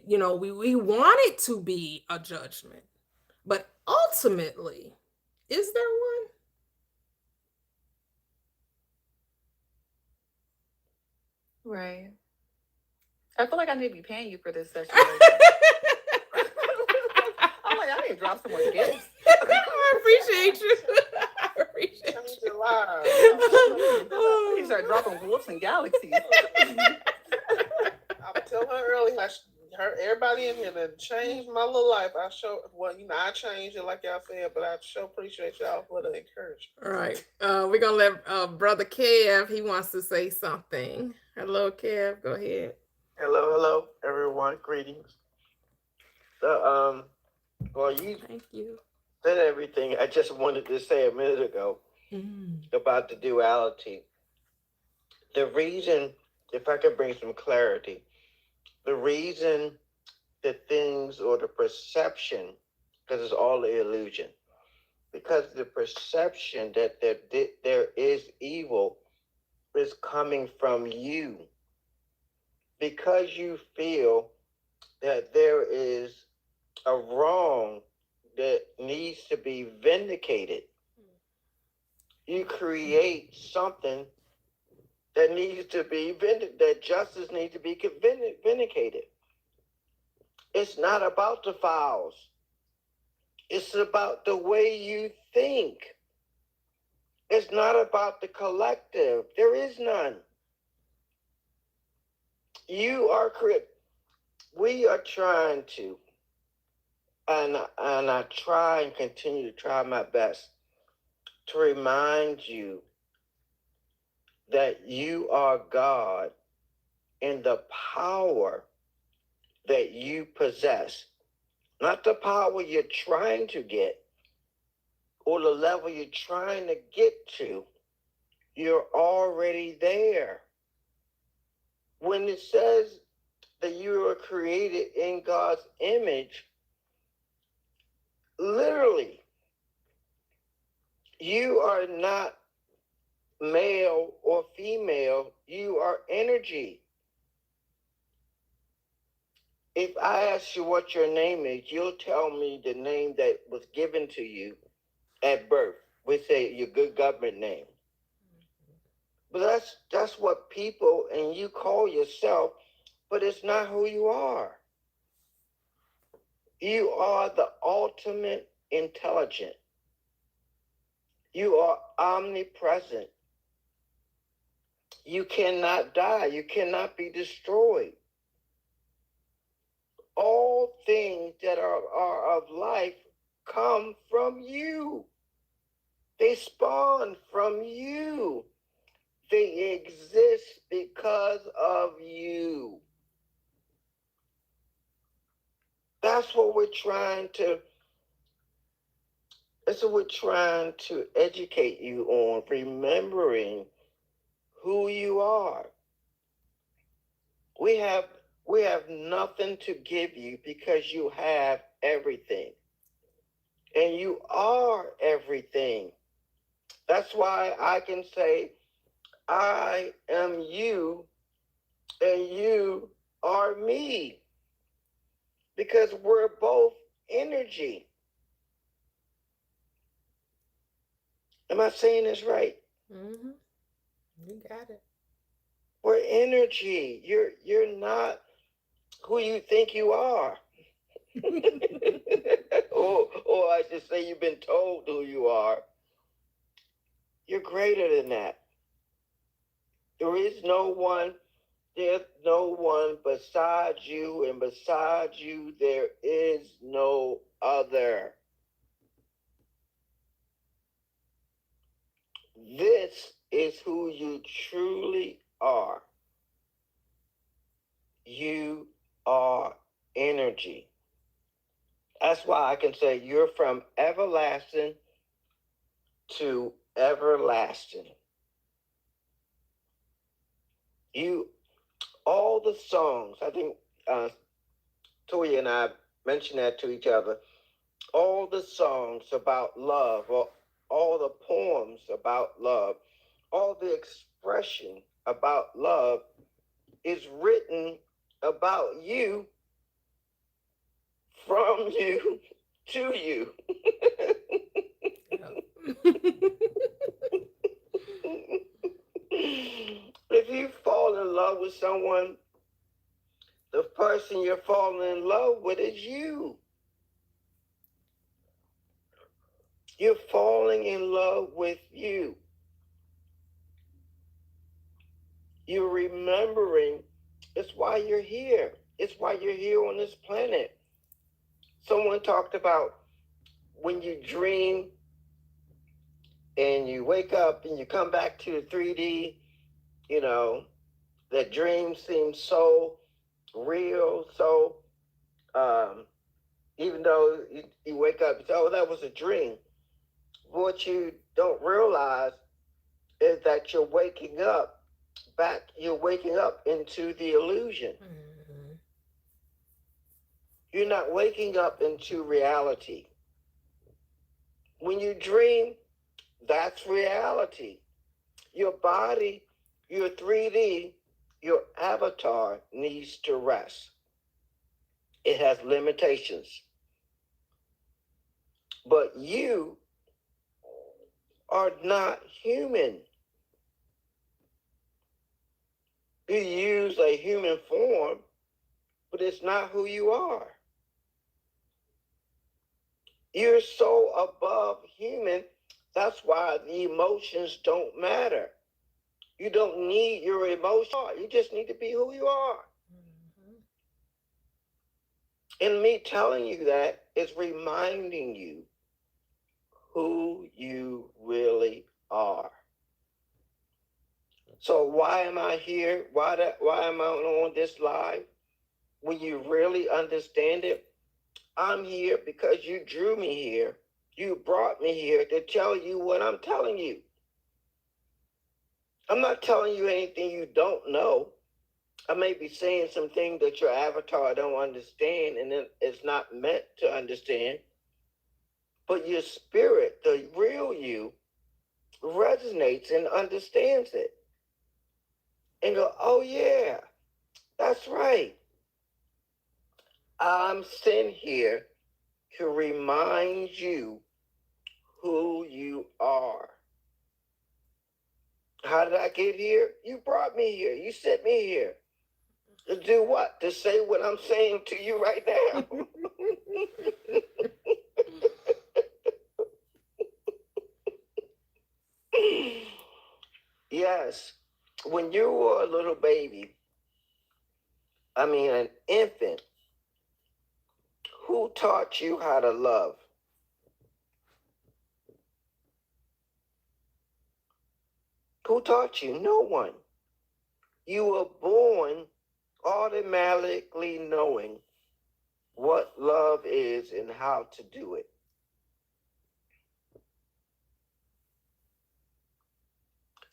We want it to be a judgment. But ultimately, is there one? Right. I feel like I need to be paying you for this session. I'm like, I need to drop some more gifts. I appreciate you. I appreciate Change you. your lives. I need to start dropping wolves and galaxies. I was telling her earlier, everybody in here that changed my little life. I changed it like y'all said, but I sure appreciate y'all for the encouragement. All right. We're gonna let Brother Kev. He wants to say something. Hello, Kev. Go ahead. Hello, everyone. Greetings. So, well, you Thank you. said everything I just wanted to say a minute ago about the duality. The reason, if I could bring some clarity, the reason the things or the perception, because it's all an illusion, because the perception that there is evil is coming from you, because you feel that there is a wrong that needs to be vindicated. You create something that needs to be that justice needs to be vindicated. It's not about the files. It's about the way you think. It's not about the collective. There is none. We are trying to, and I try and continue to try my best to remind you that you are God in the power that you possess, not the power you're trying to get or the level you're trying to get to. You're already there. When it says that you are created in God's image, literally, you are not male or female, you are energy. If I ask you what your name is, you'll tell me the name that was given to you at birth. We say your good government name. But that's what people and you call yourself, but it's not who you are. You are the ultimate intelligent. You are omnipresent. You cannot die. You cannot be destroyed. All things that are of life come from you. They spawn from you. They exist because of you. That's what we're trying to educate you on, remembering who you are. We have nothing to give you because you have everything. And you are everything. That's why I can say, I am you and you are me. Because we're both energy. Am I saying this right? Mm-hmm. You got it. We're energy. You're not who you think you are. or I should say you've been told who you are. You're greater than that. There's no one besides you, and besides you there is no other. This is who you truly are. You are energy. That's why I can say you're from everlasting to everlasting. All the songs, I think Toya and I mentioned that to each other, all the songs about love, or all the poems about love, all the expression about love is written about you, from you, to you. If you fall in love with with someone, the person you're falling in love with is you. You're falling in love with you. You're remembering it's why you're here. It's why you're here on this planet. Someone talked about when you dream and you wake up and you come back to the 3D, you know, that dream seems so real. So even though you wake up and say, oh, that was a dream. What you don't realize is that you're waking up into the illusion. Mhm. You're not waking up into reality. When you dream, that's reality. Your body, your 3D, your avatar needs to rest. It has limitations. But you are not human. You use a human form, but it's not who you are. You're so above human, that's why the emotions don't matter. You don't need your emotions. You just need to be who you are. And me telling you that is reminding you who you really are. So why am I here? Why am I on this live? When you really understand it, I'm here because you drew me here. You brought me here to tell you what I'm telling you. I'm not telling you anything you don't know. I may be saying some things that your avatar don't understand and it's not meant to understand. But your spirit, the real you, resonates and understands it. And go, oh yeah, that's right. I'm sent here to remind you who you are. How did I get here? You brought me here. You sent me here. To do what? To say what I'm saying to you right now. Yes. When you were a little baby, an infant, who taught you how to love? Who taught you? No one. You were born automatically knowing what love is and how to do it.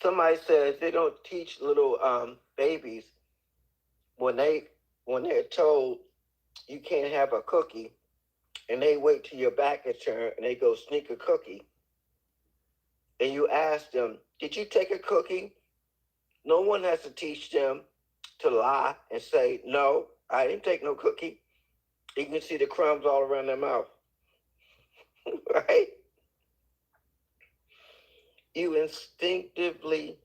Somebody says they don't teach little babies when they're told you can't have a cookie, and they wait till your back is turned and they go sneak a cookie, and you ask them, did you take a cookie? No one has to teach them to lie and say, no, I didn't take no cookie. You can see the crumbs all around their mouth. Right? You instinctively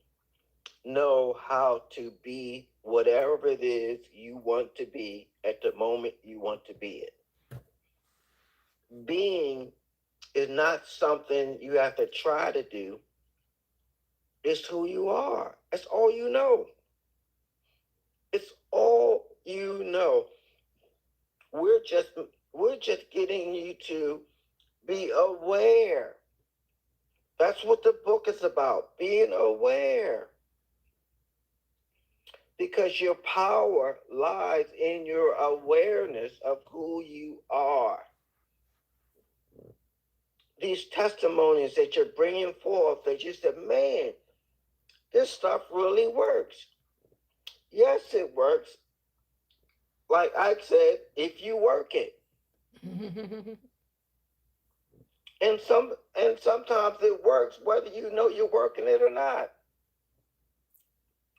know how to be whatever it is you want to be at the moment you want to be it. Being is not something you have to try to do. It's who you are. That's all you know. It's all you know. We're just getting you to be aware. That's what the book is about, being aware. Because your power lies in your awareness of who you are. These testimonies that you're bringing forth, that you said, man, this stuff really works. Yes, it works. Like I said, if you work it. And sometimes it works whether you know you're working it or not.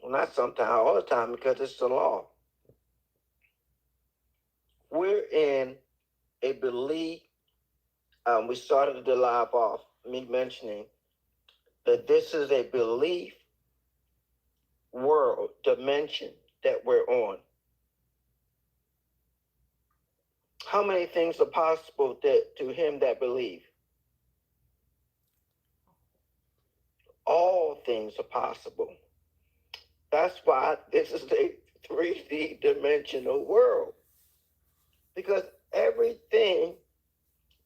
Well, not sometimes, all the time, because it's the law. We're in a belief. We started the live off, me mentioning that this is a belief world, dimension. that we're on. How many things are possible to him that believe? All things are possible. That's why this is a 3D dimensional world. Because everything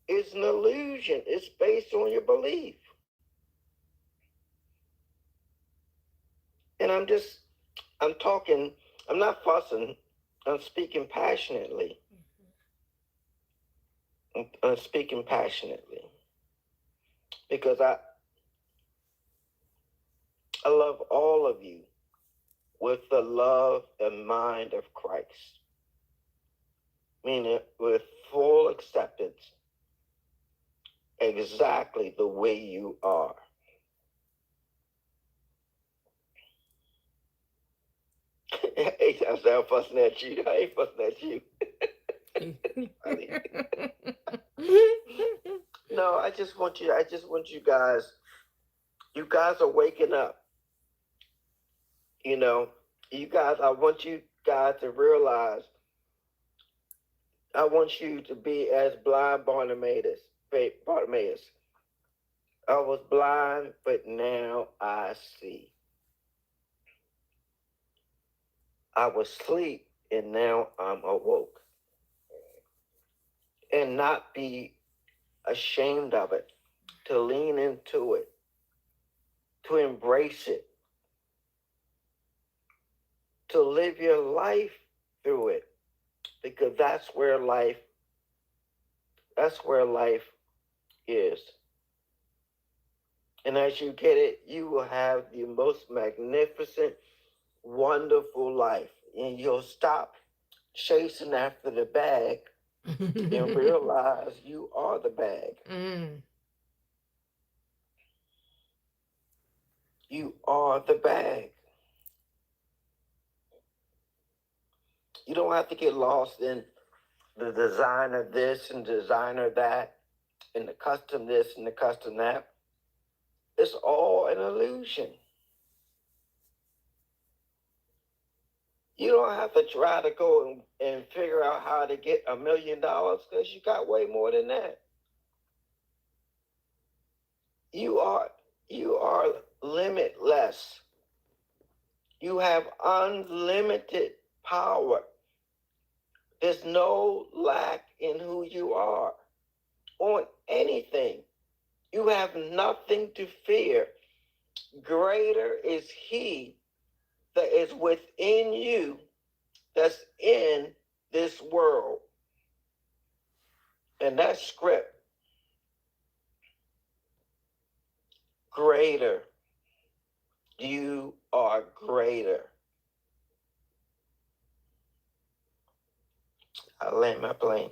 is an illusion. It's based on your belief. And I'm talking, I'm not fussing, I'm speaking passionately. I'm speaking passionately. Because I love all of you with the love and mind of Christ. Meaning with full acceptance, exactly the way you are. Hey, I'm fussing at you. I ain't fussing at you. No, I just want you guys are waking up. You know, I want you guys to realize, I want you to be as blind Bartimaeus. I was blind, but now I see. I was asleep, and now I'm awoke. And not be ashamed of it, to lean into it, to embrace it, to live your life through it, because that's where life is. And as you get it, you will have the most magnificent, wonderful life. And you'll stop chasing after the bag and realize you are the bag. You are the bag. You don't have to get lost in the designer this and designer that, and the custom this and the custom that. It's all an illusion. You don't have to try to go and figure out how to get $1 million, because you got way more than that. You are limitless. You have unlimited power. There's no lack in who you are on anything. You have nothing to fear. Greater is he that is within you that's in this world. And that script, greater. You are greater. I land my plane.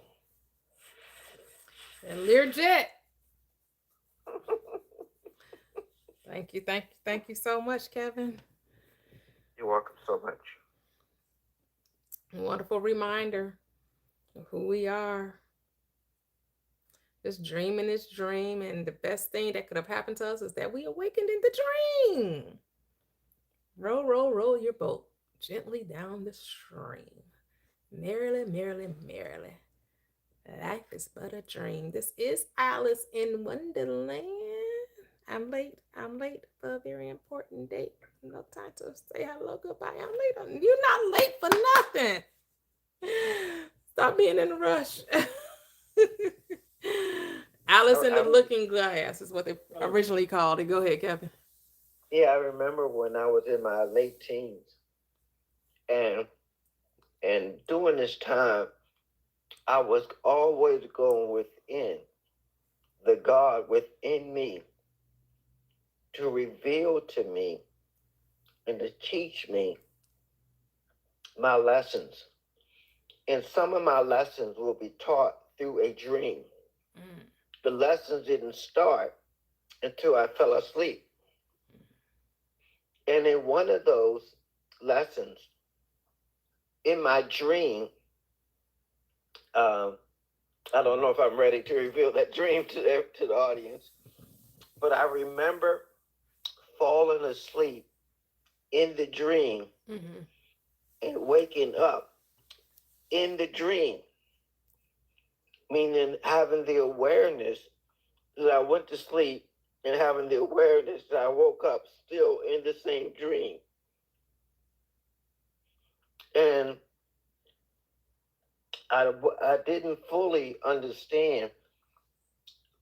And Learjet. Thank you so much, Kevin. You're welcome so much. Wonderful reminder of who we are. Just dreaming this dream, and the best thing that could have happened to us is that we awakened in the dream. Row, row, row your boat gently down the stream. Merrily, merrily, merrily. Life is but a dream. This is Alice in Wonderland. I'm late for a very important date. No time to say hello, goodbye. I'm late. You're not late for nothing. Stop being in a rush. Alice in the Looking Glass is what they originally called it. Go ahead, Kevin. Yeah, I remember when I was in my late teens, and during this time, I was always going within the God within me to reveal to me and to teach me my lessons. And some of my lessons will be taught through a dream. The lessons didn't start until I fell asleep. And in one of those lessons, in my dream, I don't know if I'm ready to reveal that dream to the audience, but I remember falling asleep in the dream and waking up in the dream, meaning having the awareness that I went to sleep and having the awareness that I woke up still in the same dream. And I didn't fully understand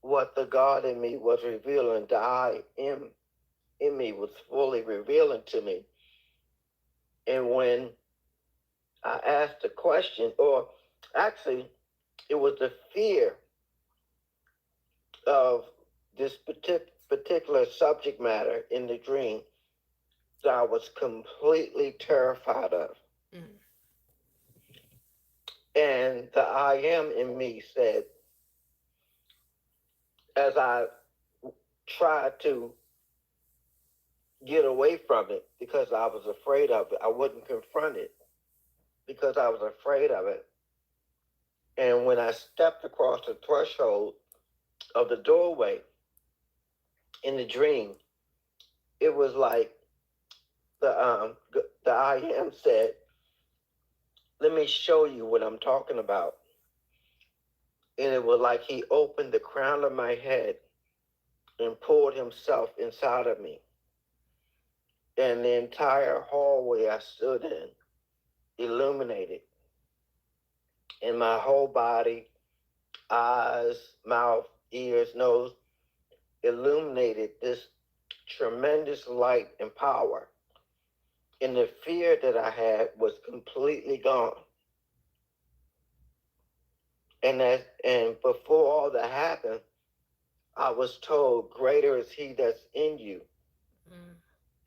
what the God in me was revealing. The I am in me was fully revealing to me. And when I asked the question, or actually, it was the fear of this particular subject matter in the dream that I was completely terrified of. Mm. And the I am in me said, as I tried to get away from it because I was afraid of it, I wouldn't confront it because I was afraid of it. And when I stepped across the threshold of the doorway in the dream, it was like the I am said, let me show you what I'm talking about. And it was like he opened the crown of my head and poured himself inside of me. And the entire hallway I stood in illuminated. And my whole body, eyes, mouth, ears, nose, illuminated this tremendous light and power. And the fear that I had was completely gone. And before all that happened, I was told, greater is he that's in you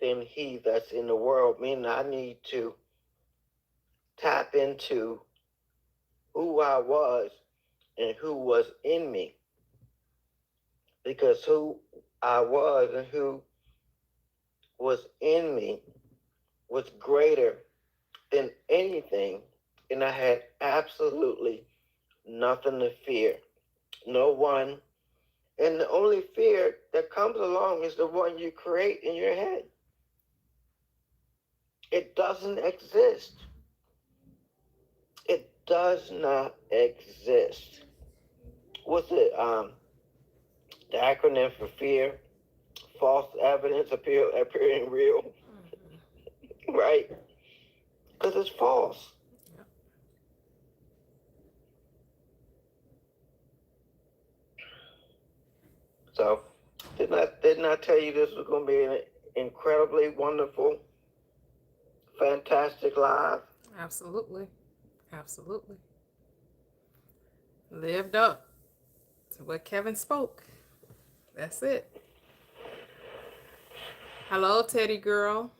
than he that's in the world, meaning I need to tap into who I was and who was in me. Because who I was and who was in me was greater than anything, and I had absolutely nothing to fear. No one. And the only fear that comes along is the one you create in your head. It doesn't exist. It does not exist. What's it? The acronym for fear? False evidence appearing real. Right? Because it's false. Yep. So, didn't I tell you this was going to be an incredibly wonderful, fantastic live? Absolutely. Absolutely. Lived up to what Kevin spoke. That's it. Hello, Teddy girl.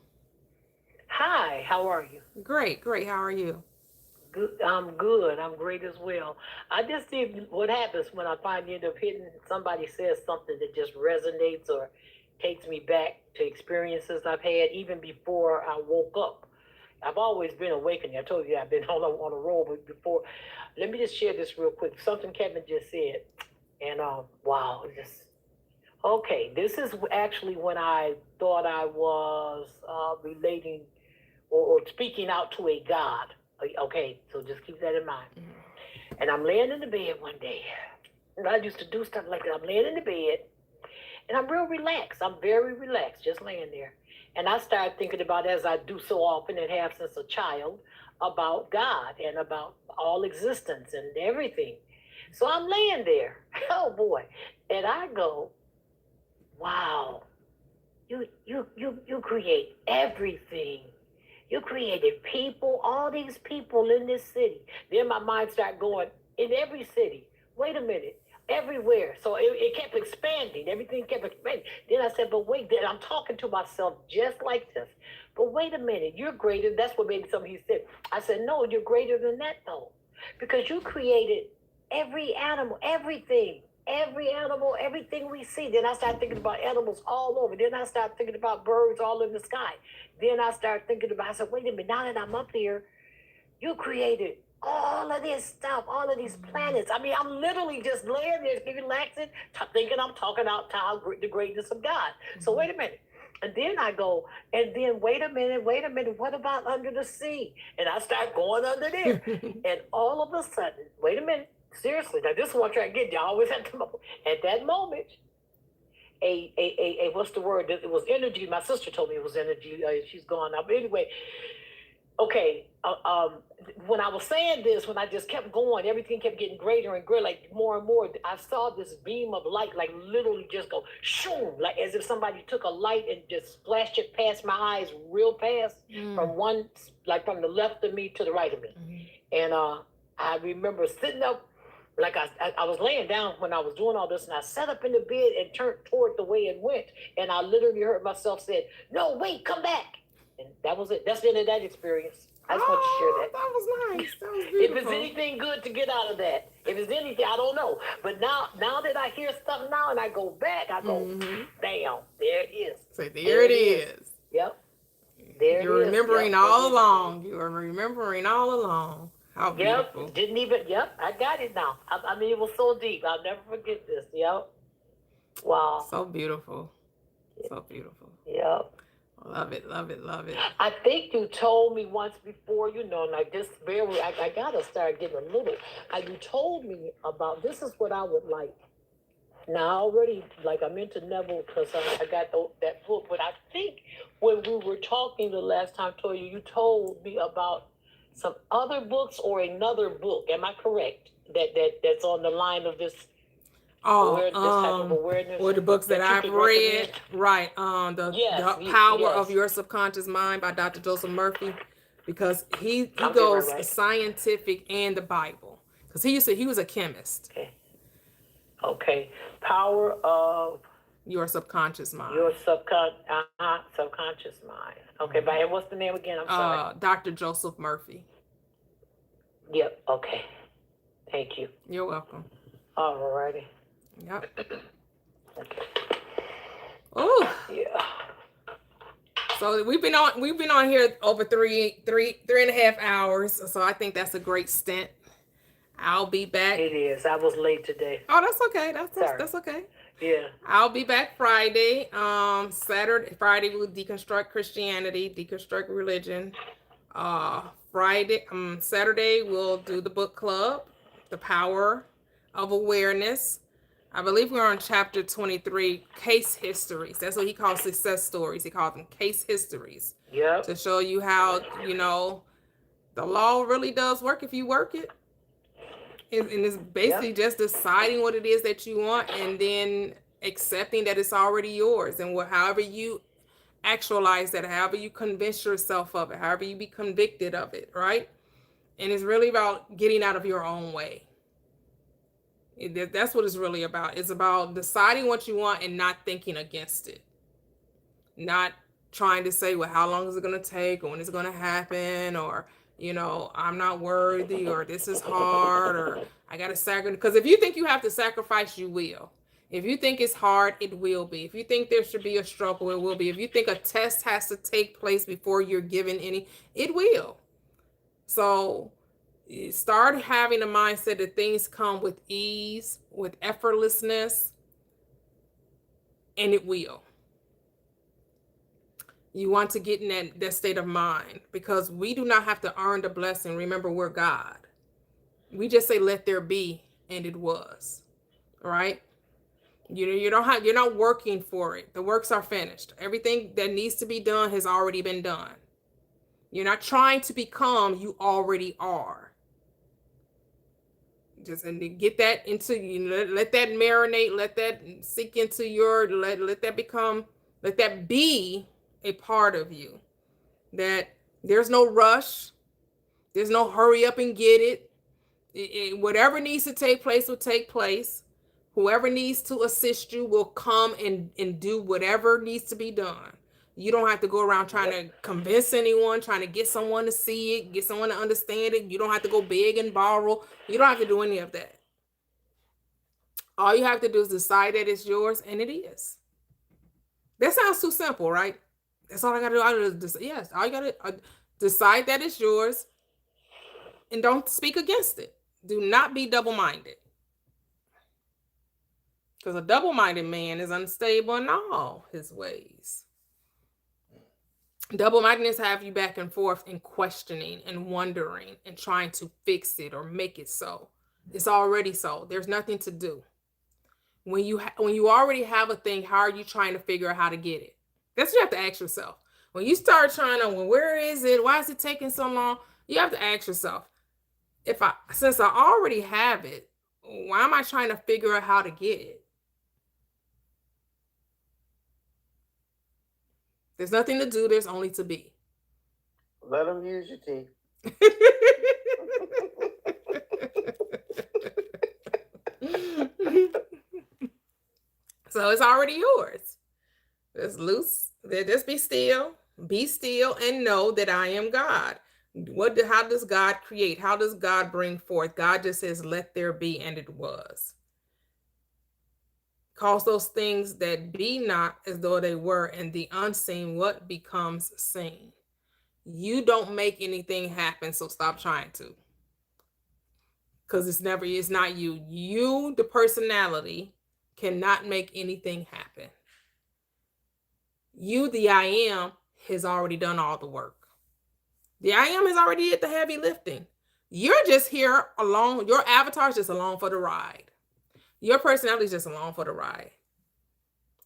Hi, how are you? Great, great. How are you? Good. I'm good. I'm great as well. I just see what happens when I finally end up hitting somebody says something that just resonates or takes me back to experiences I've had even before I woke up. I've always been awakening. I told you I've been on a roll, but before. Let me just share this real quick. Something Kevin just said, and wow, just okay. This is actually when I thought I was relating or speaking out to a God. Okay, so just keep that in mind. Mm-hmm. And I'm laying in the bed one day. And I used to do stuff like that. I'm laying in the bed, and I'm real relaxed. I'm very relaxed, just laying there. And I started thinking about, as I do so often and have since a child, about God and about all existence and everything. So I'm laying there. Oh boy. And I go, wow, you create everything. You created people, all these people in this city. Then my mind started going, in every city. Wait a minute. Everywhere. So it kept expanding. Everything kept expanding. Then I said, but wait, I'm talking to myself just like this. But wait a minute, you're greater. That's what maybe somebody said. I said, no, you're greater than that though. Because you created every animal, everything. Every animal, everything we see. Then I started thinking about animals all over. Then I started thinking about birds all in the sky. Then I started thinking about, I said, wait a minute, now that I'm up here, you created all of this stuff, all of these planets. I mean, I'm literally just laying there, relaxing, thinking I'm talking out the greatness of God. So wait a minute. And then I go, and then wait a minute, what about under the sea? And I start going under there. And all of a sudden, wait a minute, seriously, now this is what I'm trying to get you. I always have to know. At that moment, a what's the word? It was energy. My sister told me it was energy. She's gone now. But anyway, okay. When I was saying this, when I just kept going, everything kept getting greater and greater, like more and more. I saw this beam of light, like literally just go shoom, like as if somebody took a light and just splashed it past my eyes real fast from one, like from the left of me to the right of me. And I remember sitting up, like I was laying down when I was doing all this, and I sat up in the bed and turned toward the way it went, and I literally heard myself say, "No, wait, come back." And that was it. That's the end of that experience. I just want to share that. That was nice. That was If beautiful. it's anything good to get out of that, if it's anything, I don't know. But now that I hear stuff now and I go back, I go, damn, there it is. So there it is. Yep. There You're it is. remembering Yep. all along. You are remembering all along. How beautiful. Yep. Didn't even, I got it now. I mean, it was so deep. I'll never forget this. Yep. Wow. So beautiful. So beautiful. Yep. Love it, love it, love it. I think you told me once before, like this, I gotta start getting a little. You told me about, this is what I would like. Now, I already, like, I'm into Neville because I got that book, but I think when we were talking the last time, Toya, you told me about some other books or another book. Am I correct? That's on the line of this. This type of awareness. Or the books that I've you could read, recommend? right? The Power of Your Subconscious Mind by Dr. Joseph Murphy, because he goes scientific and the Bible, because he was a chemist. Okay. Power of Your Subconscious Mind. Your subconscious mind. Okay, but and what's the name again? I'm sorry. Dr. Joseph Murphy. Yep. Okay. Thank you. You're welcome. All righty. Yep. Okay. Oh. Yeah. So we've been on here over three and a half hours. So I think that's a great stint. I'll be back. It is. I was late today. Oh, that's okay. Sorry. That's okay. Yeah. I'll be back Friday. Friday we'll deconstruct Christianity, deconstruct religion. Saturday we'll do the book club, The Power of Awareness. I believe we're on chapter 23, case histories. That's what he calls success stories. He calls them case histories. Yep. To show you how, the law really does work if you work it. And it's basically just deciding what it is that you want and then accepting that it's already yours. And however you actualize that, however you convince yourself of it, however you be convicted of it, right? And it's really about getting out of your own way. That's what it's really about. It's about deciding what you want and not thinking against it. Not trying to say, well, how long is it going to take, or when it's going to happen, or, I'm not worthy, or this is hard, or I got to sacrifice. Because if you think you have to sacrifice, you will. If you think it's hard, it will be. If you think there should be a struggle, it will be. If you think a test has to take place before you're given any, it will. So start having a mindset that things come with ease, with effortlessness, and it will. You want to get in that state of mind, because we do not have to earn the blessing. Remember, we're God. We just say, let there be, and it was. Right? You're not working for it. The works are finished. Everything that needs to be done has already been done. You're not trying to become, you already are. Just get that into you. Let that marinate. Let that sink into let that be a part of you. That there's no rush. There's no hurry up and get it. Whatever needs to take place will take place. Whoever needs to assist you will come and do whatever needs to be done. You don't have to go around trying to convince anyone, trying to get someone to see it, get someone to understand it. You don't have to go beg and borrow. You don't have to do any of that. All you have to do is decide that it's yours, and it is. That sounds too simple, right? That's all I got to do. Yes, all you got to decide that it's yours, and don't speak against it. Do not be double-minded. Because a double-minded man is unstable in all his ways. Double-mindedness have you back and forth and questioning and wondering and trying to fix it or make it so. It's already so. There's nothing to do. When you already have a thing, how are you trying to figure out how to get it? That's what you have to ask yourself. When you start trying to, well, where is it? Why is it taking so long? You have to ask yourself, since I already have it, why am I trying to figure out how to get it? There's nothing to do, there's only to be. Let them use your teeth. So it's already yours. Just loose. Just be still and know that I am God. How does God create? How does God bring forth? God just says, let there be, and it was. Cause those things that be not as though they were, and the unseen what becomes seen. You don't make anything happen, so stop trying to. Because it's not you. You, the personality, cannot make anything happen. You, the I am, has already done all the work. The I am has already did the heavy lifting. You're just here along. Your avatar is just along for the ride. Your personality is just along for the ride.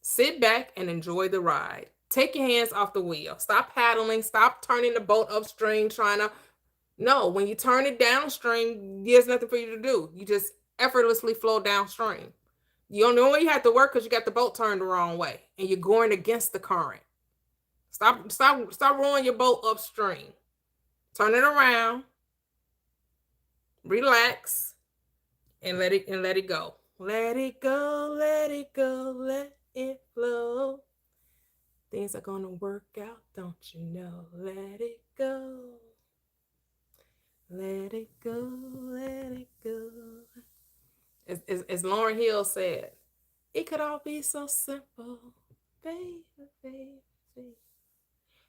Sit back and enjoy the ride. Take your hands off the wheel. Stop paddling. Stop turning the boat upstream, No, when you turn it downstream, there's nothing for you to do. You just effortlessly flow downstream. You don't know where you have to work because you got the boat turned the wrong way and you're going against the current. Stop rowing your boat upstream. Turn it around. Relax and let it go. Let it go, let it go, let it flow. Things are gonna work out, don't you know? Let it go. Let it go, let it go. As Lauryn Hill said, it could all be so simple, baby.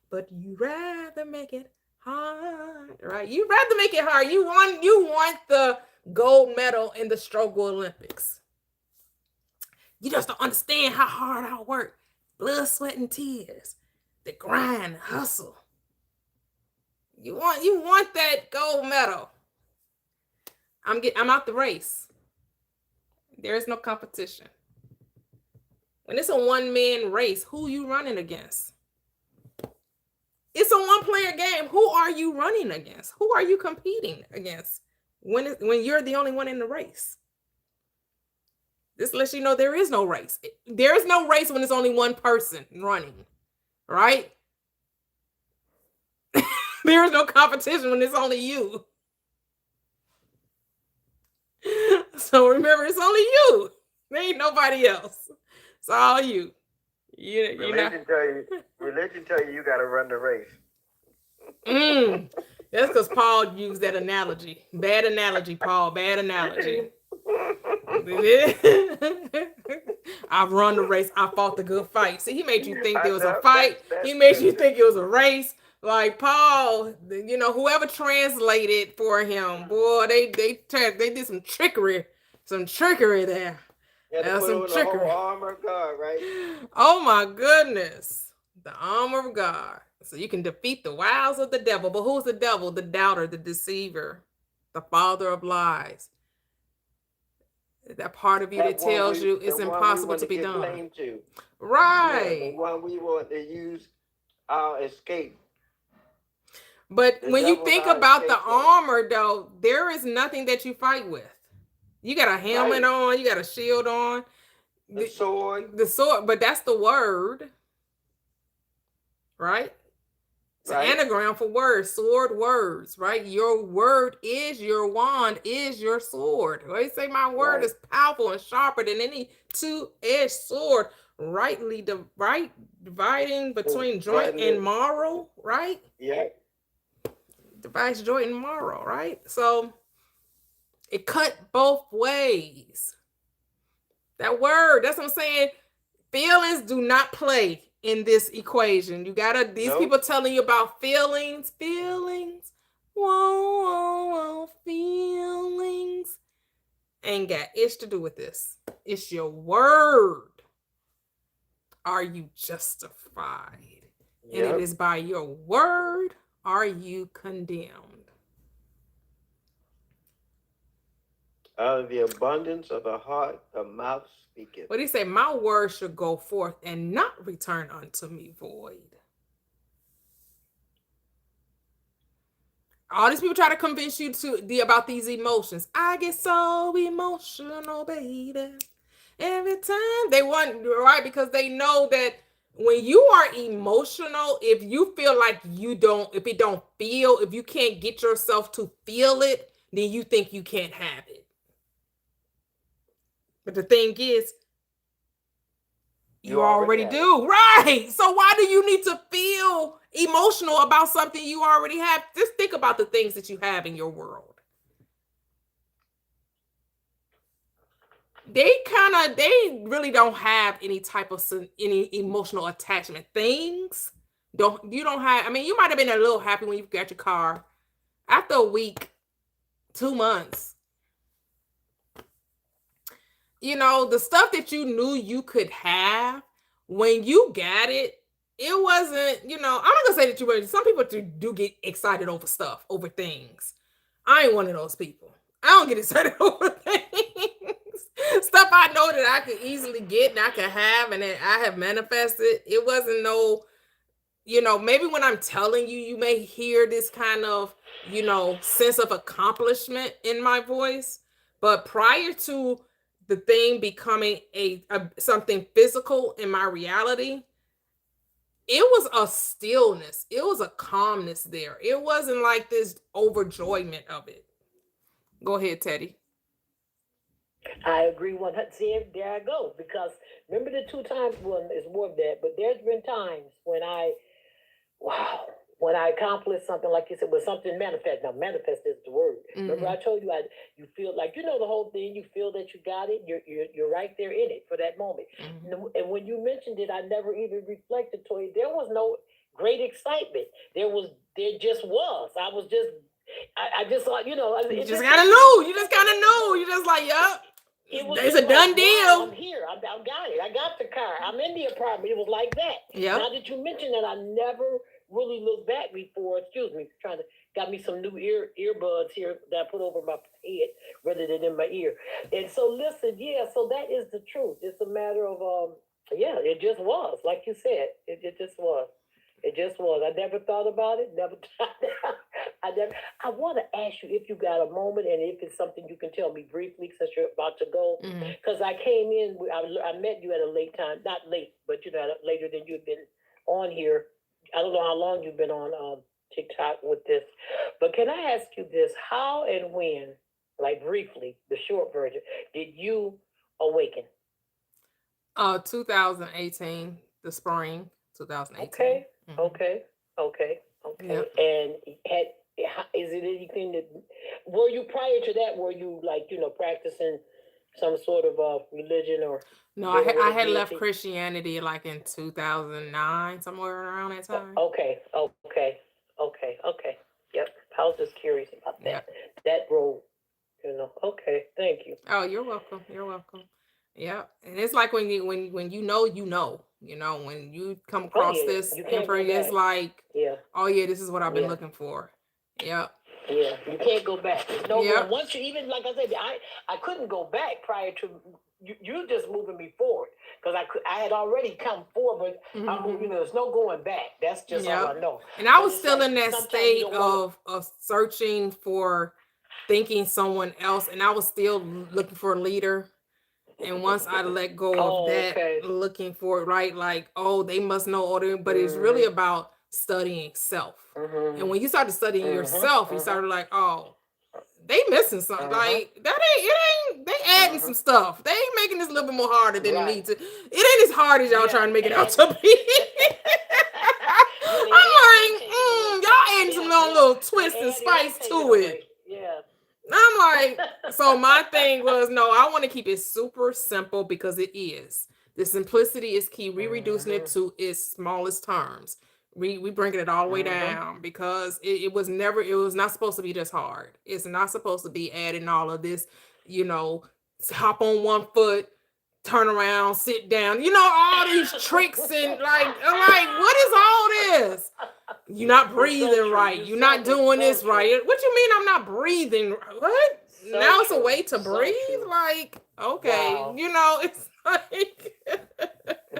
But you rather make it hard, right? You rather make it hard. You want the gold medal in the Struggle Olympics. You just don't understand how hard I work. Blood, sweat, and tears. The grind, hustle. You want that gold medal. I'm out the race. There is no competition. When it's a one-man race, who you running against? It's a one-player game. Who are you running against? Who are you competing against when you're the only one in the race? This lets you know there is no race. There is no race when it's only one person running, right? There is no competition when it's only you. So remember, it's only you. There ain't nobody else. It's all you. Religion tell you got to run the race. That's because Paul used that analogy. Bad analogy, Paul. Bad analogy. I've run the race. I fought the good fight. See, he made you think there was a fight. He made you think it was a race. Like Paul, whoever translated for him, boy, they did some trickery there. That's some trickery. The whole armor of God, right? Oh my goodness, the armor of God. So you can defeat the wiles of the devil. But who's the devil? The doubter, the deceiver, the father of lies. That part of you that tells you it's impossible to be done. Right. The one we want to use our escape. But when you think about the armor, though, there is nothing that you fight with. You got a helmet on, you got a shield on. The sword. But that's the word. Right? It's an anagram for words, sword words, right? Your word is your wand, is your sword. They say my word is powerful and sharper than any two-edged sword, dividing between joint and marrow, right? Yeah. Divides joint and marrow, right? So it cut both ways. That word, that's what I'm saying. Feelings do not play in this equation. These people telling you about feelings. Whoa, feelings. Ain't got itch to do with this. It's your word. Are you justified? And Yep. it is by your word are you condemned. Out of the abundance of the heart, the mouth speaketh. What do you say? My word should go forth and not return unto me void. All these people try to convince you about these emotions. I get so emotional, baby. Every time they want, right? Because they know that when you are emotional, if you feel like if you can't get yourself to feel it, then you think you can't have it. But the thing is, you already have do, right? So why do you need to feel emotional about something you already have? Just think about the things that you have in your world. They really don't have any type of any emotional attachment things. You don't have, I mean, you might have been a little happy when you got your car. After a week, 2 months, you know, the stuff that you knew you could have, when you got it, it wasn't, you know, I'm not gonna say that you were, some people do get excited over stuff, over things. I ain't one of those people. I don't get excited over things. Stuff I know that I could easily get and I could have and that I have manifested. It wasn't no, you know, maybe when I'm telling you, you may hear this kind of, you know, sense of accomplishment in my voice. But prior to the thing becoming something physical in my reality, it was a stillness. It was a calmness there. It wasn't like this overjoyment of it. Go ahead, Teddy. I agree 100%. See, there I go. Because remember the 2 times, well, it's more of that, but there's been times when I accomplished something, like you said, when something manifest. Now, manifest is the word. Remember, I told you, you feel like, you know, the whole thing, you feel that you got it, you're right there in it for that moment. And when you mentioned it, I never even reflected to it. There was no great excitement. There just was. I just thought, you know. You just kind of knew. You just kind of knew. You just like, yup. It's a done deal. Wow, I'm here. I got it. I got the car. I'm in the apartment. It was like that. Yeah. Now that you mentioned that, I never really looked back before. Excuse me. Got me some new earbuds here that I put over my head rather than in my ear. And so listen, yeah. So that is the truth. It's a matter of it just was, like you said. It just was. It just was. I never thought about it. I want to ask you if you got a moment and if it's something you can tell me briefly since you're about to go. Because I came in, I met you at a late time. Not late, but you know, later than you've been on here. I don't know how long you've been on TikTok with this. But can I ask you this? How and when, like briefly, the short version, did you awaken? 2018, the spring, 2018. Okay. Okay. Yep. And is it anything that, were you prior to that, were you like, you know, practicing some sort of religion or? No, I had left Christianity like in 2009, somewhere around that time. Okay. Yep. I was just curious about that. That role, you know. Okay. Thank you. Oh, you're welcome. You're welcome. Yeah. And it's like when you know, you know, when you come across this information, it's like, oh yeah, this is what I've been looking for. Yeah. Yeah, you can't go back. No, once you, even like I said, I couldn't go back prior to you just moving me forward, because I had already come forward, but you know, there's no going back. That's just all I know. And I was still in that state of searching for thinking someone else, and I was still looking for a leader. And once I let go of that, looking for it, right? Like, oh, they must know order, but it's really about studying self. And when you started studying yourself, you started like, oh, they missing something. Like that ain't they adding some stuff. They ain't making this a little bit more harder than it needs to. It ain't as hard as y'all trying to make it out to be. I'm like, y'all adding some little twist and spice to it. Yeah. I'm like, so my thing was, no, I want to keep it super simple because it is. The simplicity is key. We reducing it to its smallest terms. We bringing it all the way down because it was not supposed to be this hard. It's not supposed to be adding all of this, you know, hop on one foot, turn around, sit down, you know, all these tricks and like, I'm like, what is all You're not It's so breathing true. right. You You're not it's doing so this true. right. What you mean I'm not breathing? What? So Now it's a true. way to So breathe? true. Like, okay, Wow. you know, it's like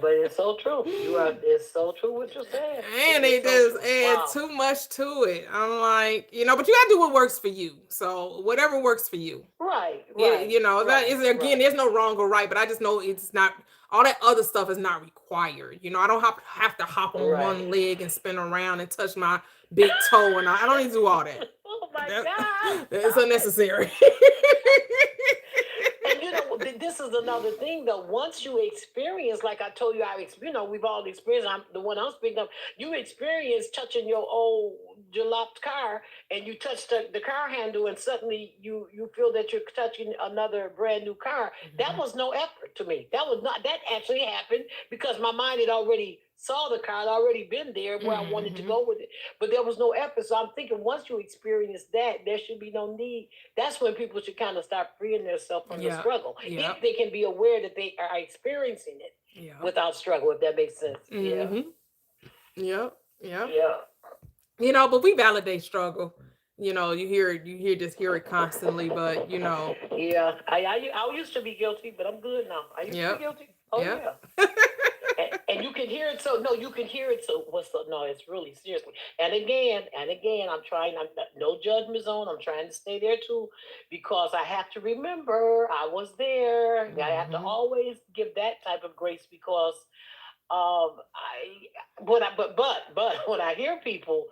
But it's so true. It's so true what you're saying. and It they is so just true. add Wow. too much to it. I'm like, you know, but you gotta do what works for you. So whatever works for you. Right, Yeah, right, you know, that right, is again, right. there's no wrong or right, but I just know it's not all that other stuff is not required. You know, I don't have to hop on Right. one leg and spin around and touch my big toe, and I don't need to do all that. Oh my That- God. It's Stop it. unnecessary. And you know, this is another thing though. Once you experience, like I told you, you know, we've all experienced. The one I'm speaking of. You experience touching your old jaloped car, and you touch the car handle, and suddenly you feel that you're touching another brand new car. That was no effort to me. That actually happened because my mind had already saw the car, I'd already been there where I wanted to Mhm. go with it. But there was no effort. So I'm thinking once you experience that, there should be no need. That's when people should kind of start freeing themselves from the Yeah, struggle. yeah. If they can be aware that they are experiencing it Yeah. without struggle, if that makes sense. Yeah. Mm-hmm. Yep. Yep. Yeah. You know, but we validate struggle. You know, you hear it constantly, but you know, Yeah. I used to be guilty, but I'm good now. I used to Yep. be guilty. Oh Yep. yeah. And you can hear it. So no, you can hear it. So no, it's really seriously. And again, I'm trying. I'm no judgment zone. I'm trying to stay there too, because I have to remember I was there. I have to Mhm. always give that type of grace because but when I hear people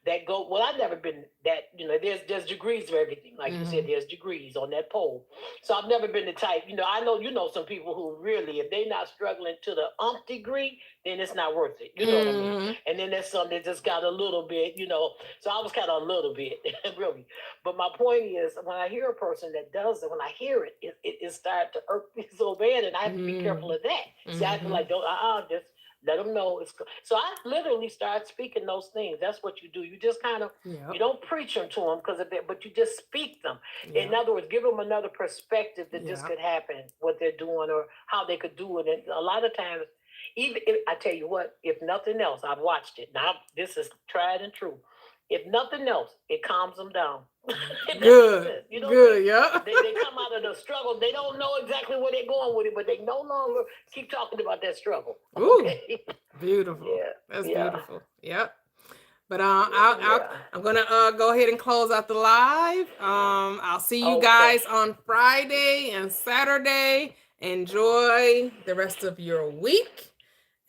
that go, well, I've never been that, you know, there's degrees of everything. Like you said, Mhm. there's degrees on that pole. So I've never been the type, you know, I know, you know, some people who really, if they're not struggling to the umph degree, then it's not worth it. You know what I mean? Mhm. And then there's some that just got a little bit, you know. So I was kind of a little bit, really. But my point is, when I hear a person that does it, when I hear it, it starts to irk me so bad, and I have to be careful of that. See, I feel like, don't, just let them know it's. So I literally start speaking those things. That's what you do. You just kind of, Yep. you don't preach them to them because of that, but you just speak them. In Yep. other words, give them another perspective that this Yeah. could happen, what they're doing, or how they could do it. And a lot of times, even if I tell you what, if nothing else, I've watched it. Now this is tried and true. If nothing else, it calms them down. If that makes Good. sense. You know, Good. Yeah. they come out of the struggle. They don't know exactly where they're going with it, but they no longer keep talking about that struggle. Ooh. Okay. Beautiful. Yeah. That's Yeah. beautiful. Yep. But I'm gonna go ahead and close out the live. I'll see you Okay. guys on Friday and Saturday. Enjoy the rest of your week.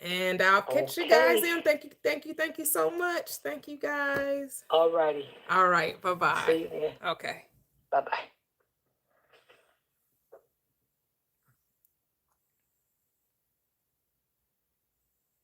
And I'll catch you guys Okay. in. Thank you so much. Thank you guys. All righty. All right. See Bye-bye. you then. Okay. Bye bye.